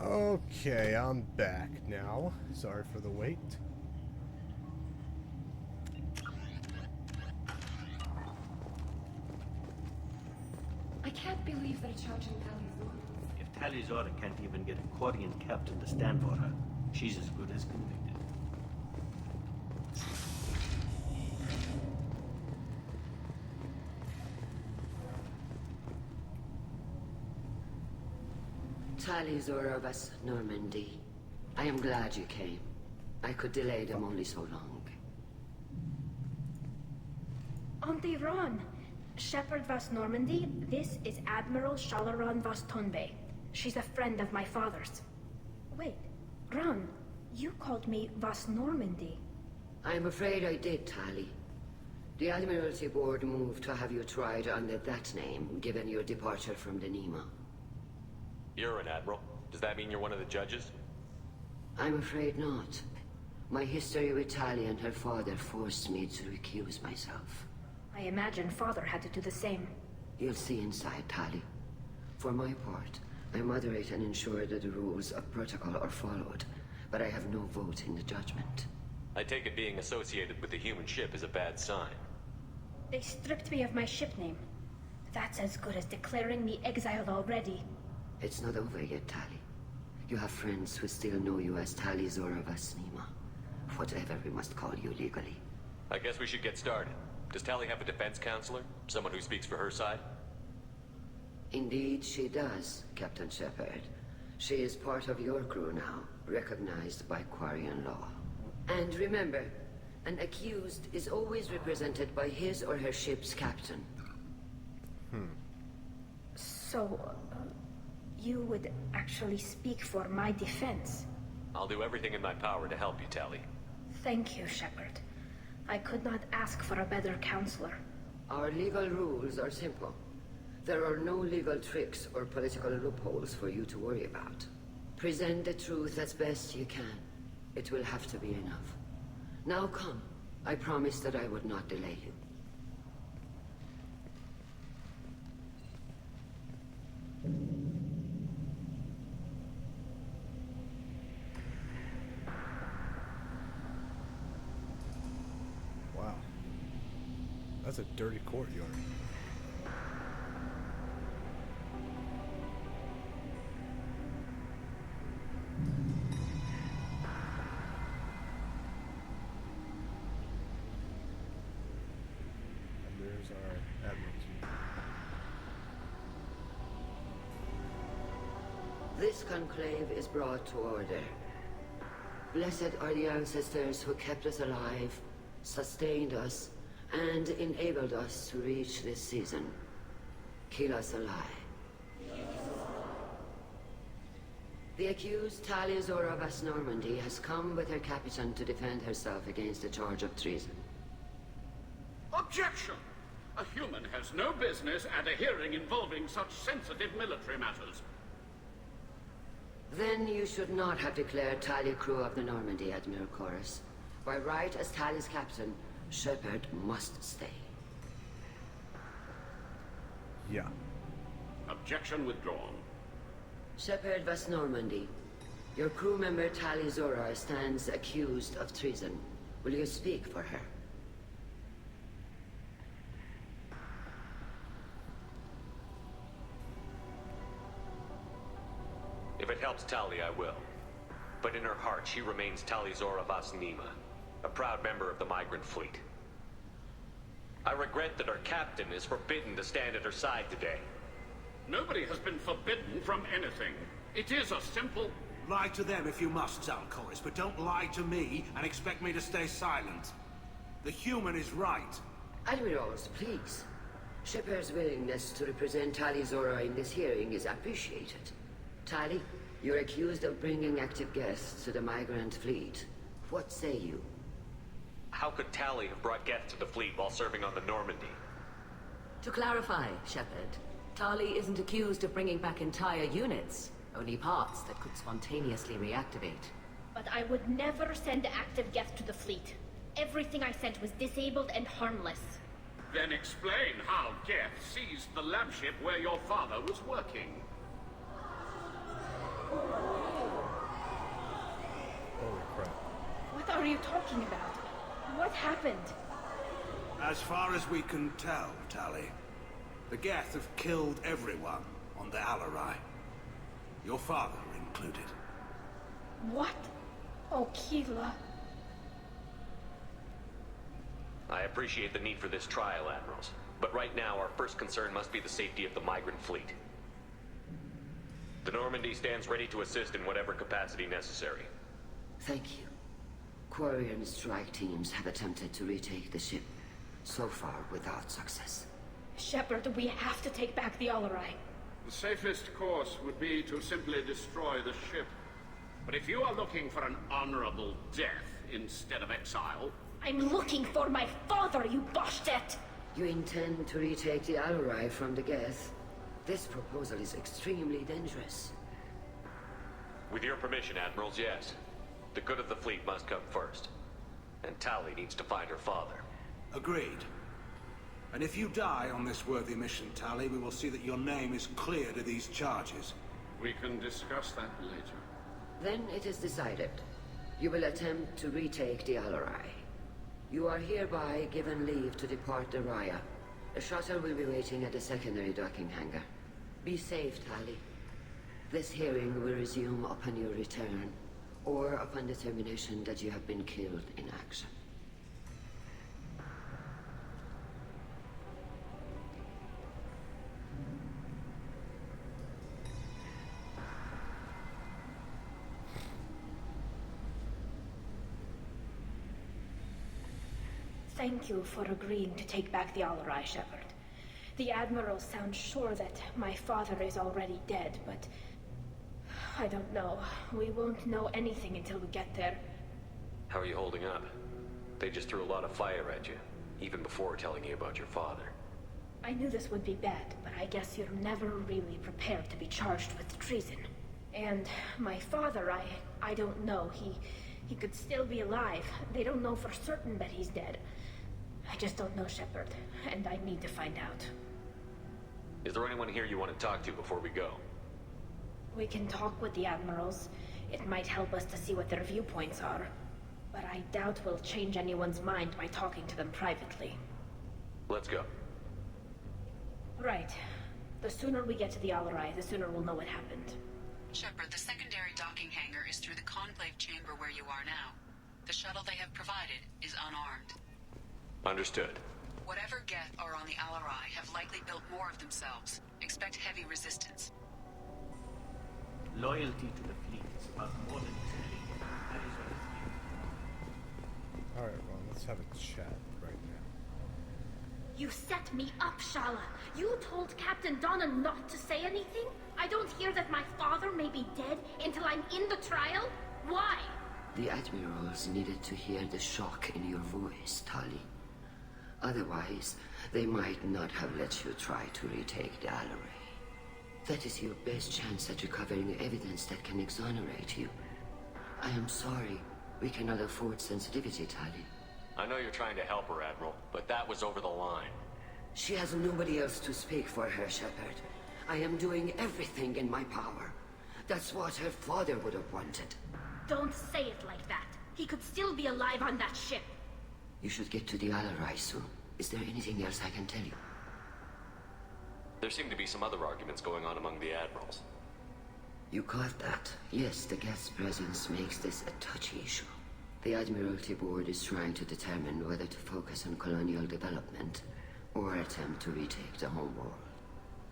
Okay, I'm back now. Sorry for the wait.
I can't believe they're charging Talizora.
If Talizora can't even get a Quarian captain to stand for her, she's as good as convicted.
Talizora of us, Normandy. I am glad you came. I could delay them only so long.
Auntie Ron! Shepard vas Normandy, this is Admiral Shalaran vas Tonbe. She's a friend of my father's. Wait, Ron, you called me vas Normandy.
I'm afraid I did, Tali. The Admiralty Board moved to have you tried under that name, given your departure from the Nima.
You're an admiral. Does that mean you're one of the judges?
I'm afraid not. My history with Tali and her father forced me to recuse myself.
I imagine father had to do the same.
You'll see inside, Tali. For my part, I moderate and ensure that the rules of protocol are followed, but I have no vote in the judgment.
I take it being associated with the human ship is a bad sign.
They stripped me of my ship name. That's as good as declaring me exiled already.
It's not over yet, Tali. You have friends who still know you as Talizora vas Nima. Whatever we must call you legally.
I guess we should get started. Does Tali have a defense counselor? Someone who speaks for her side?
Indeed, she does, Captain Shepard. She is part of your crew now, recognized by Quarian law. And remember, an accused is always represented by his or her ship's captain.
So, you would actually speak for my defense?
I'll do everything in my power to help you, Tali.
Thank you, Shepard. I could not ask for a better counselor.
Our legal rules are simple. There are no legal tricks or political loopholes for you to worry about. Present the truth as best you can. It will have to be enough. Now come. I promised that I would not delay you.
Wow. That's a dirty courtyard. And there's our admiral's meeting.
This conclave is brought to order. Blessed are the ancestors who kept us alive, sustained us, and enabled us to reach this season. Keep us alive. The accused Talizora vas Normandy has come with her captain to defend herself against a charge of treason.
Objection! A human has no business at a hearing involving such sensitive military matters.
Then you should not have declared Tali crew of the Normandy, Admiral Chorus. By right as Tali's captain, Shepard must stay.
Yeah.
Objection withdrawn.
Shepard vas Normandy. Your crew member Talizora stands accused of treason. Will you speak for her?
If it helps Tali, I will. But in her heart, she remains Talizora vas Nima, a proud member of the migrant fleet. I regret that our captain is forbidden to stand at her side today.
Nobody has been forbidden from anything. It is a simple...
Lie to them if you must, Zalcoris, but don't lie to me and expect me to stay silent. The human is right.
Admirals, please. Shepard's willingness to represent Talizora in this hearing is appreciated. Tali, you're accused of bringing active guests to the migrant fleet. What say you?
How could Tali have brought guests to the fleet while serving on the Normandy?
To clarify, Shepard, Tali isn't accused of bringing back entire units, only parts that could spontaneously reactivate.
But I would never send active guests to the fleet. Everything I sent was disabled and harmless.
Then explain how Geth seized the lab ship where your father was working.
are you talking about? What happened?
As far as we can tell, Tali, the Geth have killed everyone on the Alarai. Your father included.
What? Oh, Keela.
I appreciate the need for this trial, Admirals. But right now, our first concern must be the safety of the migrant fleet. The Normandy stands ready to assist in whatever capacity necessary.
Thank you. Quarry and strike teams have attempted to retake the ship, so far without success.
Shepard, we have to take back the Alarai.
The safest course would be to simply destroy the ship. But if you are looking for an honorable death instead of exile...
I'm looking for my father, you bastet!
You intend to retake the Alarai from the Geth? This proposal is extremely dangerous.
With your permission, Admirals, yes. The good of the fleet must come first. And Tali needs to find her father.
Agreed. And if you die on this worthy mission, Tali, we will see that your name is cleared of these charges.
We can discuss that later.
Then it is decided. You will attempt to retake the Alarai. You are hereby given leave to depart the Raya. A shuttle will be waiting at the secondary docking hangar. Be safe, Tali. This hearing will resume upon your return, or upon determination that you have been killed in action.
Thank you for agreeing to take back the Alarai, Shepard. The Admirals sound sure that my father is already dead, but... I don't know. We won't know anything until we get there.
How are you holding up? They just threw a lot of fire at you, even before telling you about your father.
I knew this would be bad, but I guess you're never really prepared to be charged with treason. And my father, I don't know. He could still be alive. They don't know for certain that he's dead. I just don't know, Shepard, and I need to find out.
Is there anyone here you want to talk to before we go?
We can talk with the Admirals. It might help us to see what their viewpoints are. But I doubt we'll change anyone's mind by talking to them privately.
Let's go.
Right. The sooner we get to the Alarai, the sooner we'll know what happened.
Shepard, the secondary docking hangar is through the conclave chamber where you are now. The shuttle they have provided is unarmed.
Understood.
Whatever Geth are on the Alarai have likely built more of themselves. Expect heavy resistance.
Loyalty to the fleet is about more than killing. That is what it's
Alright, well, let's have a chat right now.
You set me up, Shala. You told Captain Donna not to say anything? I don't hear that my father may be dead until I'm in the trial? Why?
The Admirals needed to hear the shock in your voice, Tali. Otherwise, they might not have let you try to retake the Alarai. That is your best chance at recovering evidence that can exonerate you. I am sorry. We cannot afford sensitivity, Tali.
I know you're trying to help her, Admiral, but that was over the line.
She has nobody else to speak for her, Shepard. I am doing everything in my power. That's what her father would have wanted.
Don't say it like that. He could still be alive on that ship.
You should get to the Alarai soon. Is there anything else I can tell you?
There seem to be some other arguments going on among the Admirals.
You caught that? Yes, the Geth's presence makes this a touchy issue. The Admiralty Board is trying to determine whether to focus on colonial development or attempt to retake the home world.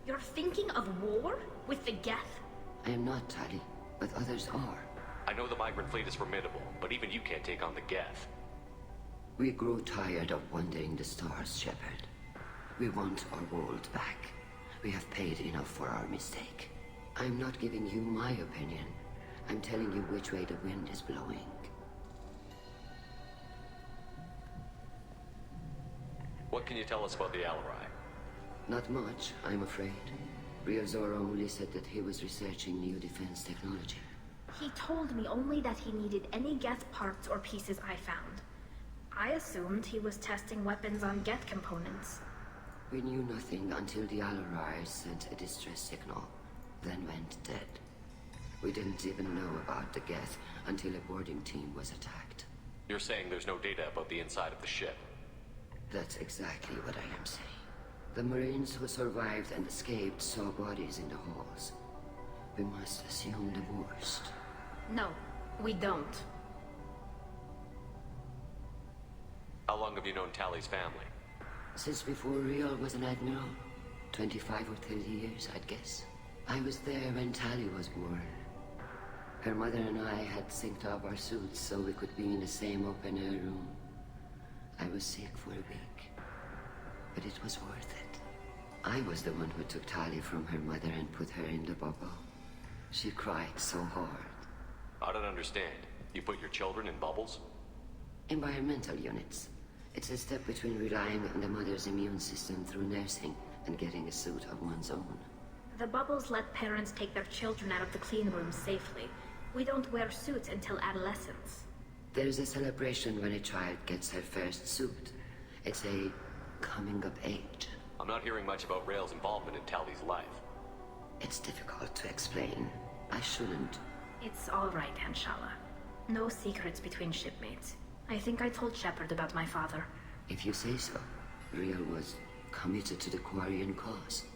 You're thinking of war? With the Geth?
I am not, Tali, but others are.
I know the migrant fleet is formidable, but even you can't take on the Geth.
We grow tired of wandering the stars, Shepard. We want our world back. We have paid enough for our mistake. I'm not giving you my opinion. I'm telling you which way the wind is blowing.
What can you tell us about the Alarai?
Not much, I'm afraid. Ryozora only said that he was researching new defense technology.
He told me only that he needed any Geth parts or pieces I found. I assumed he was testing weapons on Geth components.
We knew nothing until the Alarai sent a distress signal, then went dead. We didn't even know about the Geth until a boarding team was attacked.
You're saying there's no data about the inside of the ship?
That's exactly what I am saying. The Marines who survived and escaped saw bodies in the halls. We must assume the worst.
No, we don't.
How long have you known Tally's family?
Since before Real was an admiral. 25 or 30 years, I'd guess. I was there when Tally was born. Her mother and I had synced up our suits so we could be in the same open-air room. I was sick for a week, but it was worth it. I was the one who took Tally from her mother and put her in the bubble. She cried so hard.
I don't understand. You put your children in bubbles?
Environmental units. It's a step between relying on the mother's immune system through nursing and getting a suit of one's own.
The bubbles let parents take their children out of the clean room safely. We don't wear suits until adolescence.
There's a celebration when a child gets her first suit. It's a coming of age.
I'm not hearing much about Rail's involvement in Tally's life.
It's difficult to explain. I shouldn't.
It's all right, Anshala. No secrets between shipmates. I think I told Shepard about my father.
If you say so. Real was committed to the Quarian cause.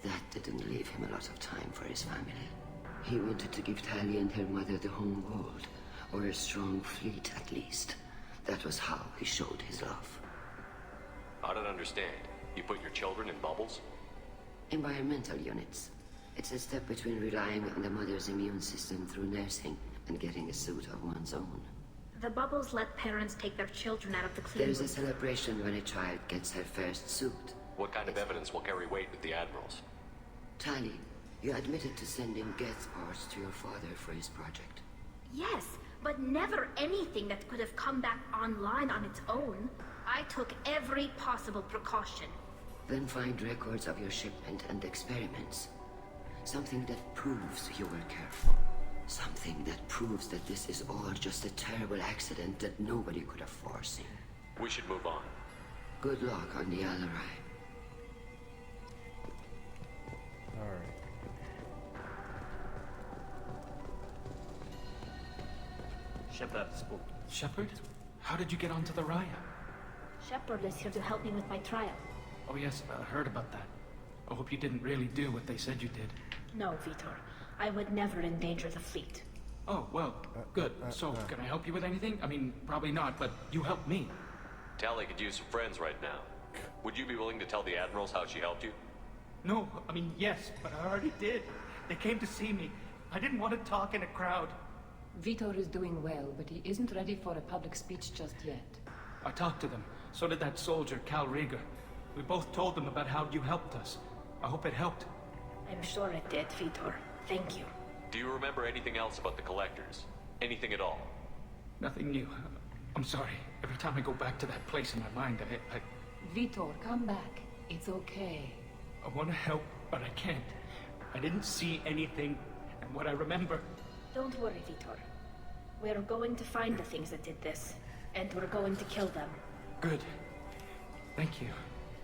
That didn't leave him a lot of time for his family. He wanted to give Tally and her mother the home world, or a strong fleet at least. That was how he showed his love.
I don't understand. You put your children in bubbles?
Environmental units. It's a step between relying on the mother's immune system through nursing and getting a suit of one's own.
The bubbles let parents take their children out of the clean
There's
room.
a celebration when a child gets her first suit.
What kind of evidence will carry weight with the admirals?
Tally, you admitted to sending Geth parts to your father for his project.
Yes, but never anything that could have come back online on its own. I took every possible precaution.
Then find records of your shipment and experiments. Something that proves you were careful. Something that proves that this is all just a terrible accident that nobody could have foreseen.
We should move on.
Good luck on the Alarai.
Alright.
Shepard spoke.
Shepard? How did you get onto the Raya?
Shepard is here to help me with my trial.
Oh yes, I heard about that. I hope you didn't really do what they said you did.
No, Vitor. I would never endanger the fleet.
Oh, well, good. So, can I help you with anything? I mean, probably not, but you helped me.
Tally could use some friends right now. Would you be willing to tell the admirals how she helped you?
No, I mean, yes, but I already did. They came to see me. I didn't want to talk in a crowd.
Vitor is doing well, but he isn't ready for a public speech just yet.
I talked to them. So did that soldier, Cal Rieger. We both told them about how you helped us. I hope it helped.
I'm sure it did, Vitor. Thank you.
Do you remember anything else about the Collectors? Anything at all?
Nothing new. I'm sorry. Every time I go back to that place in my mind, I
Vitor, come back. It's okay.
I want to help, but I can't. I didn't see anything, and what I remember...
Don't worry, Vitor. We're going to find the things that did this, and we're going to kill them.
Good. Thank you.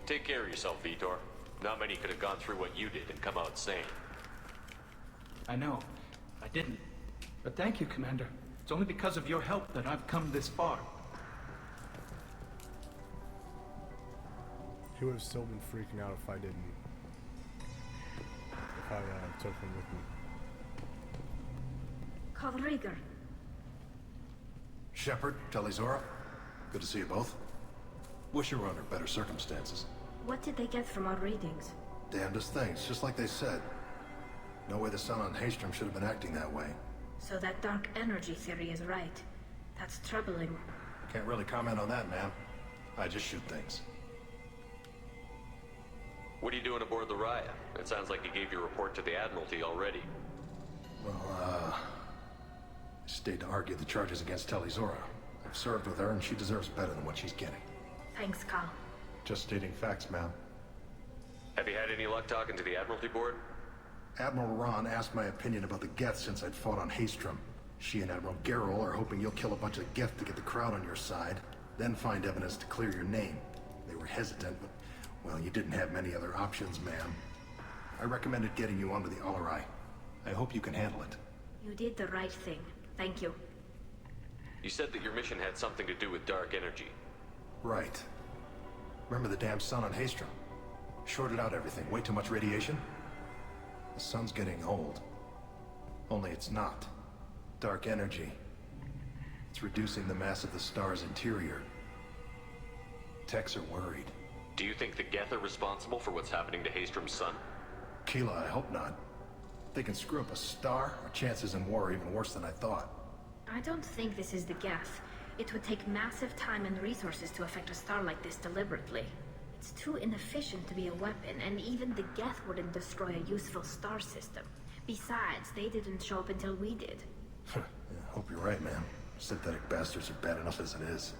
Take care of yourself, Vitor. Not many could have gone through what you did and come out sane.
I know. I didn't. But thank you, Commander. It's only because of your help that I've come this far.
He would have still been freaking out if I didn't. If I took him with me.
Call Rieger.
Shepard, Telizora, good to see you both. Wish you were under better circumstances.
What did they get from our readings?
Damnedest things, just like they said. No way the sun on Haystrom should have been acting that way.
So that dark energy theory is right. That's troubling.
Can't really comment on that, ma'am. I just shoot things.
What are you doing aboard the Raya? It sounds like you gave your report to the Admiralty already.
Well, I stayed to argue the charges against Telizora. I've served with her, and she deserves better than what she's getting.
Thanks, Carl.
Just stating facts, ma'am.
Have you had any luck talking to the Admiralty Board?
Admiral Ron asked my opinion about the Geth since I'd fought on Haystrom. She and Admiral Garrel are hoping you'll kill a bunch of Geth to get the crowd on your side, then find evidence to clear your name. They were hesitant, but, well, you didn't have many other options, ma'am. I recommended getting you onto the Alarai. I hope you can handle it.
You did the right thing. Thank you.
You said that your mission had something to do with dark energy.
Right. Remember the damn sun on Haestrom? Shorted out everything. Way too much radiation? The sun's getting old. Only it's not. Dark energy. It's reducing the mass of the star's interior. Techs are worried.
Do you think the Geth are responsible for what's happening to Haestrom's sun?
Keela, I hope not. They can screw up a star, our chances in war are even worse than I thought.
I don't think this is the Geth. It would take massive time and resources to affect a star like this deliberately. It's too inefficient to be a weapon, and even the Geth wouldn't destroy a useful star system. Besides, they didn't show up until we did.
Yeah, hope you're right, man. Synthetic bastards are bad enough as it is.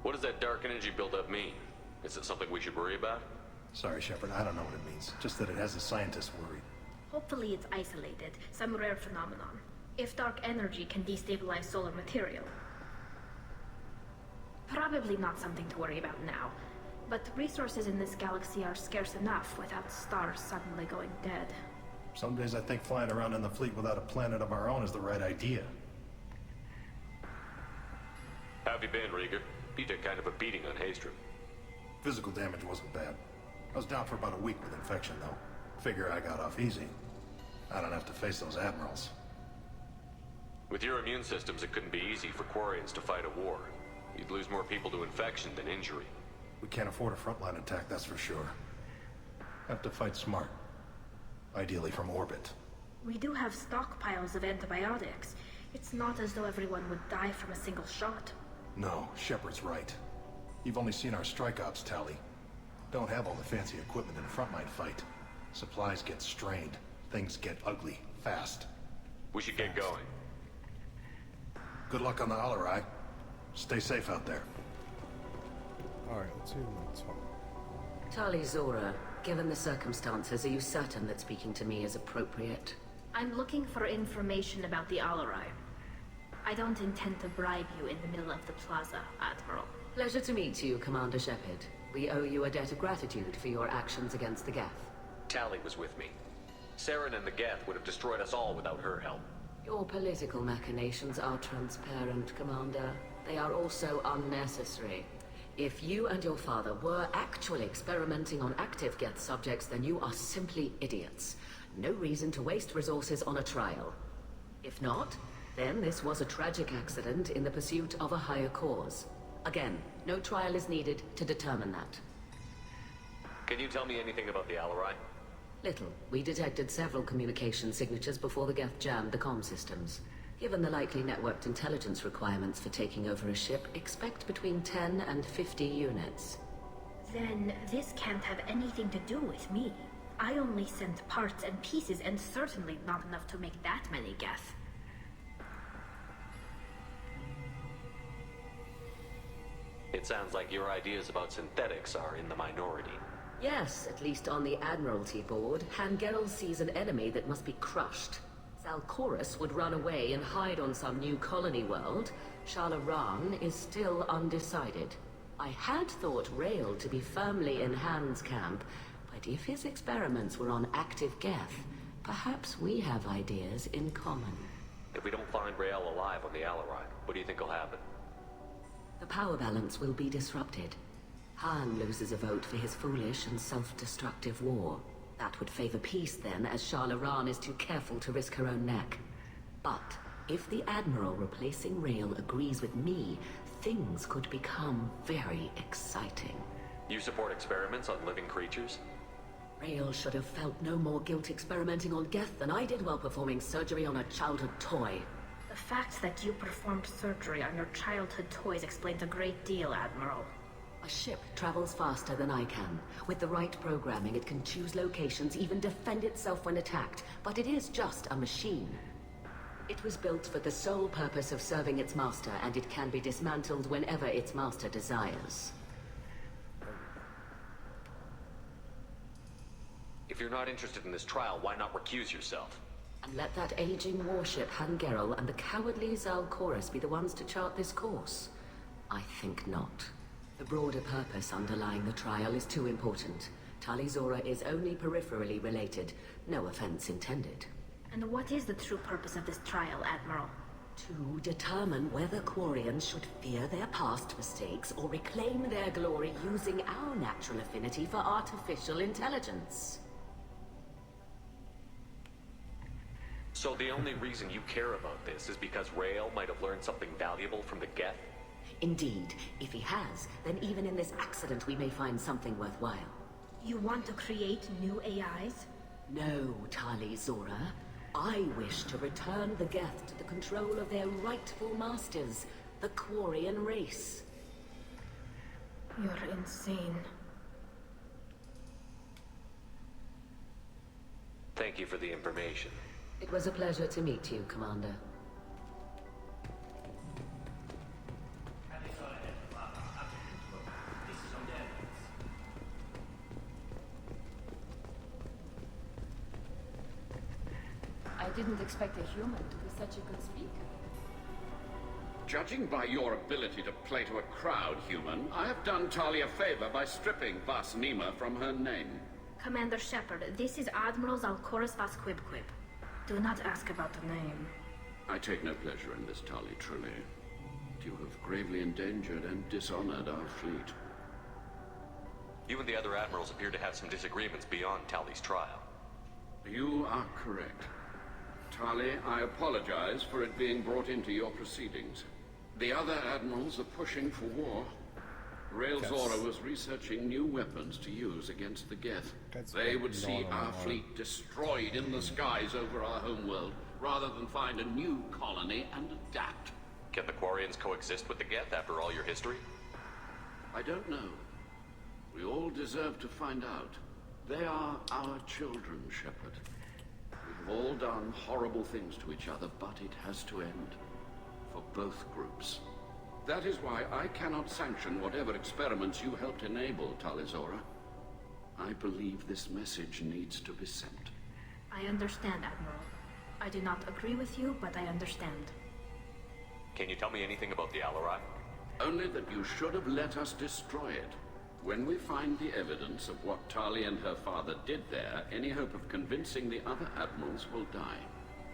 What does that dark energy buildup mean? Is it something we should worry about?
Sorry, Shepard, I don't know what it means. Just that it has the scientists worried.
Hopefully it's isolated, some rare phenomenon. If dark energy can destabilize solar material. Probably not something to worry about now. But resources in this galaxy are scarce enough without stars suddenly going dead.
Some days I think flying around in the fleet without a planet of our own is the right idea.
How have you been, Rieger? You took kind of a beating on Haestrom.
Physical damage wasn't bad. I was down for about a week with infection, though. Figure I got off easy. I don't have to face those admirals.
With your immune systems, it couldn't be easy for Quarians to fight a war. You'd lose more people to infection than injury.
We can't afford a frontline attack, that's for sure. Have to fight smart. Ideally from orbit.
We do have stockpiles of antibiotics. It's not as though everyone would die from a single shot.
No, Shepard's right. You've only seen our strike ops tally. Don't have all the fancy equipment in a frontline fight. Supplies get strained. Things get ugly, fast.
We should get going.
Good luck on the Alarai. Stay safe out there.
Alright, let's see who talk.
Tali Zora, given the circumstances, are you certain that speaking to me is appropriate?
I'm looking for information about the Alarai. I don't intend to bribe you in the middle of the plaza, Admiral.
Pleasure to meet you, Commander Shepard. We owe you a debt of gratitude for your actions against the Geth.
Tali was with me. Saren and the Geth would have destroyed us all without her help.
Your political machinations are transparent, Commander. They are also unnecessary. If you and your father were actually experimenting on active Geth subjects, then you are simply idiots. No reason to waste resources on a trial. If not, then this was a tragic accident in the pursuit of a higher cause. Again, no trial is needed to determine that.
Can you tell me anything about the Alarai?
Little. We detected several communication signatures before the Geth jammed the comm systems. Given the likely networked intelligence requirements for taking over a ship, expect between 10 and 50 units.
Then this can't have anything to do with me. I only sent parts and pieces, and certainly not enough to make that many Geth.
It sounds like your ideas about synthetics are in the minority.
Yes, at least on the Admiralty board, Hangerel sees an enemy that must be crushed. Zalcorus would run away and hide on some new colony world. Shalaran is still undecided. I had thought Rael to be firmly in Han's camp, but if his experiments were on active Geth, perhaps we have ideas in common.
If we don't find Rael alive on the Alarai, what do you think will happen?
The power balance will be disrupted. Han loses a vote for his foolish and self-destructive war. That would favor peace then, as Shalaran is too careful to risk her own neck. But if the Admiral replacing Rael agrees with me, things could become very exciting.
You support experiments on living creatures?
Rael should have felt no more guilt experimenting on Geth than I did while performing surgery on a childhood toy.
The fact that you performed surgery on your childhood toys explains a great deal, Admiral.
A ship travels faster than I can. With the right programming, it can choose locations, even defend itself when attacked. But it is just a machine. It was built for the sole purpose of serving its master, and it can be dismantled whenever its master desires.
If you're not interested in this trial, why not recuse yourself?
And let that aging warship Hangerel and the cowardly Zalcorus be the ones to chart this course? I think not. The broader purpose underlying the trial is too important. Tali Zora is only peripherally related. No offense intended.
And what is the true purpose of this trial, Admiral?
To determine whether Quarians should fear their past mistakes or reclaim their glory using our natural affinity for artificial intelligence.
So the only reason you care about this is because Rael might have learned something valuable from the Geth?
Indeed. If he has, then even in this accident we may find something worthwhile.
You want to create new AIs?
No, Tali Zora. I wish to return the Geth to the control of their rightful masters, the Quarian race.
You're insane.
Thank you for the information.
It was a pleasure to meet you, Commander.
I didn't expect a human to be such a good speaker.
Judging by your ability to play to a crowd, human, I have done Tali a favor by stripping Vas Nima from her name.
Commander Shepard, this is Admiral Zalkoris Vas Quibquib. Do not ask about the name.
I take no pleasure in this, Tali, truly. You have gravely endangered and dishonored our fleet.
You and the other admirals appear to have some disagreements beyond Tali's trial.
You are correct. Tali, I apologize for it being brought into your proceedings. The other admirals are pushing for war. Rael Zora was researching new weapons to use against the Geth. They would see our fleet destroyed in the skies over our homeworld, rather than find a new colony and adapt.
Can the Quarians coexist with the Geth after all your history?
I don't know. We all deserve to find out. They are our children, Shepard. We've all done horrible things to each other, but it has to end. For both groups. That is why I cannot sanction whatever experiments you helped enable, Tali Zora. I believe this message needs to be sent.
I understand, Admiral. I do not agree with you, but I understand.
Can you tell me anything about the Alarai?
Only that you should have let us destroy it. When we find the evidence of what Tali and her father did there, any hope of convincing the other admirals will die.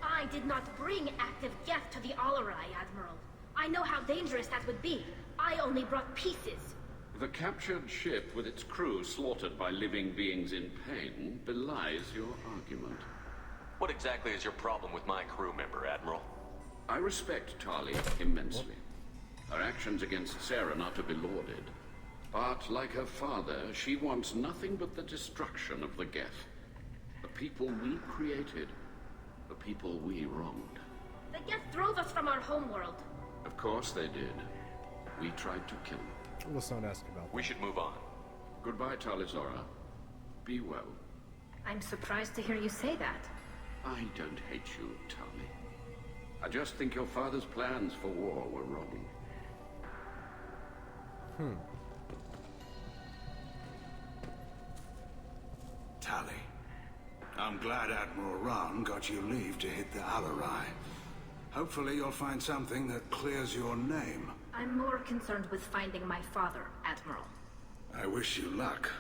I did not bring active Geth to the Alarai, Admiral. I know how dangerous that would be. I only brought pieces.
The captured ship with its crew slaughtered by living beings in pain belies your argument.
What exactly is your problem with my crew member, Admiral?
I respect Tali immensely. Her actions against Saren are to be lauded. But, like her father, she wants nothing but the destruction of the Geth. The people we created. The people we wronged.
The Geth drove us from our homeworld.
Of course they did. We tried to kill them.
Let's not ask about that.
We should move on.
Goodbye, Tali Zora. Be well.
I'm surprised to hear you say that.
I don't hate you, Tali. I just think your father's plans for war were wrong.
Tali, I'm glad Admiral Rahn got you leave to hit the Alarai. Hopefully you'll find something that clears your name.
I'm more concerned with finding my father, Admiral.
I wish you luck.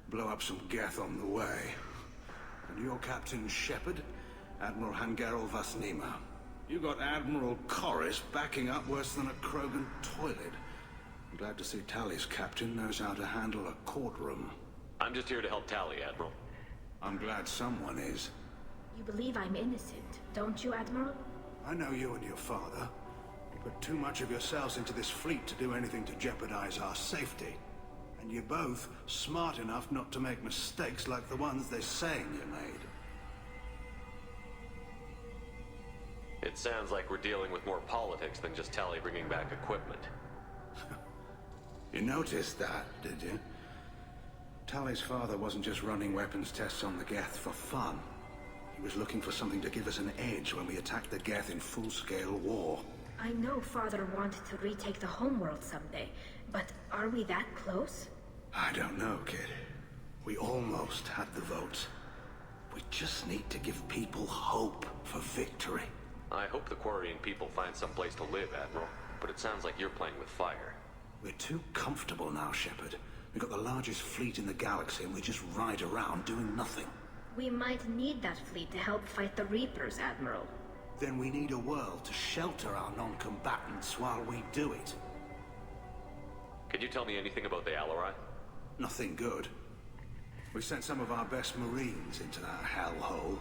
Blow up some Geth on the way. And your Captain Shepard, Admiral Hangerel Vas Nima. You got Admiral Corris backing up worse than a Krogan toilet. I'm glad to see Tali's captain knows how to handle a courtroom.
I'm just here to help Tali, Admiral.
I'm glad someone is.
You believe I'm innocent, don't you, Admiral?
I know you and your father. You put too much of yourselves into this fleet to do anything to jeopardize our safety. And you're both smart enough not to make mistakes like the ones they're saying you made.
It sounds like we're dealing with more politics than just Tali bringing back equipment.
You noticed that, did you? Tali's father wasn't just running weapons tests on the Geth for fun. He was looking for something to give us an edge when we attacked the Geth in full-scale war.
I know Father wanted to retake the homeworld someday, but are we that close?
I don't know, kid. We almost had the votes. We just need to give people hope for victory.
I hope the Quarian people find some place to live, Admiral, but it sounds like you're playing with fire.
We're too comfortable now, Shepard. We've got the largest fleet in the galaxy and we just ride around doing nothing.
We might need that fleet to help fight the Reapers, Admiral.
then we need a world to shelter our non-combatants while we do it.
Can you tell me anything about the Alarai?
Nothing good. We sent some of our best Marines into that hellhole.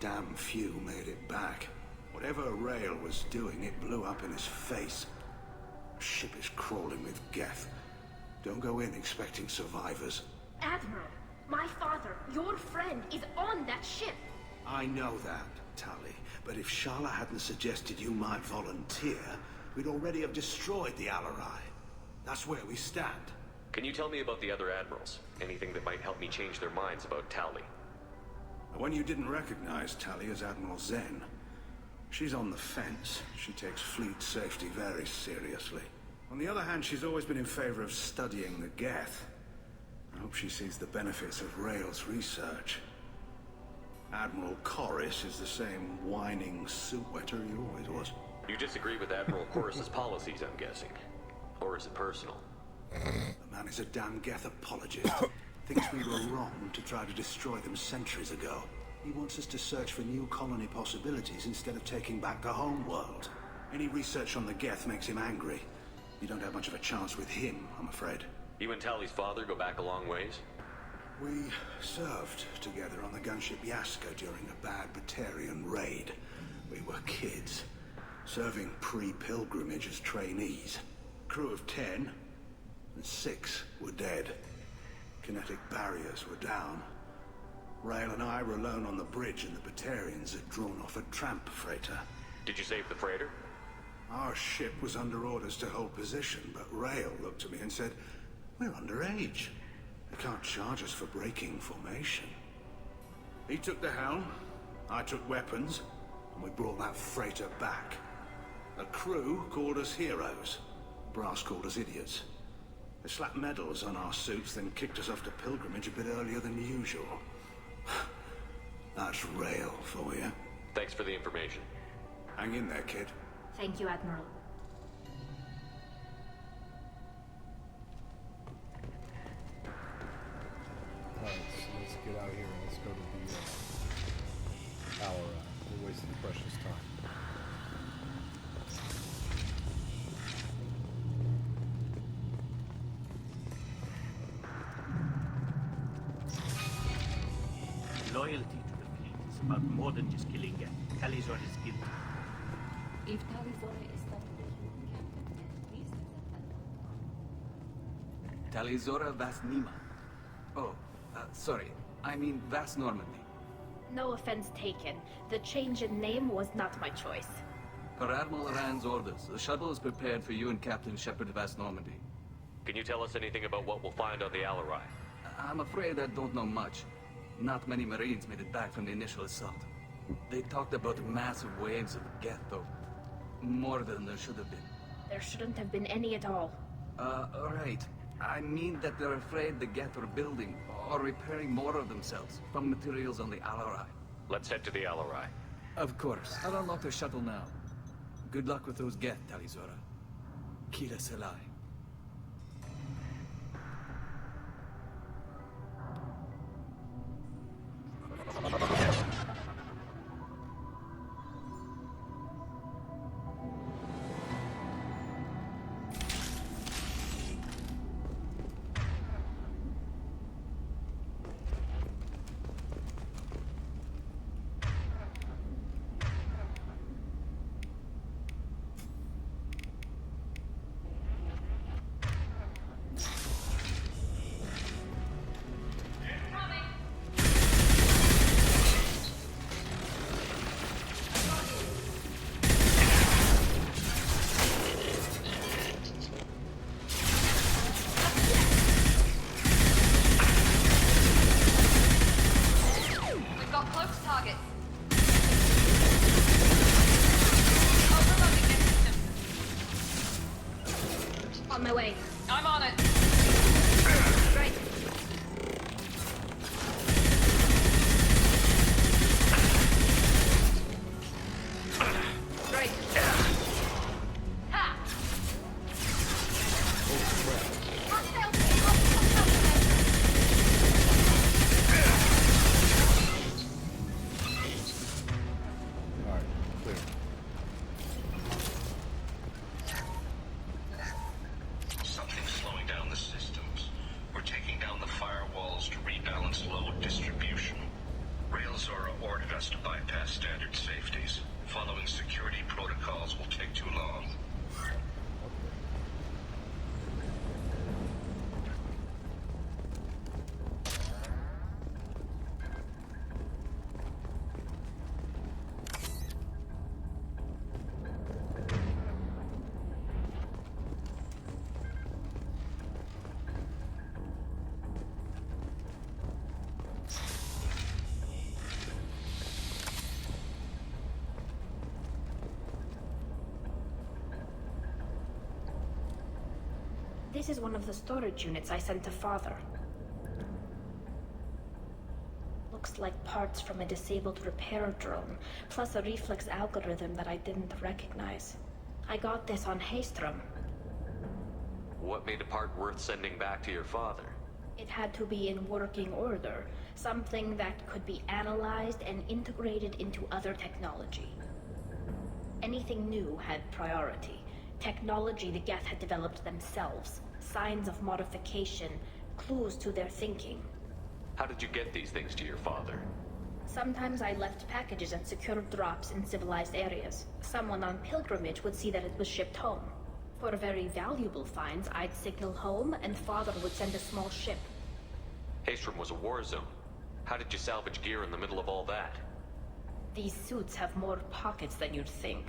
Damn few made it back. Whatever Rail was doing, it blew up in his face. Ship is crawling with Geth. Don't go in expecting survivors.
Admiral, my father, your friend, is on that ship.
I know that, Tali. But if Shala hadn't suggested you might volunteer, we'd already have destroyed the Alarai. That's where we stand.
Can you tell me about the other admirals? Anything that might help me change their minds about Tali?
The one you didn't recognize, Tali, is Admiral Zen. She's on the fence. She takes fleet safety very seriously. On the other hand, she's always been in favor of studying the Geth. I hope she sees the benefits of Rail's research. Admiral Corris is the same whining soup-wetter he always was.
You disagree with Admiral Corus's policies, I'm guessing. Or is it personal?
The man is a damn Geth apologist. Thinks we were wrong to try to destroy them centuries ago. He wants us to search for new colony possibilities instead of taking back the home world. Any research on the Geth makes him angry. You don't have much of a chance with him, I'm afraid.
You and Tali's father go back a long ways?
We served together on the gunship Yaska during a bad Batarian raid. We were kids, serving pre-pilgrimage as trainees. Crew of 10, and 6 were dead. Kinetic barriers were down. Rail and I were alone on the bridge, and the Batarians had drawn off a tramp freighter.
Did you save the freighter?
Our ship was under orders to hold position, but Rail looked at me and said, "We're underage. They can't charge us for breaking formation." He took the helm, I took weapons, and we brought that freighter back. The crew called us heroes. Brass called us idiots. They slapped medals on our suits, then kicked us off to pilgrimage a bit earlier than usual. That's Rail for you.
Thanks for the information.
Hang in there, kid.
Thank you, Admiral.
Alright, so let's get out of here and let's go to the Alarai. We're wasting precious time.
Loyalty to the fleet is about more than just killing Geth. Talizor is guilty.
If Talizor is stopped making Captain, please
Talizora Vas Nima. Oh, sorry. I mean Vas Normandy.
No offense taken. The change in name was not my choice.
Per Admiral Rand's orders, the shuttle is prepared for you and Captain Shepard Vas Normandy.
Can you tell us anything about what we'll find on the Alarai?
I'm afraid I don't know much. Not many Marines made it back from the initial assault. They talked about massive waves of Geth, though. More than there should have been.
There shouldn't have been any at all.
Right. I mean that they're afraid the Geth are building or repairing more of themselves from materials on the Alarai.
Let's head to the Alarai.
Of course. I'll unlock the shuttle now. Good luck with those Geth, Talizora. Kira Selai.
On my way.
I'm on it.
Right. Right. Ha!
Alright, clear.
This is one of the storage units I sent to Father. Looks like parts from a disabled repair drone, plus a reflex algorithm that I didn't recognize. I got this on Haystrom.
What made a part worth sending back to your father?
It had to be in working order, something that could be analyzed and integrated into other technology. Anything new had priority. Technology the Geth had developed themselves, signs of modification, clues to their thinking.
How did you get these things to your father?
Sometimes I left packages at secure drops in civilized areas. Someone on pilgrimage would see that it was shipped home. For very valuable finds, I'd signal home, and Father would send a small ship.
Haystrom was a war zone. How did you salvage gear in the middle of all that?
These suits have more pockets than you'd think.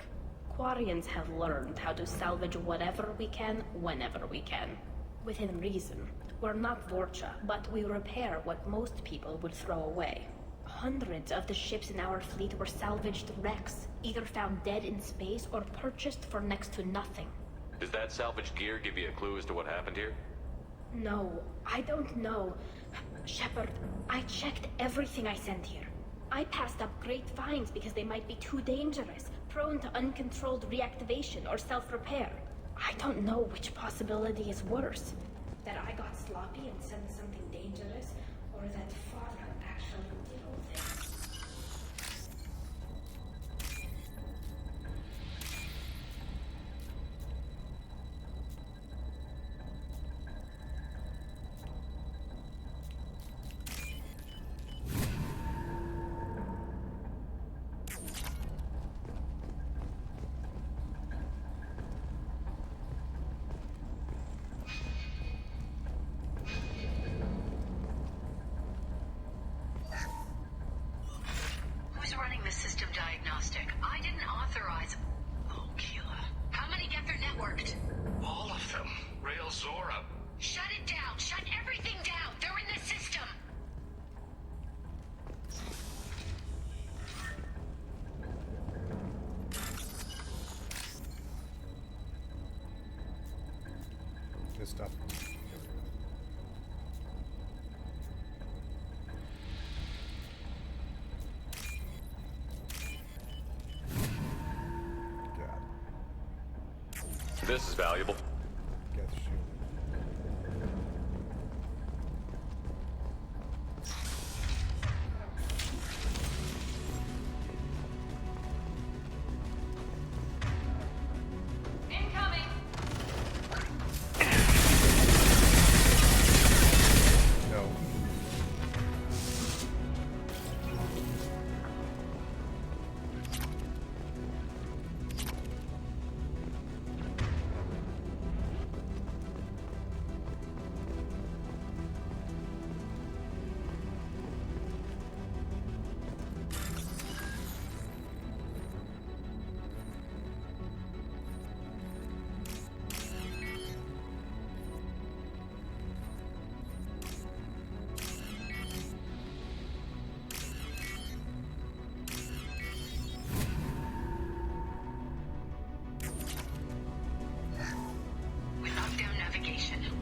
Quarians have learned how to salvage whatever we can, whenever we can. Within reason. We're not Vorcha, but we repair what most people would throw away. Hundreds of the ships in our fleet were salvaged wrecks, either found dead in space or purchased for next to nothing.
Does that salvaged gear give you a clue as to what happened here?
No, I don't know. Shepard, I checked everything I sent here. I passed up great finds because they might be too dangerous, prone to uncontrolled reactivation or self-repair. I don't know which possibility is worse. That I got sloppy and sent something dangerous, or that Father actually did all this.
Good stuff.
This is valuable.
Geth shield.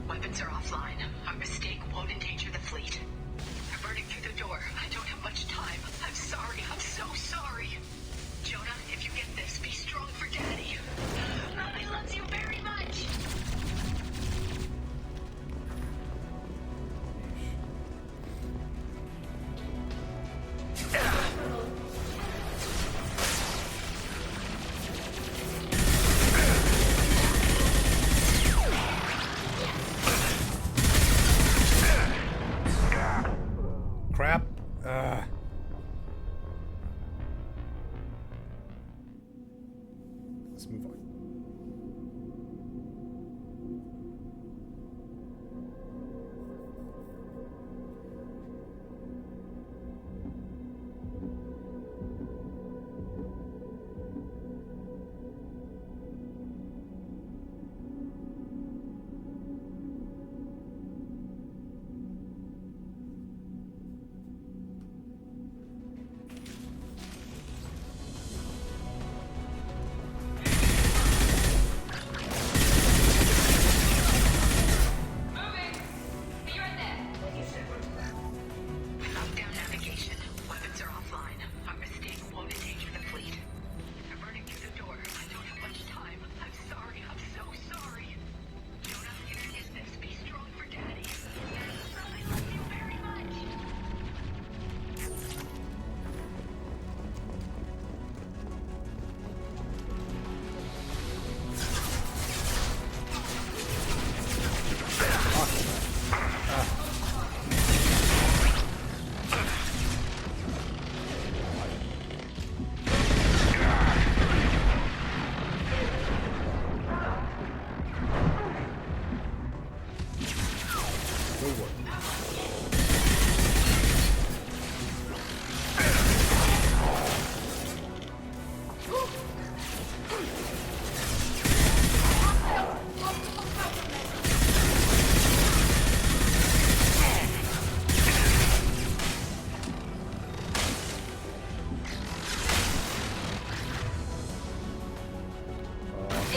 Weapons are offline. Our mistake won't endanger the fleet. We're burning through the door. I don't have much time. I'm sorry. I'm so sorry. Jonah, if you get this, be strong for Daddy. I love you very much.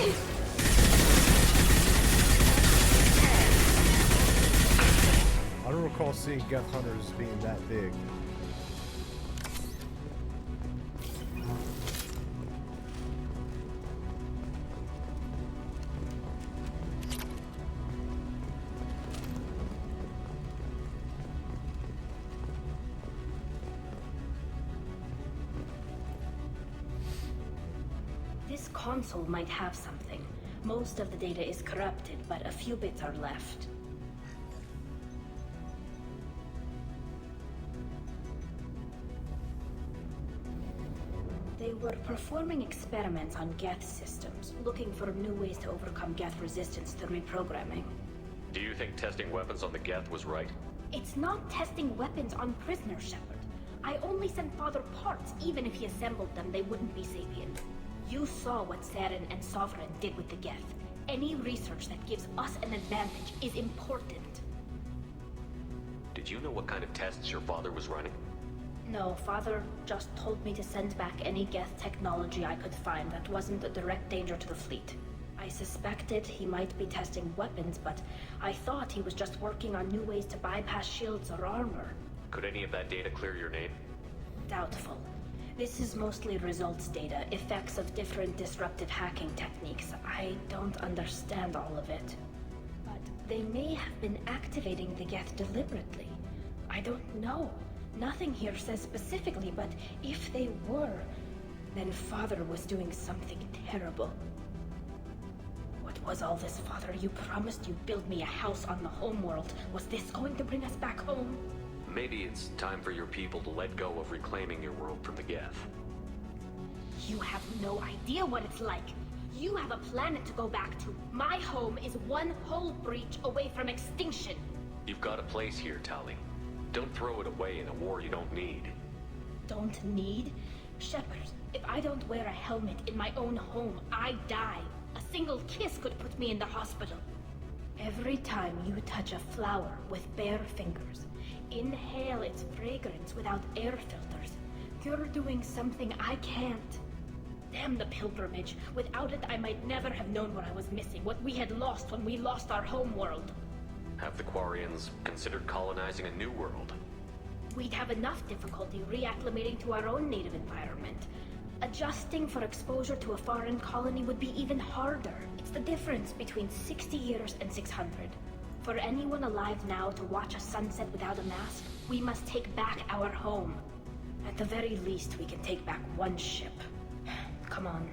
I don't recall seeing Geth Hunters being that big.
This console might have something. Most of the data is corrupted, but a few bits are left. They were performing experiments on Geth systems, looking for new ways to overcome Geth resistance to reprogramming.
Do you think testing weapons on the Geth was right?
It's not testing weapons on prisoners, Shepard. I only sent Father parts. Even if he assembled them, they wouldn't be sapient. You saw what Saren and Sovereign did with the Geth. Any research that gives us an advantage is important.
Did you know what kind of tests your father was running?
No, Father just told me to send back any Geth technology I could find that wasn't a direct danger to the fleet. I suspected he might be testing weapons, but I thought he was just working on new ways to bypass shields or armor.
Could any of that data clear your name?
Doubtful. This is mostly results data, effects of different disruptive hacking techniques. I don't understand all of it. But they may have been activating the Geth deliberately. I don't know. Nothing here says specifically, but if they were, then Father was doing something terrible. What was all this, Father? You promised you'd build me a house on the homeworld. Was this going to bring us back home?
Maybe it's time for your people to let go of reclaiming your world from the Geth.
You have no idea what it's like. You have a planet to go back to. My home is one whole breach away from extinction.
You've got a place here, Tali. Don't throw it away in a war you don't need.
Don't need? Shepard, if I don't wear a helmet in my own home, I die. A single kiss could put me in the hospital. Every time you touch a flower with bare fingers, inhale its fragrance without air filters, you're doing something I can't. Damn the pilgrimage. Without it, I might never have known what I was missing, what we had lost when we lost our homeworld.
Have the Quarians considered colonizing a new world?
We'd have enough difficulty reacclimating to our own native environment. Adjusting for exposure to a foreign colony would be even harder. It's the difference between 60 years and 600. For anyone alive now to watch a sunset without a mask, we must take back our home. At the very least, we can take back one ship. Come on.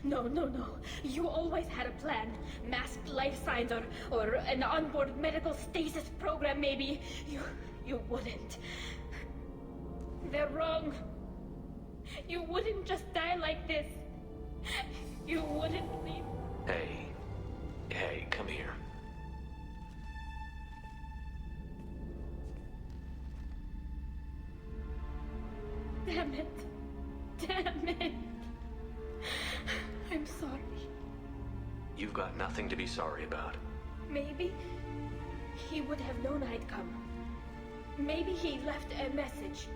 No. You always had a plan. Masked life signs or an onboard medical stasis program, maybe. You wouldn't. They're wrong. You wouldn't just die like this. You wouldn't leave.
Hey, come here.
Damn it. I'm sorry.
You've got nothing to be sorry about.
Maybe he would have known I'd come. Maybe he left a message.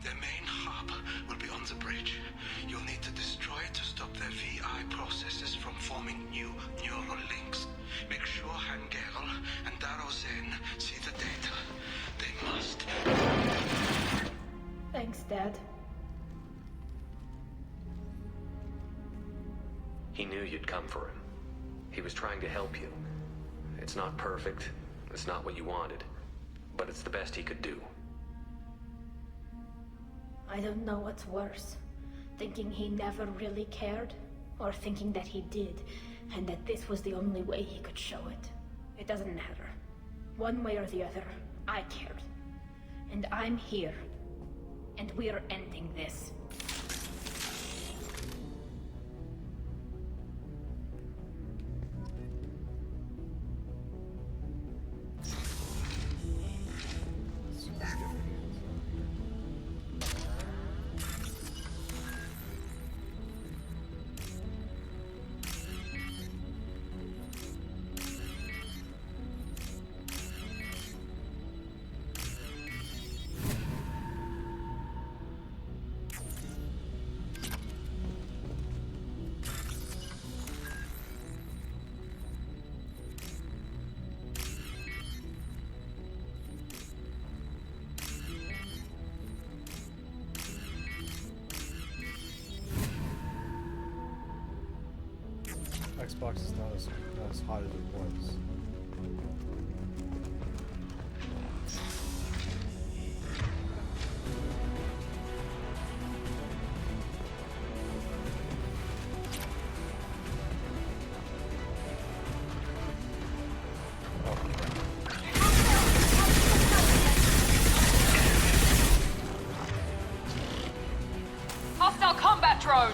The main hub will be on the bridge. You'll need to destroy it to stop their VI processes from forming new neural links. Make sure Hangerl and Darozen see the data. They must.
Thanks, Dad.
He knew you'd come for him. He was trying to help you. It's not perfect. It's not what you wanted. But it's the best he could do.
I don't know what's worse. Thinking he never really cared, or thinking that he did, and that this was the only way he could show it. It doesn't matter. One way or the other, I cared. And I'm here. And we're ending this.
Xbox is not as hot as it was.
Hostile combat drone!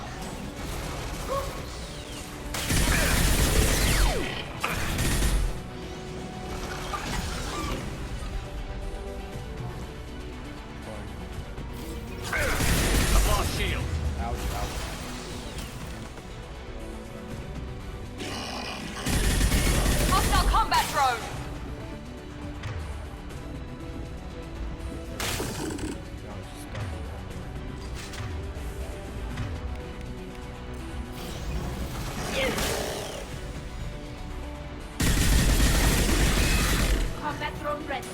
Hostile combat drone!
Combat drone ready.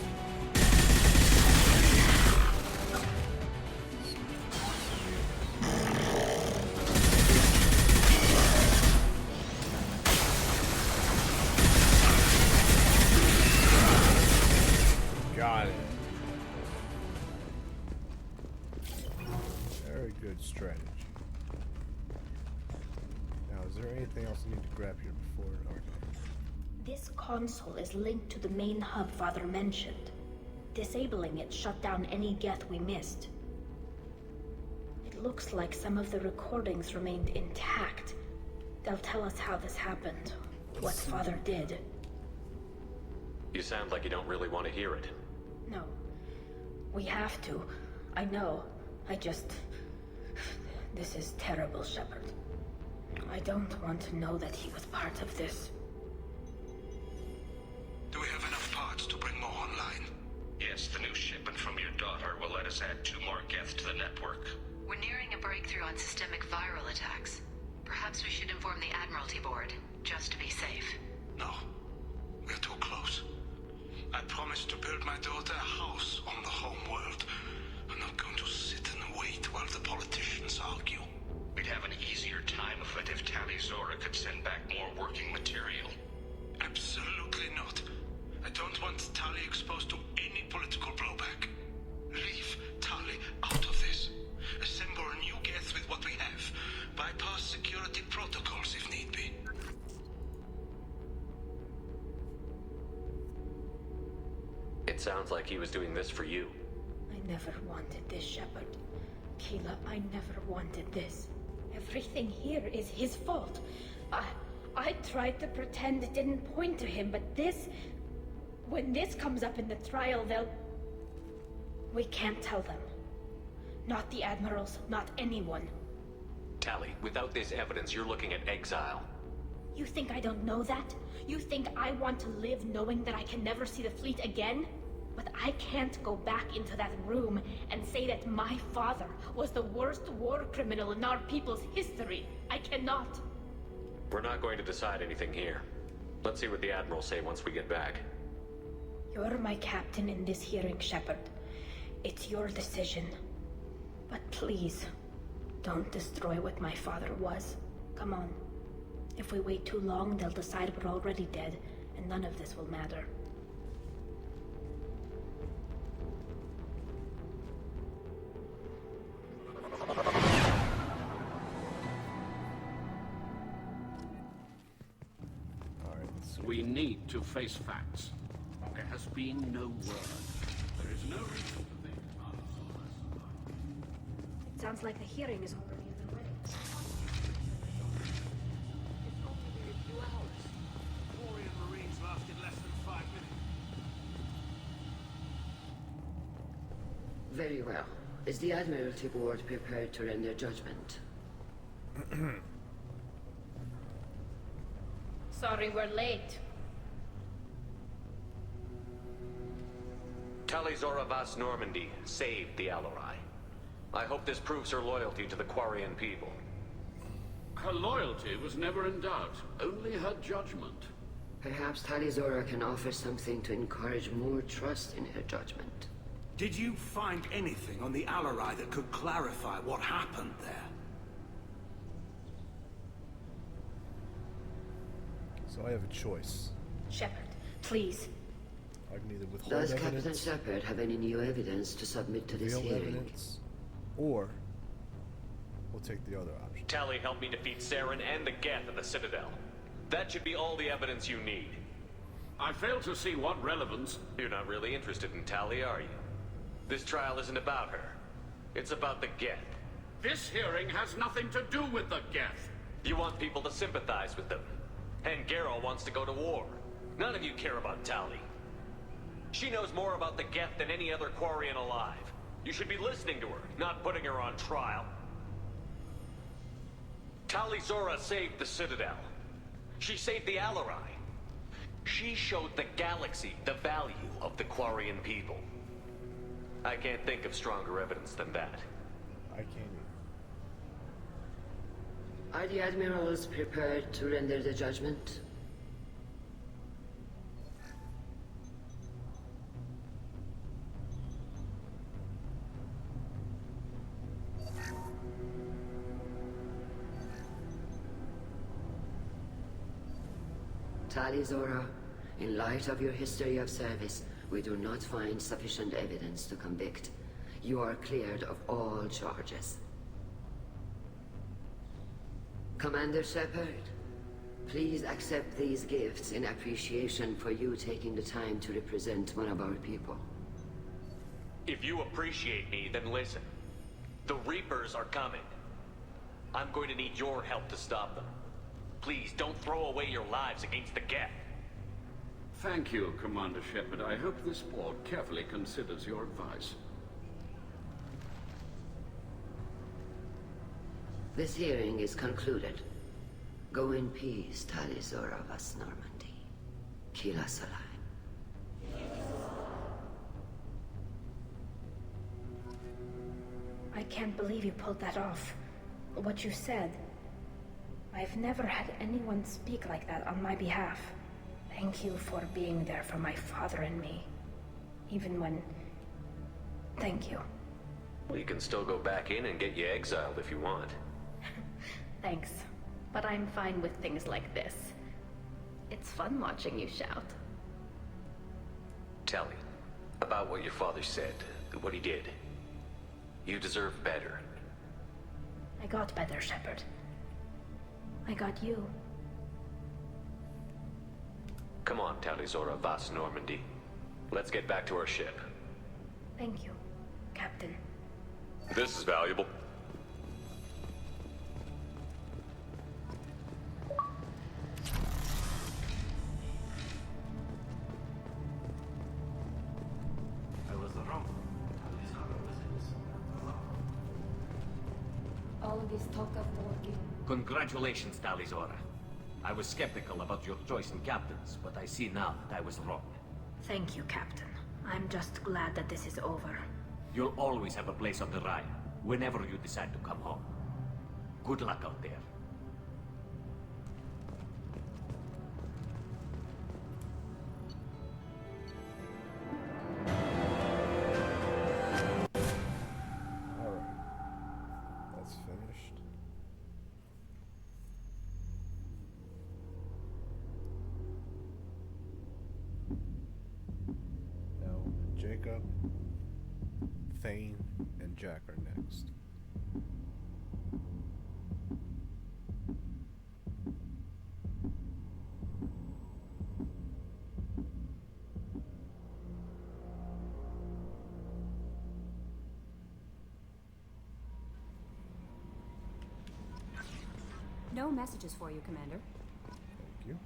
Got it. Very good strategy. Now, is there anything else I need to grab here before? Okay.
This console is linked to the main hub Father mentioned. Disabling it shut down any Geth we missed. It looks like some of the recordings remained intact. They'll tell us how this happened, what Father did.
You sound like you don't really want to hear it.
No. We have to. I know. This is terrible, Shepard. I don't want to know that he was part of this.
Do we have enough parts to bring more online?
Yes, the new shipment from your daughter will let us add 2 more Geth to the network.
We're nearing a breakthrough on systemic viral attacks. Perhaps we should inform the Admiralty Board, just to be safe.
No. We're too close. I promised to build my daughter a house on the home world. I'm not going to sit and wait while the politicians argue.
We'd have an easier time of it if Tali Zora could send back more working material.
Absolutely not. I don't want Tali exposed to any political blowback. Leave Tali out of this. Assemble a new Geth with what we have. Bypass
It sounds like he was doing this for you.
I never wanted this, Shepard. Keela, I never wanted this. Everything here is his fault. I tried to pretend it didn't point to him, but this... When this comes up in the trial, they'll... We can't tell them. Not the admirals, not anyone.
Tali, without this evidence, you're looking at exile.
You think I don't know that? You think I want to live knowing that I can never see the fleet again? But I can't go back into that room and say that my father was the worst war criminal in our people's history. I cannot.
We're not going to decide anything here. Let's see what the admirals say once we get back.
You're my captain in this hearing, Shepard. It's your decision. But please, don't destroy what my father was. Come on. If we wait too long, they'll decide we're already dead, and none of this will matter.
We need to face facts. There has been no word. There is no reason to think
It sounds like the hearing is already underway.
Quarian Marines lasted less than 5 minutes.
Very well. Is the Admiralty Board prepared to render judgment?
Sorry we're late.
Tali Zora Vas Normandy saved the Alarai. I hope this proves her loyalty to the Quarian people.
Her loyalty was never in doubt, only her judgment.
Perhaps Tali Zora can offer something to encourage more trust in her judgment.
Did you find anything on the Alarai that could clarify what happened there?
So I have a choice.
Shepard, please.
I can either withhold
Does Captain
evidence,
Shepard have any new evidence to submit to this
reveal
hearing?
evidence, or we'll take the other option.
Tali helped me defeat Saren and the Geth at the Citadel. That should be all the evidence you need.
I fail to see what relevance...
You're not really interested in Tali, are you? This trial isn't about her. It's about the Geth.
This hearing has nothing to do with the Geth.
You want people to sympathize with them. And Geralt wants to go to war. None of you care about Tali. She knows more about the Geth than any other Quarian alive. You should be listening to her, not putting her on trial. Tali Zora saved the Citadel. She saved the Alarai. She showed the galaxy the value of the Quarian people. I can't think of stronger evidence than that.
I can't.
Are the admirals prepared to render the judgment? Tali Zora, in light of your history of service, we do not find sufficient evidence to convict. You are cleared of all charges. Commander Shepard, please accept these gifts in appreciation for you taking the time to represent one of our people.
If you appreciate me, then listen. The Reapers are coming. I'm going to need your help to stop them. Please, don't throw away your lives against the Geth.
Thank you, Commander Shepard. I hope this board carefully considers your advice.
This hearing is concluded. Go in peace, Tali Zora Vas Normandy. Kila Salai.
I can't believe you pulled that off. What you said. I've never had anyone speak like that on my behalf. Thank you for being there for my father and me. Even when... Thank you.
Well, you can still go back in and get you exiled if you want.
Thanks. But I'm fine with things like this. It's fun watching you shout.
Tell me about what your father said, what he did. You deserve better.
I got better, Shepard. I got you.
Come on, Tali Zora Vas Normandy. Let's get back to our ship.
Thank you, Captain.
This is valuable.
I was wrong.
All this talk of working.
Congratulations, Talizora. I was skeptical about your choice in captains, but I see now that I was wrong.
Thank you, Captain. I'm just glad that this is over.
You'll always have a place on the Rhine, whenever you decide to come home. Good luck out there.
Alright. That's finished. Now, Jacob, Thane, and Jack are next.
No messages for you, Commander.
Thank you.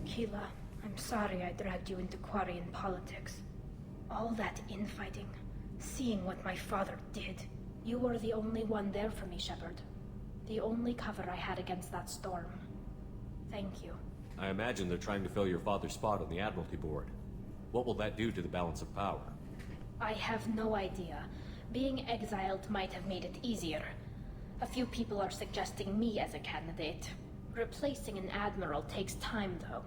Keela, I'm sorry I dragged you into Quarian politics. All that infighting, seeing what my father did. You were the only one there for me, Shepard. The only cover I had against that storm. Thank you.
I imagine they're trying to fill your father's spot on the Admiralty Board. What will that do to the balance of power?
I have no idea. Being exiled might have made it easier. A few people are suggesting me as a candidate. Replacing an admiral takes time, though.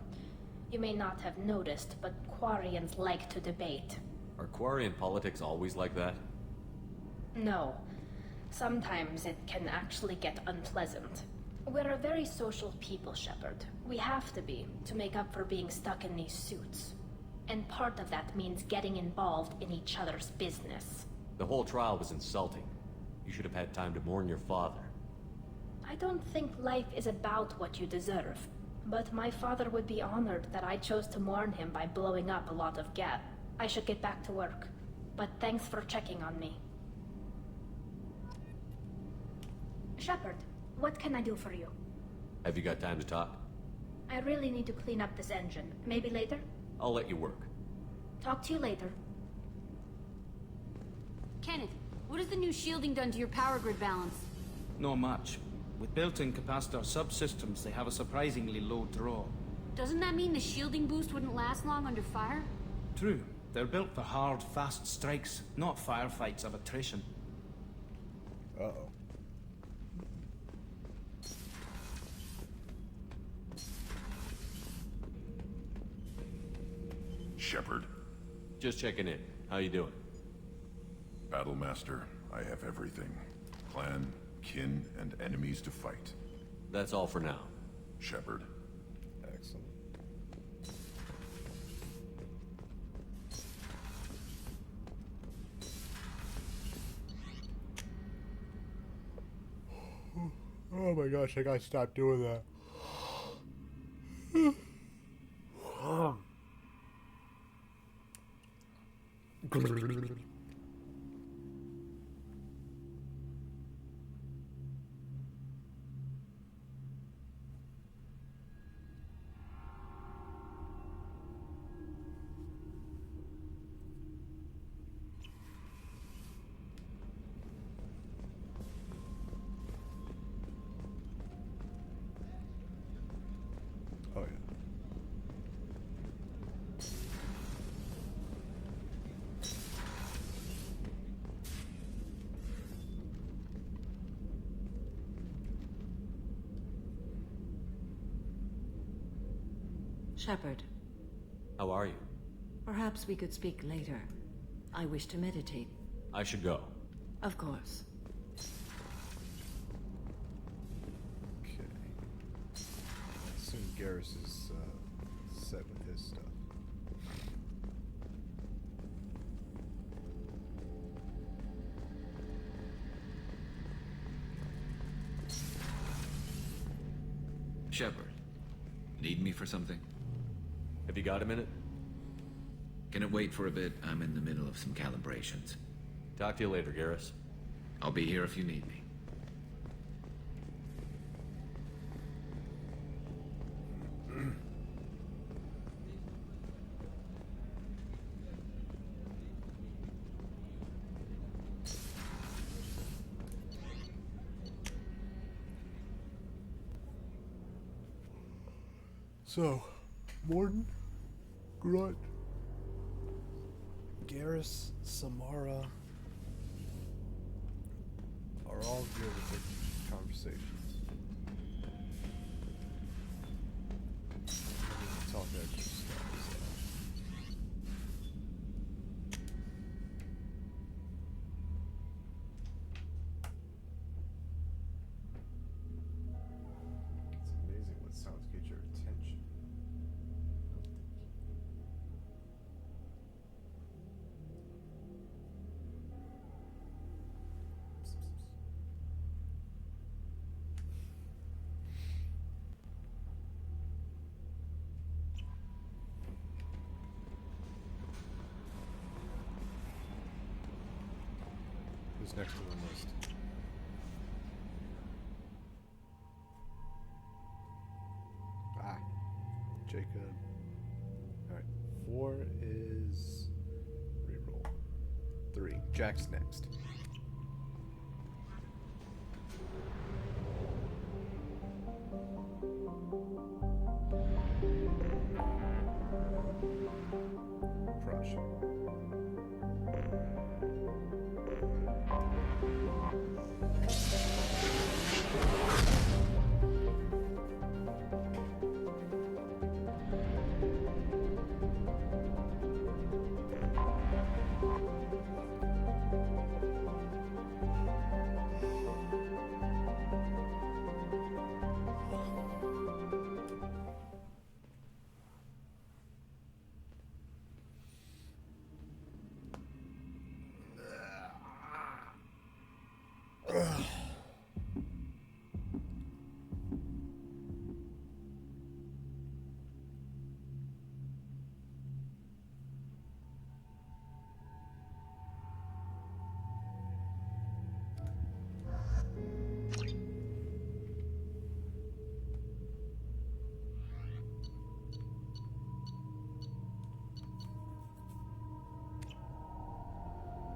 You may not have noticed, but Quarians like to debate.
Are Quarian politics always like that?
No. Sometimes it can actually get unpleasant. We're a very social people, Shepard. We have to be, to make up for being stuck in these suits. And part of that means getting involved in each other's business.
The whole trial was insulting. You should have had time to mourn your father.
I don't think life is about what you deserve. But my father would be honored that I chose to mourn him by blowing up a lot of gas. I should get back to work. But thanks for checking on me. Shepard, what can I do for you?
Have you got time to talk?
I really need to clean up this engine. Maybe later?
I'll let you work.
Talk to you later.
Kenneth, what has the new shielding done to your power grid balance?
Not much. With built-in capacitor subsystems, they have a surprisingly low draw.
Doesn't that mean the shielding boost wouldn't last long under fire?
True. They're built for hard, fast strikes, not firefights of attrition.
Uh-oh.
Shepard.
Just checking in. How you doing?
Battlemaster, I have everything. Clan, kin, and enemies to fight.
That's all for now.
Shepard.
Excellent. Oh my gosh, I gotta stop doing that. Oh yeah.
Shepard,
How are you?
perhaps we could speak later. I wish to meditate.
I should go.
Of course.
Okay. I assume Garrus is set with his stuff.
Shepard, need me for something?
Have you got a minute?
Can it wait for a bit? I'm in the middle of some calibrations.
Talk to you later, Garrus.
I'll be here if you need me.
So, Morden, Grunt, Garrus, Samara are all good at the conversations. I need to talk extra stuff. It's amazing what sounds get your attention. Who's next on the list? Ah, Jacob. Alright, 4 is reroll. 3. Jack's next. Crush.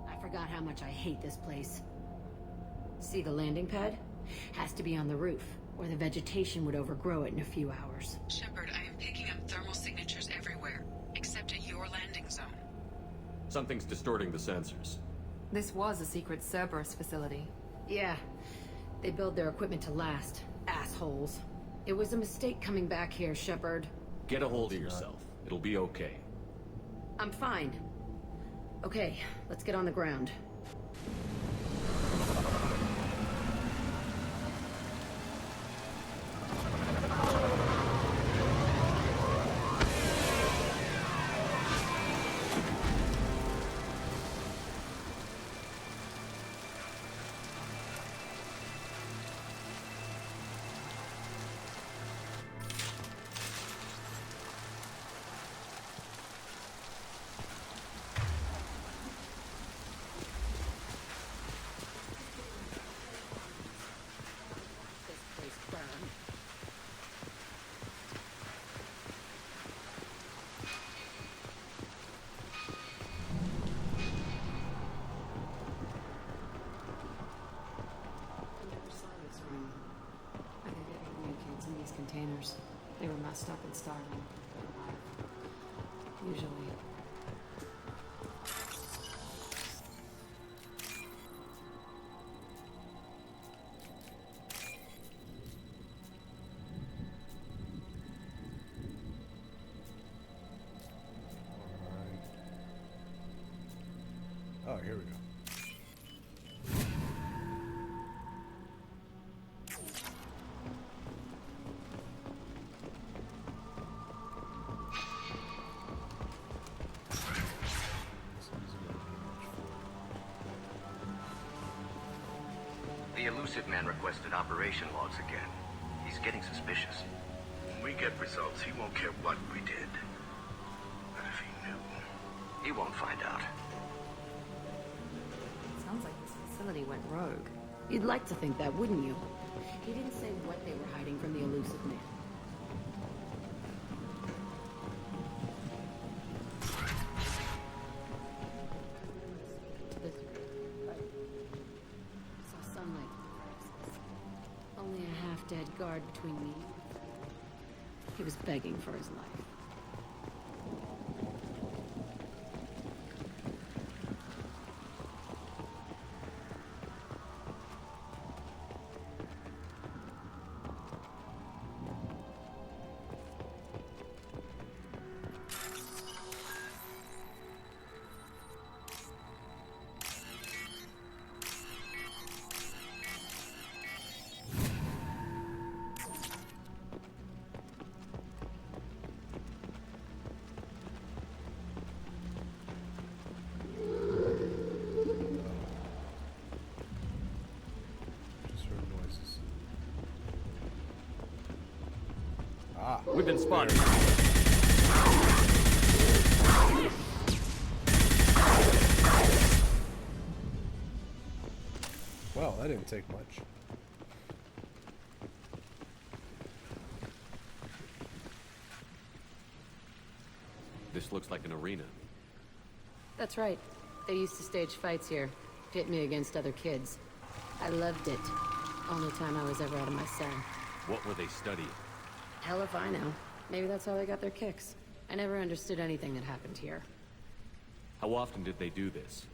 I forgot how much I hate this place. See the landing pad? Has to be on the roof, or the vegetation would overgrow it in a few hours.
Shepard, I am picking up thermal signatures everywhere, except at your landing zone.
Something's distorting the sensors.
This was a secret Cerberus facility.
Yeah, they build their equipment to last. Assholes. It was a mistake coming back here, Shepard.
Get a hold of yourself. It'll be okay.
I'm fine. Okay, let's get on the ground.
Containers. They were messed up and starving. Usually.
here we go.
The elusive man requested operation logs again. He's getting suspicious.
When we get results, he won't care what we did. But if he knew...
He won't find out.
Sounds like this facility went rogue. You'd like to think that, wouldn't you? He didn't say what they were hiding from the elusive man. Saw sunlight. Only a half-dead guard between me. He was begging for his life.
We've been spotted.
Well, that didn't take much.
This looks like an arena.
That's right. They used to stage fights here. Pit me against other kids. I loved it. Only time I was ever out of my cell.
What were they studying?
Hell if I know. Maybe that's how they got their kicks. I never understood anything that happened here.
How often did they do this?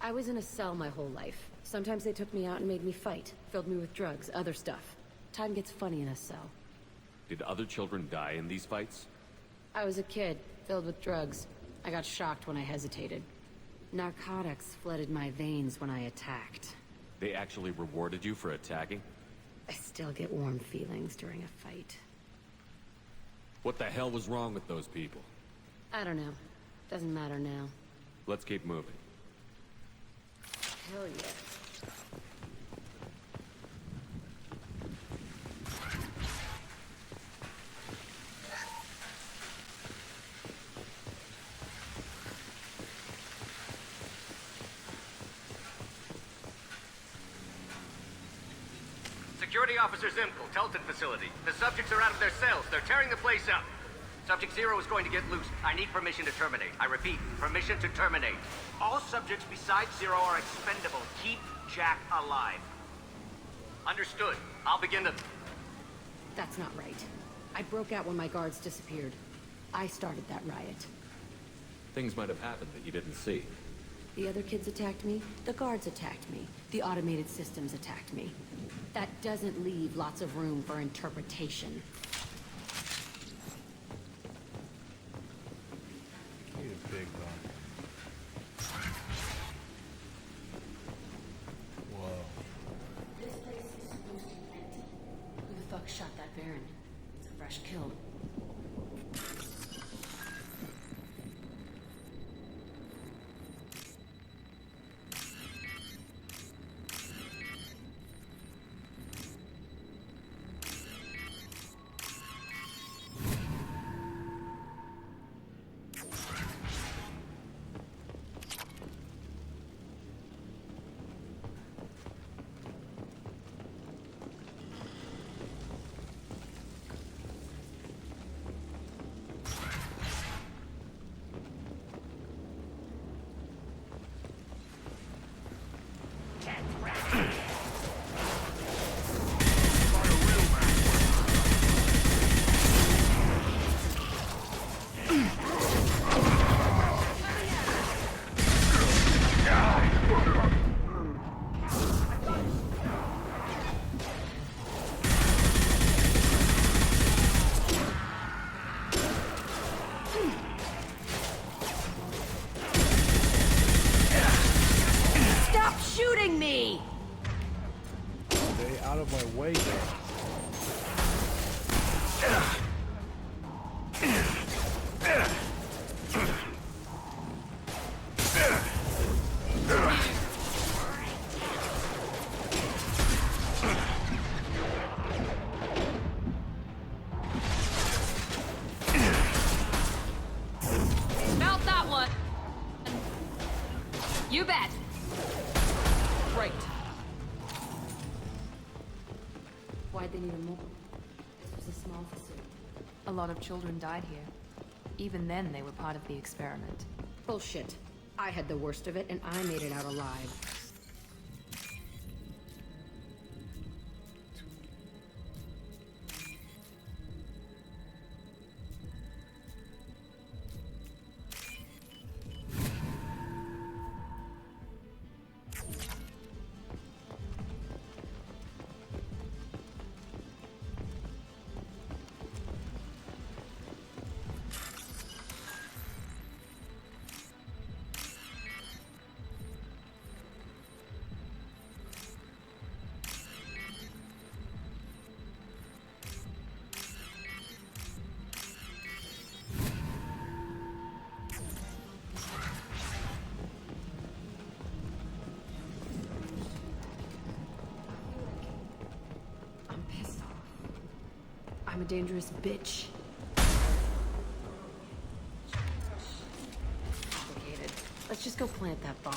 I was in a cell my whole life. Sometimes they took me out and made me fight. Filled me with drugs, other stuff. Time gets funny in a cell.
Did other children die in these fights?
I was a kid, filled with drugs. I got shocked when I hesitated. Narcotics flooded my veins when I attacked.
They actually rewarded you for attacking?
I still get warm feelings during a fight.
What the hell was wrong with those people?
I don't know. Doesn't matter now.
Let's keep moving.
Hell yeah.
Security Officer Zimkel, Telton facility. The subjects are out of their cells. They're tearing the place up. Subject Zero is going to get loose. I need permission to terminate. I repeat, permission to terminate. All subjects besides Zero are expendable. Keep Jack alive. Understood. I'll begin the...
That's not right. I broke out when my guards disappeared. I started that riot.
Things might have happened that you didn't see.
The other kids attacked me. The guards attacked me. The automated systems attacked me. That doesn't leave lots of room for interpretation.
Need a big gun. Whoa.
This place is supposed to be empty. Who the fuck shot that Baron? It's a fresh kill.
You bet.
Right. Why'd they need a mobile? This was a small facility.
A lot of children died here. Even then, they were part of the experiment.
Bullshit. I had the worst of it, and I made it out alive. I'm a dangerous bitch. Complicated. Let's just go plant that bomb.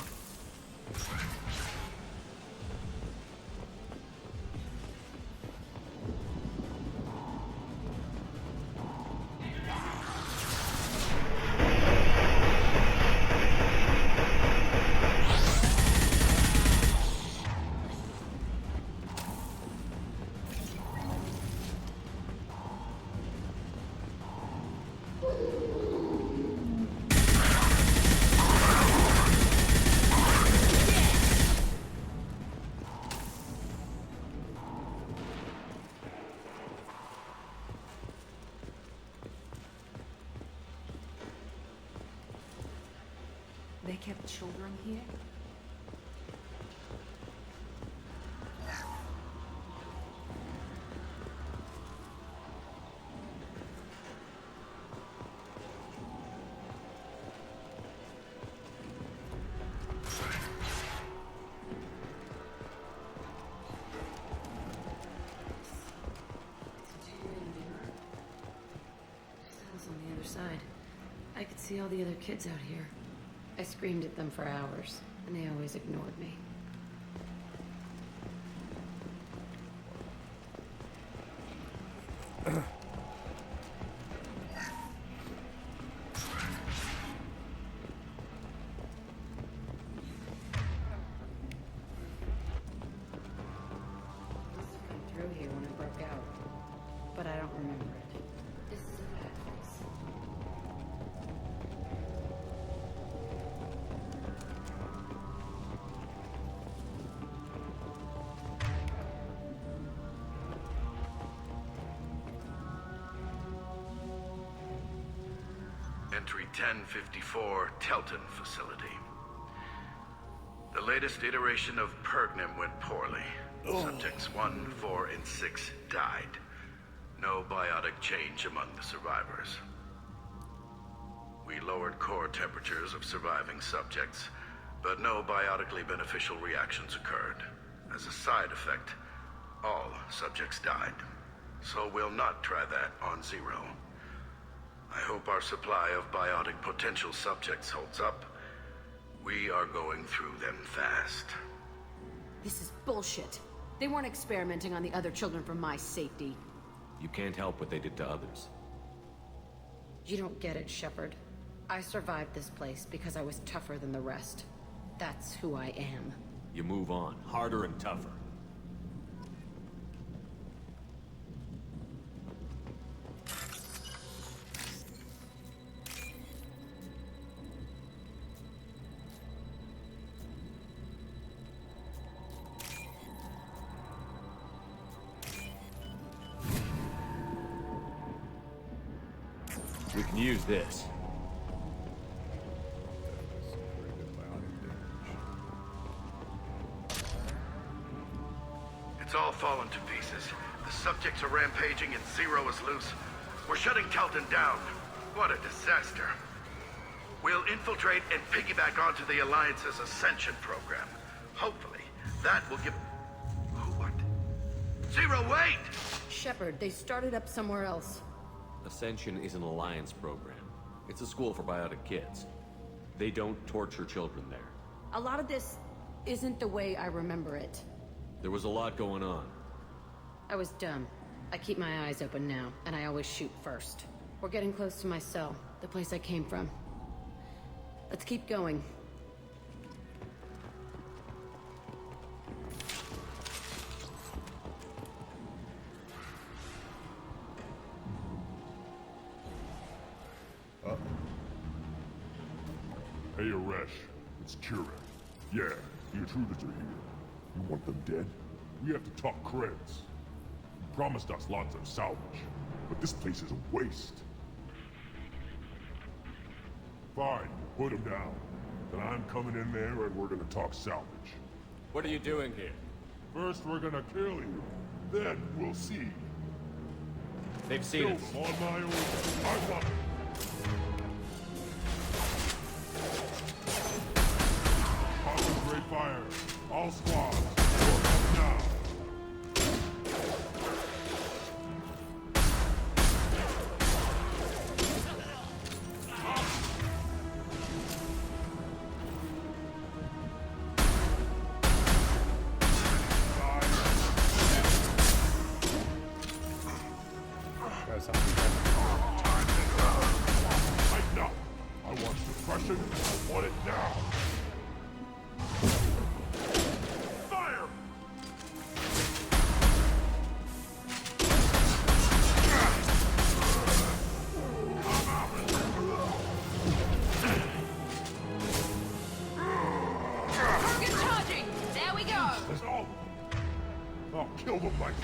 They kept children here?
On the other side. I could see all the other kids out here. I screamed at them for hours, and they always ignored me. Through here when it broke out, but I don't remember it. This is a bad place.
Entry 1054, Telton Facility. The latest iteration of Pergnum went poorly. Subjects 1, 4, and 6 died. No biotic change among the survivors. We lowered core temperatures of surviving subjects, but no biotically beneficial reactions occurred. As a side effect, all subjects died. So we'll not try that on Zero. I hope our supply of biotic potential subjects holds up. We are going through them fast.
This is bullshit. They weren't experimenting on the other children for my safety.
You can't help what they did to others.
You don't get it, Shepard. I survived this place because I was tougher than the rest. That's who I am.
You move on, harder and tougher. We can use this.
It's all fallen to pieces. The subjects are rampaging and Zero is loose. We're shutting Telton down. What a disaster. We'll infiltrate and piggyback onto the Alliance's Ascension program. Hopefully, that will give... What? Zero, wait!
Shepard, they started up somewhere else.
Ascension is an Alliance program. It's a school for biotic kids. They don't torture children there.
A lot of this isn't the way I remember it.
There was a lot going on.
I was dumb. I keep my eyes open now, and I always shoot first. We're getting close to my cell, the place I came from. Let's keep going.
Hey, Aresh. It's Kira. Yeah, the intruders are here. You want them dead? We have to talk creds. You promised us lots of salvage, but this place is a waste. Fine, put him down. Then I'm coming in there and we're gonna talk salvage.
What are you doing here?
First we're gonna kill you. Then we'll see.
They've seen
Kill
us.
them on my own. I'm not. Great fire. All squads. Work up now. Tighten up. I want suppression. I want it now. Kill them like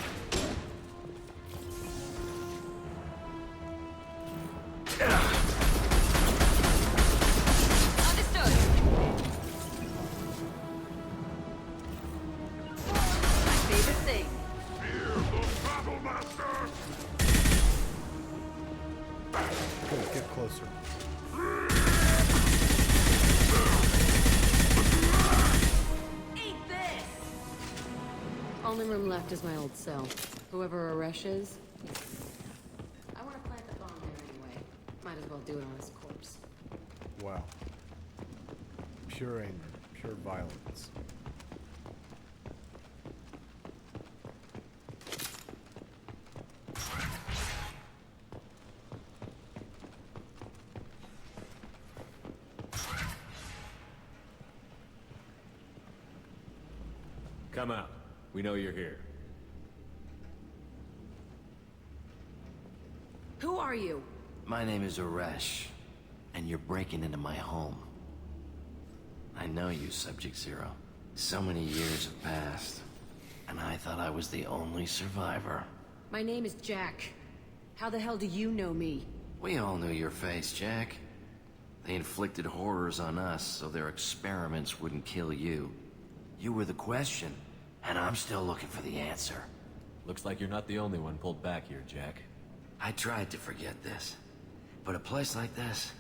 Understood. My favorite thing.
Fear the battle master.
Good, get closer.
Eat this! Only room left is my old cell. Whoever Aresh is, I want to plant the bomb there anyway. Might as well do it on his corpse.
Wow. Pure anger, pure violence.
Come out. We know you're here.
Who are you?
My name is Aresh, and you're breaking into my home. I know you, Subject Zero. So many years have passed, and I thought I was the only survivor.
My name is Jack. How the hell do you know me?
We all knew your face, Jack. They inflicted horrors on us so their experiments wouldn't kill you. You were the question, and I'm still looking for the answer.
Looks like you're not the only one pulled back here, Jack.
I tried to forget this, but a place like this,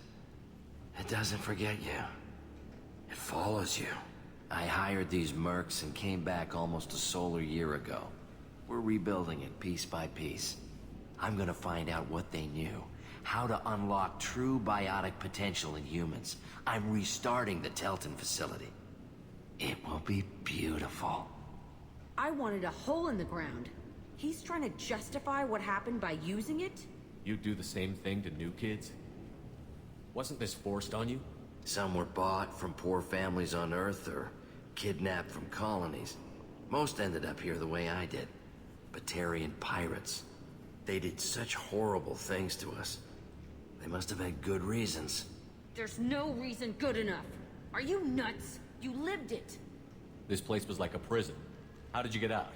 it doesn't forget you. It follows you. I hired these mercs and came back almost a solar year ago. We're rebuilding it piece by piece. I'm gonna find out what they knew, how to unlock true biotic potential in humans. I'm restarting the Telton facility. It will be beautiful.
I wanted a hole in the ground. He's trying to justify what happened by using it?
You do the same thing to new kids? Wasn't this forced on you?
Some were bought from poor families on Earth or kidnapped from colonies. Most ended up here the way I did. Batarian pirates. They did such horrible things to us. They must have had good reasons.
There's no reason good enough. Are you nuts? You lived it.
This place was like a prison. How did you get out?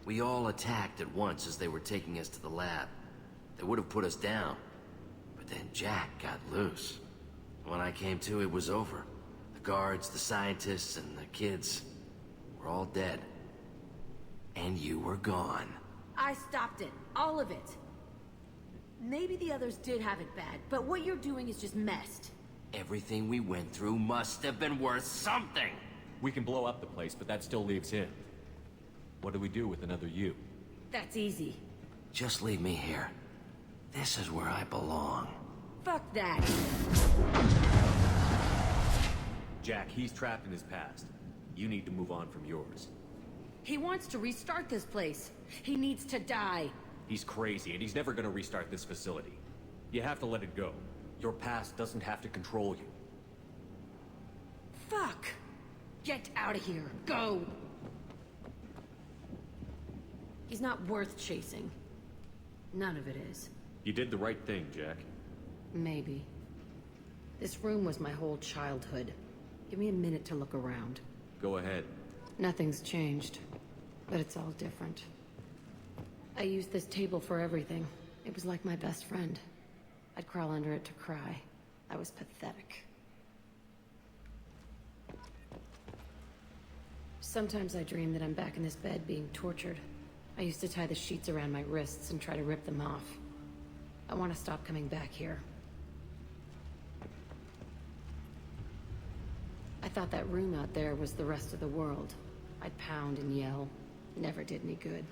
We all attacked at once as they were taking us to the lab. They would have put us down. But then Jack got loose. When I came to, it was over. The guards, the scientists, and the kids were all dead. And you were gone.
I stopped it. All of it. Maybe the others did have it bad, but what you're doing is just messed.
Everything we went through must have been worth something!
We can blow up the place, but that still leaves him. What do we do with another you?
That's easy.
Just leave me here. This is where I belong.
Fuck that.
Jack, he's trapped in his past. You need to move on from yours.
He wants to restart this place. He needs to die.
He's crazy, and he's never gonna restart this facility. You have to let it go. Your past doesn't have to control you.
Fuck! Get out of here. Go! He's not worth chasing. None of it is.
You did the right thing, Jack.
Maybe. This room was my whole childhood. Give me a minute to look around.
Go ahead.
Nothing's changed, but it's all different. I used this table for everything. It was like my best friend. I'd crawl under it to cry. I was pathetic. Sometimes I dream that I'm back in this bed being tortured. I used to tie the sheets around my wrists and try to rip them off. I want to stop coming back here. I thought that room out there was the rest of the world. I'd pound and yell. Never did any good.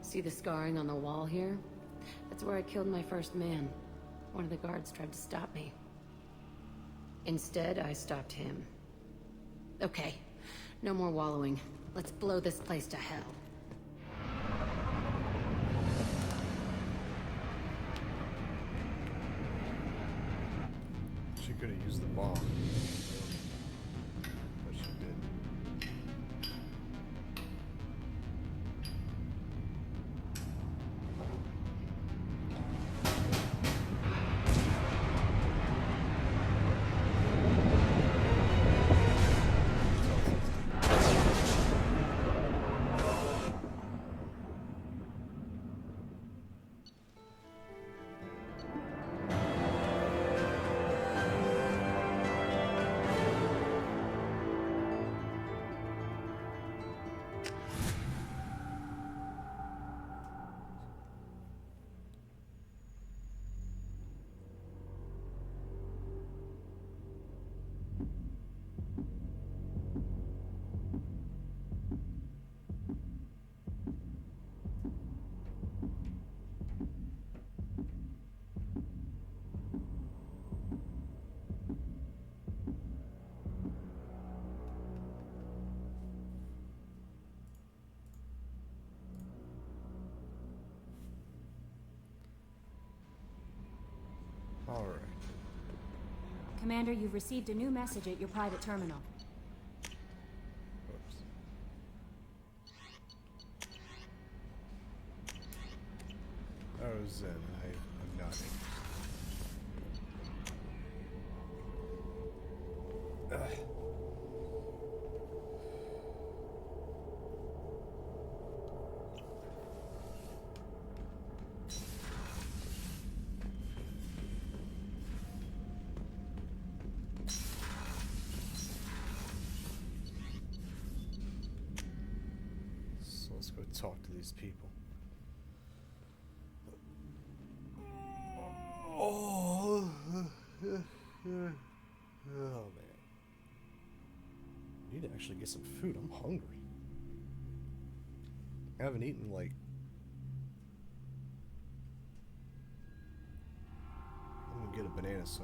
See the scarring on the wall here? That's where I killed my first man. One of the guards tried to stop me. Instead, I stopped him. Okay, no more wallowing. Let's blow this place to hell.
She could have used the bomb. But she didn't. All right.
Commander, you've received a new message at your private terminal.
Oops. Oh, Zen, I'm not interested. Ugh. Let's go talk to these people. Oh, man. I need to actually get some food. I'm hungry. I haven't eaten like... I'm gonna get a banana so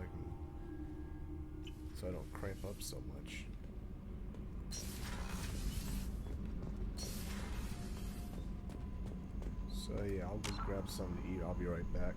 I don't cramp up so much. So yeah, I'll just grab something to eat. I'll be right back.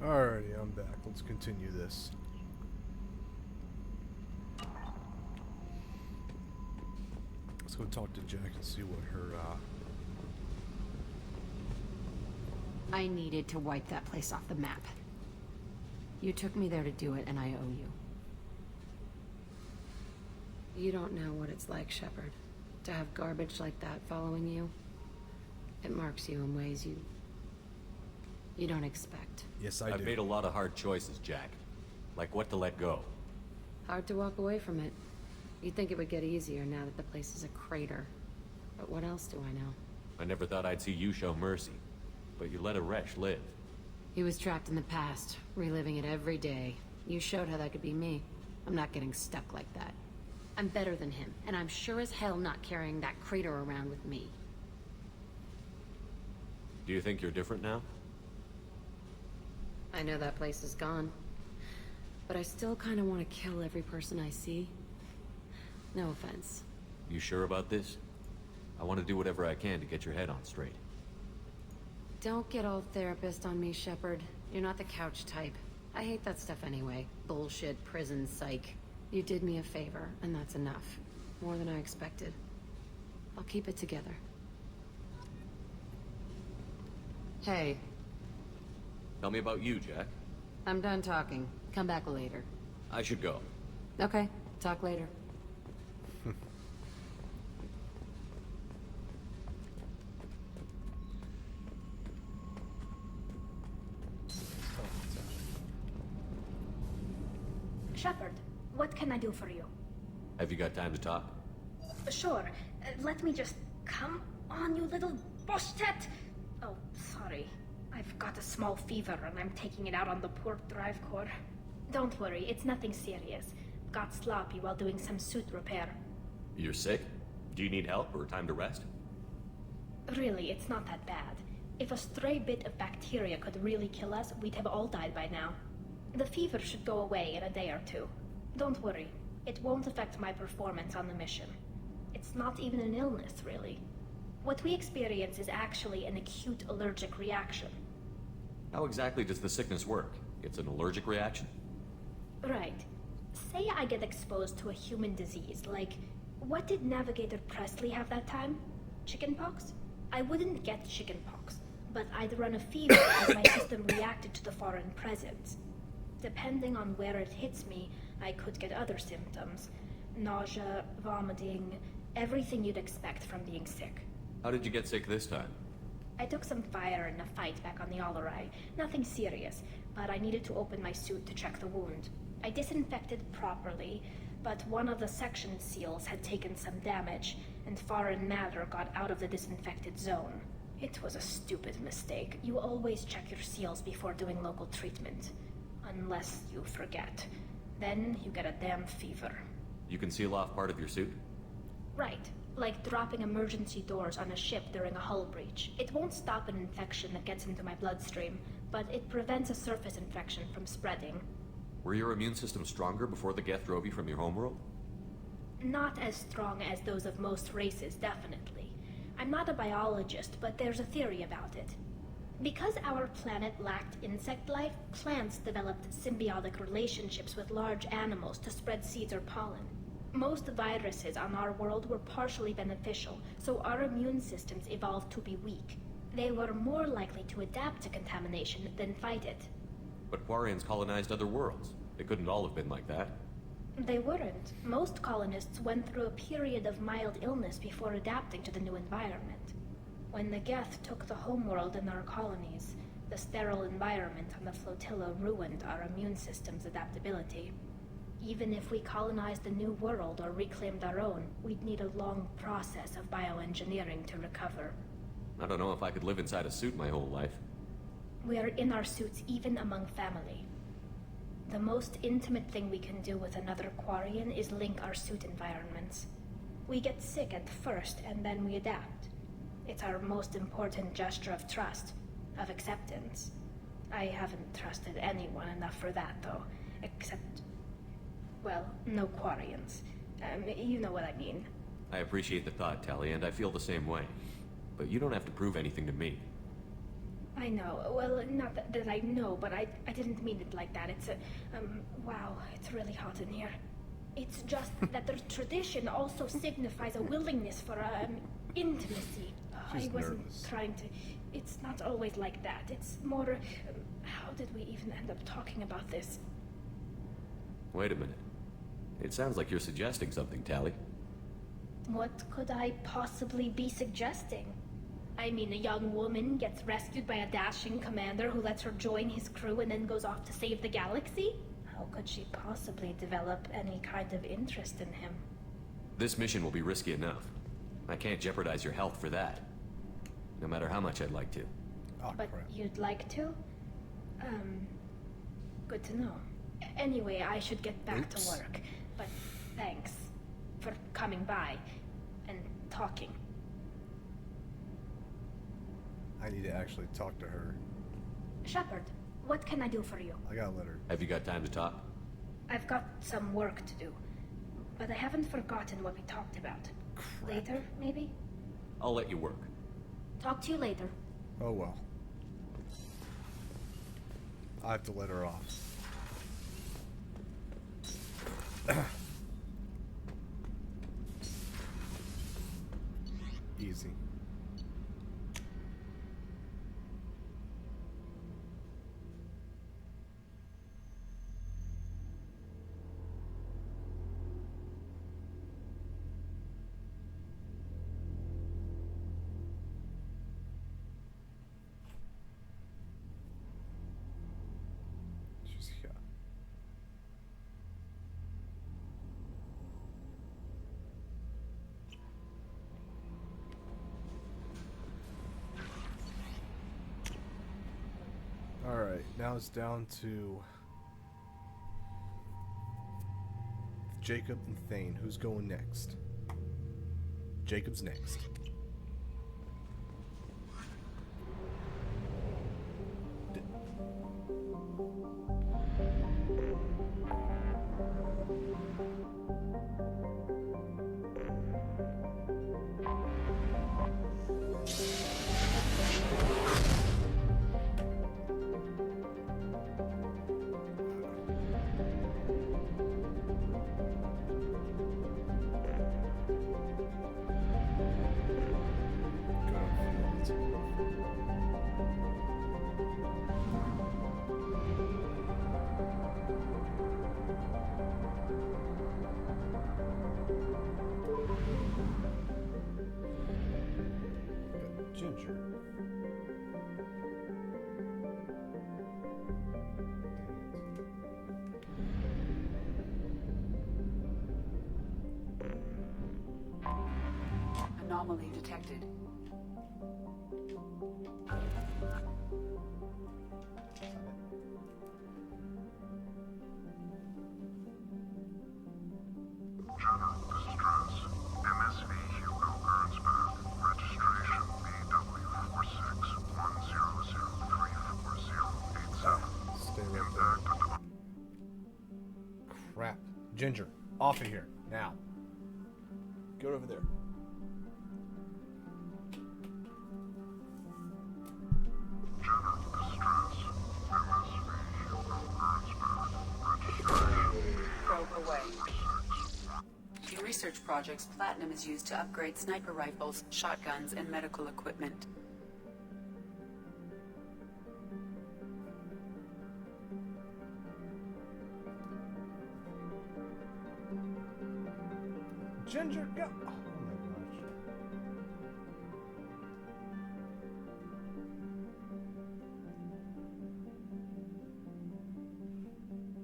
Alrighty, I'm back. Let's continue this. Let's go talk to Jack and see what her,
I needed to wipe that place off the map. You took me there to do it, and I owe you. You don't know what it's like, Shepard, to have garbage like that following you. It marks you in ways you don't expect.
Yes, I do.
I've made a lot of hard choices, Jack. Like what to let go.
Hard to walk away from it. You'd think it would get easier now that the place is a crater. But what else do I know?
I never thought I'd see you show mercy. But you let Aresh live.
He was trapped in the past, reliving it every day. You showed how that could be me. I'm not getting stuck like that. I'm better than him, and I'm sure as hell not carrying that crater around with me.
Do you think you're different now?
I know that place is gone. But I still kind of want to kill every person I see. No offense.
You sure about this? I want to do whatever I can to get your head on straight.
Don't get all therapist on me, Shepard. You're not the couch type. I hate that stuff anyway. Bullshit, prison, psych. You did me a favor, and that's enough. More than I expected. I'll keep it together. Hey.
Tell me about you, Jack.
I'm done talking. Come back later.
I should go.
Okay. Talk later.
Shepard, what can I do for you?
Have you got time to talk?
Sure. Let me just... Come on, you little boshtet! Oh, sorry. I've got a small fever and I'm taking it out on the poor drive core. Don't worry, it's nothing serious. Got sloppy while doing some suit repair.
You're sick? Do you need help or time to rest?
Really, it's not that bad. If a stray bit of bacteria could really kill us, we'd have all died by now. The fever should go away in a day or two. Don't worry. It won't affect my performance on the mission. It's not even an illness, really. What we experience is actually an acute allergic reaction.
How exactly does the sickness work? It's an allergic reaction?
Right. Say I get exposed to a human disease, like... What did Navigator Presley have that time? Chickenpox? I wouldn't get chickenpox, but I'd run a fever as my system reacted to the foreign presence. Depending on where it hits me, I could get other symptoms. Nausea, vomiting, everything you'd expect from being sick.
How did you get sick this time?
I took some fire in a fight back on the Allerai. Nothing serious, but I needed to open my suit to check the wound. I disinfected properly, but one of the section seals had taken some damage, and foreign matter got out of the disinfected zone. It was a stupid mistake. You always check your seals before doing local treatment. Unless you forget. Then you get a damn fever.
You can seal off part of your suit?
Right. Like dropping emergency doors on a ship during a hull breach. It won't stop an infection that gets into my bloodstream, but it prevents a surface infection from spreading.
Were your immune system stronger before the Geth drove you from your homeworld?
Not as strong as those of most races, definitely. I'm not a biologist, but there's a theory about it. Because our planet lacked insect life, plants developed symbiotic relationships with large animals to spread seeds or pollen. Most viruses on our world were partially beneficial, so our immune systems evolved to be weak. They were more likely to adapt to contamination than fight it.
But Quarians colonized other worlds. It couldn't all have been like that.
They weren't. Most colonists went through a period of mild illness before adapting to the new environment. When the Geth took the homeworld in our colonies, the sterile environment on the flotilla ruined our immune system's adaptability. Even if we colonized the new world or reclaimed our own, we'd need a long process of bioengineering to recover.
I don't know if I could live inside a suit my whole life.
We are in our suits even among family. The most intimate thing we can do with another Quarian is link our suit environments. We get sick at first, and then we adapt. It's our most important gesture of trust, of acceptance. I haven't trusted anyone enough for that, though, except... well, no Quarians. You know what I mean.
I appreciate the thought, Tali, and I feel the same way. But you don't have to prove anything to me.
I know. Well, not that I know, but I didn't mean it like that. It's a, wow, it's really hot in here. It's just that the tradition also signifies a willingness for, intimacy.
She's
I wasn't
nervous.
trying to... It's not always like that. It's more, how did we even end up talking about this?
Wait a minute. It sounds like you're suggesting something, Tally.
What could I possibly be suggesting? I mean, a young woman gets rescued by a dashing commander who lets her join his crew and then goes off to save the galaxy? How could she possibly develop any kind of interest in him?
This mission will be risky enough. I can't jeopardize your health for that. No matter how much I'd like to.
But you'd like to? Good to know. Anyway, I should get back to work. But thanks for coming by and talking.
I need to actually talk to her.
Shepard, what can I do for you?
I gotta let her.
Have you got time to talk?
I've got some work to do, but I haven't forgotten what we talked about. Later, maybe?
I'll let you work.
Talk to you later.
Oh well. I have to let her off. Easy. She's here. Alright, now it's down to Jacob and Thane. Who's going next? Jacob's next. Ginger.
Anomaly detected.
Crap. Ginger, off of here, now. Go over there.
Probe away. In research projects, platinum is used to upgrade sniper rifles, shotguns, and medical equipment.
Ginger, go!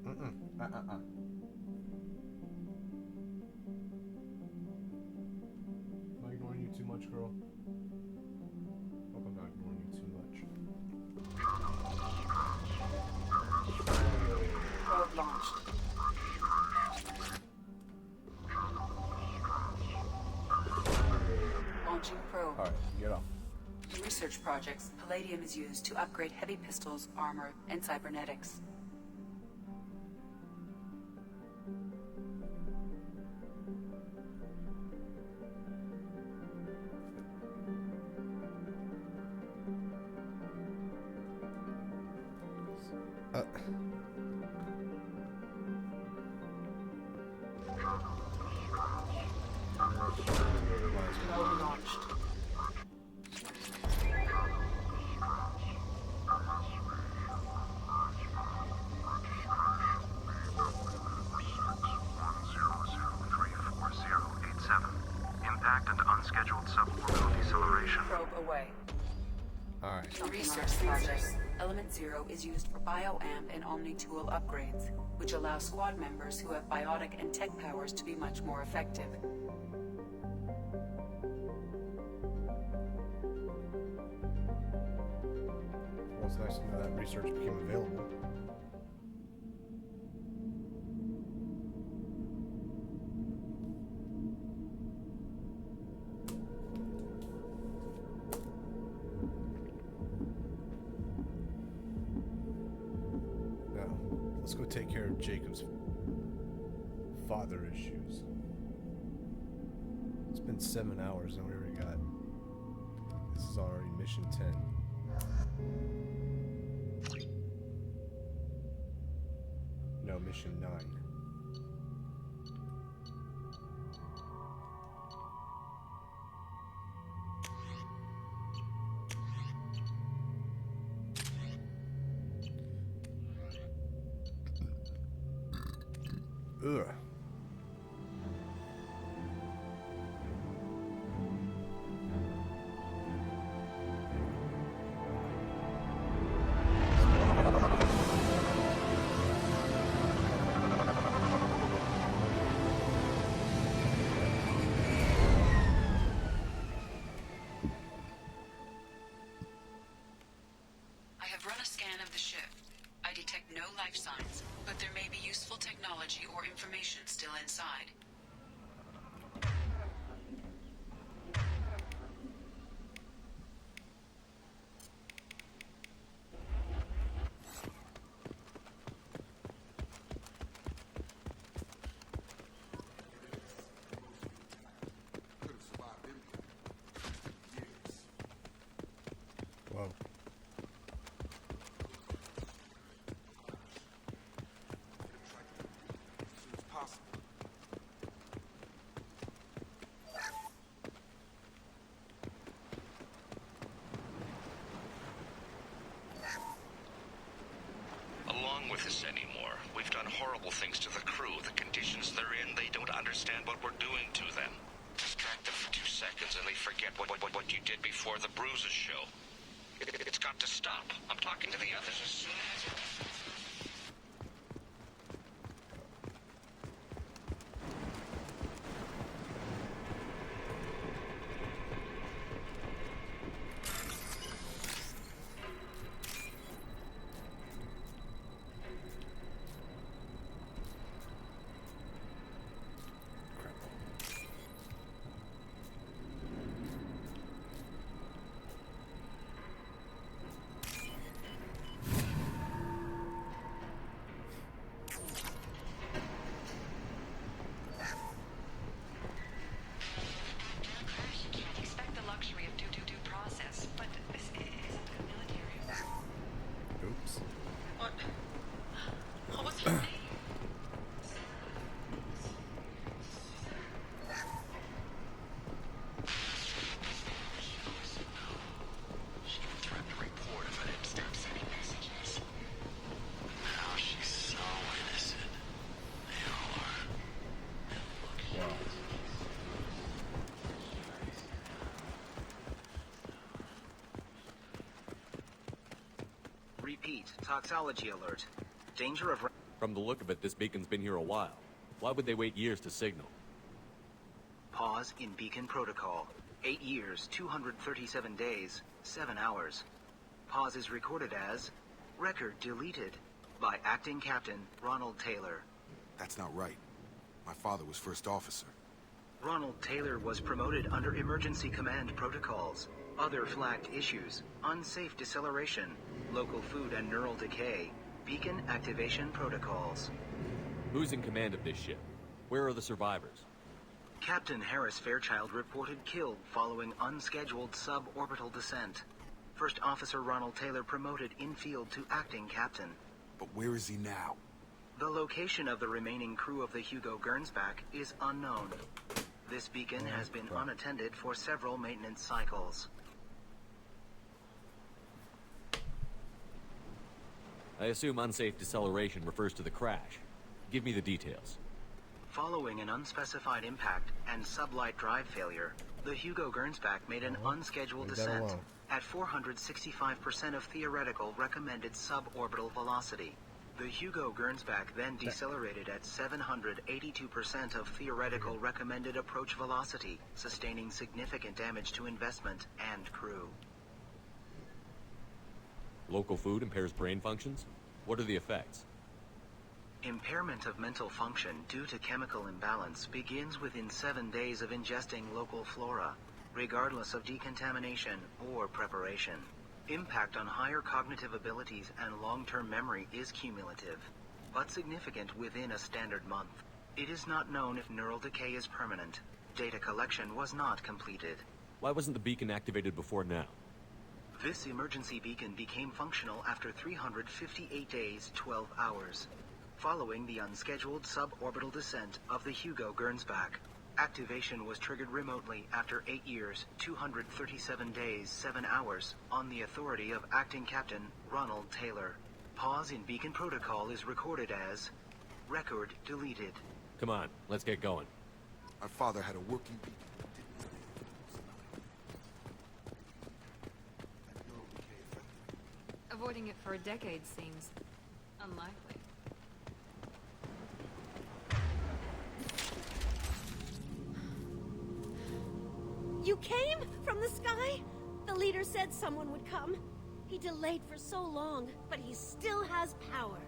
Oh my gosh. Am I ignoring you too much, girl? Hope I'm not ignoring you too much.
Probe launched. Launching probe.
Alright, get off.
In research projects, palladium is used to upgrade heavy pistols, armor, and cybernetics. Probe launched.
Impact and unscheduled suborbital deceleration.
Probe away.
Alright.
Research project. Element 0 is used for bioamp and omni-tool upgrades, which allow squad members who have biotic and tech powers to be much more effective.
Well, it's nice to know that research became available. Now, let's go take care of Jacob's father issues. It's been 7 hours and we already got... This is already mission 10. No, mission 9. Ugh.
I have run a scan of the ship. I detect no life signs, but there may be useful technology or information still inside.
Whoa.
Along with this anymore. We've done horrible things to the crew. The conditions they're in, they don't understand what we're doing to them. Distract them for 2 seconds and they forget what you did before the bruises show. It's got to stop. I'm talking to the others as soon as...
Oops.
What was happening?
She threatened to report if I didn't stop sending messages. Now she's so innocent. They all are.
Wow.
Repeat, toxology alert. Danger of...
From the look of it, this beacon's been here a while. Why would they wait years to signal?
Pause in beacon protocol. 8 years, 237 days, 7 hours. Pause is recorded as... Record deleted by Acting Captain Ronald Taylor.
That's not right. My father was first officer.
Ronald Taylor was promoted under emergency command protocols. Other flagged issues: unsafe deceleration, local food and neural decay, beacon activation protocols.
Who's in command of this ship? Where are the survivors?
Captain Harris Fairchild reported killed following unscheduled suborbital descent. First Officer Ronald Taylor promoted in field to acting captain.
But where is he now?
The location of the remaining crew of the Hugo Gernsback is unknown. This beacon has been unattended for several maintenance cycles.
I assume unsafe deceleration refers to the crash. Give me the details.
Following an unspecified impact and sublight drive failure, the Hugo Gernsback made an unscheduled descent at 465% of theoretical recommended suborbital velocity. The Hugo Gernsback then decelerated at 782% of theoretical recommended approach velocity, sustaining significant damage to investment and crew.
Local food impairs brain functions? What are the effects?
Impairment of mental function due to chemical imbalance begins within 7 days of ingesting local flora, regardless of decontamination or preparation. Impact on higher cognitive abilities and long-term memory is cumulative, but significant within a standard month. It is not known if neural decay is permanent. Data collection was not completed.
Why wasn't the beacon activated before now?
This emergency beacon became functional after 358 days, 12 hours, following the unscheduled suborbital descent of the Hugo Gernsback. Activation was triggered remotely after 8 years, 237 days, 7 hours, on the authority of Acting Captain Ronald Taylor. Pause in beacon protocol is recorded as record deleted.
Come on, let's get going.
My father had a working beacon.
Avoiding it for a decade seems unlikely.
You came from the sky? The leader said someone would come. He delayed for so long, but he still has power.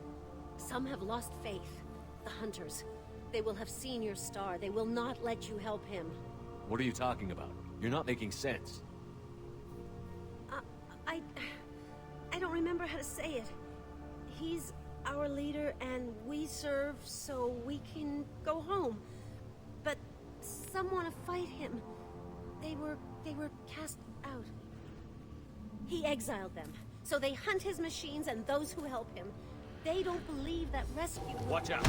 Some have lost faith. The hunters. They will have seen your star. They will not let you help him.
What are you talking about? You're not making sense.
I don't remember how to say it. He's our leader and we serve so we can go home. But some want to fight him. They were cast out. He exiled them, so they hunt his machines and those who help him. They don't believe that rescue...
Watch out!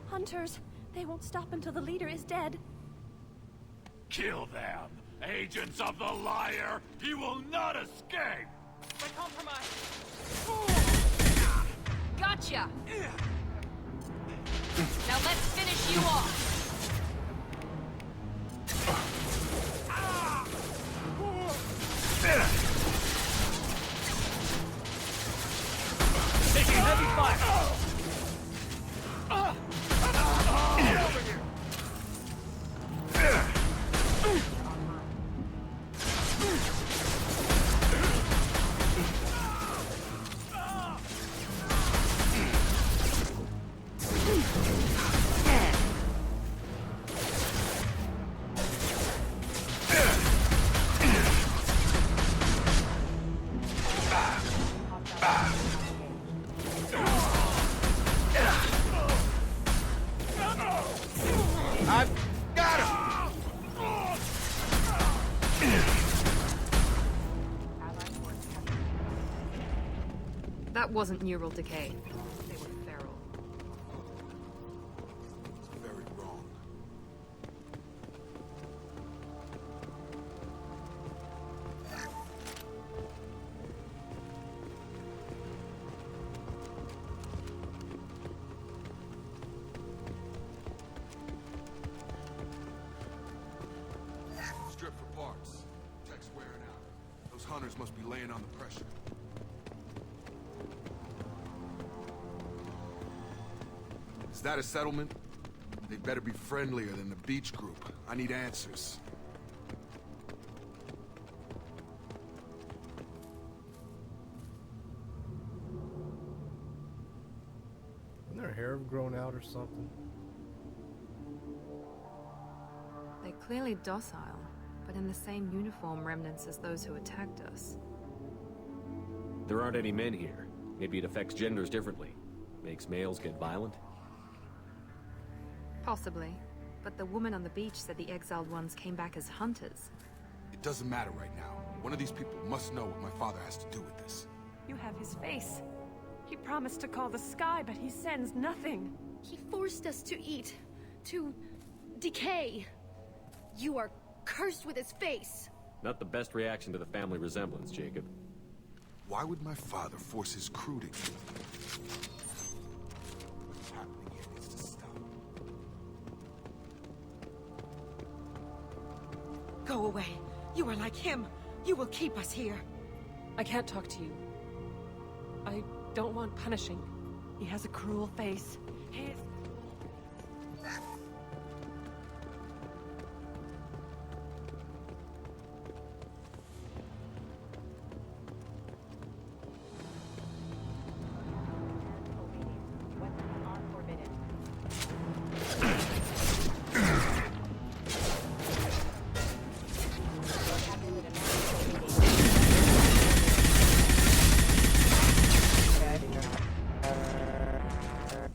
Hunters, they won't stop until the leader is dead.
Kill them! Agents of the liar! He will not escape!
We're compromised. Gotcha! Now let's finish you off!
Taking heavy fire!
That wasn't neural decay. They were feral.
It's very wrong. Strip for parts. Tech's wearing out. Those hunters must be laying on the pressure. Is that a settlement? They better be friendlier than the beach group. I need answers.
Isn't their hair grown out or something?
They're clearly docile, but in the same uniform remnants as those who attacked us.
There aren't any men here. Maybe it affects genders differently. Makes males get violent?
Possibly. But the woman on the beach said the exiled ones came back as hunters.
It doesn't matter right now. One of these people must know what my father has to do with this.
You have his face.
He promised to call the sky, but he sends nothing.
He forced us to eat, to decay. You are cursed with his face.
Not the best reaction to the family resemblance, Jacob.
Why would my father force his crew to... What's happening here needs to stop.
Go away. You are like him. You will keep us here. I can't talk to you. I don't want punishing. He has a cruel face. His...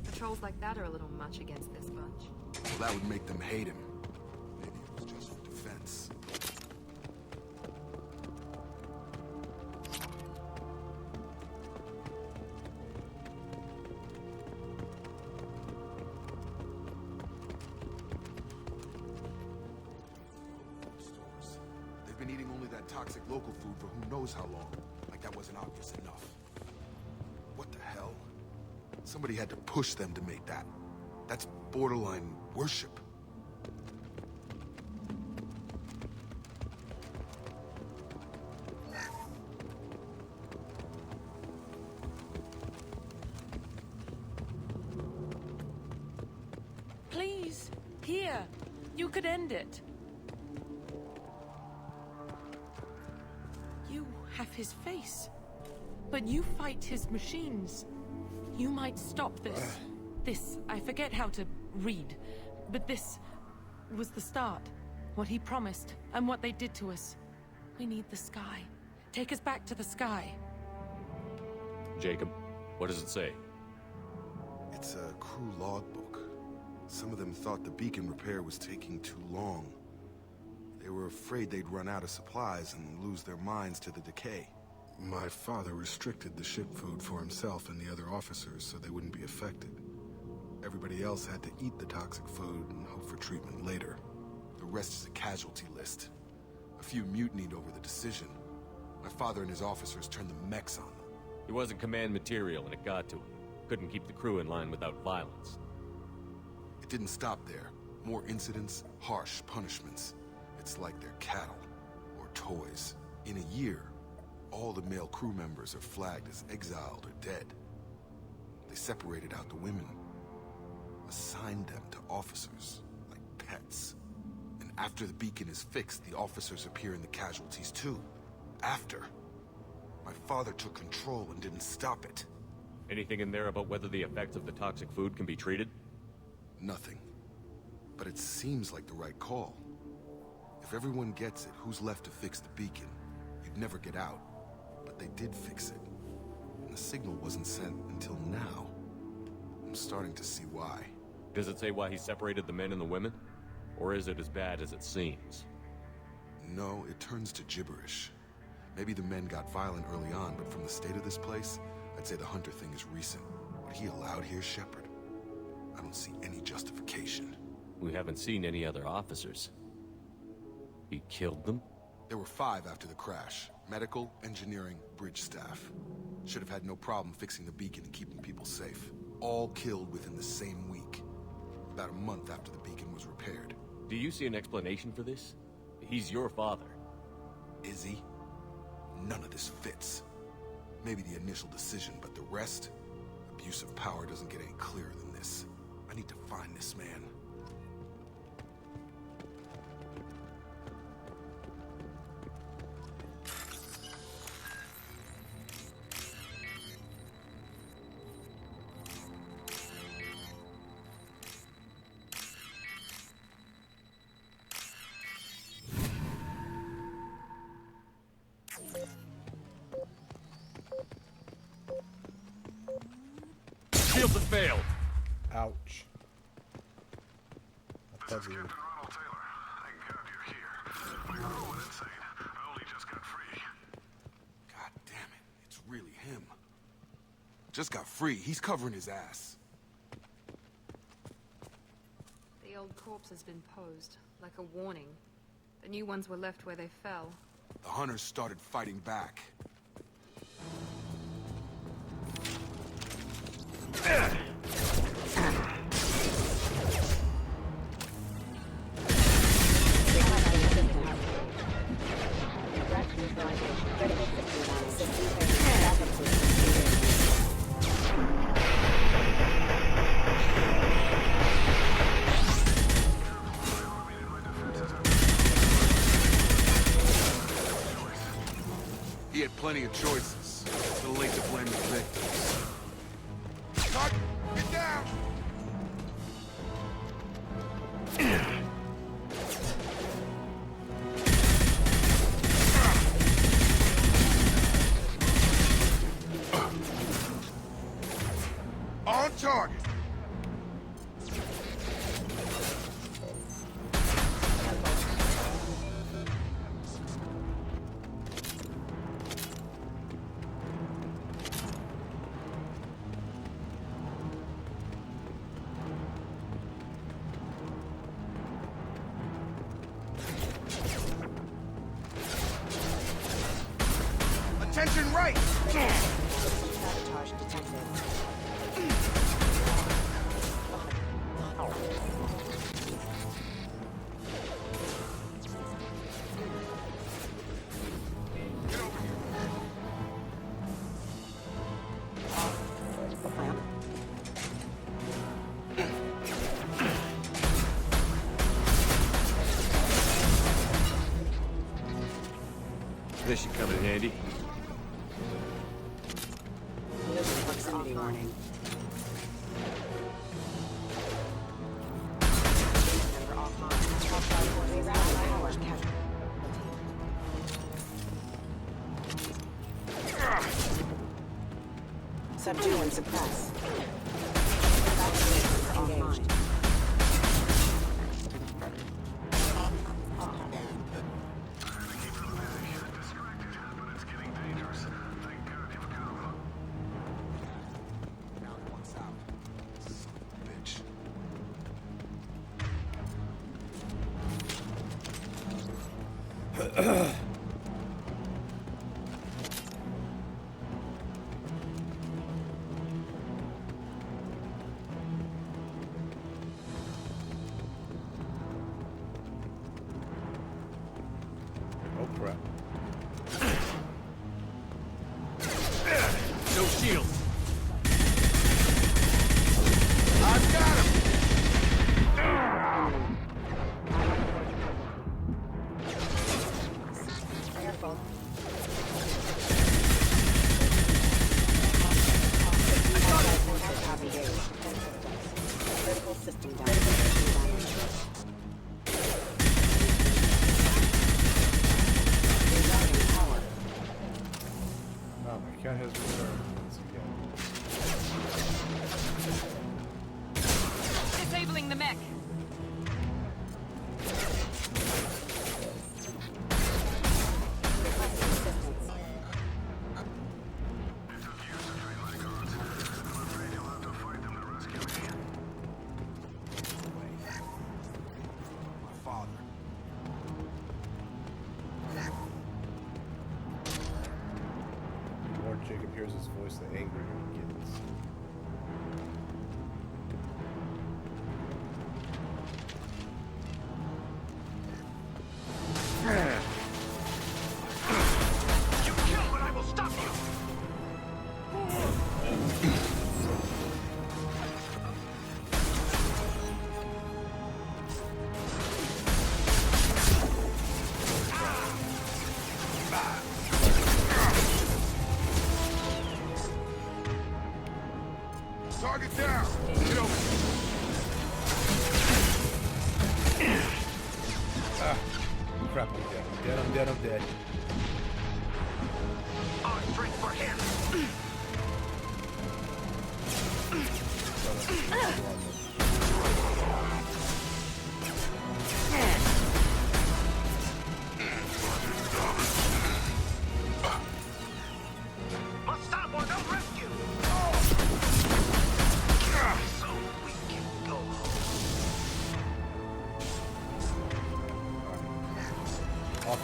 Patrols like that are a little much against this bunch.
Well, that would make them hate him. Maybe it was just for defense. Stores. They've been eating only that toxic local food for who knows how long. Like that wasn't obvious enough. What the hell? Somebody had to push them to make that. That's borderline worship.
Please, here. You could end it. You have his face, but you fight his machines. You might stop this. This, I forget how to read, but this was the start. What he promised, and what they did to us. We need the sky. Take us back to the sky.
Jacob, what does it say?
It's a crew logbook. Some of them thought the beacon repair was taking too long. They were afraid they'd run out of supplies and lose their minds to the decay. My father restricted the ship food for himself and the other officers so they wouldn't be affected. Everybody else had to eat the toxic food and hope for treatment later. The rest is a casualty list. A few mutinied over the decision. My father and his officers turned the mechs on them.
He wasn't command material and it got to him. Couldn't keep the crew in line without violence.
It didn't stop there. More incidents, harsh punishments. It's like they're cattle or toys. In a year, all the male crew members are flagged as exiled or dead. They separated out the women, assigned them to officers, like pets. And after the beacon is fixed, the officers appear in the casualties too. After. My father took control and didn't stop it.
Anything in there about whether the effects of the toxic food can be treated?
Nothing. But it seems like the right call. If everyone gets it, who's left to fix the beacon? You'd never get out. But they did fix it. And the signal wasn't sent until now. I'm starting to see why.
Does it say why he separated the men and the women? Or is it as bad as it seems?
No, it turns to gibberish. Maybe the men got violent early on, but from the state of this place, I'd say the Hunter thing is recent. What he allowed here, Shepard? I don't see any justification.
We haven't seen any other officers. He killed them?
There were 5 after the crash. Medical, engineering, bridge staff. Should have had no problem fixing the beacon and keeping people safe. All killed within the same week. About a month after the beacon was repaired.
Do you see an explanation for this? He's your father.
Is he? None of this fits. Maybe the initial decision, but the rest? Abuse of power doesn't get any clearer than this. I need to find this man.
Shields have failed.
Ouch.
This is Captain Ronald Taylor. Thank God you're here. My crew went insane. I only just got free.
God damn it. It's really him. Just got free. He's covering his ass.
The old corpse has been posed, like a warning. The new ones were left where they fell.
The hunters started fighting back. He had plenty of choices. Too late to blame the victims. Cut! Get down! On target! Attention right!
Sabotage detected.
This should come in handy.
Proximity warning. Subdue and suppress. Engaged.
Oh crap.
No shield.
I've got him!
Careful. Copy gauge. Critical system damage. Rerouting power.
Oh, my cat has returned once again.
Disabling the mech.
The more Jacob hears his voice, the angrier he gets.
You kill, but I will stop you!
Target down! Get over!
Ah, crap, I'm dead. I'm dead, I'm dead, I'm dead.
On straight for him! Must stop or no rescue!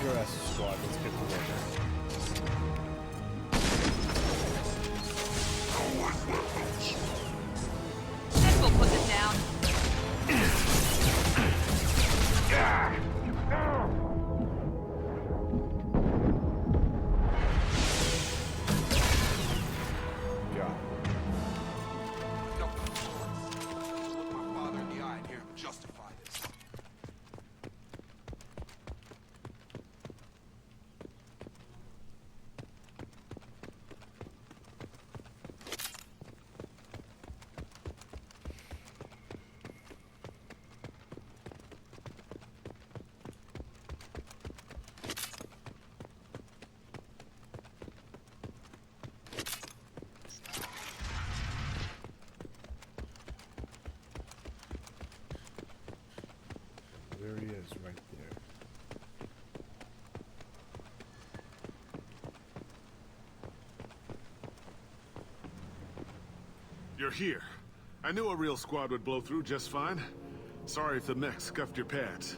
your ass, squad. Let's get to work.
Then we'll put it down.
There he is, right there.
You're here. I knew a real squad would blow through just fine. Sorry if the mech scuffed your pads.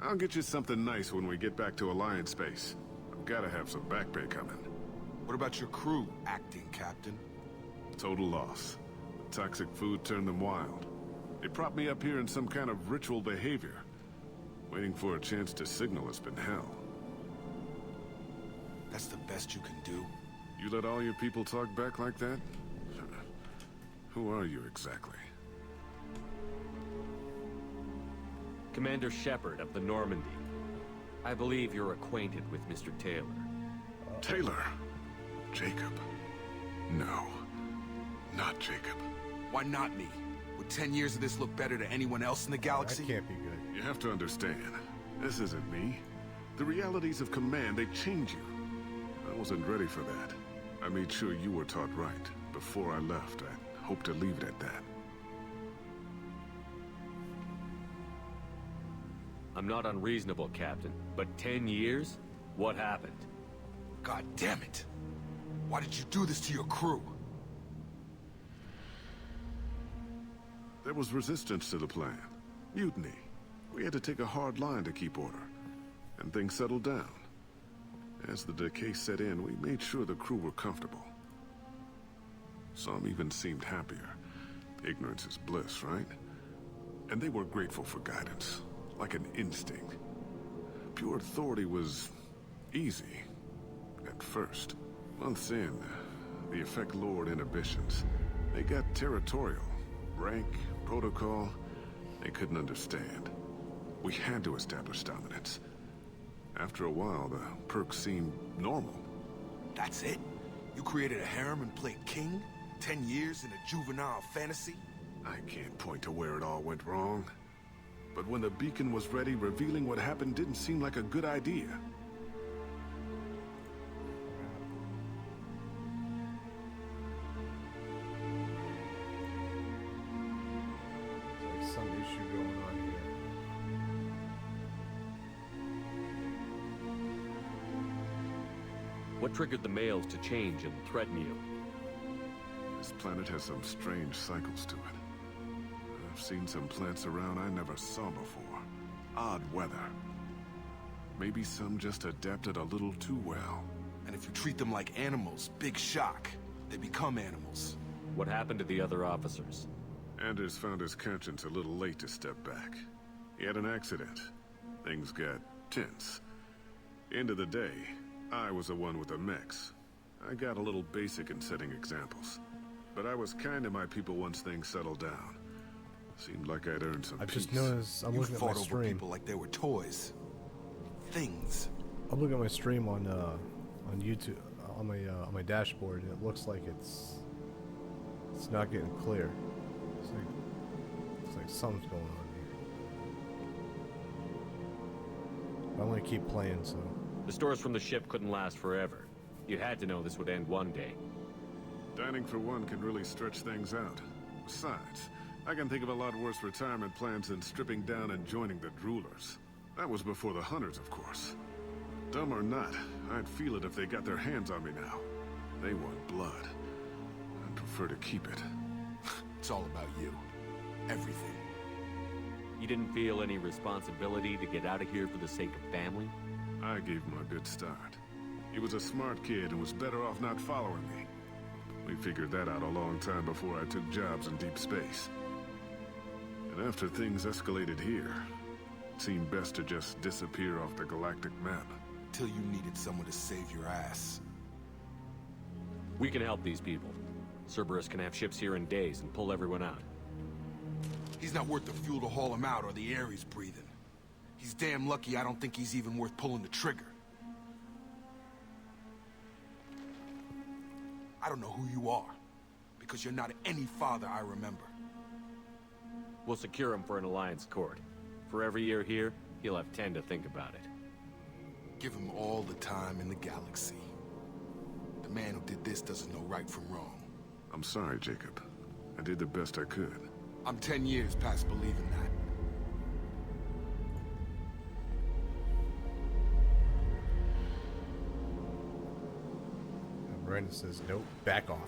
I'll get you something nice when we get back to Alliance space. I've gotta have some back pay coming.
What about your crew, acting captain?
Total loss. The toxic food turned them wild. They propped me up here in some kind of ritual behavior. Waiting for a chance to signal has been hell.
That's the best you can do?
You let all your people talk back like that? Who are you exactly?
Commander Shepard of the Normandy. I believe you're acquainted with Mr. Taylor.
Taylor? Jacob? No. Not Jacob.
Why not me? Would 10 years of this look better to anyone else in the galaxy?
That can't be good.
You have to understand, this isn't me. The realities of command, they change you. I wasn't ready for that. I made sure you were taught right. Before I left, I hoped to leave it at that.
I'm not unreasonable, Captain, but 10 years? What happened?
God damn it! Why did you do this to your crew?
There was resistance to the plan. Mutiny. We had to take a hard line to keep order. And things settled down. As the decay set in, we made sure the crew were comfortable. Some even seemed happier. Ignorance is bliss, right? And they were grateful for guidance, like an instinct. Pure authority was easy, at first. Months in, the effect lowered inhibitions. They got territorial. Rank, protocol, they couldn't understand. We had to establish dominance. After a while, the perks seemed normal.
That's it? You created a harem and played king? 10 years in a juvenile fantasy?
I can't point to where it all went wrong. But when the beacon was ready, revealing what happened didn't seem like a good idea.
There's some issue going on here.
What triggered the males to change and threaten you?
This planet has some strange cycles to it. I've seen some plants around I never saw before. Odd weather. Maybe some just adapted a little too well.
And if you treat them like animals, big shock. They become animals.
What happened to the other officers?
Anders found his conscience a little late to step back. He had an accident. Things got tense. End of the day, I was the one with the mechs. I got a little basic in setting examples. But I was kind to my people once things settled down. Seemed like I'd earned some
I've
peace.
just noticed I'm looking at my
fought over
stream.
people like they were toys. Things.
I'm looking at my stream on YouTube on my dashboard, and it looks like it's not getting clear. It's like something's going on here. But I'm gonna keep playing, so.
The stores from the ship couldn't last forever. You had to know this would end one day.
Dining for one can really stretch things out. Besides, I can think of a lot worse retirement plans than stripping down and joining the droolers. That was before the hunters, of course. Dumb or not, I'd feel it if they got their hands on me now. They want blood. I'd prefer to keep it.
It's all about you. Everything.
You didn't feel any responsibility to get out of here for the sake of family?
I gave him a good start. He was a smart kid and was better off not following me. We figured that out a long time before I took jobs in deep space. And after things escalated here, it seemed best to just disappear off the galactic map.
Till you needed someone to save your ass.
We can help these people. Cerberus can have ships here in days and pull everyone out.
He's not worth the fuel to haul him out or the air he's breathing. He's damn lucky I don't think he's even worth pulling the trigger. I don't know who you are, because you're not any father I remember.
We'll secure him for an Alliance court. For every year here, he'll have 10 to think about it.
Give him all the time in the galaxy. The man who did this doesn't know right from wrong.
I'm sorry, Jacob. I did the best I could.
I'm 10 years past believing that.
Miranda says, nope, back off.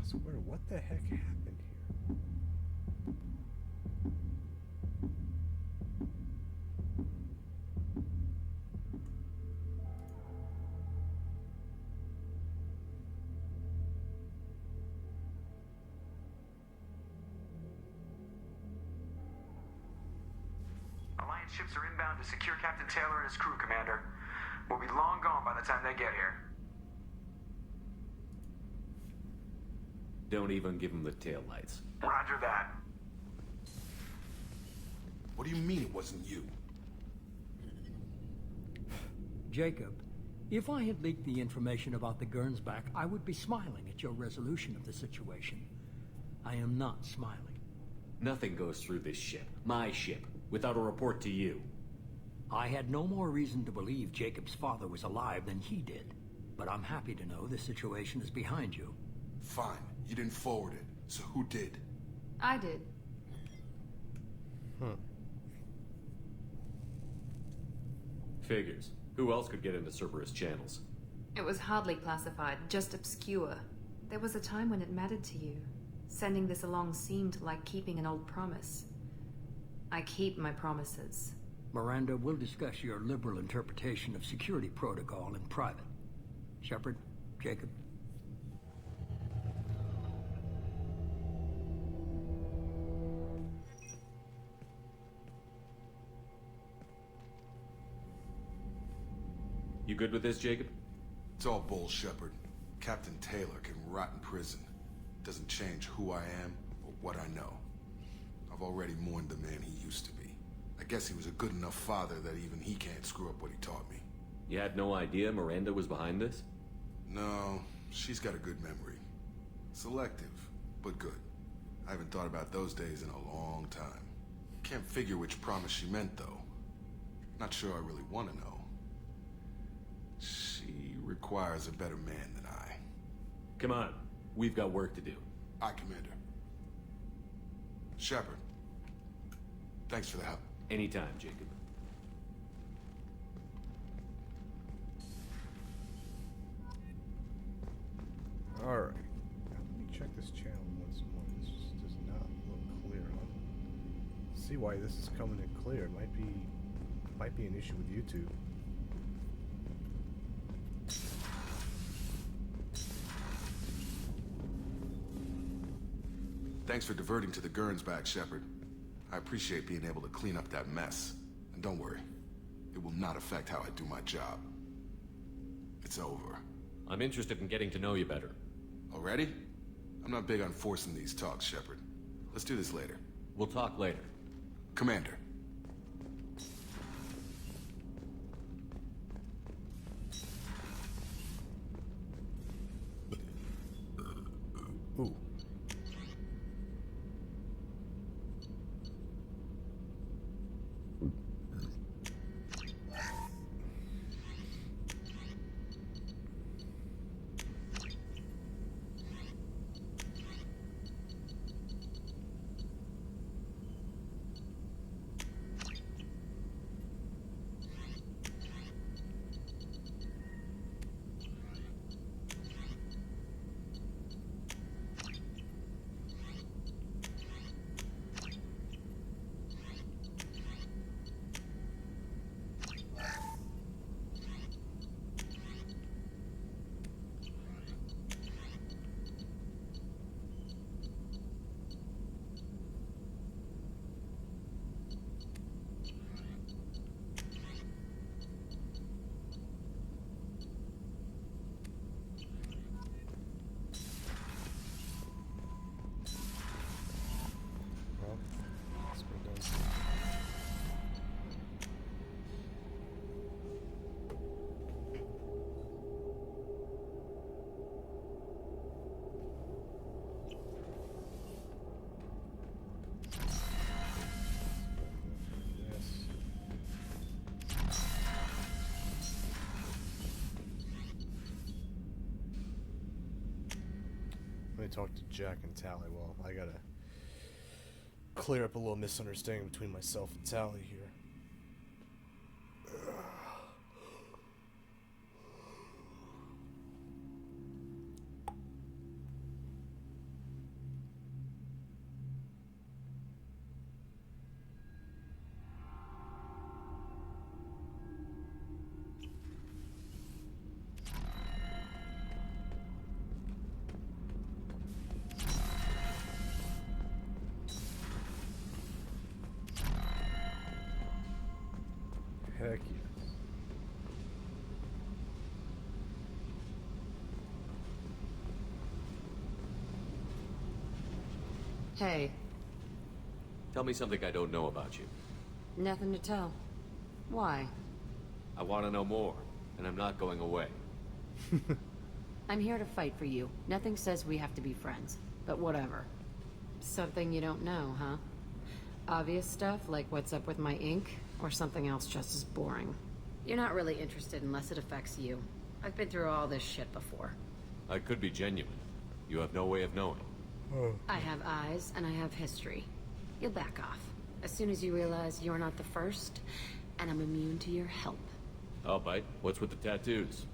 I swear, what the heck happened here?
Alliance ships are inbound to secure Captain Taylor and his crew, Commander. We'll be long gone by the time they get here.
Don't even give him the taillights.
Roger that.
What do you mean it wasn't you?
Jacob, if I had leaked the information about the Gernsback, I would be smiling at your resolution of the situation. I am not smiling.
Nothing goes through this ship, my ship, without a report to you.
I had no more reason to believe Jacob's father was alive than he did. But I'm happy to know the situation is behind you.
Fine. You didn't forward it. So who did?
I did.
Figures. Who else could get into Cerberus channels?
It was hardly classified, just obscure. There was a time when it mattered to you. Sending this along seemed like keeping an old promise. I keep my promises.
Miranda, we'll discuss your liberal interpretation of security protocol in private. Shepard, Jacob.
You good with this, Jacob?
It's all bull, Shepard. Captain Taylor can rot in prison. Doesn't change who I am or what I know. I've already mourned the man he used to be. I guess he was a good enough father that even he can't screw up what he taught me.
You had no idea Miranda was behind this?
No, she's got a good memory. Selective, but good. I haven't thought about those days in a long time. Can't figure which promise she meant, though. Not sure I really want to know. She requires a better man than I.
Come on. We've got work to do.
Aye, Commander. Shepard. Thanks for the help.
Anytime, Jacob.
Alright. Let me check this channel once more. This just does not look clear. See why this is coming in clear. It might be an issue with YouTube.
Thanks for diverting to the Gernsback, Shepard. I appreciate being able to clean up that mess. And don't worry, it will not affect how I do my job. It's over.
I'm interested in getting to know you better.
Already? I'm not big on forcing these talks, Shepard. Let's do this later.
We'll talk later.
Commander.
Ooh. talk to Jack and Tally. Well, I gotta clear up a little misunderstanding between myself and Tally here. Heck yes.
Hey,
Tell me something I don't know about you.
nothing to tell. Why?
I want to know more, and I'm not going away.
I'm here to fight for you. Nothing says we have to be friends, but whatever. Something you don't know, huh? Obvious stuff, like what's up with my ink, or something else just as boring. You're not really interested unless it affects you. I've been through all this shit before.
I could be genuine. You have no way of knowing.
I have eyes, and I have history. You'll back off. As soon as you realize you're not the first, and I'm immune to your help.
I'll bite. What's with the tattoos?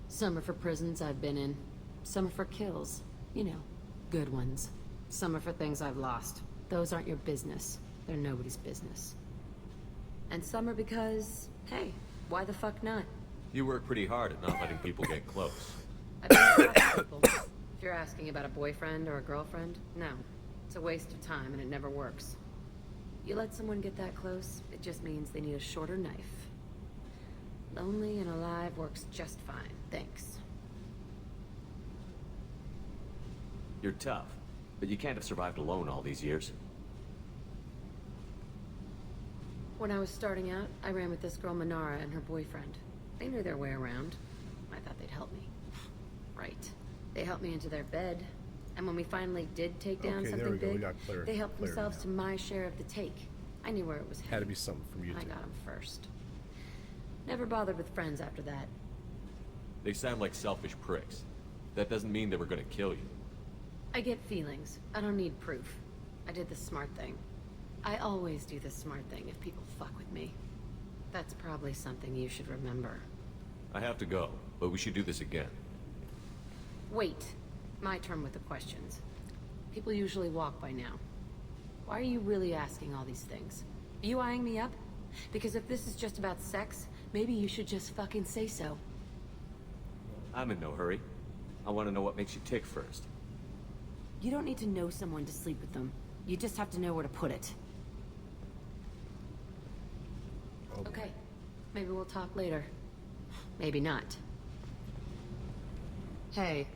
Some are for prisons I've been in. Some are for kills. You know, good ones. Some are for things I've lost. Those aren't your business. They're nobody's business. And some are because, hey, why the fuck not?
You work pretty hard at not letting people get close.
I've been to people. If you're asking about a boyfriend or a girlfriend, no. It's a waste of time and it never works. You let someone get that close, it just means they need a shorter knife. Lonely and alive works just fine, thanks.
You're tough, but you can't have survived alone all these years.
When I was starting out, I ran with this girl Manara and her boyfriend. They knew their way around. I thought they'd help me. Right. They helped me into their bed. And when we finally did take down
Okay, there
something
we go. We
big,
got clear-
they helped
clear
themselves
now.
to my share of the take. I knew where it was
Had to
headed.
be something from you
I
two.
got them first. Never bothered with friends after that.
They sound like selfish pricks. That doesn't mean they were gonna kill you.
I get feelings. I don't need proof. I did the smart thing. I always do the smart thing if people fuck with me. That's probably something you should remember.
I have to go, but we should do this again.
Wait. My turn with the questions. People usually walk by now. Why are you really asking all these things? Are you eyeing me up? Because if this is just about sex, maybe you should just fucking say so.
I'm in no hurry. I want to know what makes you tick first.
You don't need to know someone to sleep with them. You just have to know where to put it. Okay. Maybe we'll talk later. Maybe not. Hey,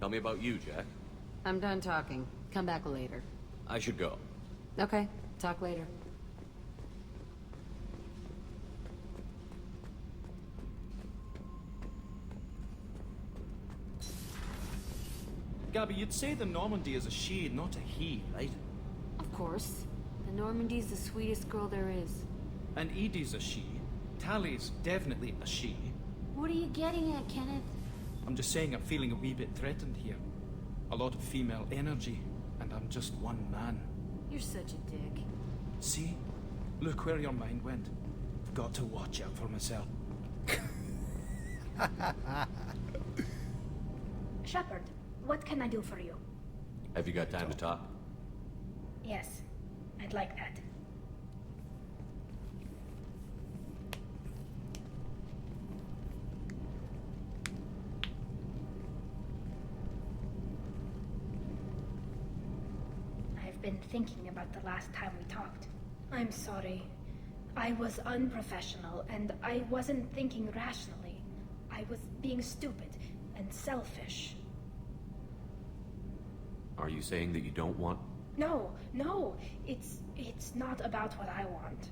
Tell me about you, Jack.
I'm done talking. Come back later.
I should go.
Okay, talk later.
Gabby, you'd say the Normandy is a she, not a he, right?
Of course. The Normandy's the sweetest girl there is.
And Edie's a she. Tally's definitely a she.
What are you getting at, Kenneth?
I'm just saying I'm feeling a wee bit threatened here. A lot of female energy, and I'm just one man.
You're such a dick.
See? Look where your mind went. I've got to watch out for myself.
Shepard, what can I do for you?
Have you got time to talk?
Yes, I'd like that. I've been thinking about the last time we talked. I'm sorry. I was unprofessional, and I wasn't thinking rationally. I was being stupid and selfish.
Are you saying that you don't want...
No, it's not about what I want.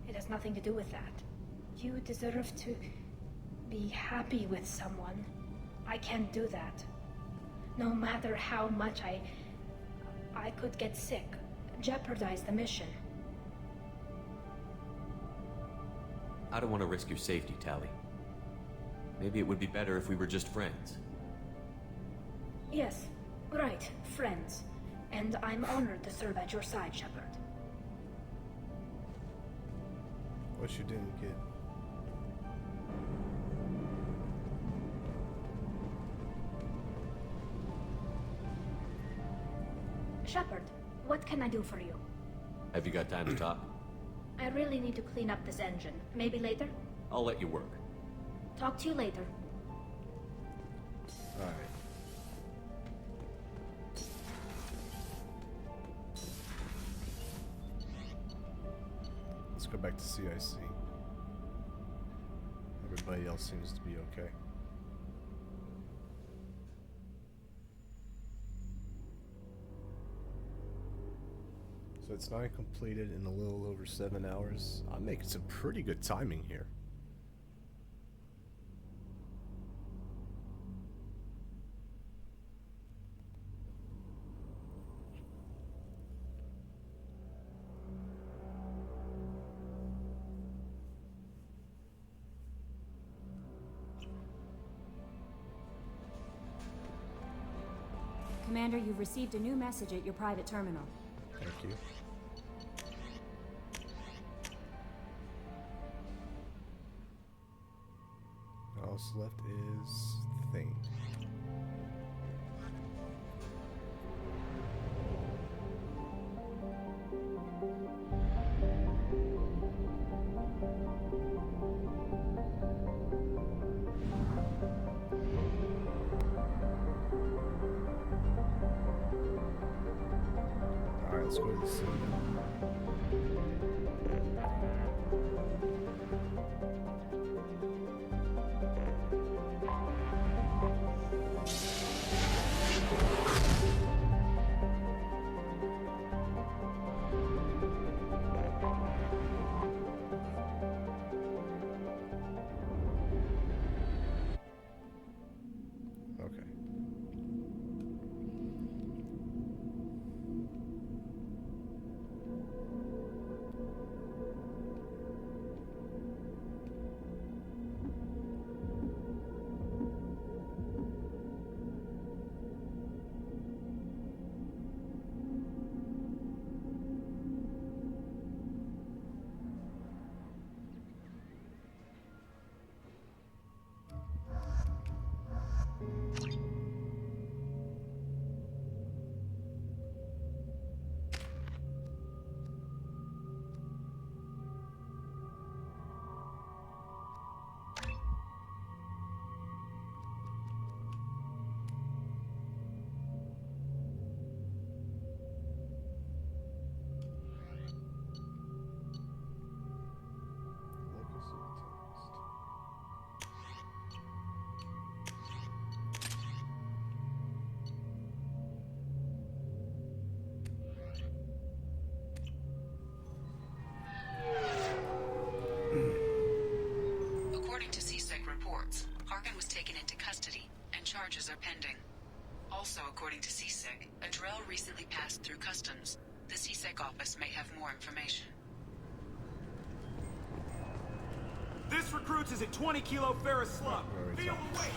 It has nothing to do with that. You deserve to be happy with someone. I can't do that. No matter how much I could get sick, jeopardize the mission.
I don't want to risk your safety, Tally. Maybe it would be better if we were just friends.
Yes, right, friends. And I'm honored to serve at your side, Shepard.
What you didn't get?
Shepard, what can I do for you?
Have you got time to talk?
I really need to clean up this engine. Maybe later?
I'll let you work.
Talk to you later.
Alright. Let's go back to CIC. Everybody else seems to be okay. So it's 9 completed in a little over 7 hours. I'm making some pretty good timing here.
Commander, you've received a new message at your private terminal.
Thank you. All that's left is Thing. Alright, let's go to the city now. Okay.
According to CSEC reports, Harkin was taken into custody, and charges are pending. Also, according to CSEC, a drill recently passed through customs. The CSEC office may have more information.
This recruits is a 20-kilo ferrous slug. Feel the weight.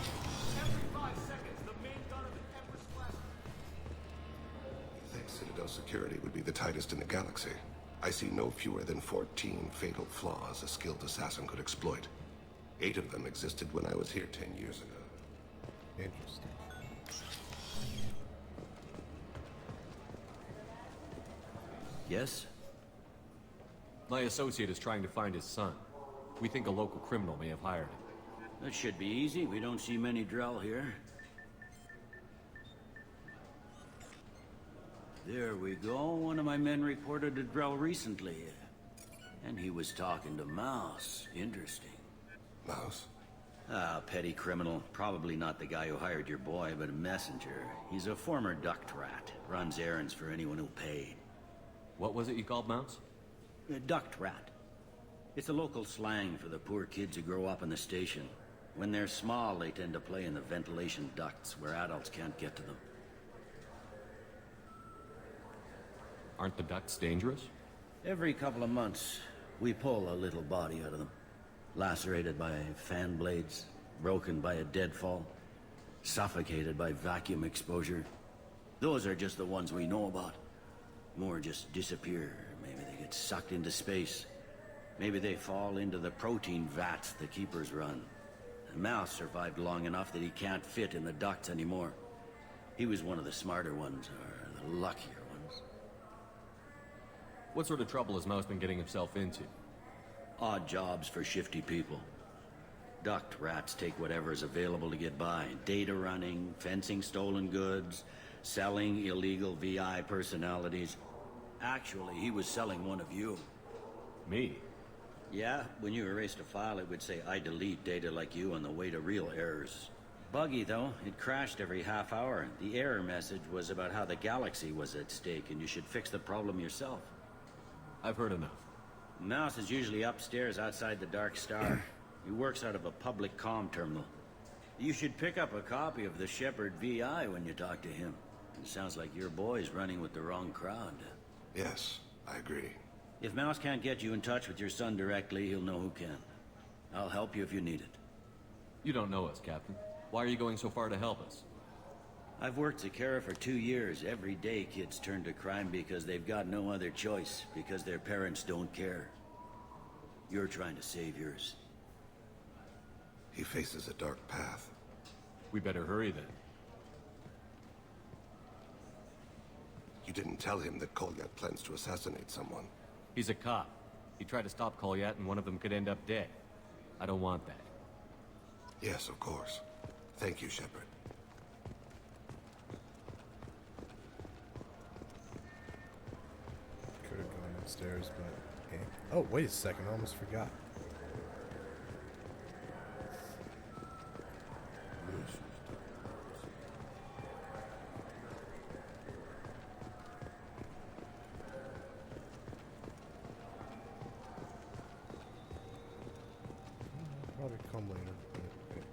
Every 5 seconds, the main gun of an Empress class.
You think Citadel security would be the tightest in the galaxy? I see no fewer than 14 fatal flaws a skilled assassin could exploit. 8 of them existed when I was here 10 years ago.
Interesting.
Yes?
My associate is trying to find his son. We think a local criminal may have hired him.
That should be easy. We don't see many Drell here. There we go. One of my men reported a Drell recently. And he was talking to Mouse. Interesting.
Mouse?
Ah, petty criminal. Probably not the guy who hired your boy, but a messenger. He's a former duct rat. Runs errands for anyone who'll pay.
What was it you called Mouse?
A duct rat. It's a local slang for the poor kids who grow up in the station. When they're small, they tend to play in the ventilation ducts where adults can't get to them.
Aren't the ducts dangerous?
Every couple of months, we pull a little body out of them. Lacerated by fan blades, broken by a deadfall. suffocated by vacuum exposure. Those are just the ones we know about. More just disappear. Maybe they get sucked into space. Maybe they fall into the protein vats the Keepers run. And Mouse survived long enough that he can't fit in the ducts anymore. He was one of the smarter ones, or the luckier ones.
What sort of trouble has Mouse been getting himself into?
Odd jobs for shifty people. Duct rats take whatever's available to get by. Data running, fencing stolen goods, selling illegal VI personalities. Actually, he was selling one of you.
Me?
Yeah, when you erased a file, it would say, I delete data like you on the way to real errors. Buggy, though. It crashed every half hour. The error message was about how the galaxy was at stake, and you should fix the problem yourself.
I've heard enough.
Mouse is usually upstairs outside the Dark Star. He works out of a public comm terminal. You should pick up a copy of the Shepard VI when you talk to him. It sounds like your boy's running with the wrong crowd.
Yes, I agree.
If Mouse can't get you in touch with your son directly, he'll know who can. I'll help you if you need it.
You don't know us, Captain. Why are you going so far to help us?
I've worked at Kara for 2 years. Every day kids turn to crime because they've got no other choice, because their parents don't care. You're trying to save yours.
He faces a dark path.
We better hurry then.
You didn't tell him that Kolyat plans to assassinate someone.
He's a cop. He tried to stop Kolyat and one of them could end up dead. I don't want that.
Yes, of course. Thank you, Shepard.
Could have gone upstairs, but... Okay. Oh, wait a second. I almost forgot. Probably come later. Okay.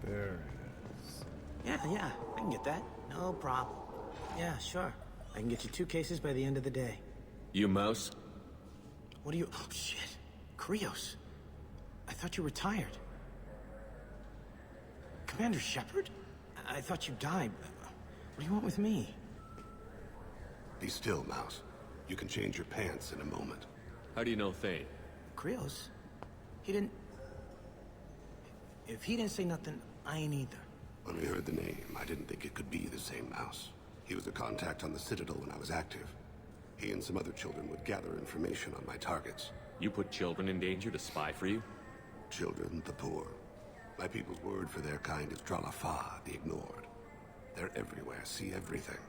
There it is.
Yeah, I can get that. No problem. Yeah, sure. I can get you 2 cases by the end of the day.
You Mouse?
What do you... Oh, shit. Krios. I thought you retired. Commander Shepard? I thought you died. What do you want with me?
Be still, Mouse. You can change your pants in a moment.
How do you know Thane?
Krios? He didn't... If he didn't say nothing, I ain't either.
When we heard the name, I didn't think it could be the same Mouse. He was a contact on the Citadel when I was active. He and some other children would gather information on my targets.
You put children in danger to spy for you?
Children, the poor. My people's word for their kind is Dralafa, the ignored. They're everywhere, see everything.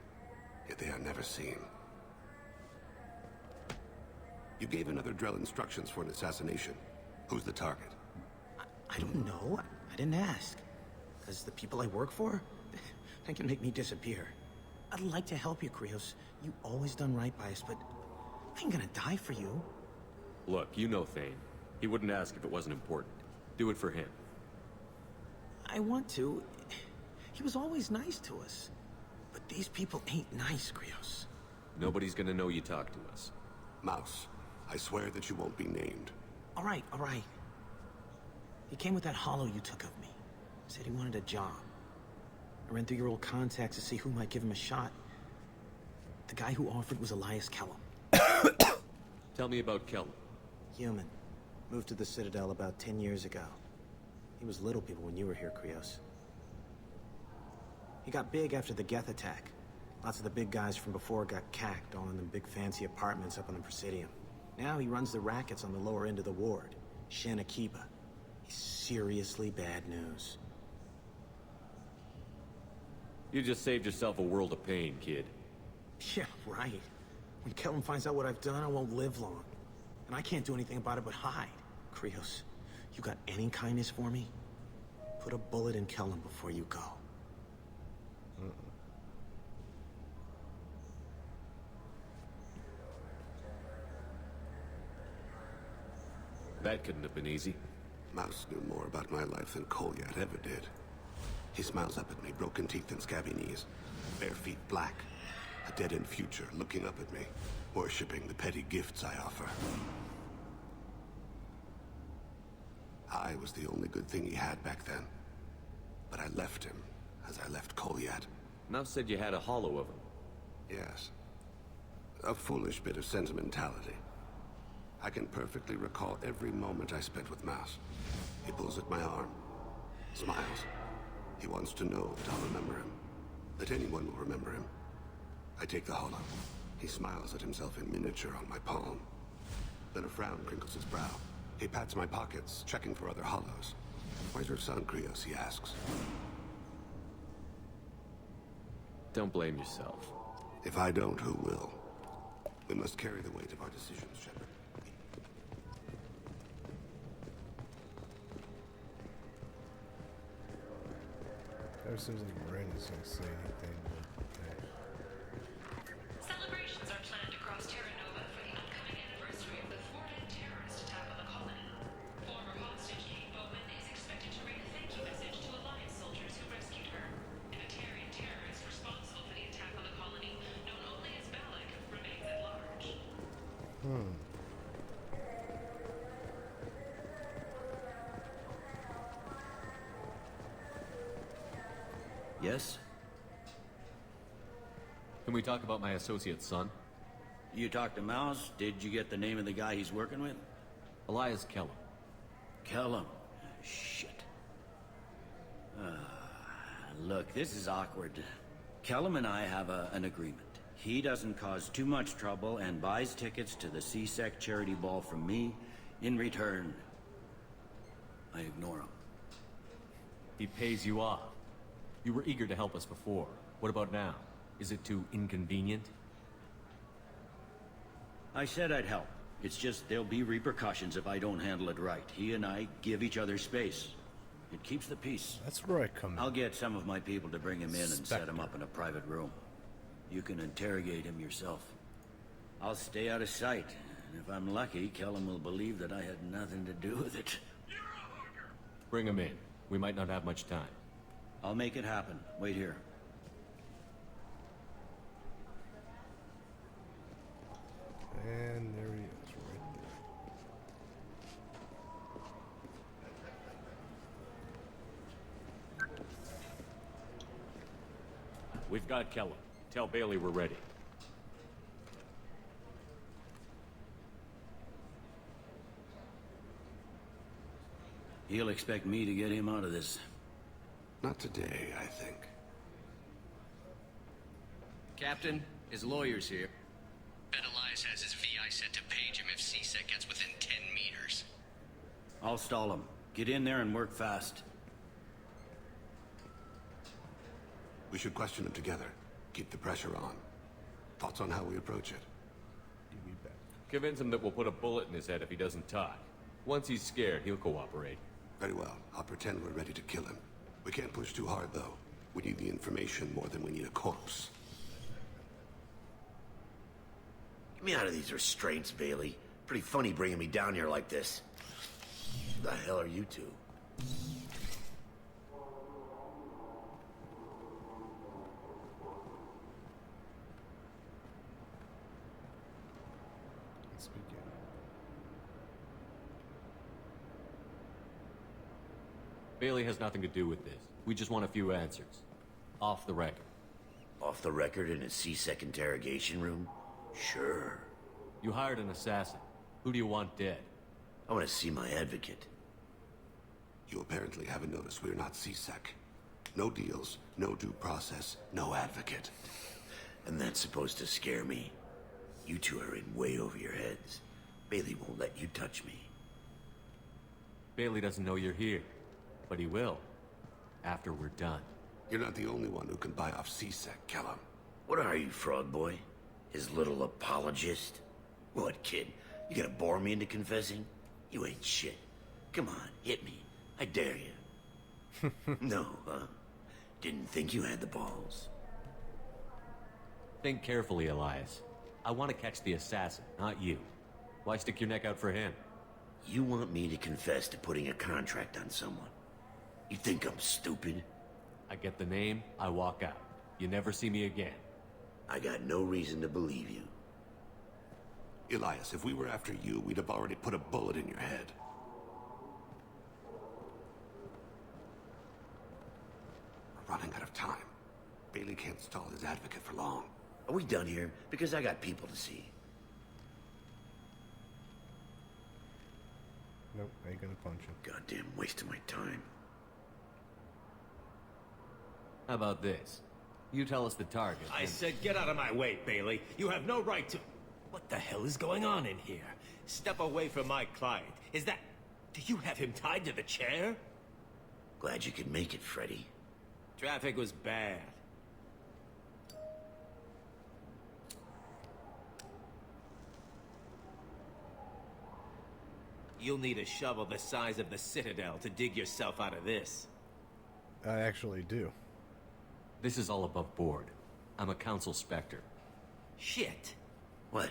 Yet they are never seen. You gave another Drell instructions for an assassination. Who's the target?
I don't know. I didn't ask. Because the people I work for, they can make me disappear. I'd like to help you, Krios. You always done right by us, but I ain't gonna die for you.
Look, you know Thane. He wouldn't ask if it wasn't important. Do it for him.
I want to. He was always nice to us. But these people ain't nice, Krios.
Nobody's gonna know you talked to us.
Mouse, I swear that you won't be named.
All right. He came with that hollow you took of me. Said he wanted a job. I ran through your old contacts to see who might give him a shot. The guy who offered was Elias Kellum.
Tell me about Kellum.
Human. Moved to the Citadel about 10 years ago. He was little people when you were here, Krios. He got big after the Geth attack. Lots of the big guys from before got cacked, all in them big fancy apartments up on the Presidium. Now he runs the rackets on the lower end of the ward, Shin Akiba. He's seriously bad news.
You just saved yourself a world of pain, kid.
Yeah, right. When Kellum finds out what I've done, I won't live long. And I can't do anything about it but hide. Krios, you got any kindness for me? Put a bullet in Kellum before you go.
That couldn't have been easy.
Mouse knew more about my life than Kolyat ever did. He smiles up at me, broken teeth and scabby knees. Bare feet black. A dead-end future looking up at me, worshipping the petty gifts I offer. I was the only good thing he had back then. But I left him, as I left Kolyat.
Mouse said you had a hollow of him.
Yes. A foolish bit of sentimentality. I can perfectly recall every moment I spent with Mouse. He pulls at my arm, smiles. He wants to know that I'll remember him, that anyone will remember him. I take the hollow. He smiles at himself in miniature on my palm. Then a frown crinkles his brow. He pats my pockets, checking for other hollows. Where's your son, Krios? He asks.
Don't blame yourself.
If I don't, who will? We must carry the weight of our decisions, Shepard.
Never seems like Brandon's gonna say anything, but okay.
Celebrations are planned across Terra Nova for the upcoming anniversary of the thwarted terrorist attack on the colony. Former hostage Kate Bowman is expected to read a thank you message to Alliance soldiers who rescued her. An Atarian terrorist responsible for the attack on the colony, known only as Balak, remains at large.
Yes?
Can we talk about my associate's son?
You talked to Mouse? Did you get the name of the guy he's working with?
Elias Kellum.
Kellum? Shit. Look, this is awkward. Kellum and I have an agreement. He doesn't cause too much trouble and buys tickets to the CSEC charity ball from me. In return, I ignore him.
He pays you off. You were eager to help us before. What about now? Is it too inconvenient?
I said I'd help. It's just there'll be repercussions if I don't handle it right. He and I give each other space. It keeps the peace.
That's where I come in.
I'll get some of my people to bring him in and set him up in a private room. You can interrogate him yourself. I'll stay out of sight. And if I'm lucky, Kellum will believe that I had nothing to do with it.
Bring him in. We might not have much time.
I'll make it happen. Wait here.
And there he is, right there.
We've got Kellum. Tell Bailey we're ready.
He'll expect me to get him out of this.
Not today, I think.
Captain, his lawyer's here. Bet Elias has his VI set to page him if CSEC gets within 10 meters.
I'll stall him. Get in there and work fast.
We should question him together. Keep the pressure on. Thoughts on how we approach it?
Convince him that we'll put a bullet in his head if he doesn't talk. Once he's scared, he'll cooperate.
Very well. I'll pretend we're ready to kill him. We can't push too hard, though. We need the information more than we need a corpse.
Get me out of these restraints, Bailey. Pretty funny bringing me down here like this. Who the hell are you two?
Let's begin.
Bailey has nothing to do with this. We just want a few answers. Off the record.
Off the record in a CSEC interrogation room? Sure.
You hired an assassin. Who do you want dead?
I want to see my advocate.
You apparently haven't noticed we're not CSEC. No deals, no due process, no advocate.
And that's supposed to scare me. You two are in way over your heads. Bailey won't let you touch me.
Bailey doesn't know you're here. But he will. After we're done.
You're not the only one who can buy off CSEC, Kellum.
What are you, Frog Boy? His little apologist? What, kid? You gonna bore me into confessing? You ain't shit. Come on, hit me. I dare you. No, huh? Didn't think you had the balls.
Think carefully, Elias. I want to catch the assassin, not you. Why stick your neck out for him?
You want me to confess to putting a contract on someone? You think I'm stupid?
I get the name, I walk out. You never see me again.
I got no reason to believe you.
Elias, if we were after you, we'd have already put a bullet in your head. We're running out of time. Bailey can't stall his advocate for long.
Are we done here? Because I got people to see.
Nope, I ain't gonna punch him.
Goddamn waste of my time.
How about this? You tell us the target.
I said get out of my way, Bailey. You have no right to... What the hell is going on in here? Step away from my client. Is that... Do you have him tied to the chair?
Glad you could make it, Freddy.
Traffic was bad. You'll need a shovel the size of the Citadel to dig yourself out of this.
I actually do.
This is all above board. I'm a council specter.
Shit.
What?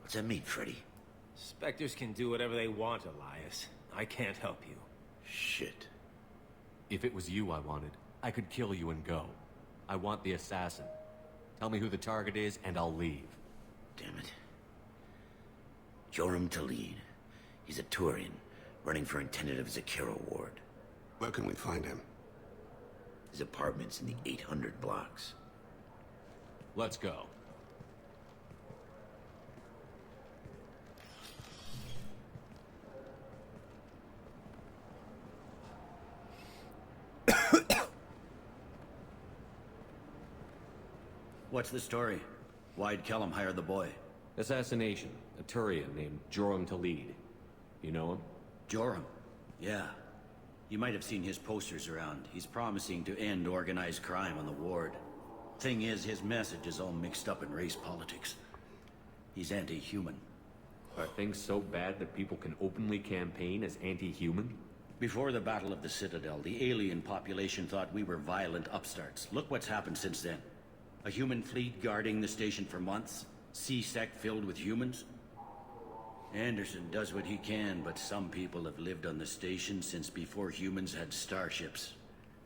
What's that mean, Freddy?
Spectres can do whatever they want, Elias. I can't help you.
Shit.
If it was you I wanted, I could kill you and go. I want the assassin. Tell me who the target is, and I'll leave.
Damn it. Joram Talid. He's a Turian, running for intendant of Zakiro Ward.
Where can we find him?
His apartment's in the 800 blocks.
Let's go.
What's the story? Why'd Kellum hire the boy?
Assassination. A Turian named Joram Talid. You know him?
Joram? Yeah. You might have seen his posters around. He's promising to end organized crime on the ward. Thing is, his message is all mixed up in race politics. He's anti-human.
Are things so bad that people can openly campaign as anti-human?
Before the Battle of the Citadel, the alien population thought we were violent upstarts. Look what's happened since then. A human fleet guarding the station for months. C-Sec filled with humans. Anderson does what he can, but some people have lived on the station since before humans had starships.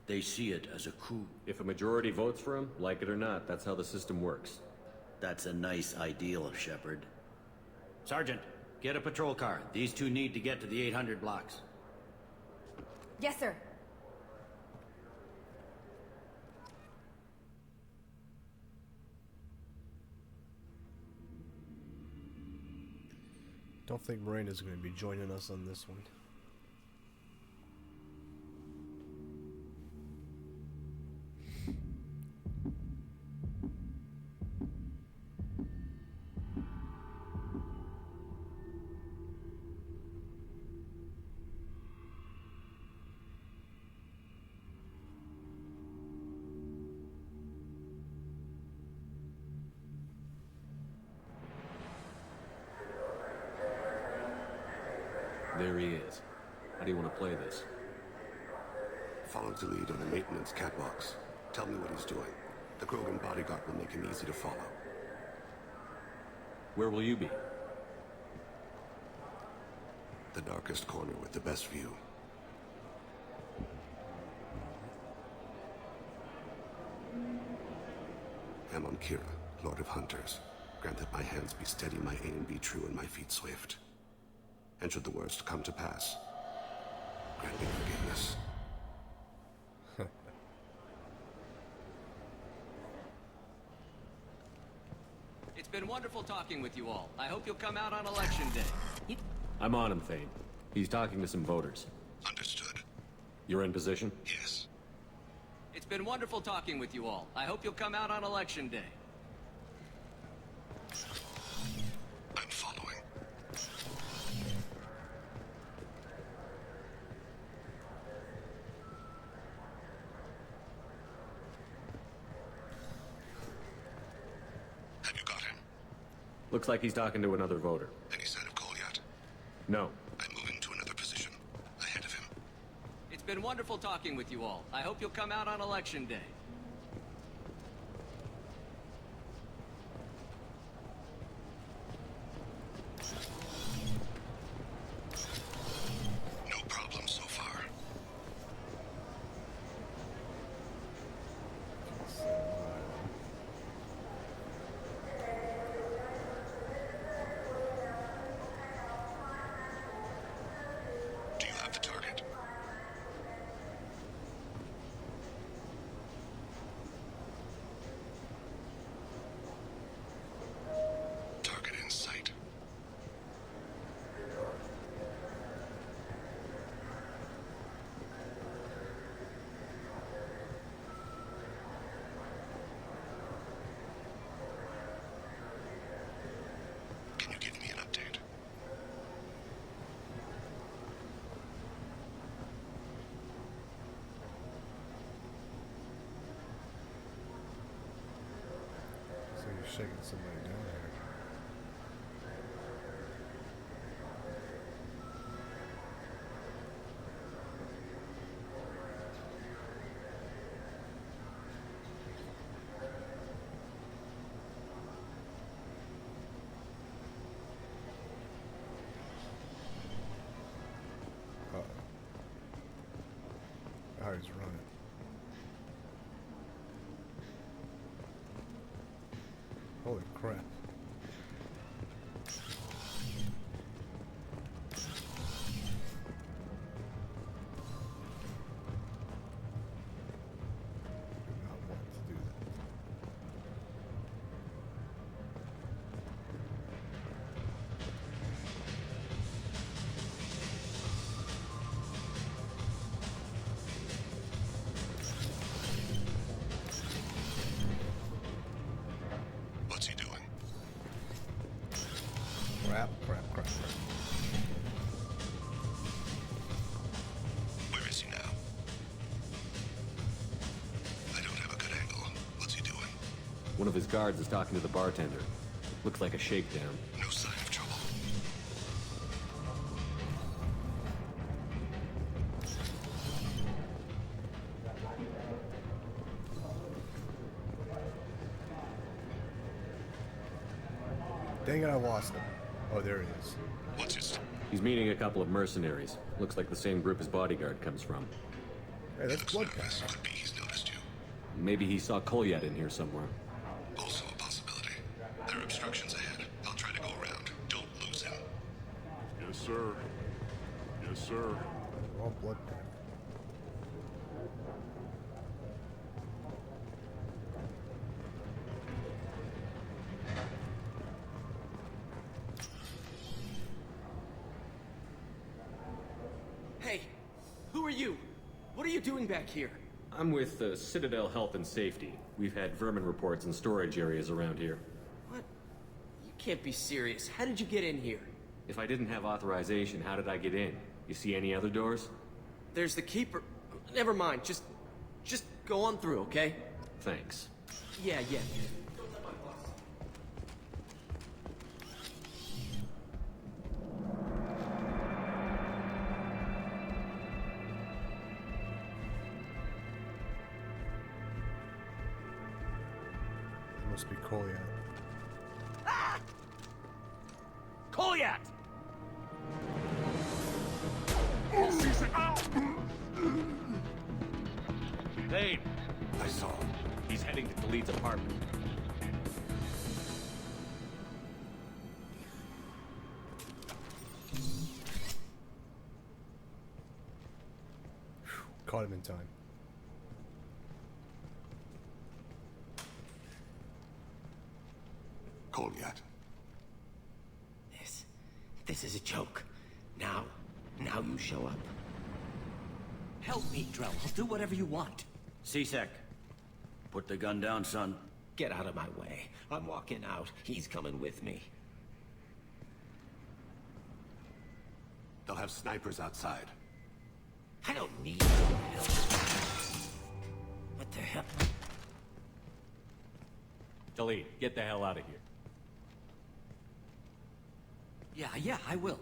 They see it as a coup.
If a majority votes for him, like it or not, that's how the system works.
That's a nice ideal, Shepard. Sergeant, get a patrol car. These two need to get to the 800 blocks.
Yes, sir.
Don't think Miranda's going to be joining us on this one.
There he is. How do you want to play this?
Follow the lead on the maintenance catwalks. Tell me what he's doing. The Krogan bodyguard will make him easy to follow.
Where will you be?
The darkest corner with the best view. Amon Kira, Lord of Hunters. Grant that my hands be steady, my aim be true, and my feet swift. And should the worst come to pass, grant me forgiveness.
It's been wonderful talking with you all. I hope you'll come out on election day.
I'm on him, Thane. He's talking to some voters.
Understood.
You're in position?
Yes.
It's been wonderful talking with you all. I hope you'll come out on election day.
I'm following. Have you got him?
Looks like he's talking to another voter.
Any sign of Goliath?
No.
I'm moving to another position. Ahead of him.
It's been wonderful talking with you all. I hope you'll come out on Election Day.
No problem so far. Do you have the target? Target in sight. Can you give me an update?
So you're shaking somebody down here. Oh, he's running. Holy crap. Do not want to do that.
What's he doing?
Crap, crap, crap, crap.
Where is he now? I don't have a good angle. What's he doing?
One of his guards is talking to the bartender. Looks like a shakedown.
No sign of trouble.
Dang it, I lost him. Oh, there he is.
What's his...
He's meeting a couple of mercenaries. Looks like the same group his bodyguard comes from.
Hey, that's Bloodpack.
Could be he's noticed you.
Maybe he saw Kolyat in here somewhere.
Also a possibility. There are obstructions ahead. I'll try to go around. Don't lose him.
Yes, sir. Yes, sir.
All Bloodpack.
Hey, who are you? What are you doing back here?
I'm with Citadel Health and Safety. We've had vermin reports in storage areas around here.
What? You can't be serious. How did you get in here?
If I didn't have authorization, how did I get in? You see any other doors?
There's the keeper. Never mind. Just go on through, okay?
Thanks.
Yeah.
It must be Kolyat.
Kolyat!
Hey! I saw him. He's heading to Khalid's apartment.
Caught him in time.
Kolyat.
This is a joke. Now you show up. Help me, Drell. I'll do whatever you want.
C-Sec, put the gun down, son.
Get out of my way. I'm walking out. He's coming with me.
They'll have snipers outside.
I don't need your help. What the hell?
Khalid, get the hell out of here.
Yeah, I will.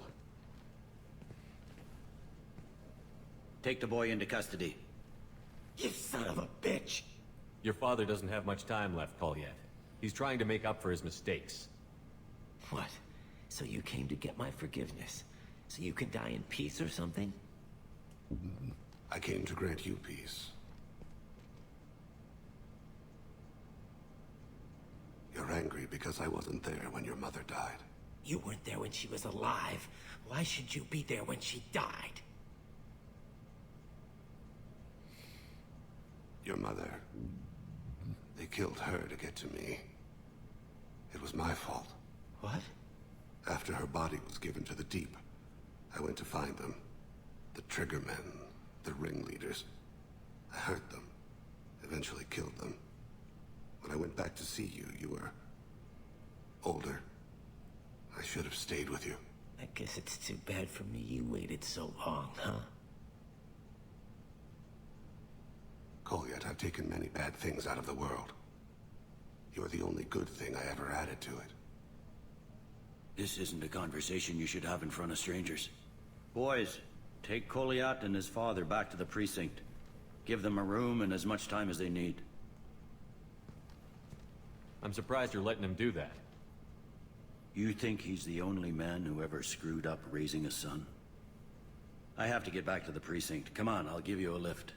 Take the boy into custody.
You son of a bitch!
Your father doesn't have much time left, Colliet. He's trying to make up for his mistakes.
What? So you came to get my forgiveness? So you can die in peace or something?
I came to grant you peace. You're angry because I wasn't there when your mother died.
You weren't there when she was alive. Why should you be there when she died?
Your mother. They killed her to get to me. It was my fault.
What?
After her body was given to the Deep, I went to find them. The Triggermen, the ringleaders. I hurt them. Eventually killed them. When I went back to see you, you were older. I should have stayed with you.
I guess it's too bad for me you waited so long, huh?
Colliet, I've taken many bad things out of the world. You're the only good thing I ever added to it.
This isn't a conversation you should have in front of strangers. Boys, take Colliat and his father back to the precinct. Give them a room and as much time as they need.
I'm surprised you're letting him do that.
You think he's the only man who ever screwed up raising a son? I have to get back to the precinct. Come on, I'll give you a lift.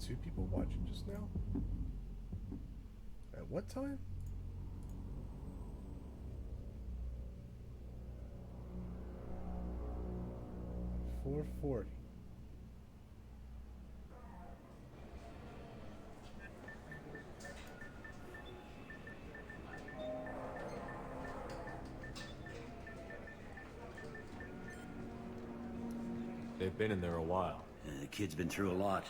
Two people watching just now? At what time? $4:40.
They've been in there a while.
The kid's been through a lot.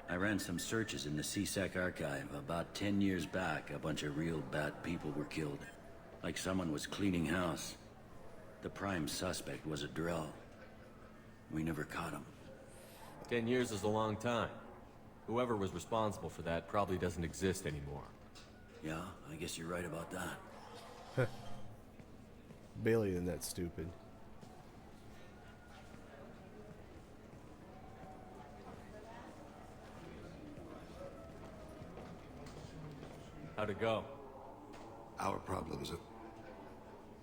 I ran some searches in the CSEC archive. About 10 years back, a bunch of real bad people were killed. Like someone was cleaning house. The prime suspect was a Drell. We never caught him.
10 years is a long time. Whoever was responsible for that probably doesn't exist anymore.
Yeah, I guess you're right about that.
Bailey isn't that stupid.
How'd it go?
Our problems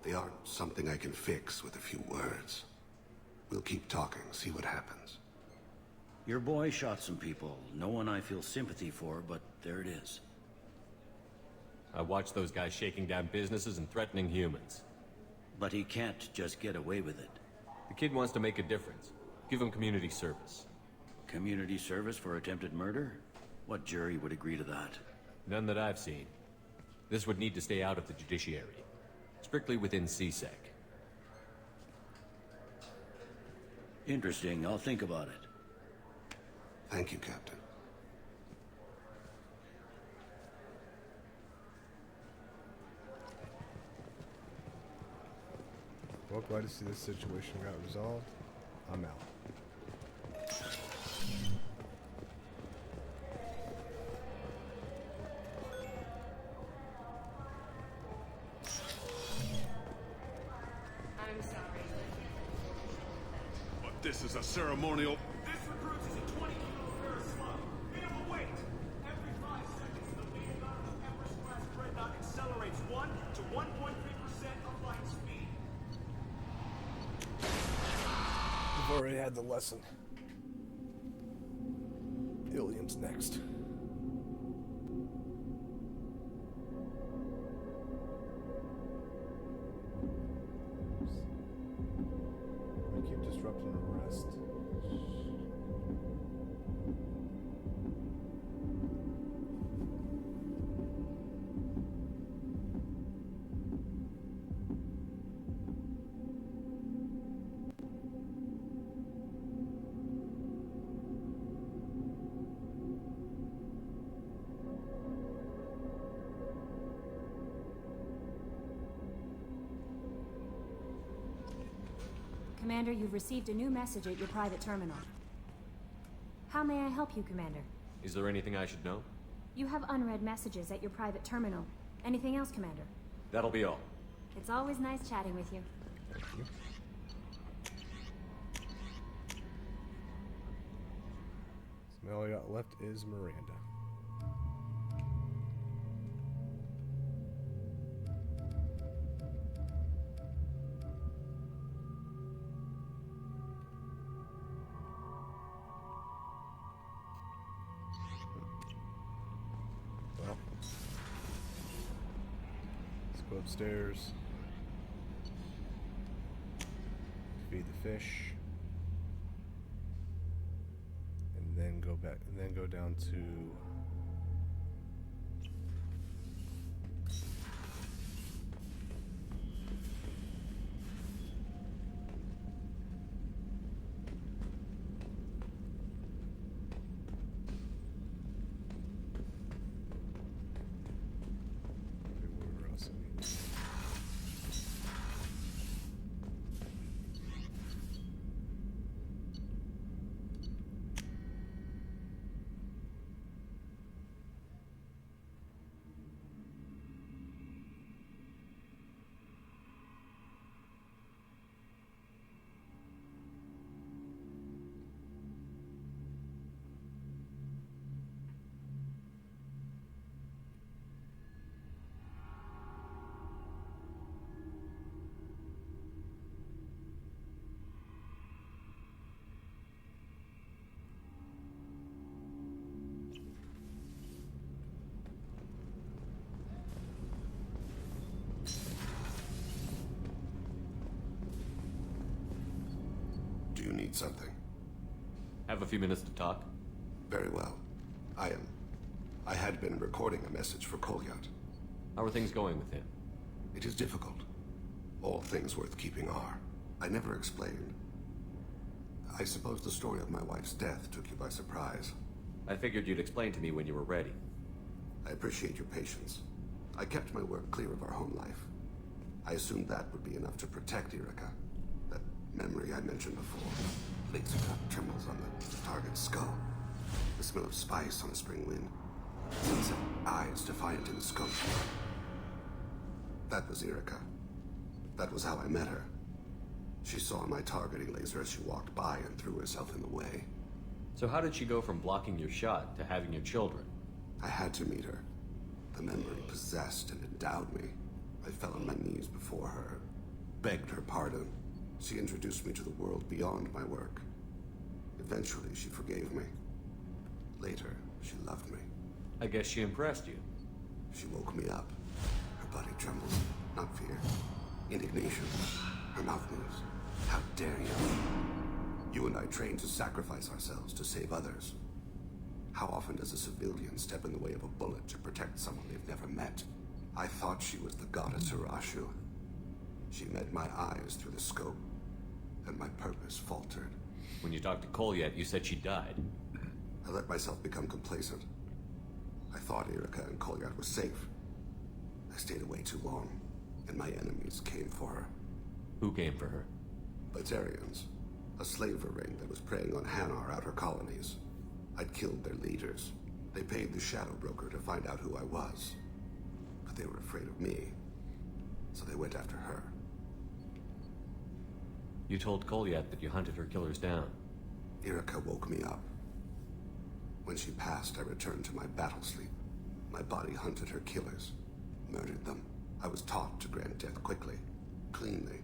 they aren't something I can fix with a few words. We'll keep talking, see what happens.
Your boy shot some people. No one I feel sympathy for, but there it is.
I watched those guys shaking down businesses and threatening humans.
But he can't just get away with it.
The kid wants to make a difference. Give him community service.
Community service for attempted murder? What jury would agree to that?
None that I've seen. This would need to stay out of the judiciary. Strictly within CSEC.
Interesting. I'll think about it.
Thank you, Captain.
Well, glad to see this situation got resolved. I'm out.
This is a ceremonial.
This recruits is a 20-kilo Ferris slug. Minimum weight. Every 5 seconds, the main gun of the Empress-class dreadnought accelerates 1 to 1.3% of light speed.
We've already had the lesson. Ilium's next. Disrupting the rest.
Commander, you've received a new message at your private terminal. How may I help you, Commander?
Is there anything I should know?
You have unread messages at your private terminal. Anything else, Commander?
That'll be all.
It's always nice chatting with you.
Thank you. So now all I got left is Miranda. Well, let's go upstairs. Feed the fish. And then go back, and then go down to where else I need to go.
Do you need something?
Have a few minutes to talk?
Very well. I had been recording a message for Kolyat.
How are things going with him?
It is difficult. All things worth keeping are. I never explained. I suppose the story of my wife's death took you by surprise.
I figured you'd explain to me when you were ready.
I appreciate your patience. I kept my work clear of our home life. I assumed that would be enough to protect Erica. That memory I mentioned before. Laser cut trembles on the target's skull. The smell of spice on a spring wind. Sunset eyes defiant in the scope. That was Erica. That was how I met her. She saw my targeting laser as she walked by and threw herself in the way.
So how did she go from blocking your shot to having your children?
I had to meet her. The memory possessed and endowed me. I fell on my knees before her, begged her pardon. She introduced me to the world beyond my work. Eventually, she forgave me. Later, she loved me.
I guess she impressed you.
She woke me up. Her body trembled, not fear. Indignation. Her mouth moves. How dare you? You and I trained to sacrifice ourselves to save others. How often does a civilian step in the way of a bullet to protect someone they've never met? I thought she was the goddess Hirashu. She met my eyes through the scope, and my purpose faltered.
When you talked to Kolyat, you said she died.
I let myself become complacent. I thought Erica and Kolyat were safe. I stayed away too long, and my enemies came for her.
Who came for her?
Batarians. A slaver ring that was preying on Hanar outer colonies. I'd killed their leaders. They paid the shadow broker to find out who I was. But they were afraid of me, so they went after her.
You told Kolyat that you hunted her killers down.
Erica woke me up. When she passed, I returned to my battle sleep. My body hunted her killers, murdered them. I was taught to grant death quickly, cleanly,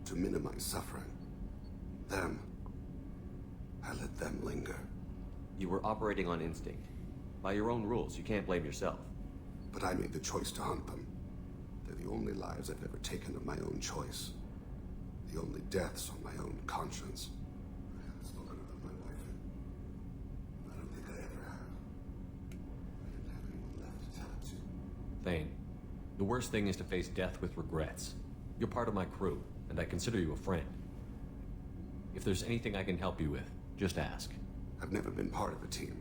to minimize suffering. Then, I let them linger.
You were operating on instinct. By your own rules, you can't blame yourself.
But I made the choice to hunt them. They're the only lives I've ever taken of my own choice. The only deaths on my own conscience. I haven't spoken about my wife. I don't think I ever have. I didn't have anyone left to tell it to.
Thane, the worst thing is to face death with regrets. You're part of my crew, and I consider you a friend. If there's anything I can help you with, just ask.
I've never been part of a team.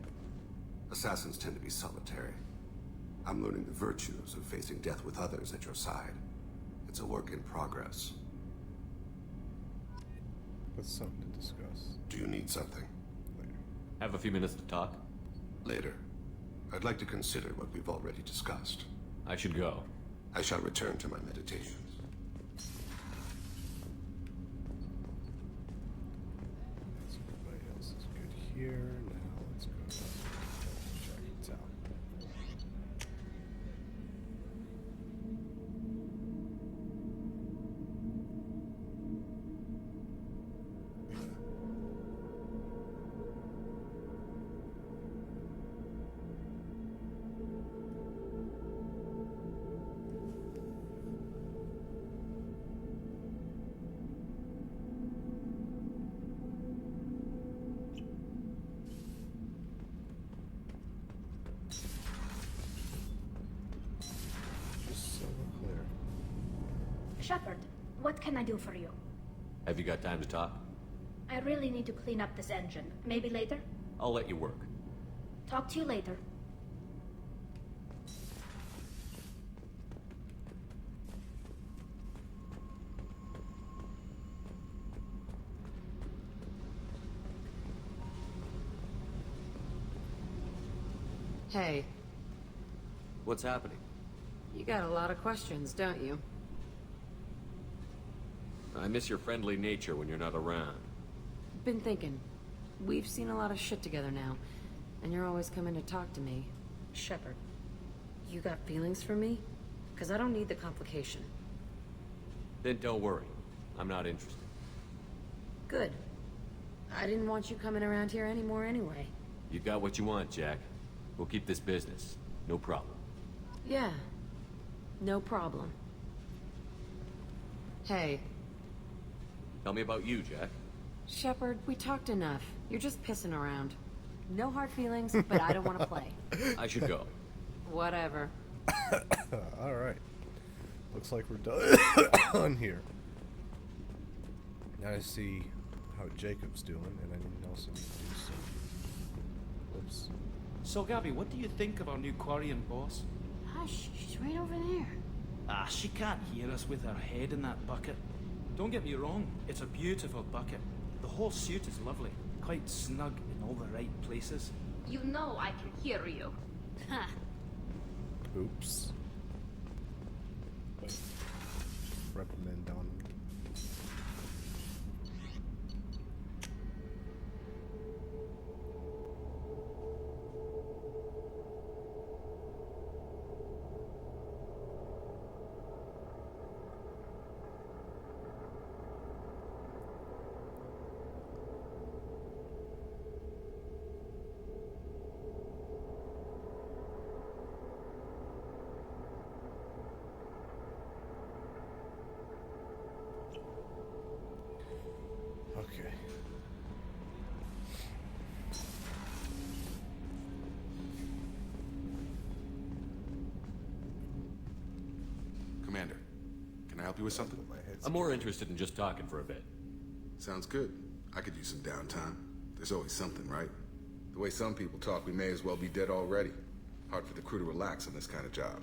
Assassins tend to be solitary. I'm learning the virtues of facing death with others at your side. It's a work in progress.
With something to discuss.
Do you need something?
Later.
Have a few minutes to talk?
Later. I'd like to consider what we've already discussed.
I should go.
I shall return to my meditations.
Everybody else is good here. Now let's go check it out.
Shepard, what can I do for you?
Have you got time to talk?
I really need to clean up this engine. Maybe later?
I'll let you work.
Talk to you later.
Hey,
What's happening?
you got a lot of questions, don't you?
I miss your friendly nature when you're not around.
Been thinking. We've seen a lot of shit together now, and you're always coming to talk to me. Shepard, you got feelings for me? Because I don't need the complication.
Then don't worry. I'm not interested.
Good. I didn't want you coming around here anymore anyway.
You got what you want, Jack. We'll keep this business. No problem.
Yeah. No problem. Hey.
Tell me about you, Jack.
Shepard, we talked enough. You're just pissing around. No hard feelings, but I don't want to play.
I should go.
Whatever.
Alright. Looks like we're done here. Now I see how Jacob's doing, and I also need to do some... Whoops.
So, Gabby, what do you think of our new quarry and boss?
Hush, she's right over there.
Ah, she can't hear us with her head in that bucket. Don't get me wrong, it's a beautiful bucket. The whole suit is lovely, quite snug in all the right places.
You know I can hear you. Ha.
Oops. Reprimand on him. Okay.
Commander, can I help you with something?
I'm more interested in just talking for a bit.
Sounds good. I could use some downtime. There's always something, right? The way some people talk, we may as well be dead already. Hard for the crew to relax on this kind of job.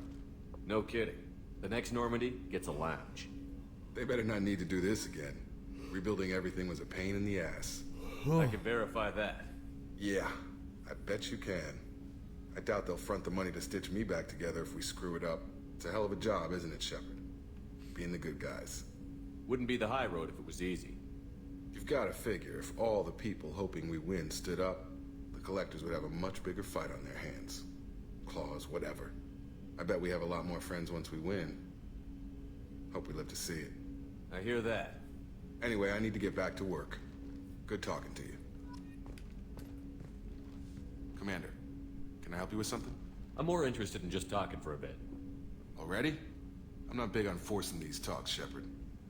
No kidding. The next Normandy gets a lounge.
They better not need to do this again. Rebuilding everything was a pain in the ass.
I can verify that.
Yeah, I bet you can. I doubt they'll front the money to stitch me back together if we screw it up. It's a hell of a job, isn't it, Shepard? Being the good guys.
Wouldn't be the high road if it was easy.
You've got to figure, if all the people hoping we win stood up, the collectors would have a much bigger fight on their hands. Claws, whatever. I bet we have a lot more friends once we win. Hope we live to see it.
I hear that.
Anyway, I need to get back to work. Good talking to you. Commander, can I help you with something?
I'm more interested in just talking for a bit.
Already? I'm not big on forcing these talks, Shepard.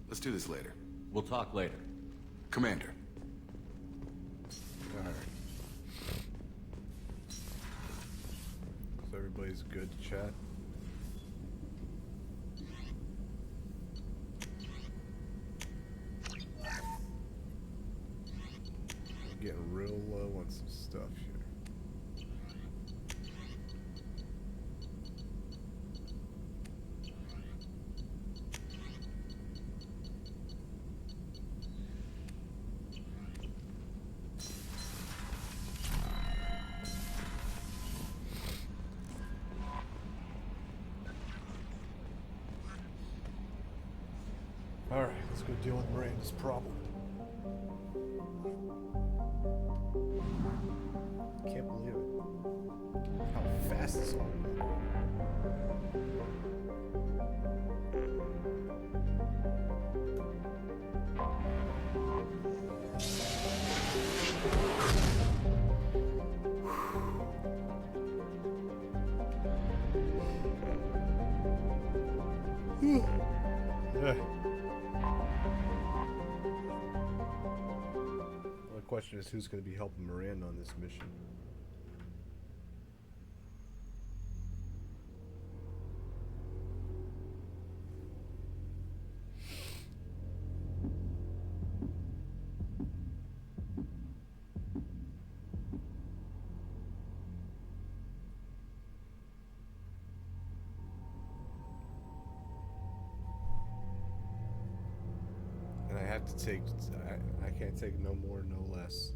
Let's do this later.
We'll talk later.
Commander.
Alright. So everybody's good to chat? I'm getting real low on some stuff here. Let's go deal with Miranda's problem. Can't believe it. How fast this all went. The question is, who's going to be helping Miranda on this mission? And I have to take, I can't take no more, no less.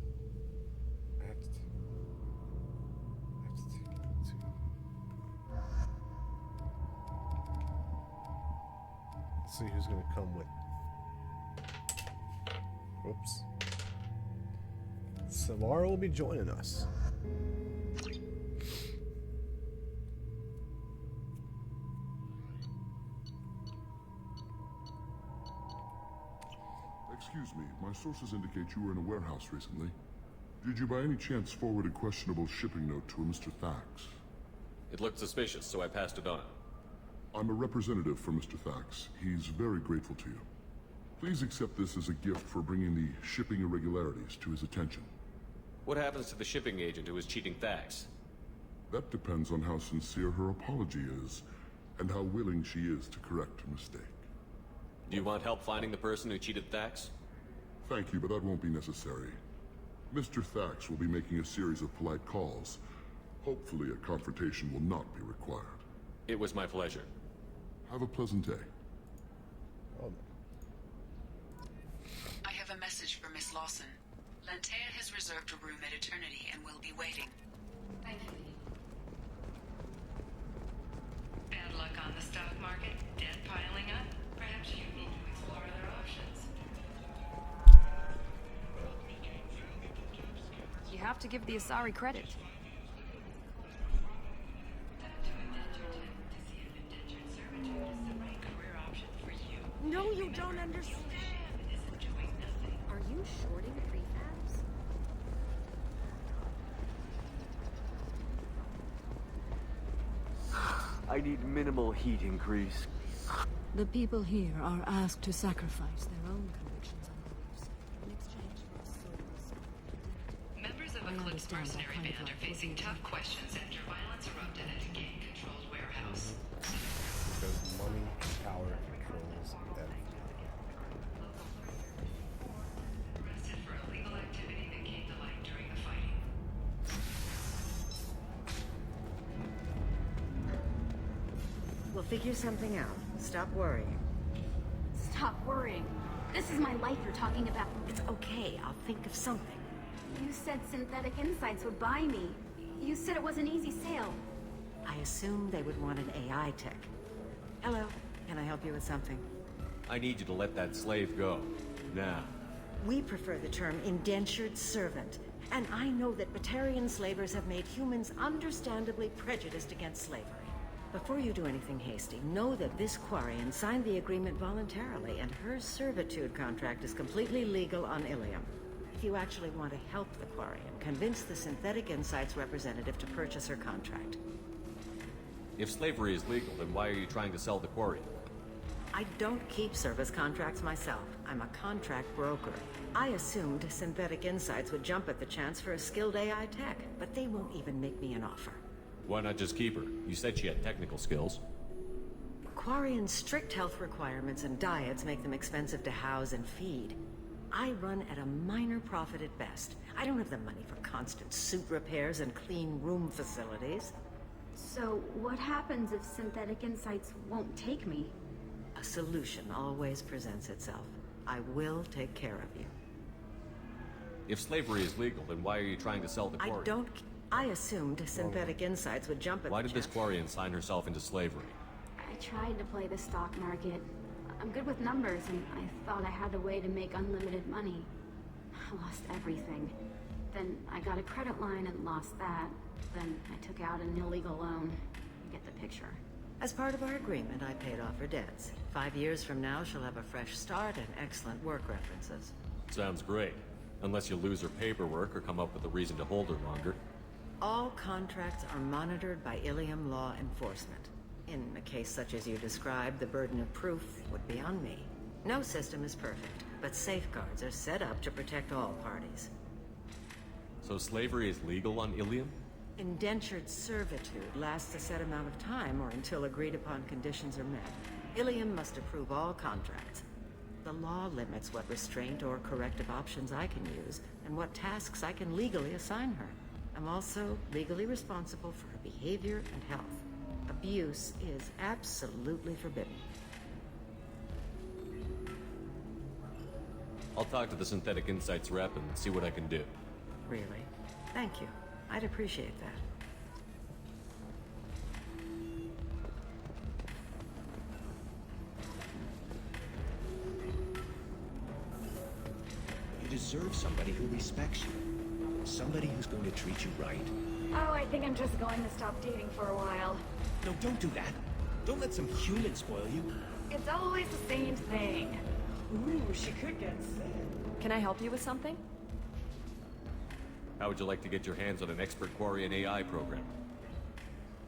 I have to take two. Let's see who's gonna come with. Whoops. Samara will be joining us.
Excuse me, my sources indicate you were in a warehouse recently. Did you by any chance forward a questionable shipping note to a Mr. Thax?
It looked suspicious, so I passed it on.
I'm a representative for Mr. Thax. He's very grateful to you. Please accept this as a gift for bringing the shipping irregularities to his attention.
What happens to the shipping agent who is cheating Thax?
That depends on how sincere her apology is, and how willing she is to correct a mistake.
Do you want help finding the person who cheated Thax?
Thank you, but that won't be necessary. Mr. Thax will be making a series of polite calls. Hopefully a confrontation will not be required.
It was my pleasure.
Have a pleasant day.
I have a message for Miss Lawson. Lantea has reserved a room at Eternity and will be waiting.
Thank you.
Bad luck on the stock market? Debt piling up? Perhaps you need to explore other options.
You have to give the Asari credit. No, you don't understand. Are you shorting prefabs?
I need minimal heat increase.
The people here are asked to sacrifice their own convictions and beliefs in exchange for a service.
Members of Eclipse mercenary band are facing tough questions after violence erupted at a gang-controlled warehouse.
Because money, power, controls everything.
Arrested for illegal activity that came to light during the fighting.
We'll figure something out. Stop worrying.
Stop worrying. This is my life you're talking about.
It's okay. I'll think of something.
You said Synthetic Insights would buy me. You said it was an easy sale.
I assumed they would want an AI tech. Hello. Can I help you with something?
I need you to let that slave go. Now.
We prefer the term indentured servant. And I know that Batarian slavers have made humans understandably prejudiced against slavery. Before you do anything hasty, know that this Quarian signed the agreement voluntarily, and her servitude contract is completely legal on Ilium. If you actually want to help the Quarian, convince the Synthetic Insights representative to purchase her contract.
If slavery is legal, then why are you trying to sell the quarry?
I don't keep service contracts myself. I'm a contract broker. I assumed Synthetic Insights would jump at the chance for a skilled AI tech, but they won't even make me an offer.
Why not just keep her? You said she had technical skills.
Quarian's strict health requirements and diets make them expensive to house and feed. I run at a minor profit at best. I don't have the money for constant suit repairs and clean room facilities.
So, what happens if Synthetic Insights won't take me?
A solution always presents itself. I will take care of you.
If slavery is legal, then why are you trying to sell the quarry?
I assumed Synthetic Insights would jump at
Why
the
did this
chance.
Quarian sign herself into slavery?
I tried to play the stock market.
I'm good with numbers, and I thought I had a way to make unlimited money. I lost everything. Then I got a credit line and lost that. Then I took out an illegal loan. You get the picture.
As part of our agreement, I paid off her debts. 5 years from now, she'll have a fresh start and excellent work references.
Sounds great. Unless you lose her paperwork or come up with a reason to hold her longer.
All contracts are monitored by Ilium law enforcement. In a case such as you described, the burden of proof would be on me. No system is perfect, but safeguards are set up to protect all parties.
So slavery is legal on Ilium?
Indentured servitude lasts a set amount of time or until agreed-upon conditions are met. Ilium must approve all contracts. The law limits what restraint or corrective options I can use, and what tasks I can legally assign her. I'm also legally responsible for her behavior and health. Abuse is absolutely forbidden.
I'll talk to the Synthetic Insights rep and see what I can do.
Really? Thank you. I'd appreciate that.
You deserve somebody who respects you. Somebody who's going to treat you right.
Oh, I think I'm just going to stop dating for a while.
No, don't do that. Don't let some human spoil you.
It's always the same thing.
Ooh, she could get sick.
Can I help you with something?
How would you like to get your hands on an expert Quarian AI program?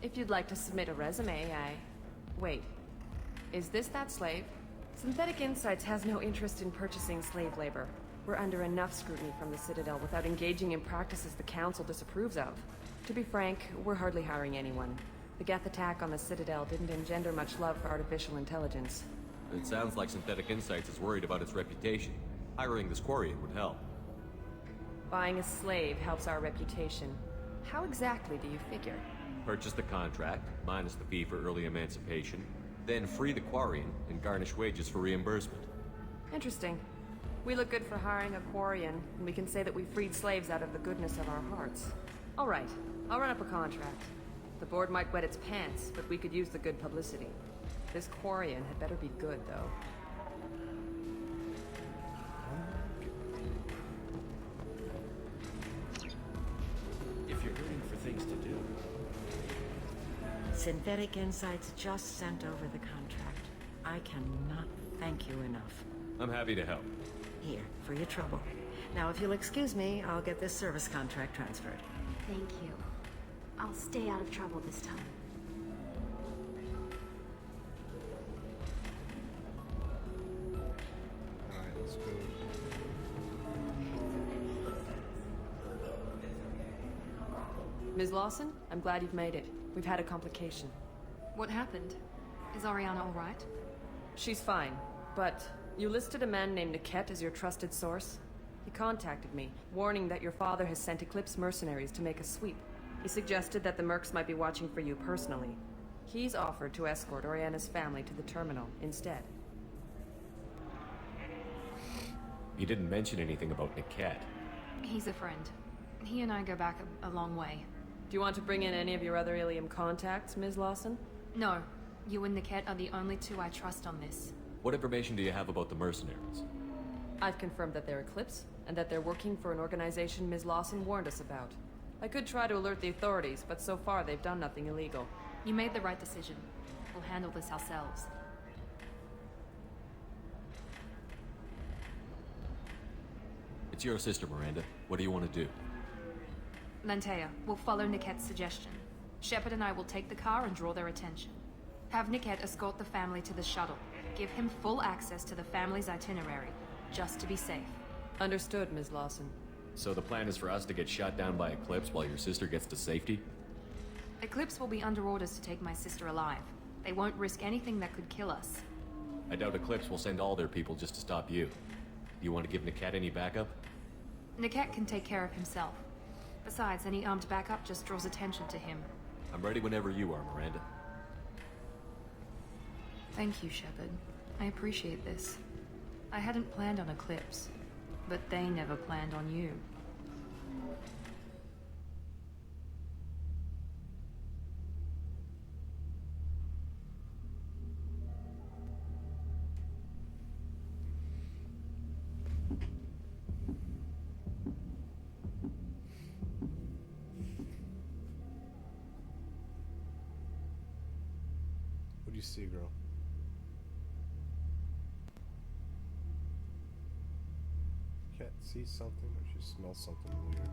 If you'd like to submit a resume, Wait. Is this that slave? Synthetic Insights has no interest in purchasing slave labor. We're under enough scrutiny from the Citadel without engaging in practices the Council disapproves of. To be frank, we're hardly hiring anyone. The Geth attack on the Citadel didn't engender much love for artificial intelligence.
It sounds like Synthetic Insights is worried about its reputation. Hiring this Quarian would help.
Buying a slave helps our reputation. How exactly do you figure?
Purchase the contract, minus the fee for early emancipation, then free the Quarian and garnish wages for reimbursement.
Interesting. We look good for hiring a Quarian, and we can say that we freed slaves out of the goodness of our hearts. All right, I'll run up a contract. The board might wet its pants, but we could use the good publicity. This Quarian had better be good, though.
If you're hurting for things to do.
Synthetic Insights just sent over the contract. I cannot thank you enough.
I'm happy to help.
Here, for your trouble. Now, if you'll excuse me, I'll get this service contract transferred.
Thank you. I'll stay out of trouble this time.
Alright, let's go.
Ms. Lawson, I'm glad you've made it. We've had a complication.
What happened? Is Oriana all right?
She's fine, but you listed a man named Niket as your trusted source. He contacted me, warning that your father has sent Eclipse mercenaries to make a sweep. He suggested that the Mercs might be watching for you personally. He's offered to escort Oriana's family to the terminal instead.
He didn't mention anything about Niket.
He's a friend. He and I go back a long way.
Do you want to bring in any of your other Ilium contacts, Ms. Lawson?
No. You and Niket are the only two I trust on this.
What information do you have about the mercenaries?
I've confirmed that they're Eclipse, and that they're working for an organization Ms. Lawson warned us about. I could try to alert the authorities, but so far they've done nothing illegal.
You made the right decision. We'll handle this ourselves.
It's your sister, Miranda. What do you want to do?
Lantea, we'll follow Niket's suggestion. Shepard and I will take the car and draw their attention. Have Niket escort the family to the shuttle. Give him full access to the family's itinerary, just to be safe.
Understood, Ms. Lawson.
So the plan is for us to get shot down by Eclipse while your sister gets to safety?
Eclipse will be under orders to take my sister alive. They won't risk anything that could kill us.
I doubt Eclipse will send all their people just to stop you. Do you want to give Niket any backup?
Niket can take care of himself. Besides, any armed backup just draws attention to him.
I'm ready whenever you are, Miranda.
Thank you, Shepard. I appreciate this. I hadn't planned on Eclipse, but they never planned on you.
What do you see, girl? Cat sees something or she smells something weird.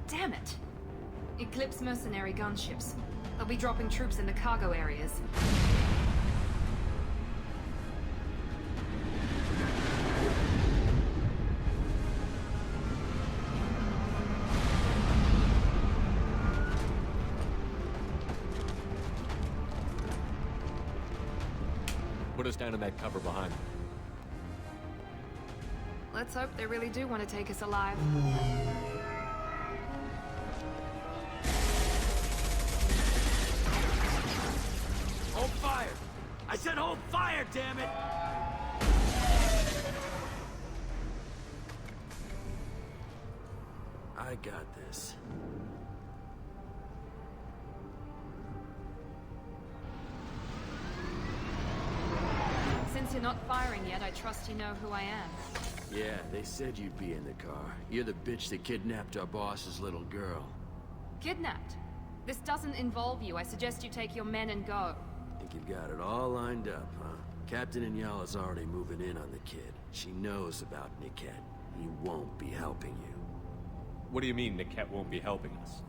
Damn it! Eclipse mercenary gunships. They'll be dropping troops in the cargo areas.
Put us down in that cover behind them.
Let's hope they really do want to take us alive.
Hold fire! I said hold fire, damn it! I got this.
Since you're not firing yet, I trust you know who I am.
Yeah, they said you'd be in the car. You're the bitch that kidnapped our boss's little girl.
Kidnapped? This doesn't involve you. I suggest you take your men and go.
Think you've got it all lined up, huh? Captain Inyala's already moving in on the kid. She knows about Niket. He won't be helping you.
What do you mean Niket won't be helping us?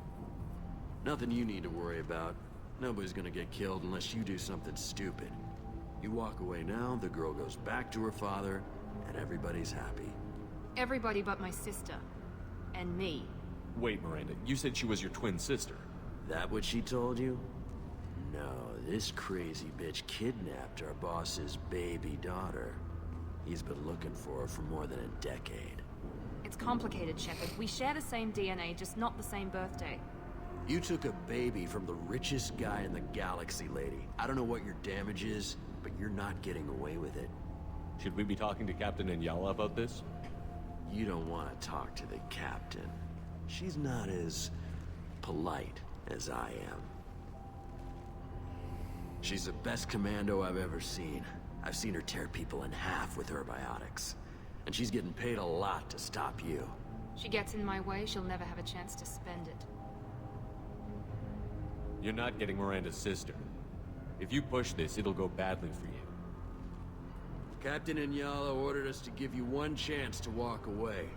Nothing you need to worry about. Nobody's gonna get killed unless you do something stupid. You walk away now, the girl goes back to her father, and everybody's happy.
Everybody but my sister. And me.
Wait, Miranda, you said she was your twin sister.
That what she told you? No, this crazy bitch kidnapped our boss's baby daughter. He's been looking for her for more than a decade.
It's complicated, Shepard. We share the same DNA, just not the same birthday.
You took a baby from the richest guy in the galaxy, lady. I don't know what your damage is, but you're not getting away with it.
Should we be talking to Captain Inyala about this?
You don't want to talk to the captain. She's not as polite as I am. She's the best commando I've ever seen. I've seen her tear people in half with her biotics. And she's getting paid a lot to stop you.
She gets in my way, she'll never have a chance to spend it.
You're not getting Miranda's sister. If you push this, it'll go badly for you.
Captain Inyala ordered us to give you one chance to walk away.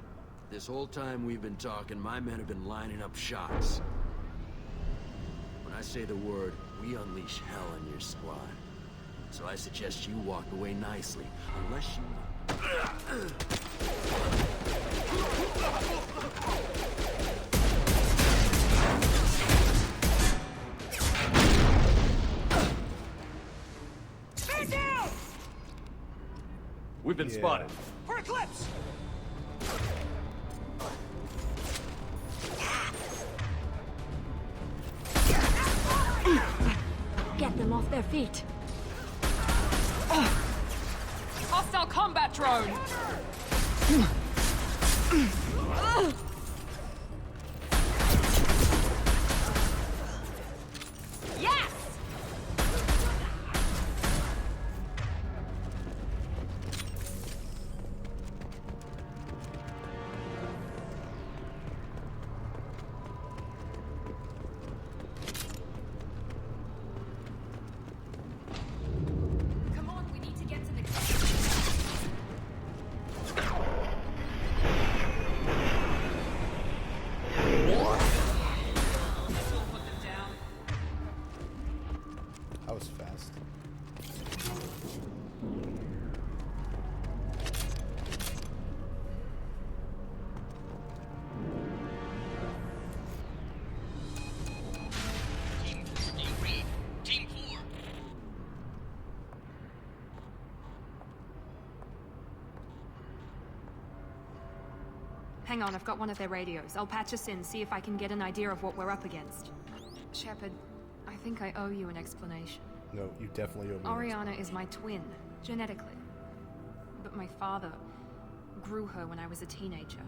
This whole time we've been talking, my men have been lining up shots. When I say the word, we unleash hell on your squad. So I suggest you walk away nicely, unless you...
Stand down!
We've been spotted.
For Eclipse!
Get them off their feet.
Hostile combat drone! Yes! Come on, we need to get to the...
That was fast.
Team 4.
Hang on, I've got one of their radios. I'll patch us in, see if I can get an idea of what we're up against. Shepard, I think I owe you an explanation.
No, you definitely owe me.
Oriana is my twin, genetically. But my father grew her when I was a teenager.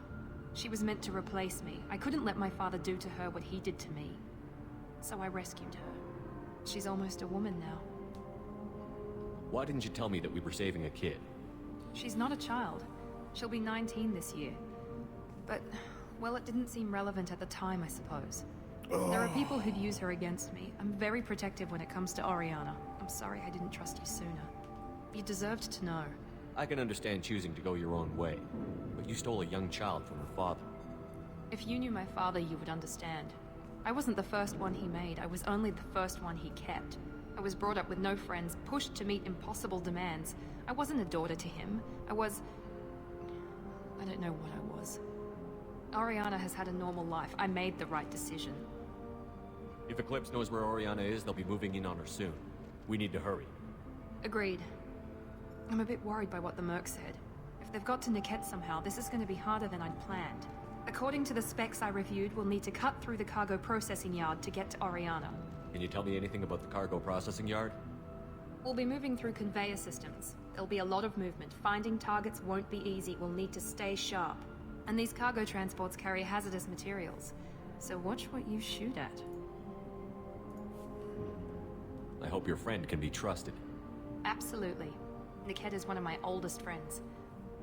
She was meant to replace me. I couldn't let my father do to her what he did to me. So I rescued her. She's almost a woman now.
Why didn't you tell me that we were saving a kid?
She's not a child. She'll be 19 this year. But, well, it didn't seem relevant at the time, I suppose. There are people who'd use her against me. I'm very protective when it comes to Oriana. I'm sorry I didn't trust you sooner. You deserved to know.
I can understand choosing to go your own way, but you stole a young child from her father.
If you knew my father, you would understand. I wasn't the first one he made. I was only the first one he kept. I was brought up with no friends, pushed to meet impossible demands. I wasn't a daughter to him. I don't know what I was. Oriana has had a normal life. I made the right decision.
If Eclipse knows where Oriana is, they'll be moving in on her soon. We need to hurry.
Agreed. I'm a bit worried by what the Merc said. If they've got to Niket somehow, this is going to be harder than I'd planned. According to the specs I reviewed, we'll need to cut through the cargo processing yard to get to Oriana.
Can you tell me anything about the cargo processing yard?
We'll be moving through conveyor systems. There'll be a lot of movement. Finding targets won't be easy. We'll need to stay sharp. And these cargo transports carry hazardous materials. So watch what you shoot at.
I hope your friend can be trusted.
Absolutely. Niket is one of my oldest friends.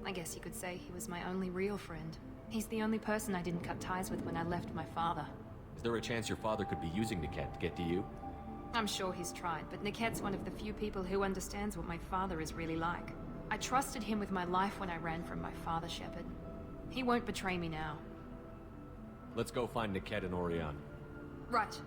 I guess you could say he was my only real friend. He's the only person I didn't cut ties with when I left my father.
Is there a chance your father could be using Niket to get to you?
I'm sure he's tried, but Niket's one of the few people who understands what my father is really like. I trusted him with my life when I ran from my father, Shepard. He won't betray me now.
Let's go find Niket and Oriana.
Right.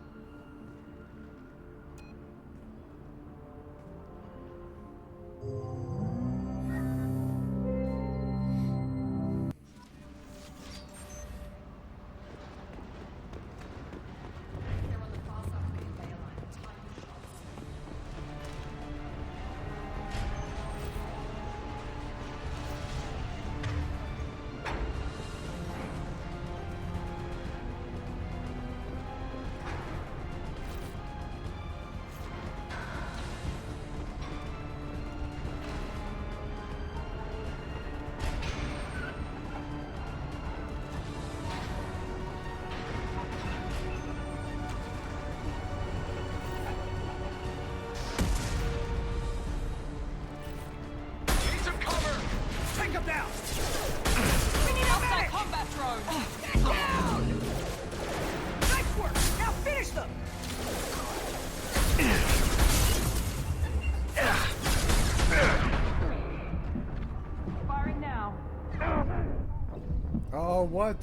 Oh, what?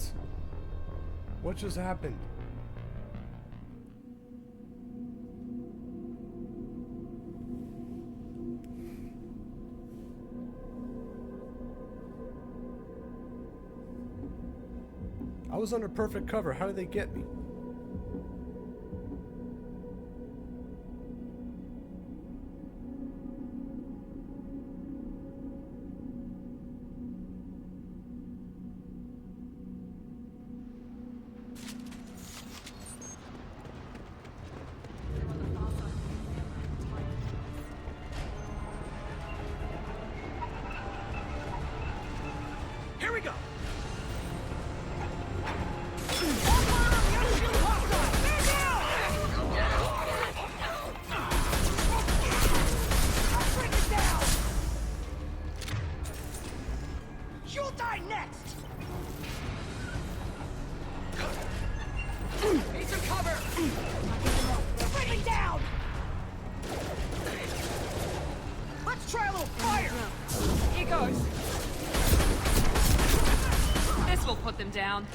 What just happened? I was under perfect cover. How did they get me?
Here we go! You'll die next! Need some cover! Bring me down! Let's try a little fire!
Here goes. This will put them down.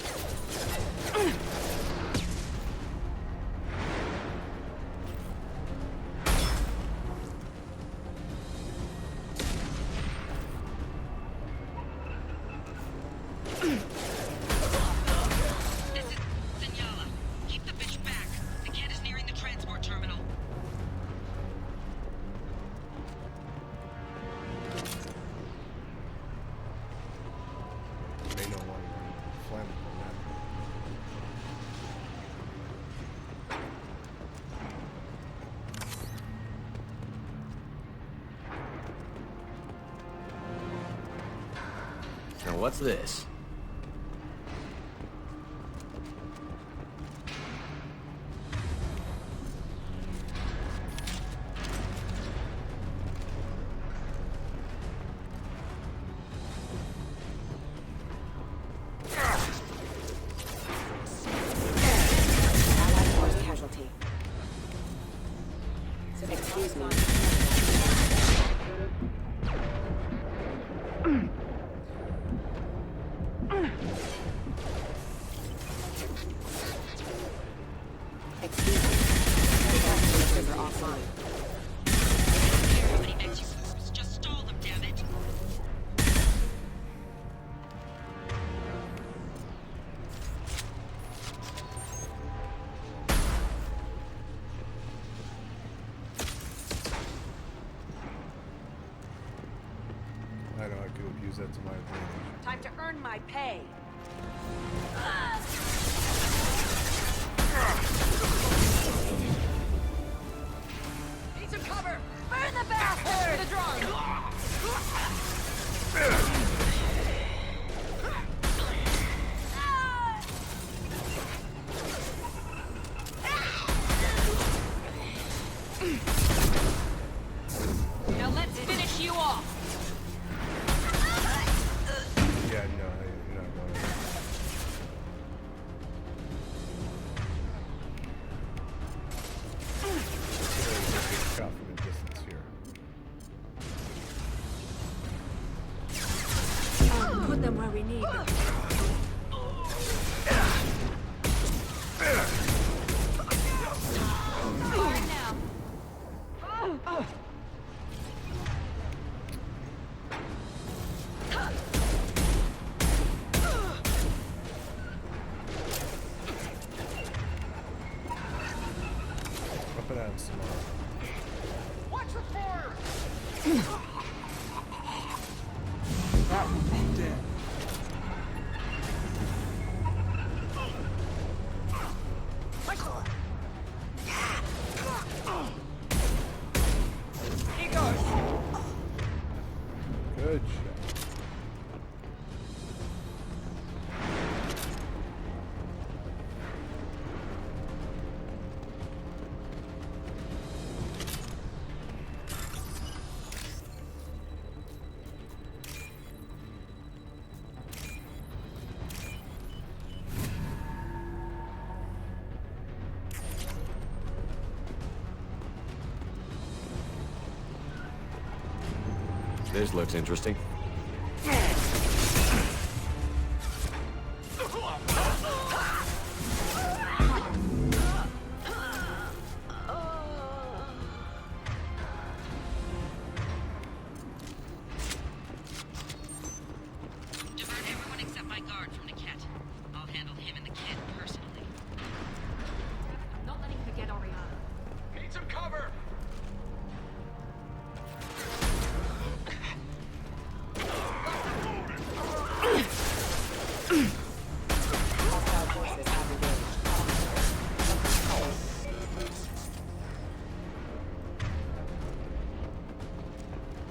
Now what's this?
Excuse me. Are offline. Everybody makes you just stall them, damn it.
I know I could have used that to my advantage.
Time to earn my pay. Need some cover! Burn the bastard! The drone! Now let's finish you off!
Yeah, no, you're not going to. Shot from a distance here.
Put them where we need them.
Weapon out some more.
Watch for fire!
That one's dead.
He goes!
Good shot.
This looks interesting.
Divert everyone except my guard from Niket. I'll handle him and the kid personally.
I'm not letting her get Oriana.
Need some cover!
Hostile forces have engaged.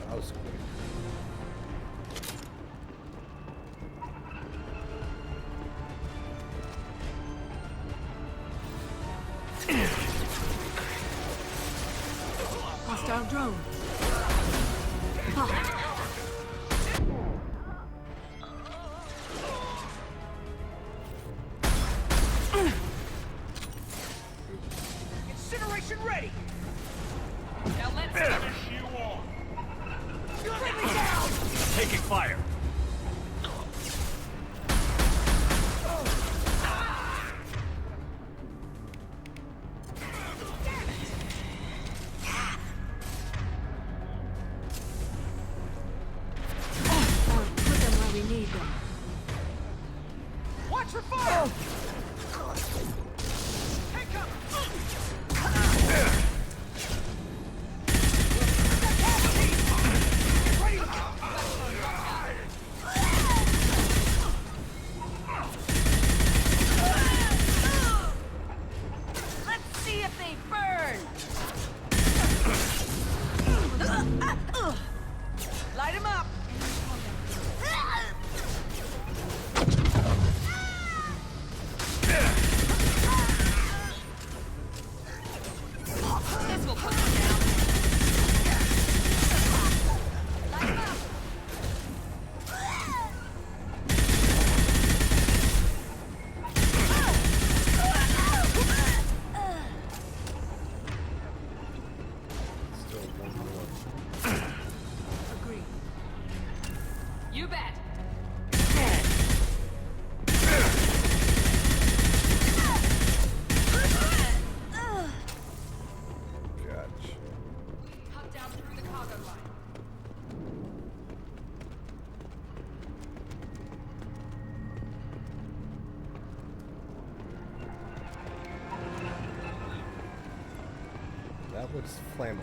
That was quick.
Hostile drone.
Incineration ready!
Now let's
Finish you off! Bring me down!
Taking fire.
Put them where we need them.
Watch for fire! Take cover! Ready to go!
Let's see if they burn! Light him up! This will put them down. Light him up!
Still one more.
Agreed.
You bet.
Gotcha.
Cut down through the cargo line.
That looks flammable.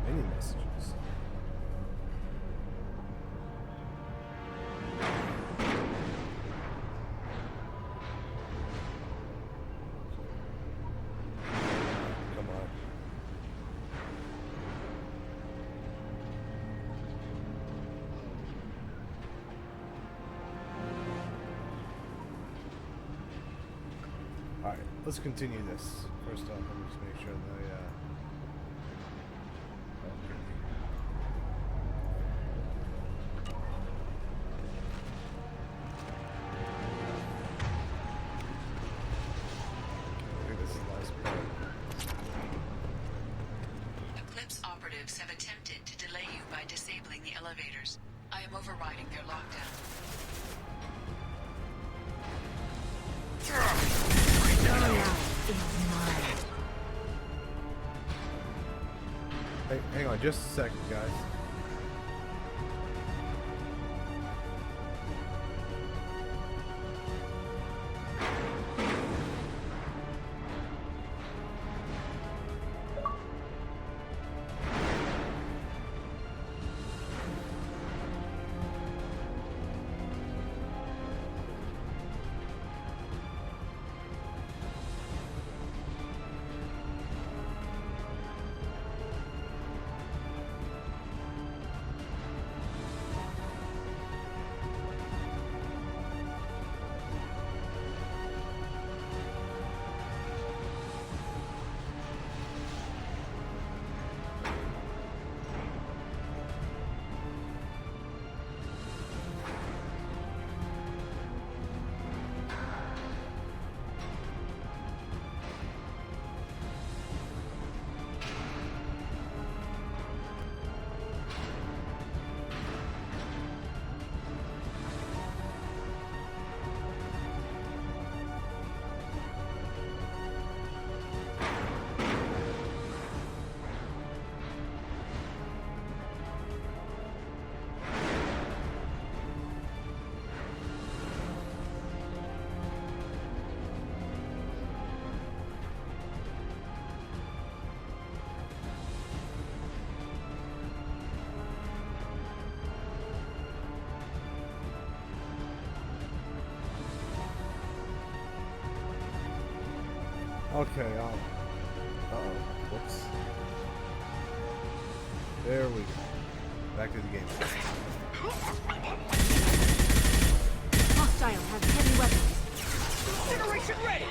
Many messages. Come on. Alright, let's continue this. First off, let me just make sure that
Eclipse operatives have attempted to delay you by disabling the elevators. I am overriding their lockdown.
Hey, hang on just a second, guys. Okay, uh-oh. Whoops. There we go. Back to the game.
Hostile has heavy weapons.
Incineration ready!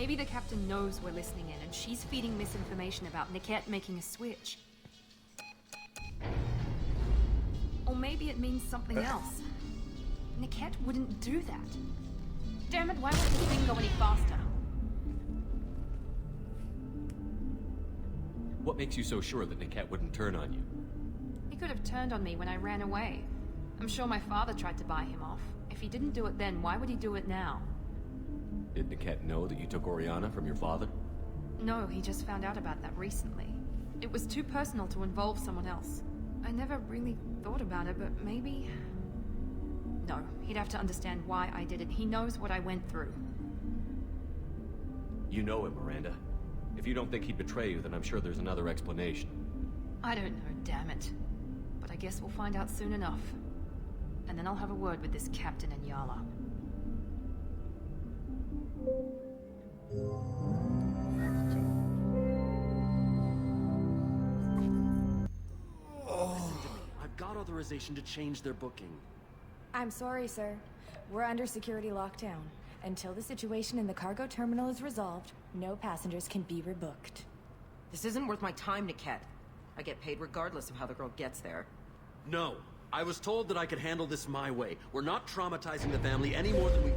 Maybe the captain knows we're listening in, and she's feeding misinformation about Niket making a switch. Or maybe it means something else. Niket wouldn't do that. Damn it, why won't this thing go any faster?
What makes you so sure that Niket wouldn't turn on you?
He could have turned on me when I ran away. I'm sure my father tried to buy him off. If he didn't do it then, why would he do it now?
Did Niket know that you took Oriana from your father?
No, he just found out about that recently. It was too personal to involve someone else. I never really thought about it, but maybe... No, he'd have to understand why I did it. He knows what I went through.
You know him, Miranda. If you don't think he'd betray you, then I'm sure there's another explanation.
I don't know, damn it. But I guess we'll find out soon enough. And then I'll have a word with this captain in Yala.
I've got authorization to change their booking.
I'm sorry, sir. We're under security lockdown. Until the situation in the cargo terminal is resolved, no passengers can be rebooked.
This isn't worth my time, Niket. I get paid regardless of how the girl gets there.
No. I was told that I could handle this my way. We're not traumatizing the family any more than we...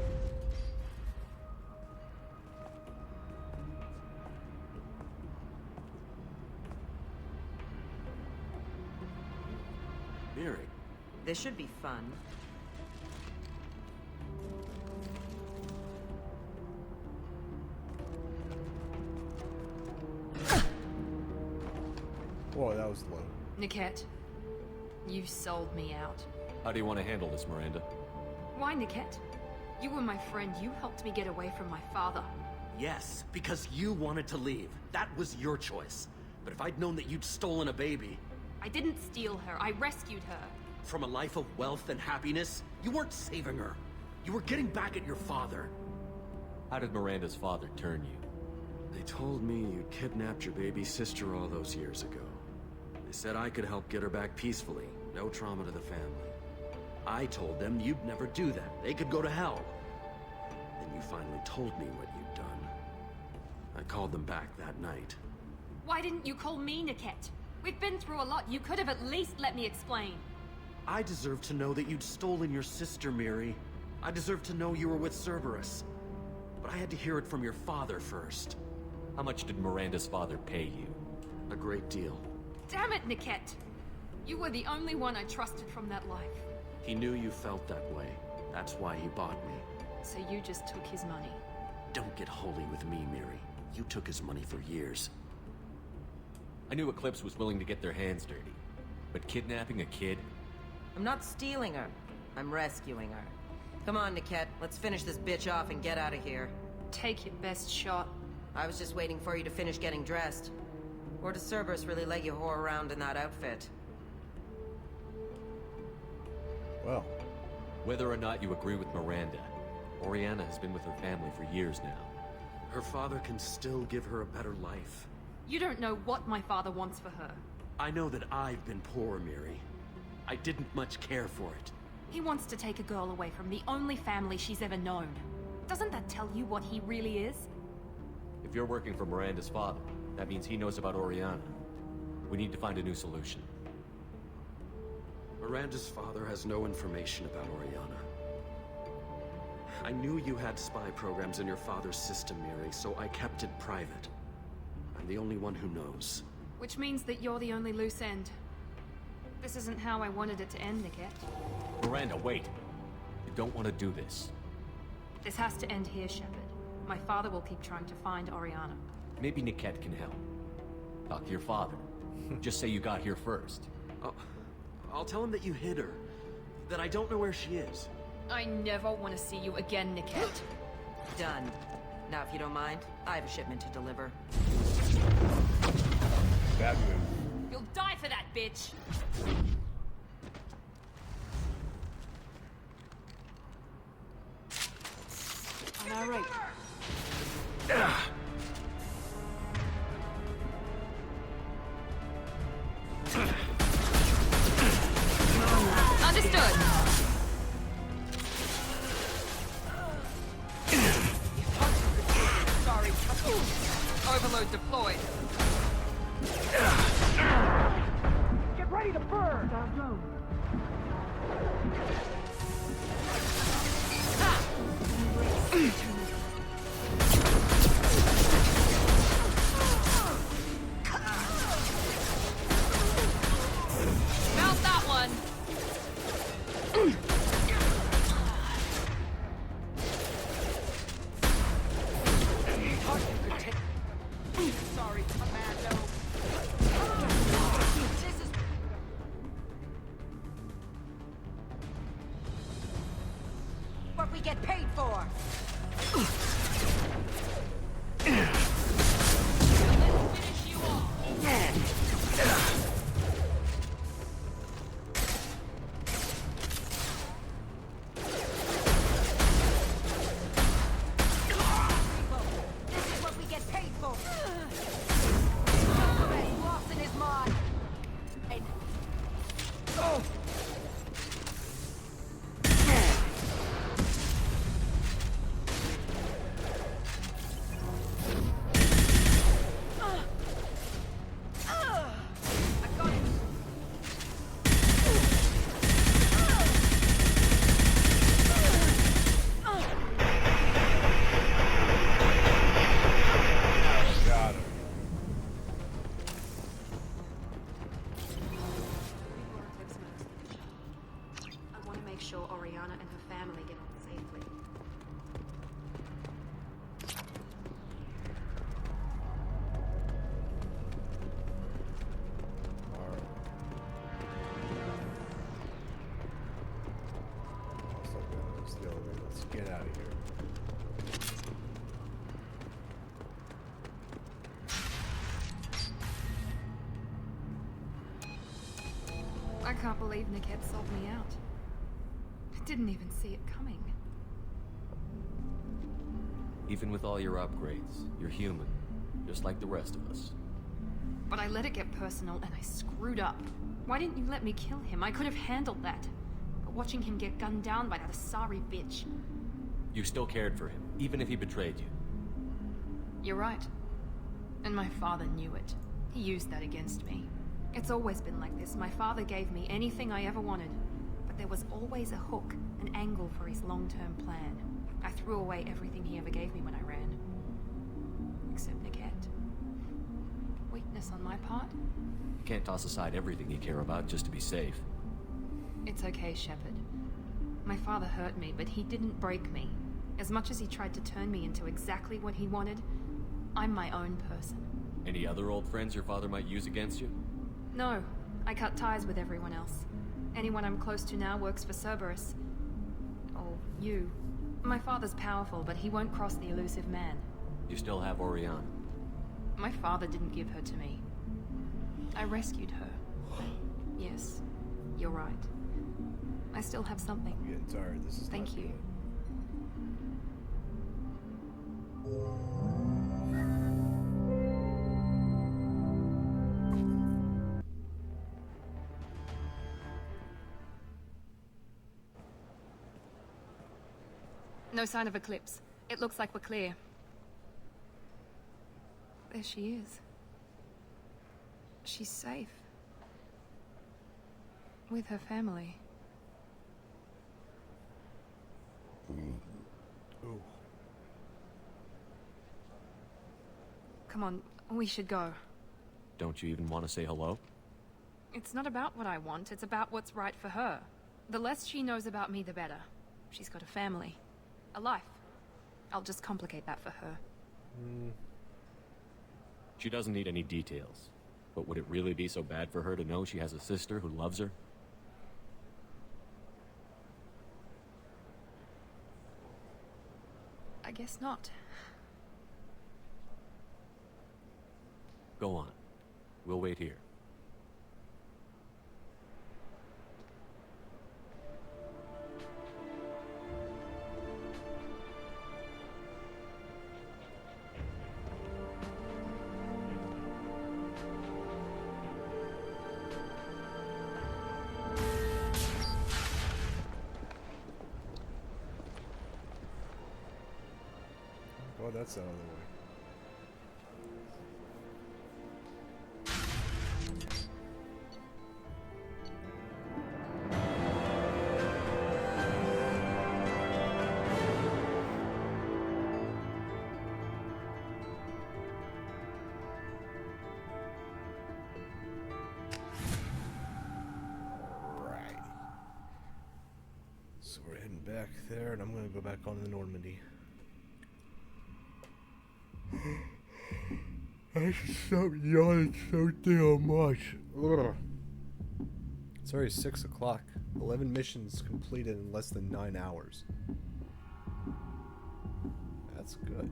Mary.
This should be fun.
Whoa, that was low.
Niket, you sold me out.
How do you want to handle this, Miranda?
Why, Niket? You were my friend. You helped me get away from my father.
Yes, because you wanted to leave. That was your choice. But if I'd known that you'd stolen a baby...
I didn't steal her. I rescued her.
From a life of wealth and happiness, you weren't saving her. You were getting back at your father.
How did Miranda's father turn you?
They told me you kidnapped your baby sister all those years ago. They said I could help get her back peacefully. No trauma to the family. I told them you'd never do that. They could go to hell. Then you finally told me what you'd done. I called them back that night.
Why didn't you call me, Niket? We've been through a lot. You could have at least let me explain.
I deserve to know that you'd stolen your sister, Miri. I deserve to know you were with Cerberus. But I had to hear it from your father first.
How much did Miranda's father pay you?
A great deal.
Damn it, Niket! You were the only one I trusted from that life.
He knew you felt that way. That's why he bought me.
So you just took his money?
Don't get holy with me, Miri. You took his money for years.
I knew Eclipse was willing to get their hands dirty. But kidnapping a kid?
I'm not stealing her. I'm rescuing her. Come on, Niket. Let's finish this bitch off and get out of here.
Take your best shot.
I was just waiting for you to finish getting dressed. Or does Cerberus really let you whore around in that outfit?
Well.
Whether or not you agree with Miranda, Oriana has been with her family for years now.
Her father can still give her a better life.
You don't know what my father wants for her.
I know that I've been poor, Miri. I didn't much care for it.
He wants to take a girl away from the only family she's ever known. Doesn't that tell you what he really is?
If you're working for Miranda's father, that means he knows about Oriana. We need to find a new solution.
Miranda's father has no information about Oriana. I knew you had spy programs in your father's system, Miri, so I kept it private. I'm the only one who knows.
Which means that you're the only loose end. This isn't how I wanted it to end, Niket.
Miranda, wait. You don't want to do this.
This has to end here, Shepard. My father will keep trying to find Oriana.
Maybe Niket can help. Talk to your father. Just say you got here first.
I'll tell him that you hid her. That I don't know where she is.
I never want to see you again, Niket.
Done. Now, if you don't mind, I have a shipment to deliver.
Bad move.
You'll die for that, bitch!
All right.
Understood. Sorry. Mount that one!
Sorry, Commando. This is...
What we get paid for! This is what we get paid for! Already lost in his mind! And... Oh!
Got him.
I want to make sure Oriana and her family get home safely.
Let's go. Let's get out of here.
I can't believe Niket sold me out. I didn't even see it coming.
Even with all your upgrades, you're human, just like the rest of us.
But I let it get personal and I screwed up. Why didn't you let me kill him? I could have handled that. But watching him get gunned down by that Asari bitch.
You still cared for him, even if he betrayed you.
You're right. And my father knew it. He used that against me. It's always been like this. My father gave me anything I ever wanted. But there was always a hook, an angle for his long-term plan. I threw away everything he ever gave me when I ran. Except Niket. Weakness on my part?
You can't toss aside everything you care about just to be safe.
It's okay, Shepard. My father hurt me, but he didn't break me. As much as he tried to turn me into exactly what he wanted, I'm my own person.
Any other old friends your father might use against you?
No, I cut ties with everyone else. Anyone I'm close to now works for Cerberus. Or you. My father's powerful, but he won't cross the elusive man.
You still have Oriana.
My father didn't give her to me. I rescued her. Yes, you're right. I still have something.
I'm getting tired. This is
Thank
not
you.
good.
No sign of eclipse. It looks like we're clear. There she is. She's safe. With her family.
Ooh.
Come on, we should go.
Don't you even want to say hello?
It's not about what I want, it's about what's right for her. The less she knows about me, the better. She's got a family. A life. I'll just complicate that for her.
She doesn't need any details. But would it really be so bad for her to know she has a sister who loves her?
I guess not.
Go on. We'll wait here.
Oh, that's out of the way. back there, and I'm gonna go back on the Normandy. I should stop yawning so damn much. Ugh. It's already 6 o'clock. 11 missions completed in less than 9 hours. That's good.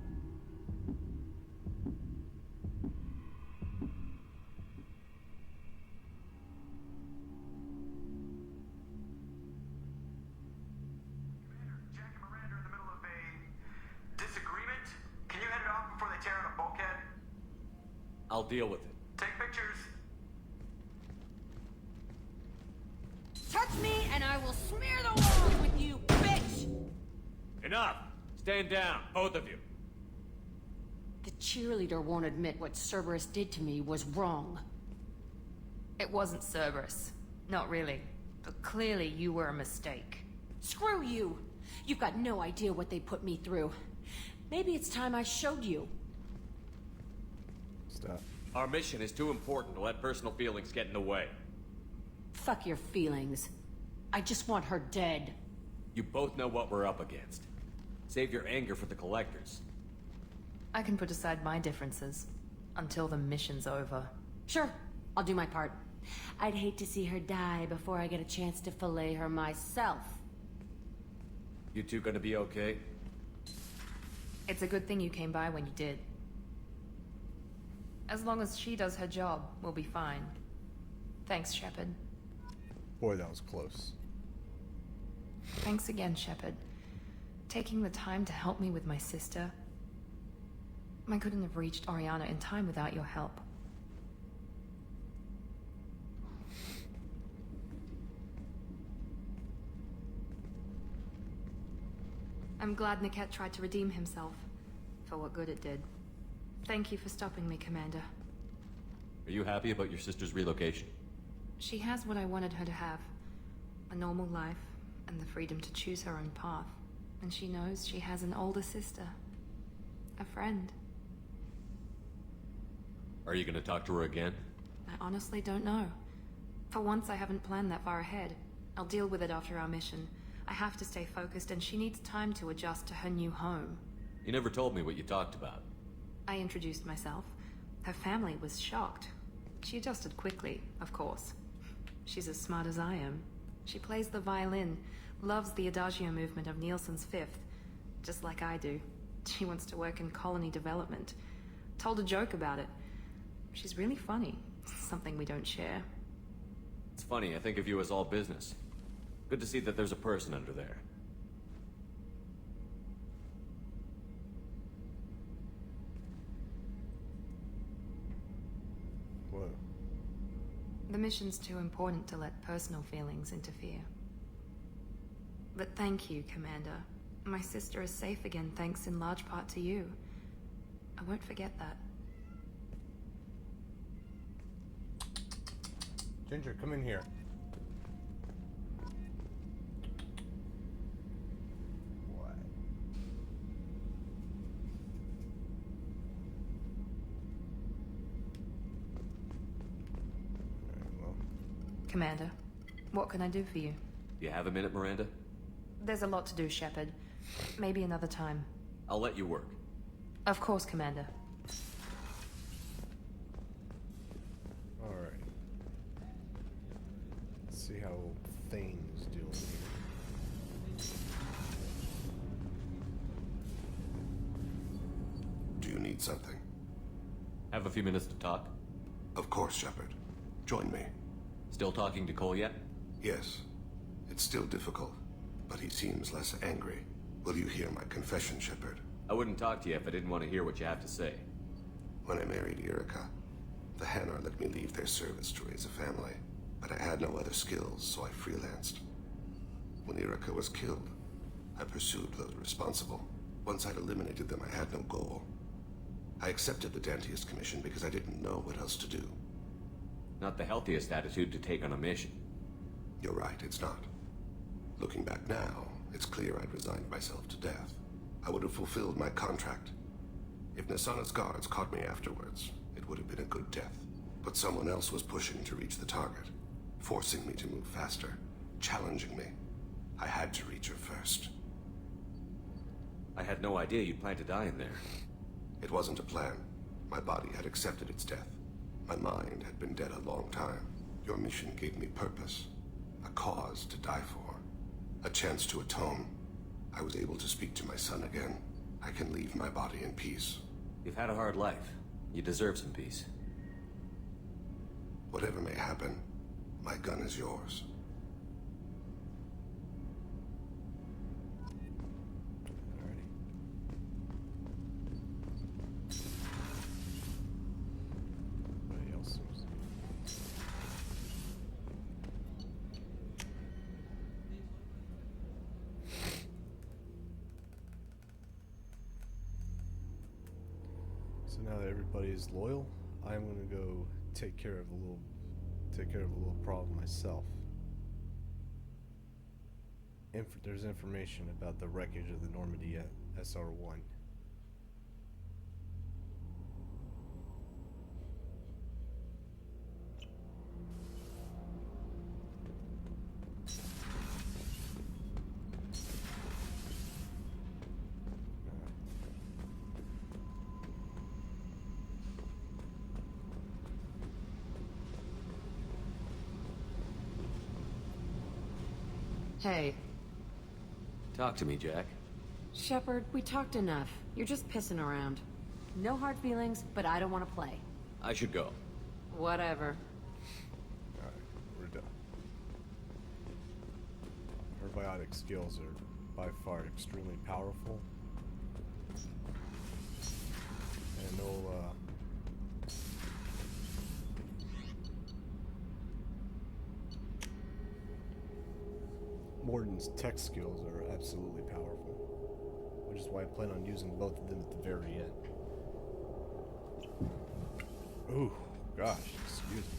I'll deal with it.
Take pictures.
Touch me and I will smear the walls with you, bitch!
Enough! Stand down, both of you.
The cheerleader won't admit what Cerberus did to me was wrong.
It wasn't Cerberus. Not really. But clearly you were a mistake.
Screw you! You've got no idea what they put me through. Maybe it's time I showed you.
Stop.
Our mission is too important to let personal feelings get in the way.
Fuck your feelings. I just want her dead.
You both know what we're up against. Save your anger for the collectors.
I can put aside my differences until the mission's over.
Sure, I'll do my part. I'd hate to see her die before I get a chance to fillet her myself.
You two gonna be okay?
It's a good thing you came by when you did. As long as she does her job, we'll be fine. Thanks, Shepard.
Boy, that was close.
Thanks again, Shepard. Taking the time to help me with my sister. I couldn't have reached Oriana in time without your help. I'm glad Niket tried to redeem himself, for what good it did. Thank you for stopping me, Commander.
Are you happy about your sister's relocation?
She has what I wanted her to have. A normal life, and the freedom to choose her own path. And she knows she has an older sister. A friend.
Are you gonna talk to her again?
I honestly don't know. For once, I haven't planned that far ahead. I'll deal with it after our mission. I have to stay focused, and she needs time to adjust to her new home.
You never told me what you talked about.
I introduced myself. Her family was shocked. She adjusted quickly, of course. She's as smart as I am. She plays the violin, loves the Adagio movement of Nielsen's Fifth, just like I do. She wants to work in colony development. Told a joke about it. She's really funny, something we don't share.
It's funny, I think of you as all business. Good to see that there's a person under there.
Whoa.
The mission's too important to let personal feelings interfere. But thank you, Commander. My sister is safe again thanks in large part to you. I won't forget that.
Ginger, come in here. What? Alright, well.
Commander, what can I do for you?
You have a minute, Miranda?
There's a lot to do, Shepard. Maybe another time.
I'll let you work.
Of course, Commander.
Alright. Let's see how Thane is doing here.
Do you need something?
Have a few minutes to talk?
Of course, Shepard. Join me.
Still talking to Cole yet?
Yes. It's still difficult, but he seems less angry. Will you hear my confession, Shepard?
I wouldn't talk to you if I didn't want to hear what you have to say.
When I married Erica, the Hanar let me leave their service to raise a family, but I had no other skills, so I freelanced. When Erica was killed, I pursued those responsible. Once I'd eliminated them, I had no goal. I accepted the Dantiest commission because I didn't know what else to do.
Not the healthiest attitude to take on a mission.
You're right, it's not. Looking back now, it's clear I'd resigned myself to death. I would have fulfilled my contract. If Nasana's guards caught me afterwards, it would have been a good death. But someone else was pushing to reach the target, forcing me to move faster, challenging me. I had to reach her first.
I had no idea you'd plan to die in there.
It wasn't a plan. My body had accepted its death. My mind had been dead a long time. Your mission gave me purpose. A cause to die for. A chance to atone. I was able to speak to my son again. I can leave my body in peace.
You've had a hard life. You deserve some peace.
Whatever may happen, my gun is yours.
So now that everybody's loyal, I'm gonna go take care of a little problem myself. There's information about the wreckage of the Normandy SR-1.
Hey.
Talk to me, Jack.
Shepard, we talked enough. You're just pissing around. No hard feelings, but I don't want to play.
I should go.
Whatever.
Alright, we're done. Her biotic skills are by far extremely powerful. And Morden's tech skills are absolutely powerful, which is why I plan on using both of them at the very end. Ooh, gosh, excuse me.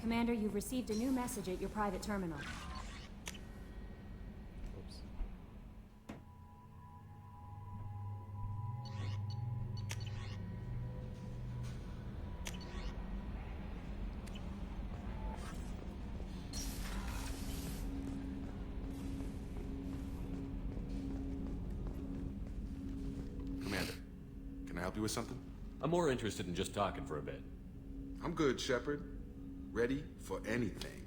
Commander, you've received a new message at your private terminal.
Oops.
Commander, can I help you with something?
I'm more interested in just talking for a bit.
I'm good, Shepard. Ready for anything.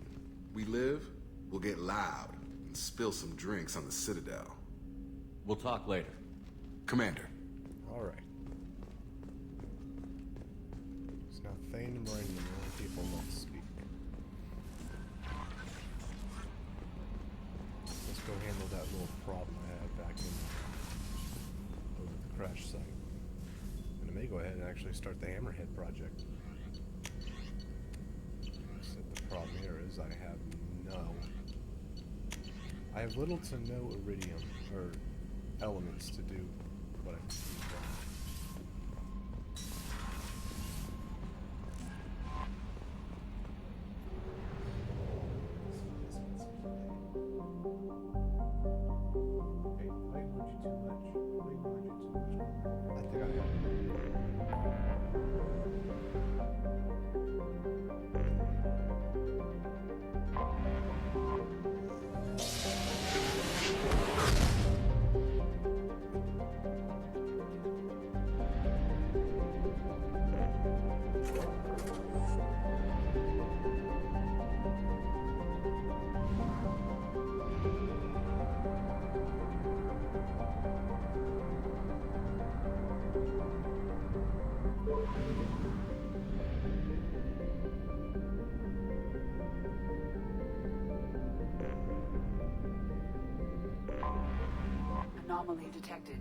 We live, we'll get loud, and spill some drinks on the Citadel.
We'll talk later.
Commander.
Alright. It's now Thane and Moraine, the only people not speak. Let's go handle that little problem I had back in over at the crash site. And I may go ahead and actually start the Hammerhead project. The problem here is I have little to no iridium or elements to do what I need done. Hey, I ignored you too much. I think I have.
Anomaly detected.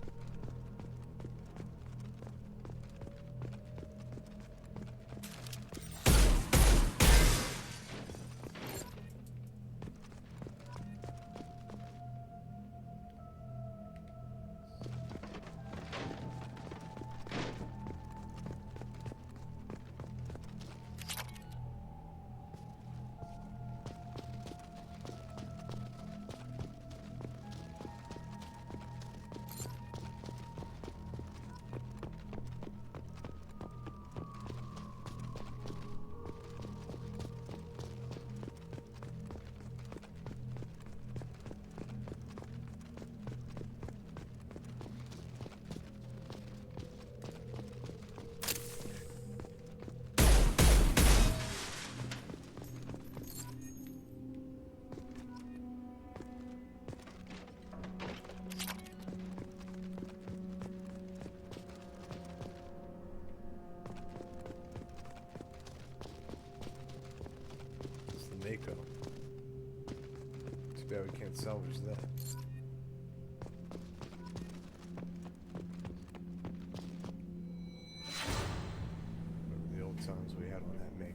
Mako. Too bad we can't salvage that. Remember the old times we had on that Mako.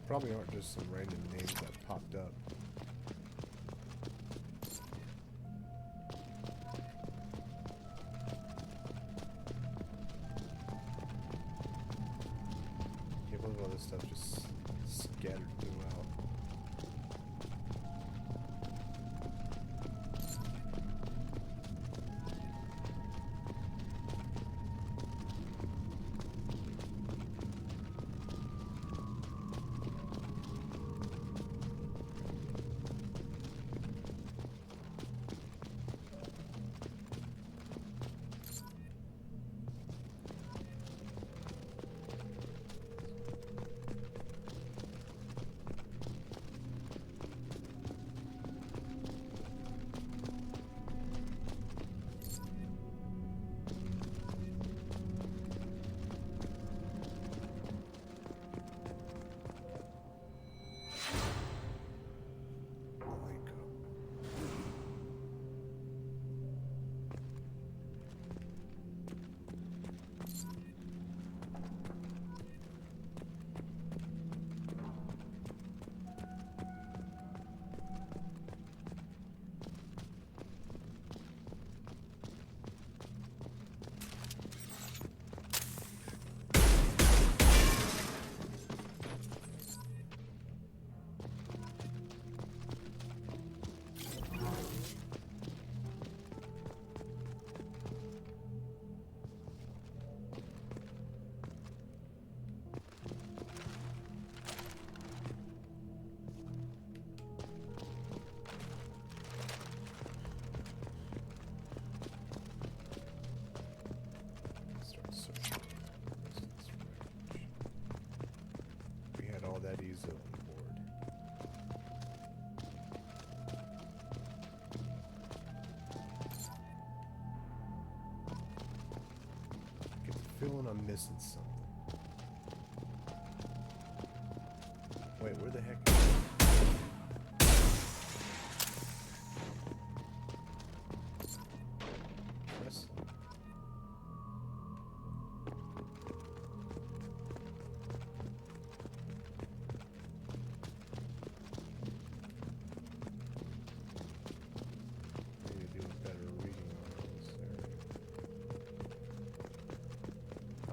Probably aren't just some random names that popped up. Can't believe all this stuff just scattered throughout. That easy on the board. Get the feeling I'm missing something. Wait, where the heck is it?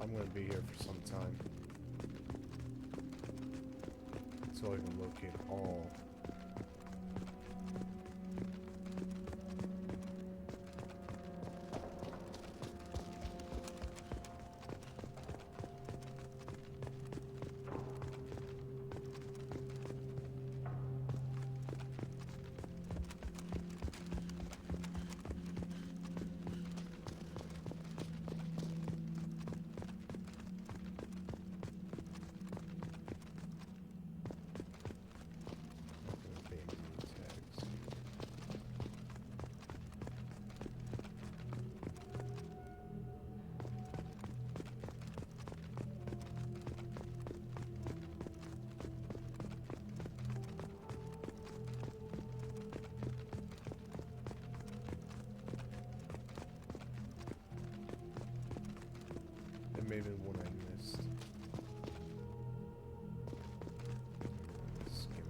I'm going to be here for some time, so I can locate all. There may have been one I missed. Skim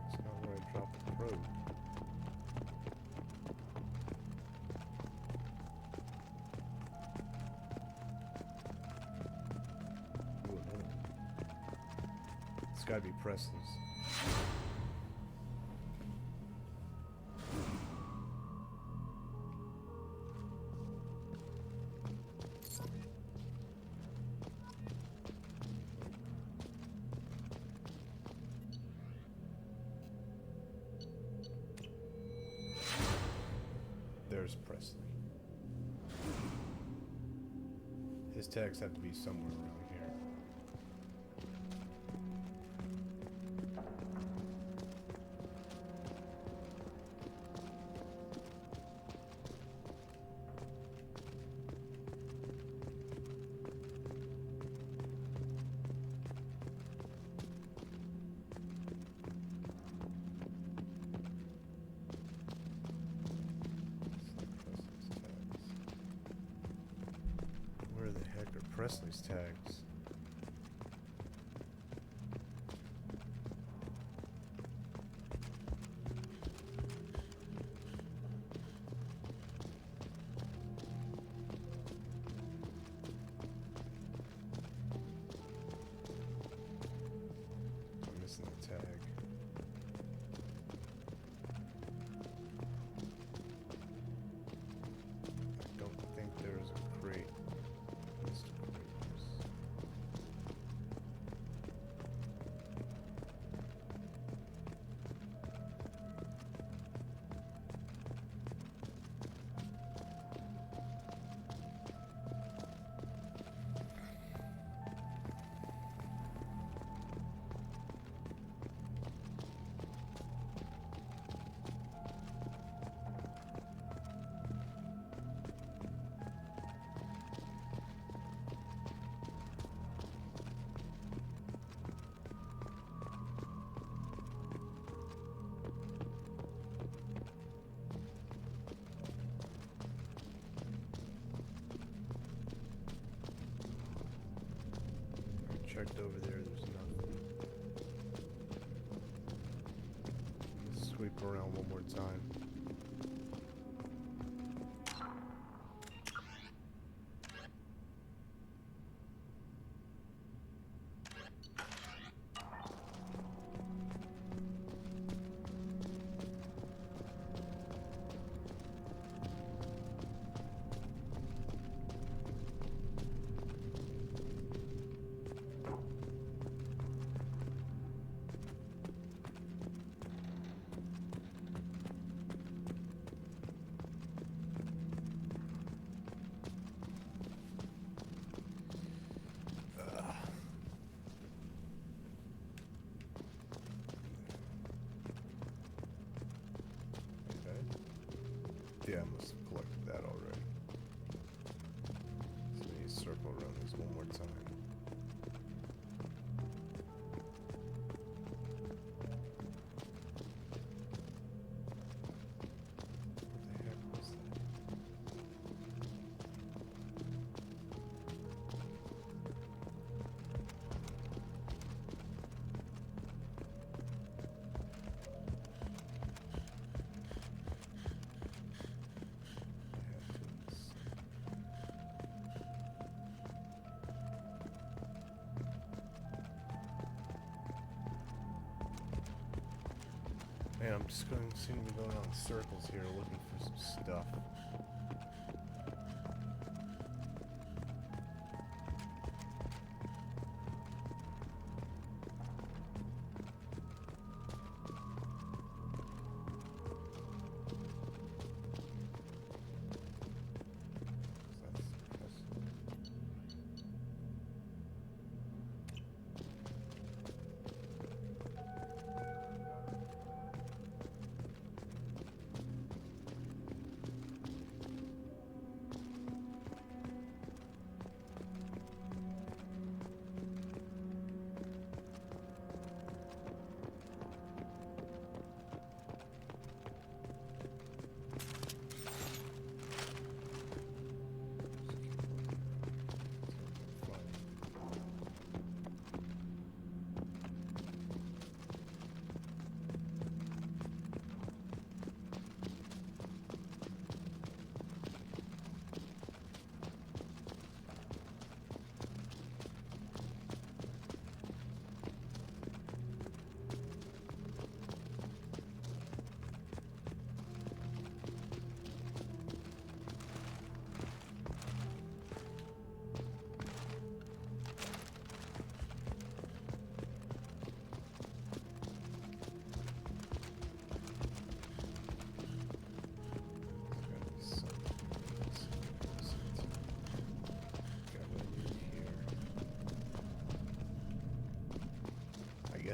It's not where I dropped the probe. It's gotta be Presley's. There's Presley. His tags have to be somewhere around here. Where the heck are Presley's tags? I'm missing the tag. I don't think there's a crate. Missed crates. I checked over there, there's nothing. Let's sweep around one more time. Yeah, I must have collected that already. So we need to circle around this one more time. What the heck was that? Man, I'm just going to seem to be going out in circles here looking for some stuff.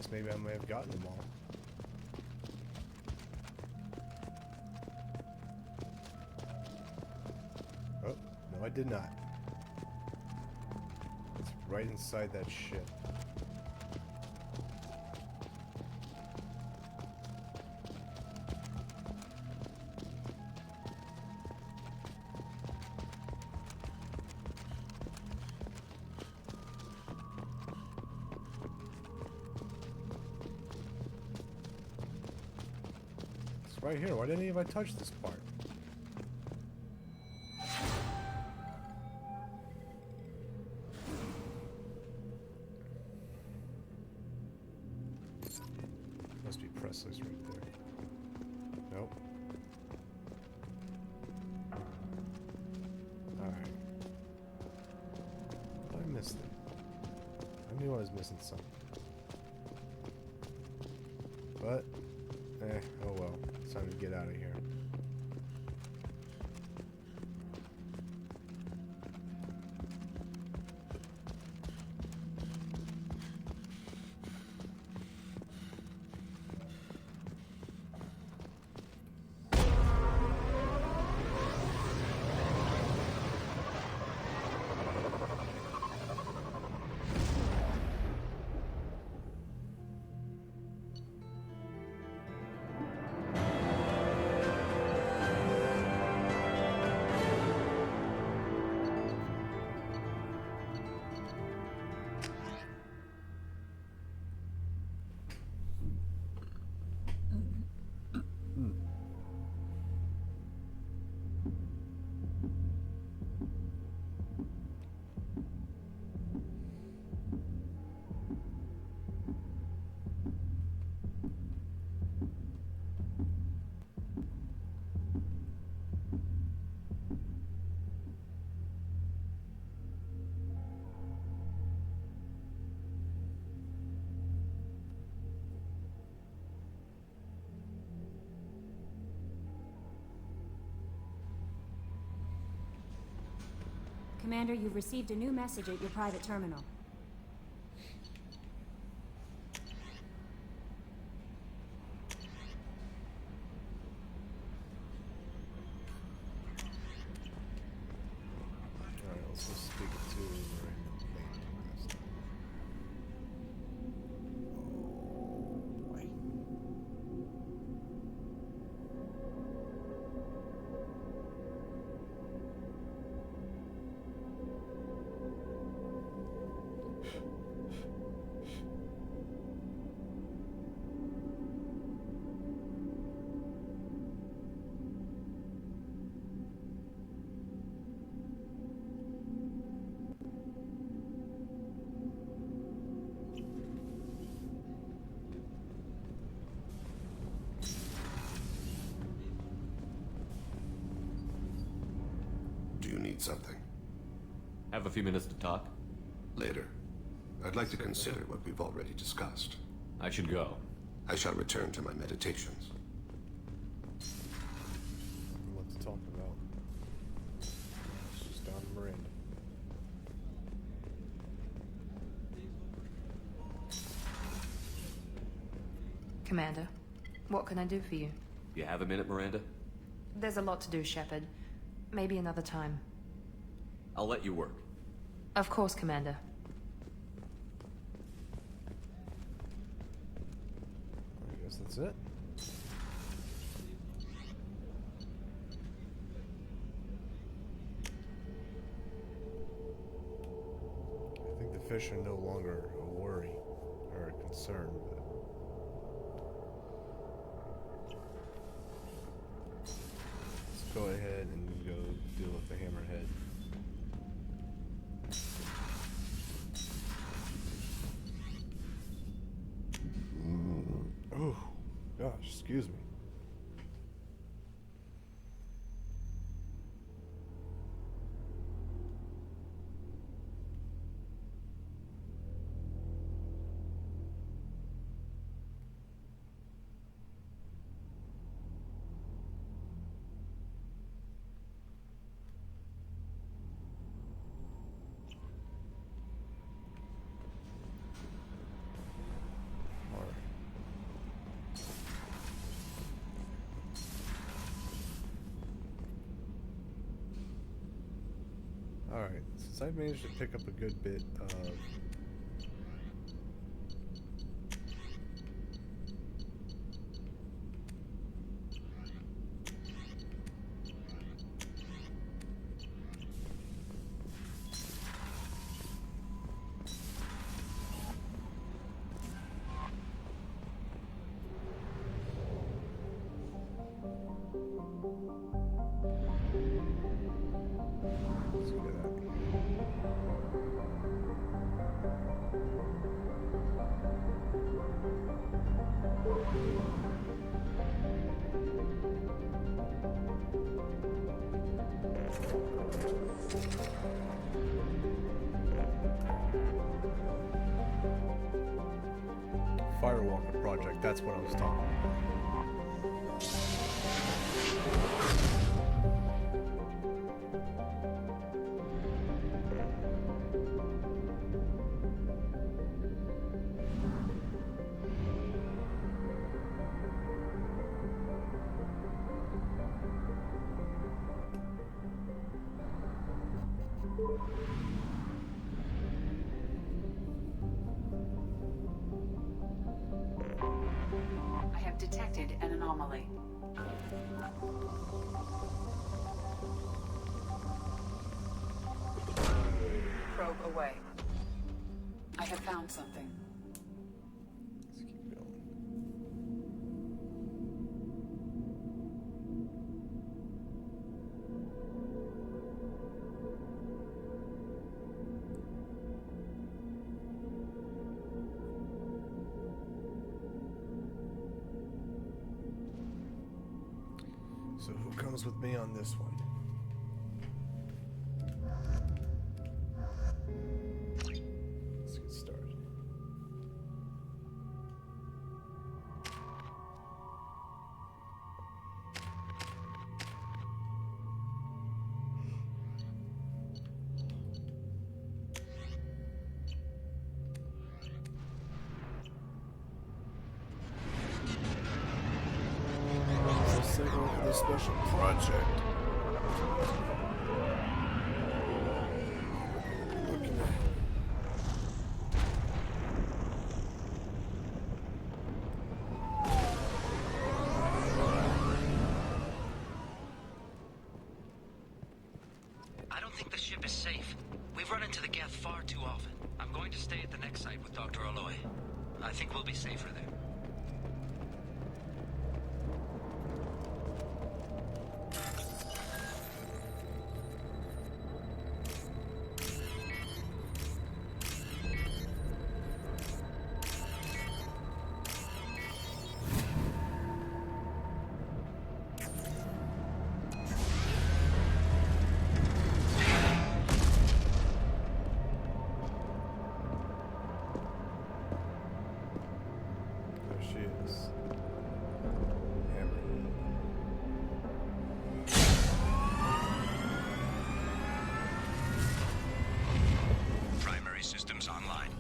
guess maybe I may have gotten them all. Oh, no I did not. It's right inside that ship. Right here. Why didn't anybody touch this part? Must be Presley's right there. Nope. Alright. I missed it. I knew I was missing something. But, oh well. It's time to get out of here.
Commander, you've received a new message at your private terminal.
Alright, let's just speak it to
Do you need something?
Have a few minutes to talk?
Later. I'd like to consider what we've already discussed.
I should go.
I shall return to my meditations.
what to talk about. It's just down to Miranda.
Commander, what can I do for you?
You have a minute, Miranda?
There's a lot to do, Shepard. Maybe another time.
I'll let you work.
Of course, Commander.
I guess that's it. I think the fish are no longer a worry or a concern, but let's go ahead and go deal with the hammerhead. Oh, gosh, excuse me. Alright, since I've managed to pick up a good bit of Firewalker project, that's what I was talking about.
I have detected an anomaly. Probe away. I have found something.
Let's keep going. So who comes with me on this one? Let's get started. Let's take over this special project. Looking at
I don't think the ship is safe. We've run into the Geth far too often. I'm going to stay at the next site with Dr. Aloy. I think we'll be safer there.
there she is. Hammerhead.
Primary systems online.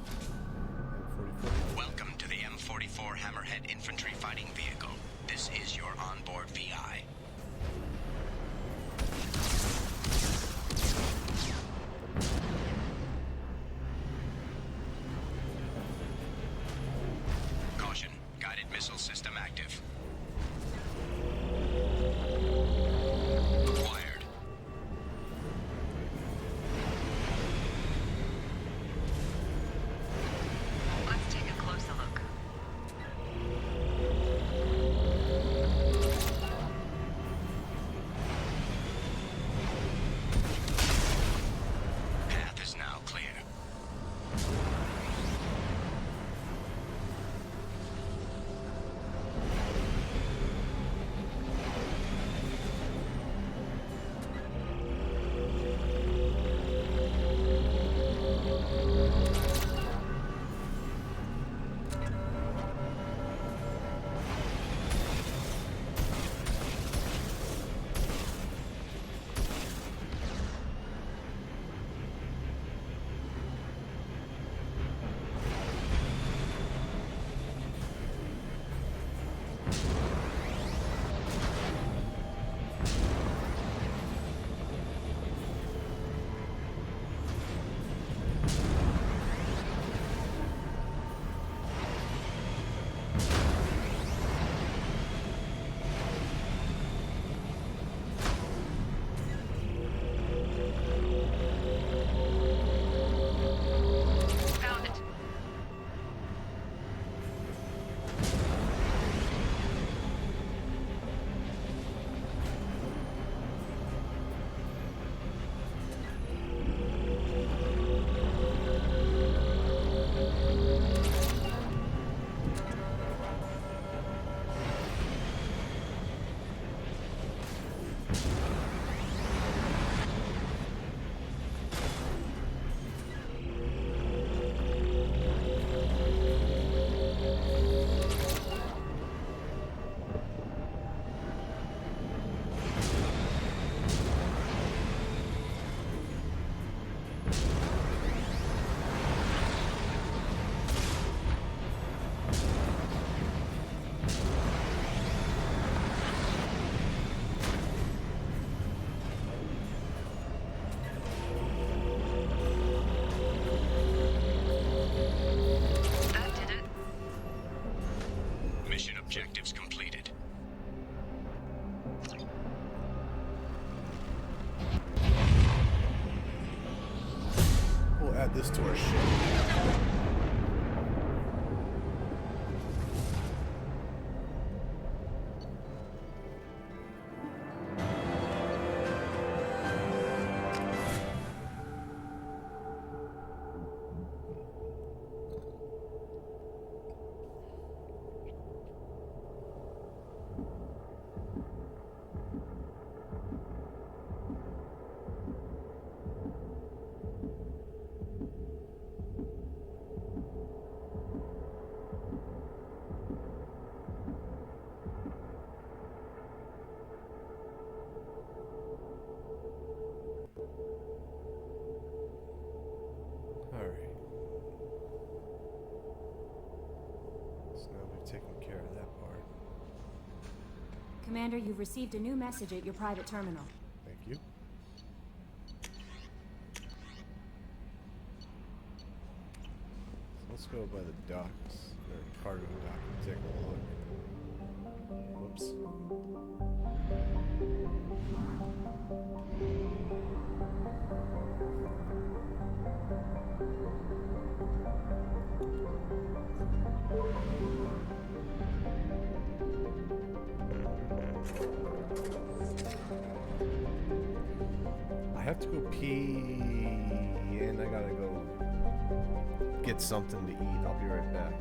Welcome to the M44 Hammerhead Infantry Fighting Vehicle. This is your onboard VI. Caution, guided missile system active. Acquired.
Let's take a closer look.
Path is now clear. Mission objectives completed.
We'll add this to our ship. Alright. So now we've taken care of that part.
Commander, you've received a new message at your private terminal.
Thank you. So let's go by the docks, or cargo dock, and take a look. Whoops. I have to go pee, and I gotta go get something to eat. I'll be right back.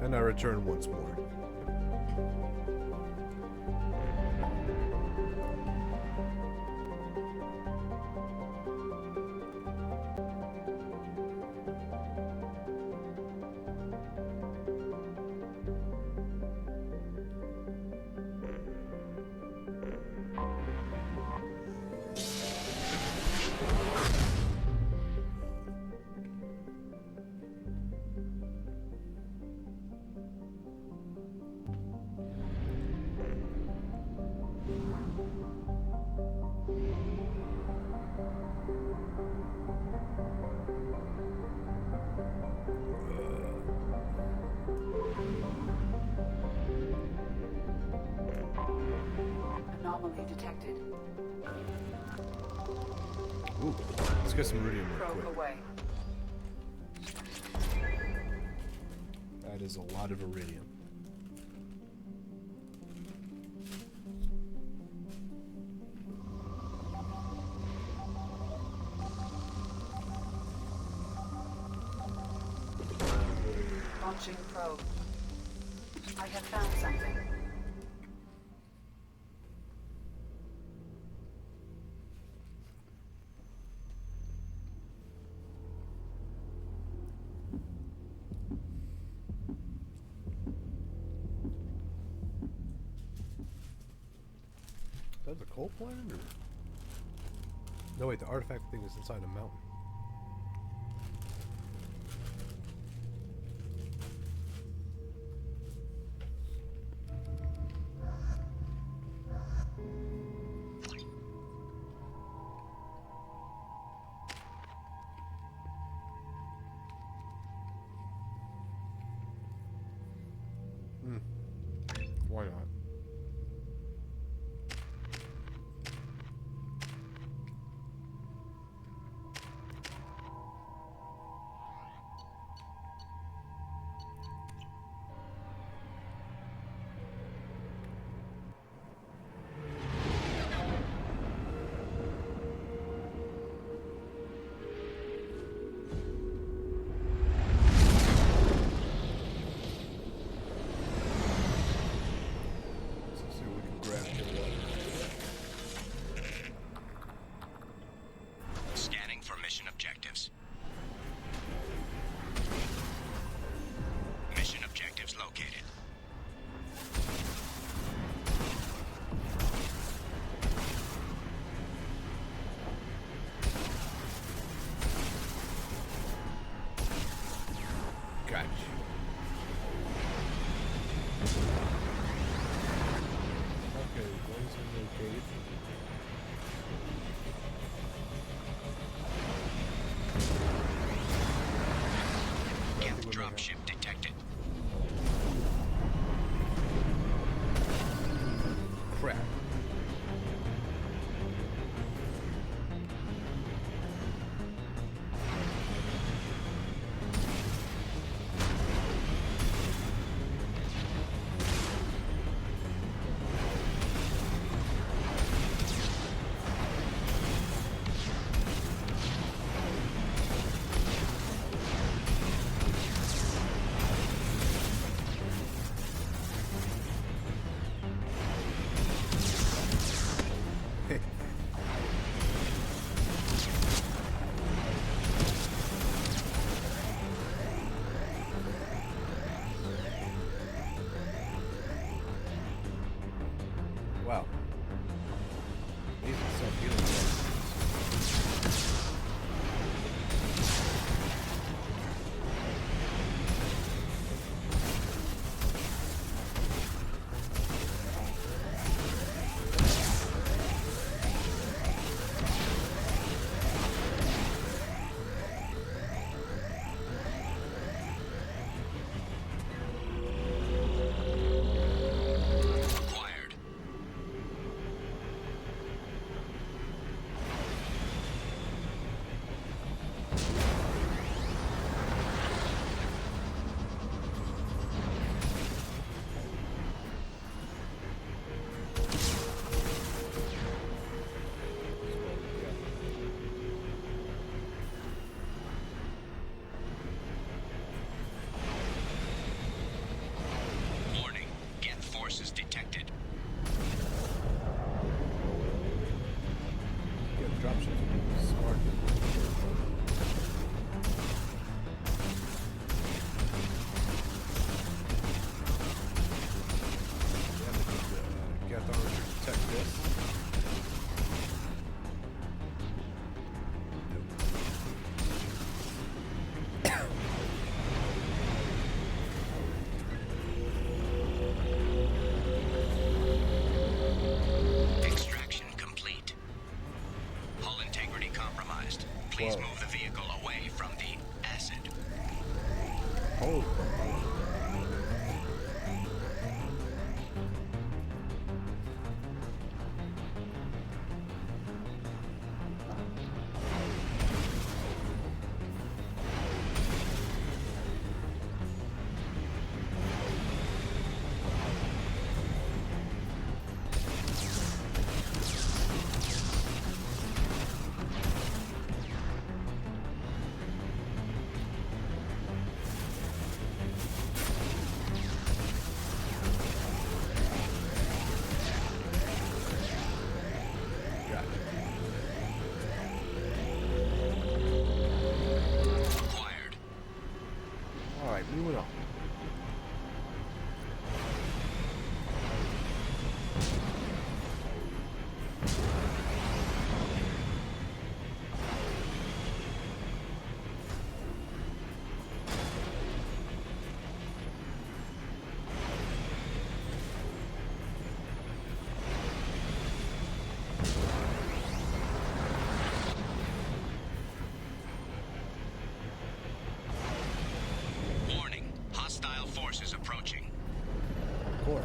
And I return once more.
Anomaly detected.
Ooh, let's get some rudium real
Probe
quick.
away.
That is a lot of iridium.
Launching probe. I have found something.
Is that the coal plant or? No wait, the artifact thing is inside a mountain. Why not?
Scanning for mission objectives. Mission objectives located.
Gotcha. Okay, one's located.
Geth dropship detected.
Crap.
Warning, hostile forces approaching.
Of course.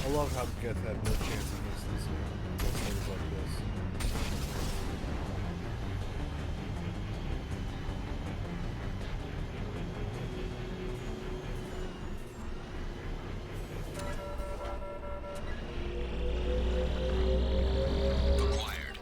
I love how the Geth have no chance against things like this.
Acquired.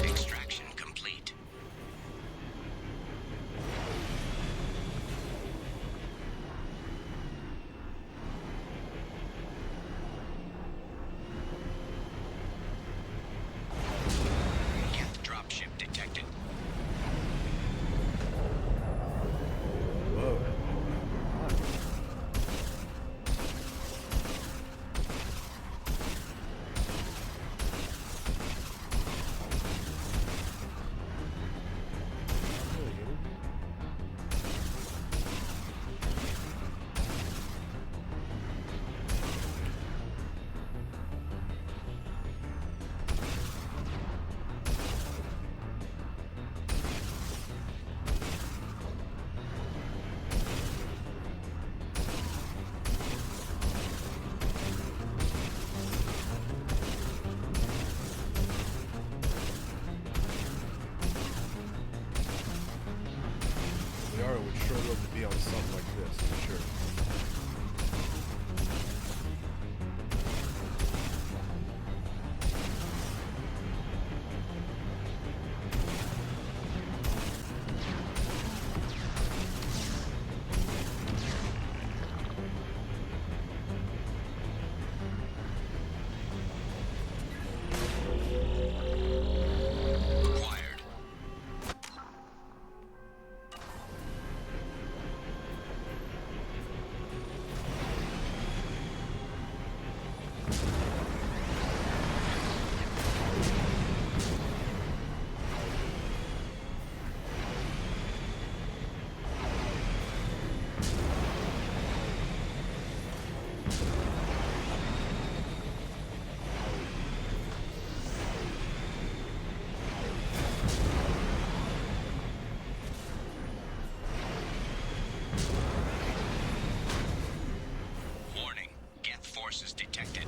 Extraction complete. Geth dropship detected.
Whoa. Yara would sure love to be on something like this, for sure.
Acquired. Warning, Geth forces detected.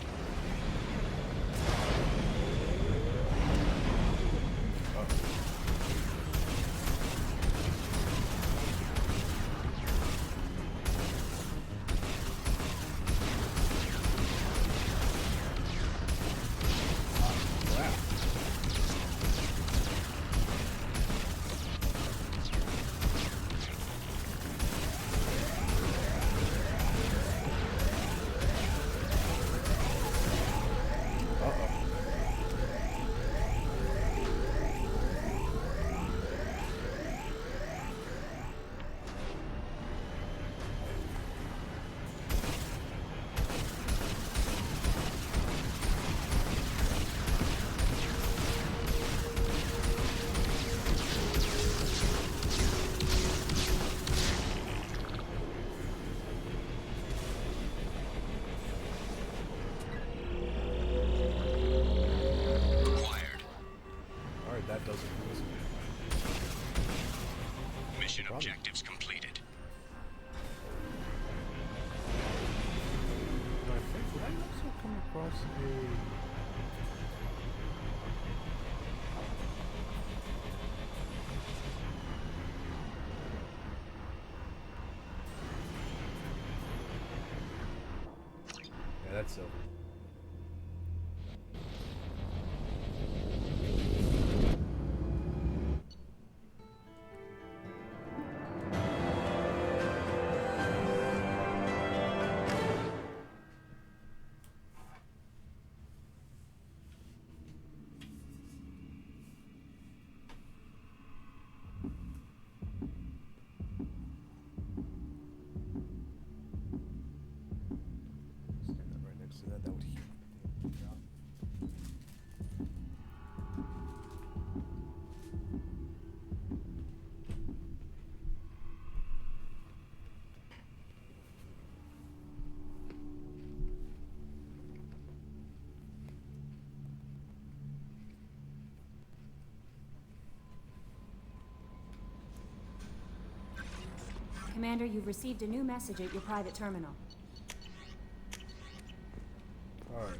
Objectives completed.
I think would I also come across a... Yeah, that's silver. That would heal.
Commander, you've received a new message at your private terminal.
Alright.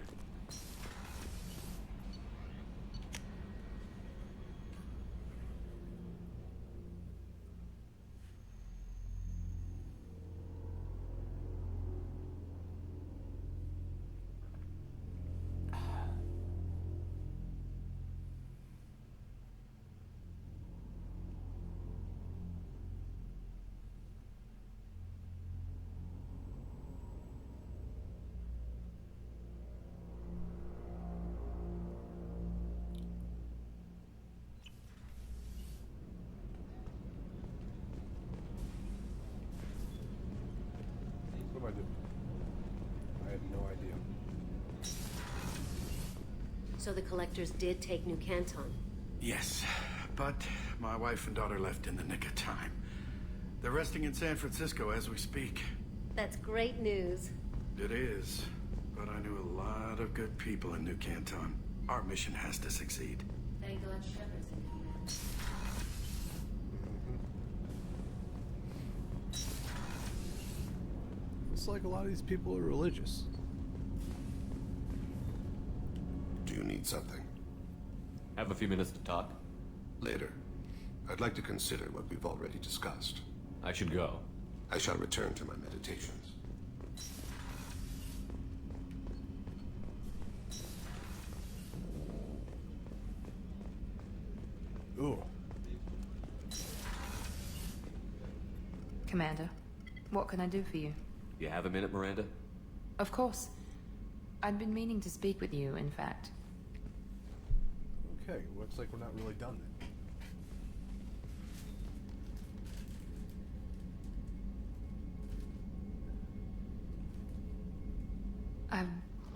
What do I do? I have no idea.
So the collectors did take New Canton?
Yes, but my wife and daughter left in the nick of time. They're resting in San Francisco as we speak.
That's great news.
It is, but I knew a lot of good people in New Canton. Our mission has to succeed.
Thank God Shepard's in command.
Looks like a lot of these people are religious.
Do you need something?
Have a few minutes to talk?
Later. I'd like to consider what we've already discussed.
I should go.
I shall return to my meditations.
Ooh.
Commander, what can I do for you?
You have a minute, Miranda?
Of course. I'd been meaning to speak with you, in fact.
Okay, looks like we're not really done then.
I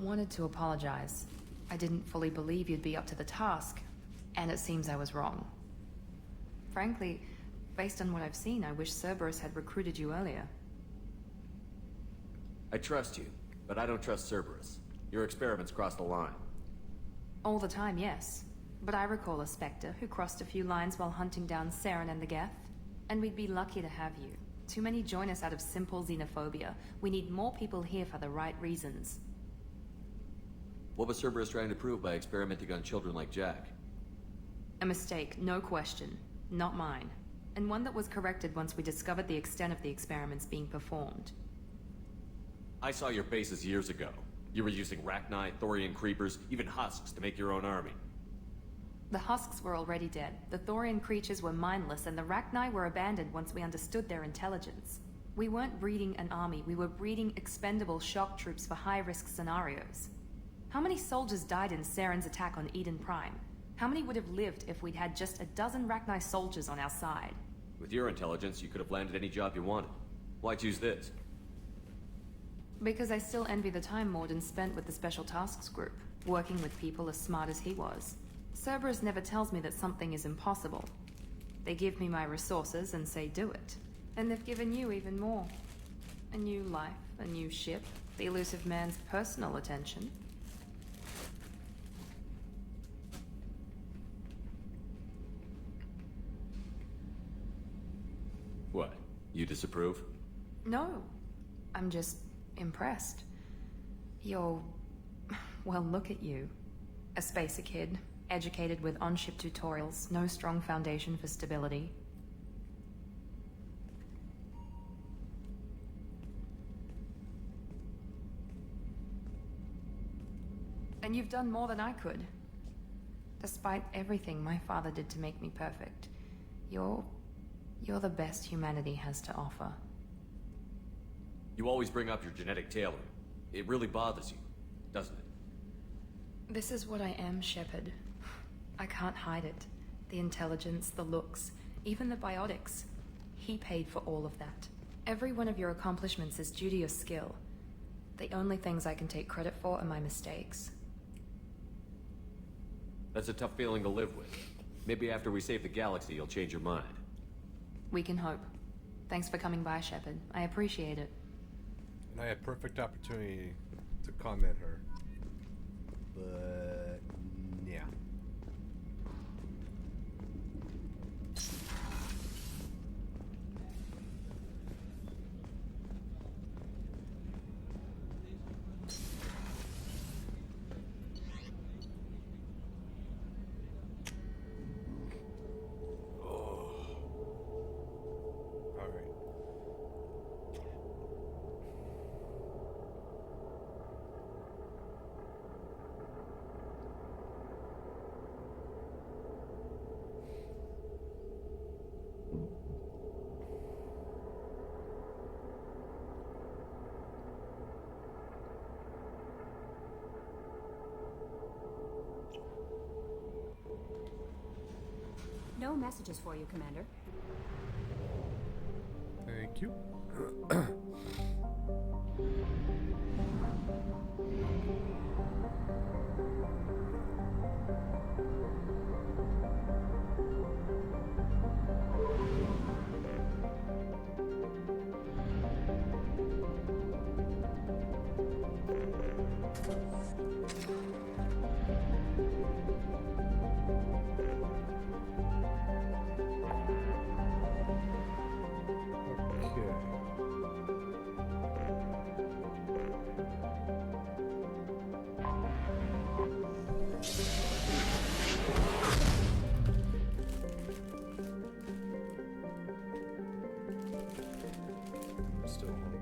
wanted to apologize. I didn't fully believe you'd be up to the task, and it seems I was wrong. Frankly, based on what I've seen, I wish Cerberus had recruited you earlier.
I trust you, but I don't trust Cerberus. Your experiments crossed the line.
All the time, yes. But I recall a Spectre who crossed a few lines while hunting down Saren and the Geth. And we'd be lucky to have you. Too many join us out of simple xenophobia. We need more people here for the right reasons.
What was Cerberus trying to prove by experimenting on children like Jack?
A mistake, no question. Not mine. And one that was corrected once we discovered the extent of the experiments being performed.
I saw your bases years ago. You were using Rachni, Thorian creepers, even husks to make your own army.
The husks were already dead. The Thorian creatures were mindless, and the Rachni were abandoned once we understood their intelligence. We weren't breeding an army, we were breeding expendable shock troops for high-risk scenarios. How many soldiers died in Saren's attack on Eden Prime? How many would have lived if we'd had just a dozen Rachni soldiers on our side?
With your intelligence, you could have landed any job you wanted. Why choose this?
Because I still envy the time Morden spent with the Special Tasks Group, working with people as smart as he was. Cerberus never tells me that something is impossible. They give me my resources and say do it. And they've given you even more. A new life, a new ship, the elusive man's personal attention.
disapprove?
No. I'm just impressed. You're... well, look at you. A spacer kid, educated with on-ship tutorials, no strong foundation for stability. And you've done more than I could. Despite everything my father did to make me perfect, you're the best humanity has to offer.
You always bring up your genetic tailoring. It really bothers you, doesn't it?
This is what I am, Shepard. I can't hide it. The intelligence, the looks, even the biotics. He paid for all of that. Every one of your accomplishments is due to your skill. The only things I can take credit for are my mistakes.
That's a tough feeling to live with. Maybe after we save the galaxy, you'll change your mind.
We can hope. Thanks for coming by, Shepard. I appreciate it.
And I had perfect opportunity to comment her. But... yeah.
No messages for you, Commander.
Thank you. Still hungry.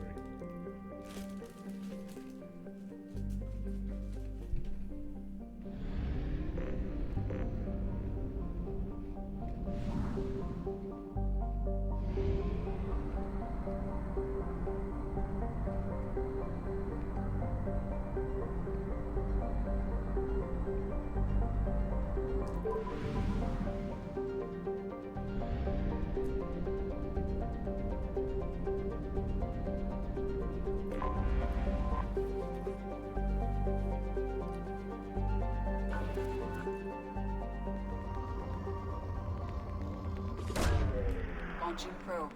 Launching probe.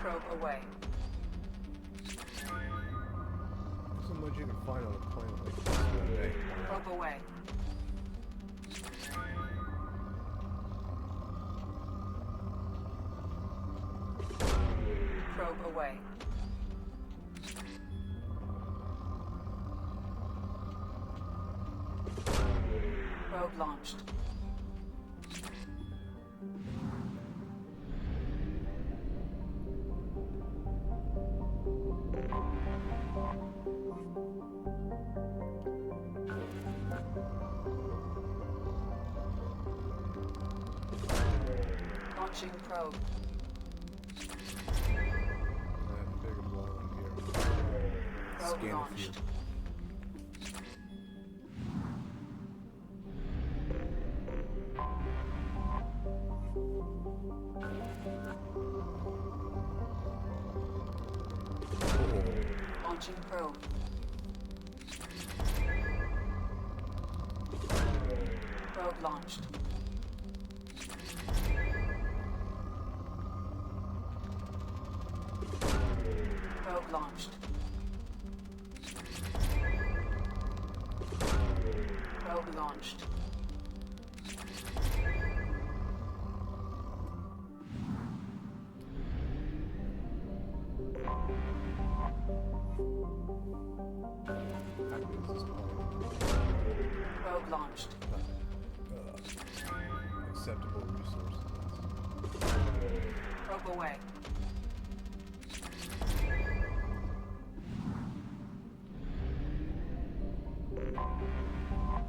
Probe away.
There's so much you can find on a planet like this today.
Probe away. Probe away. Probe launched. Launching probe. Probe
Scan
launched. Launching probe. Probe launched. Probe launched. Probe launched. Probe launched.
Acceptable resources.
Probe away.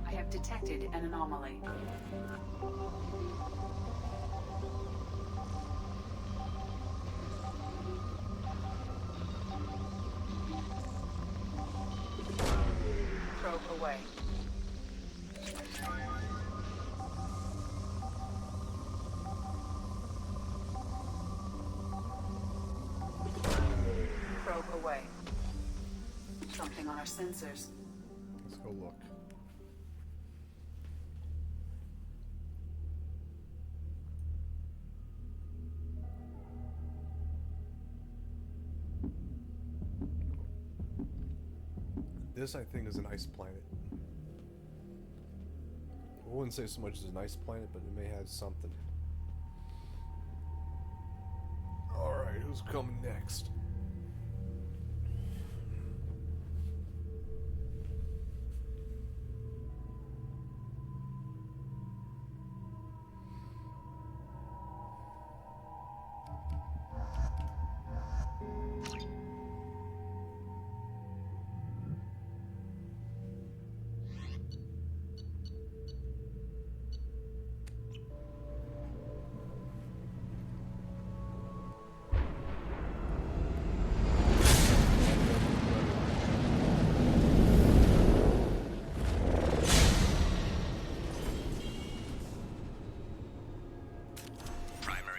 I have detected an anomaly. Probe away. Probe away. Something on our sensors.
Let's go look. This, I think, is an ice planet. I wouldn't say so much as an ice planet, but it may have something. Alright, who's coming next?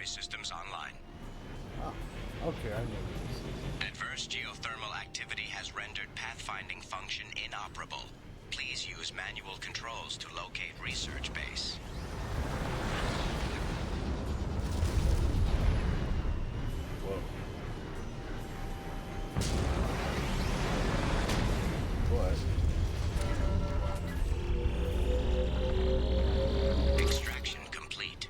Systems online.
Okay, I know this is.
Adverse geothermal activity has rendered pathfinding function inoperable. Please use manual controls to locate research base.
Whoa. What?
Extraction complete.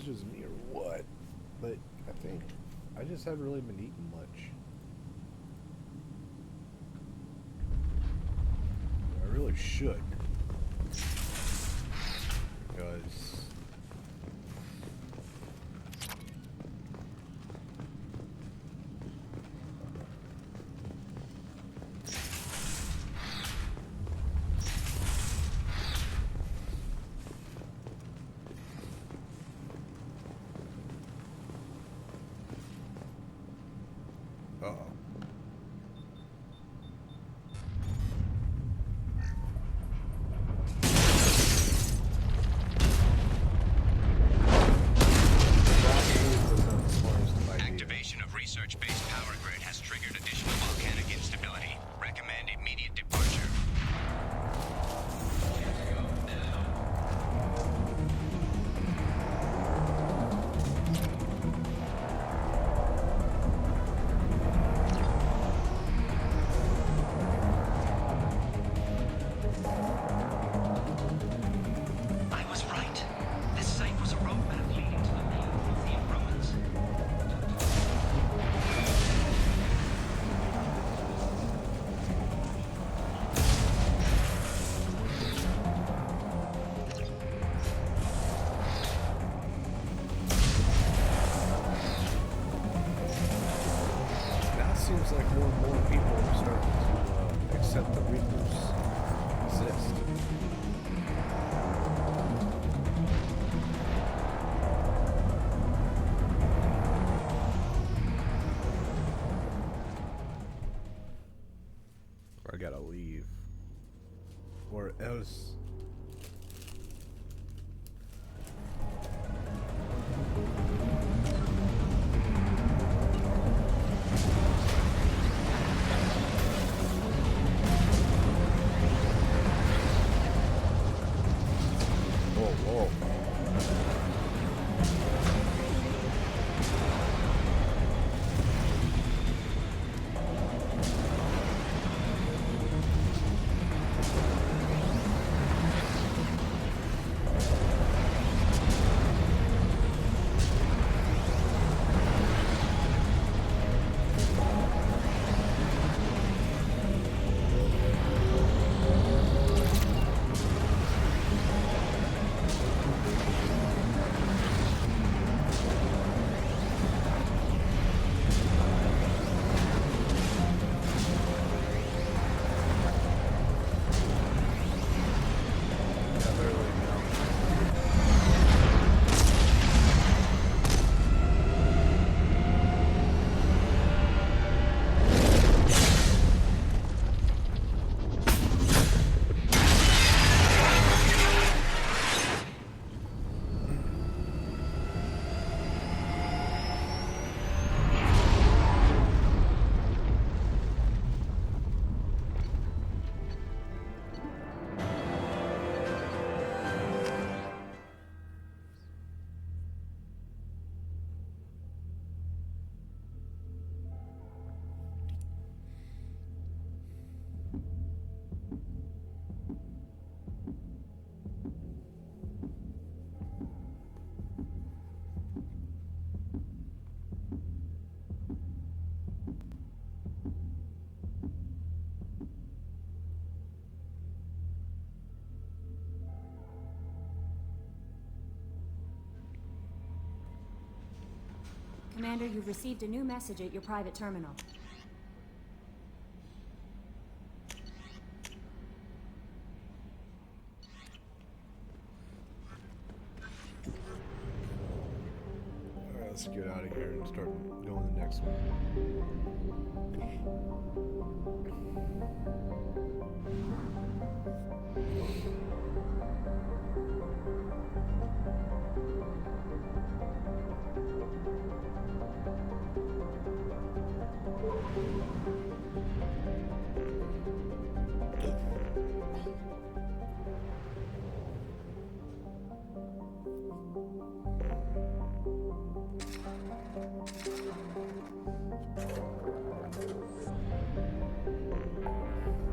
it's just me or what, but I think I just haven't really been eating much. I really should, because
Activation of research-based power grid has triggered additional volcanic instability. Recommend immediate departure.
I was right. This site was a roadmap leading to the main Prothean ruins.
now it seems like more and more people are starting to accept the Reapers exist. I gotta leave, or else. Whoa, whoa.
Commander, you've received a new message at your private terminal.
Alright, let's get out of here and start going to the next one.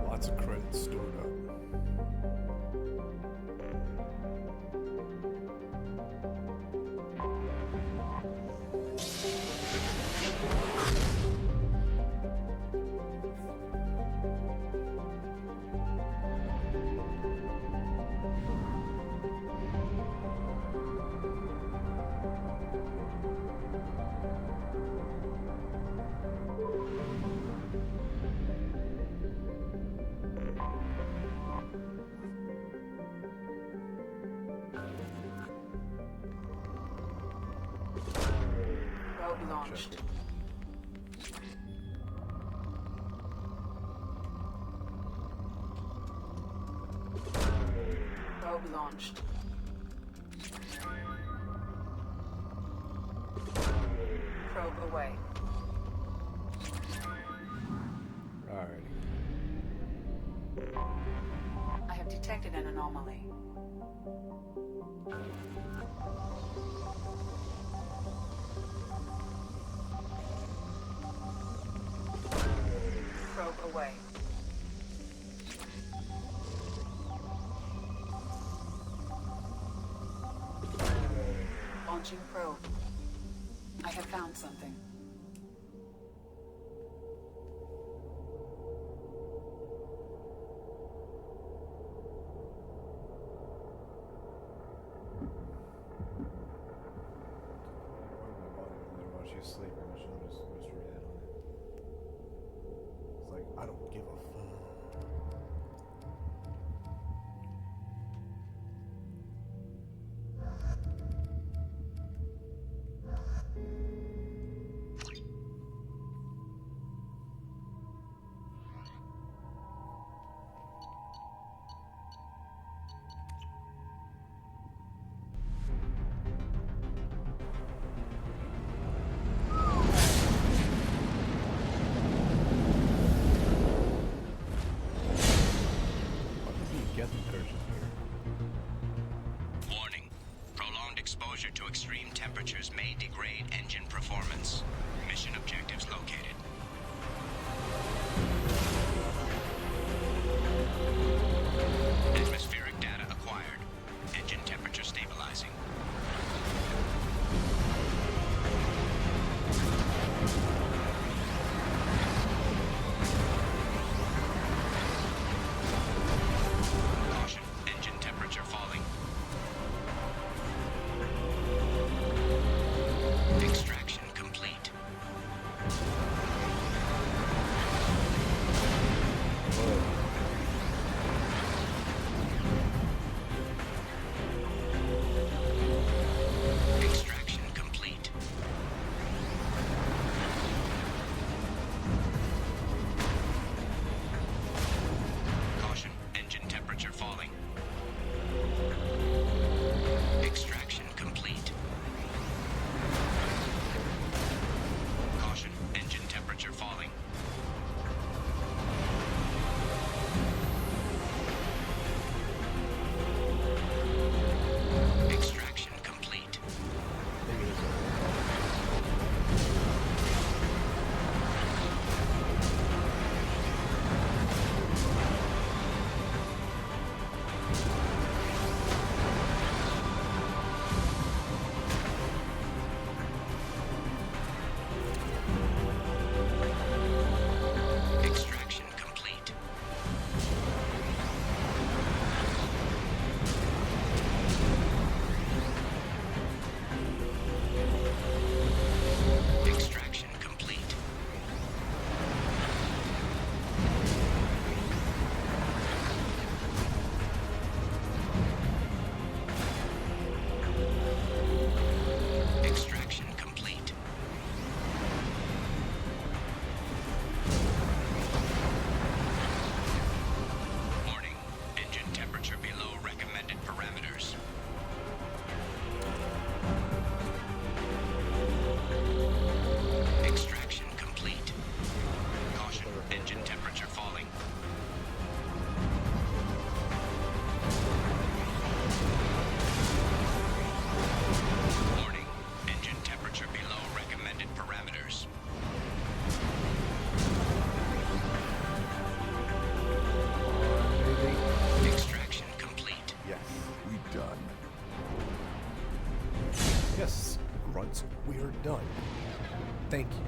Lots of credits stored up.
Probe launched. Probe launched. Probe away.
Alrighty.
I have detected an anomaly. Probe away. Launching probe. I have found something.
While she's sleeping, I should just read that on it. It's like, I don't give a fuck.
Warning. Prolonged exposure to extreme temperatures may degrade engine performance. Mission objectives located. Atmospheric data acquired. Engine temperature stabilizing. Caution, engine temperature falling. Extraction complete. Extraction complete. Caution, engine temperature falling. Extraction complete. Caution, engine temperature falling. Extraction complete. Extraction complete. Extraction complete. Extraction complete. Warning. Engine temperature below recommended parameters. Extraction complete. Caution. Engine temperature falling. Warning. Engine temperature below recommended parameters. Extraction complete.
Yes.
We done.
Yes, grunts, we're done. Thank you.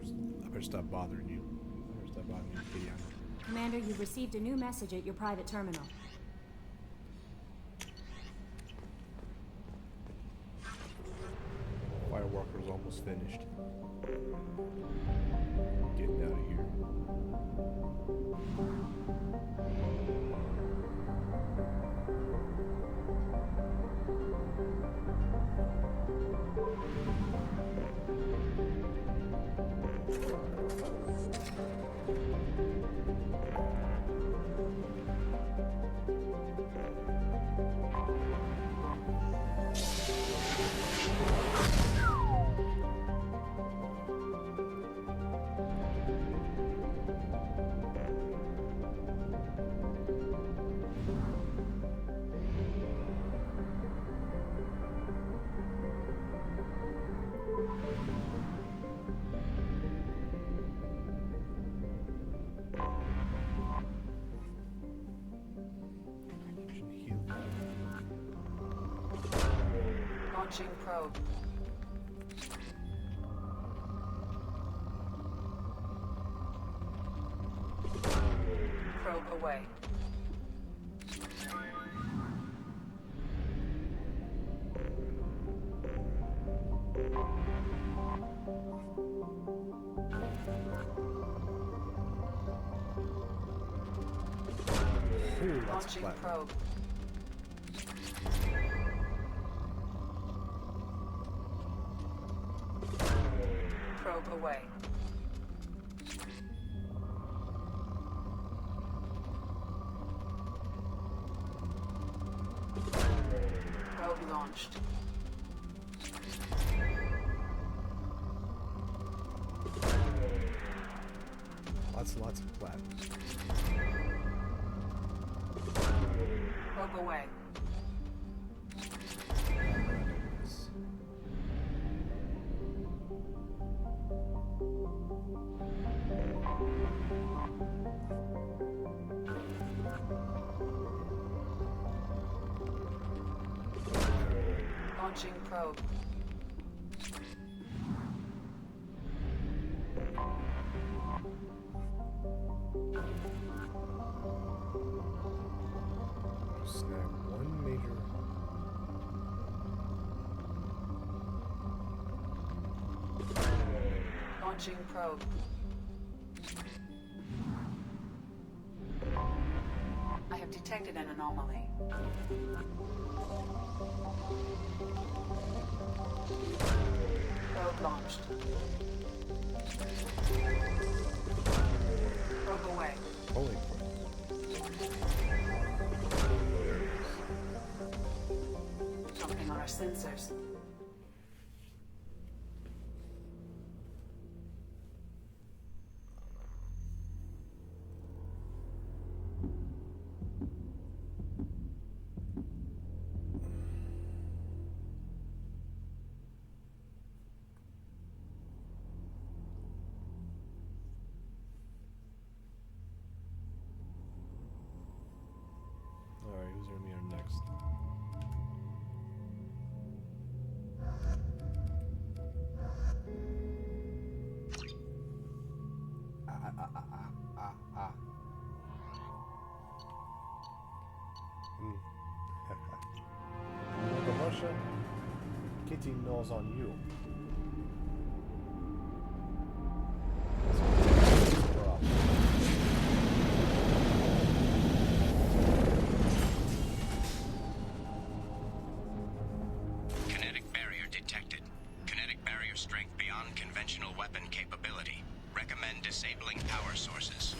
better stop bothering you. I better stop bothering you, Pigano.
Commander, you've received a new message at your private terminal.
Firewalker's almost finished. Getting out of here.
Launching probe. Probe away.
Ooh, that's
Launching
flat.
probe. Probe away. Probe launched.
Lots of flat.
Probe away. Launching probe.
Snag one major.
Launching probe. I have detected an anomaly. Probe launched. Probe away.
Holy
Something on our sensors.
Alright, who's gonna be our next? Russia, Kitty knows on you.
Kinetic barrier detected. Kinetic barrier strength beyond conventional weapon capability. Recommend disabling power sources.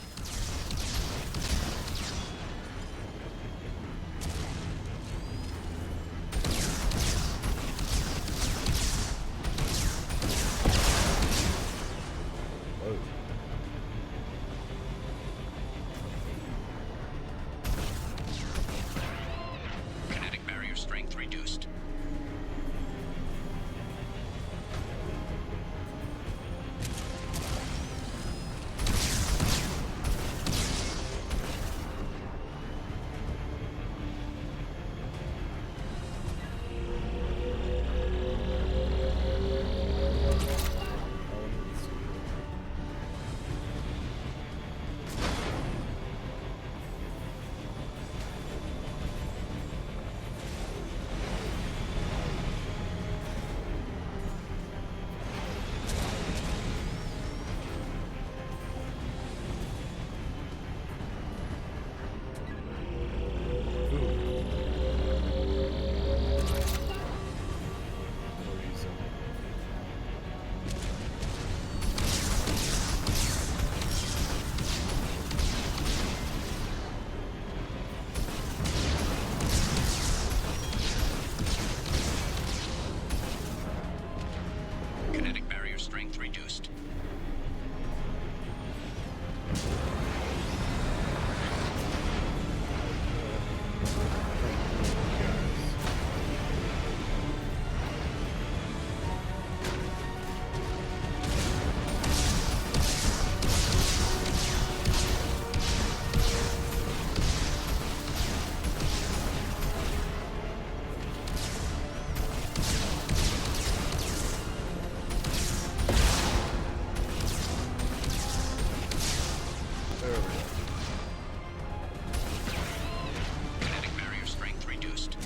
Kinetic barrier strength reduced. strength reduced. Kinetic barrier strength reduced.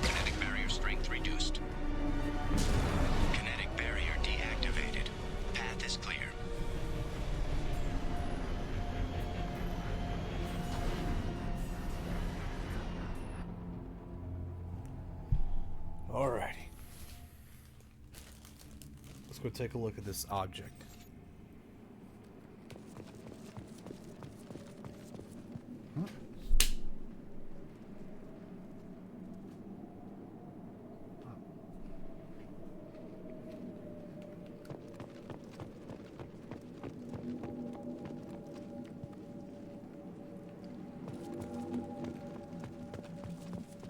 Kinetic barrier strength reduced. Kinetic barrier deactivated. Path is clear.
Alrighty. Let's go take a look at this object.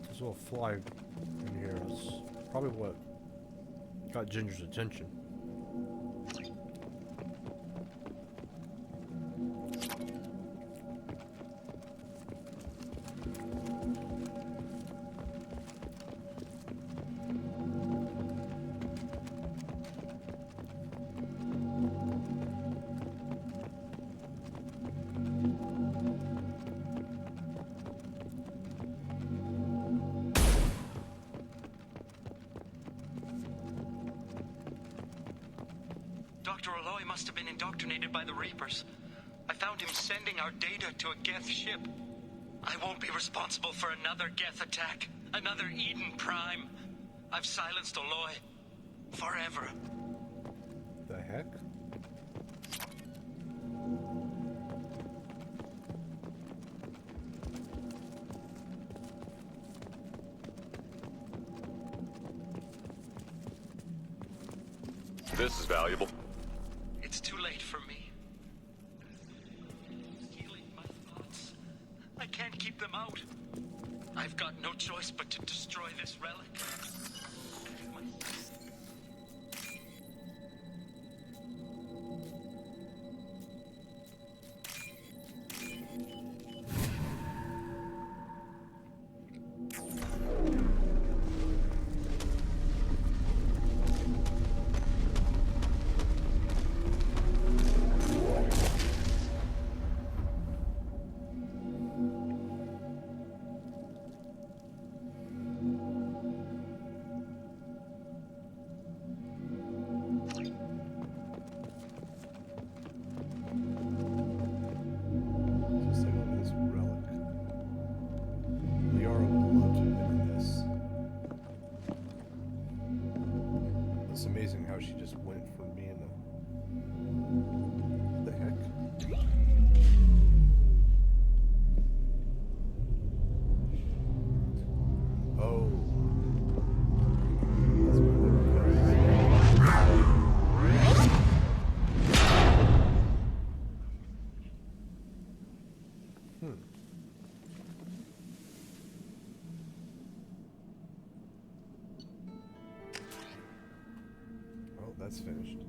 There's a little fly in here. It's probably what got Ginger's attention.
Dr. Aloy must have been indoctrinated by the Reapers. I found him sending our data to a Geth ship. I won't be responsible for another Geth attack. Another Eden Prime. I've silenced Aloy. Forever.
The heck?
This is valuable.
It's too late for me. Stealing my thoughts. I can't keep them out. I've got no choice but to destroy this relic.
Oh, that's finished.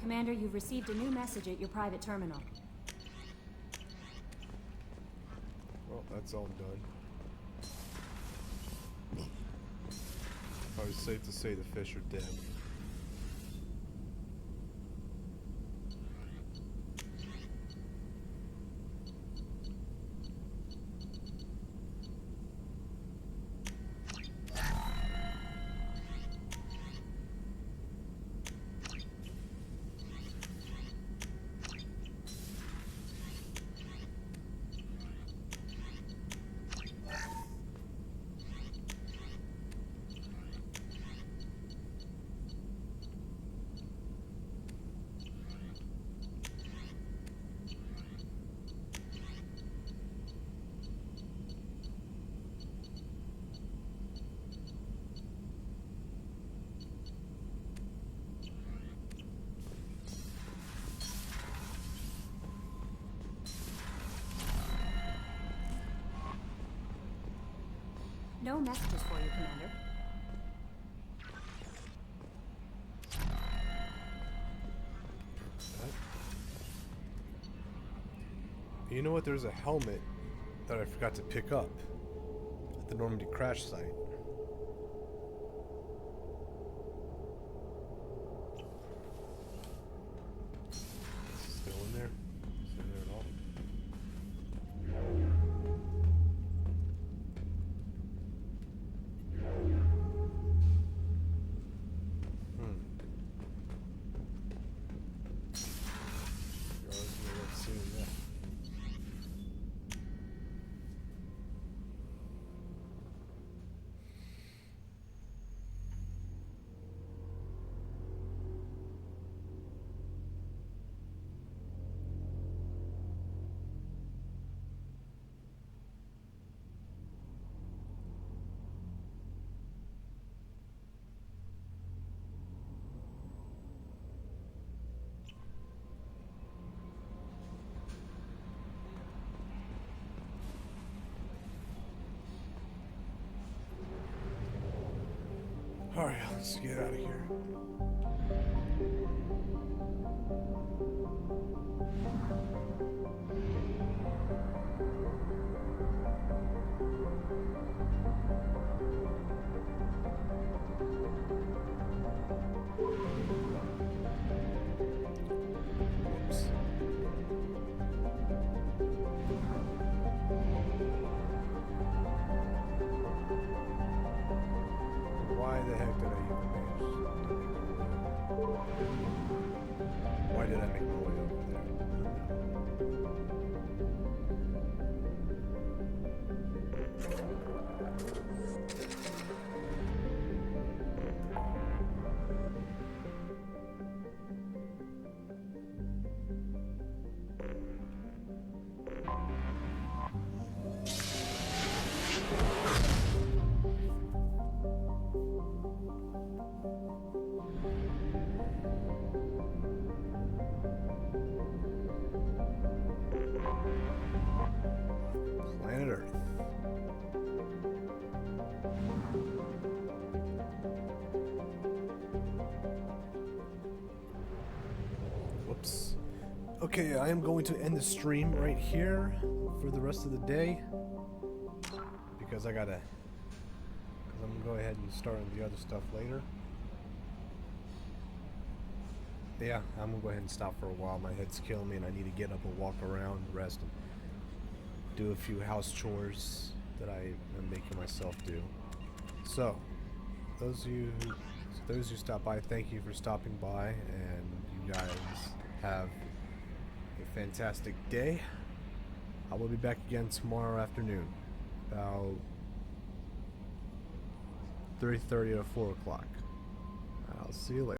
Commander, you've received a new message at your private terminal.
Well, that's all done. Probably safe to say the fish are dead.
No messages for you, Commander.
You know what? There's a helmet that I forgot to pick up at the Normandy crash site. Is it still in there? Is it in there at all? Let's see that. Alright, let's get out of here. Oops. Why the heck did I even manage to make my way? Why did I make my way over there? Planet Earth. Whoops. Okay, I am going to end the stream right here for the rest of the day because I'm gonna go ahead and start on the other stuff later. Yeah, I'm gonna go ahead and stop for a while. My head's killing me and I need to get up and walk around, rest, and do a few house chores that I am making myself do. So, those of you who stopped by, thank you for stopping by, and you guys have a fantastic day. I will be back again tomorrow afternoon, about 3:30 to 4 o'clock. I'll see you later.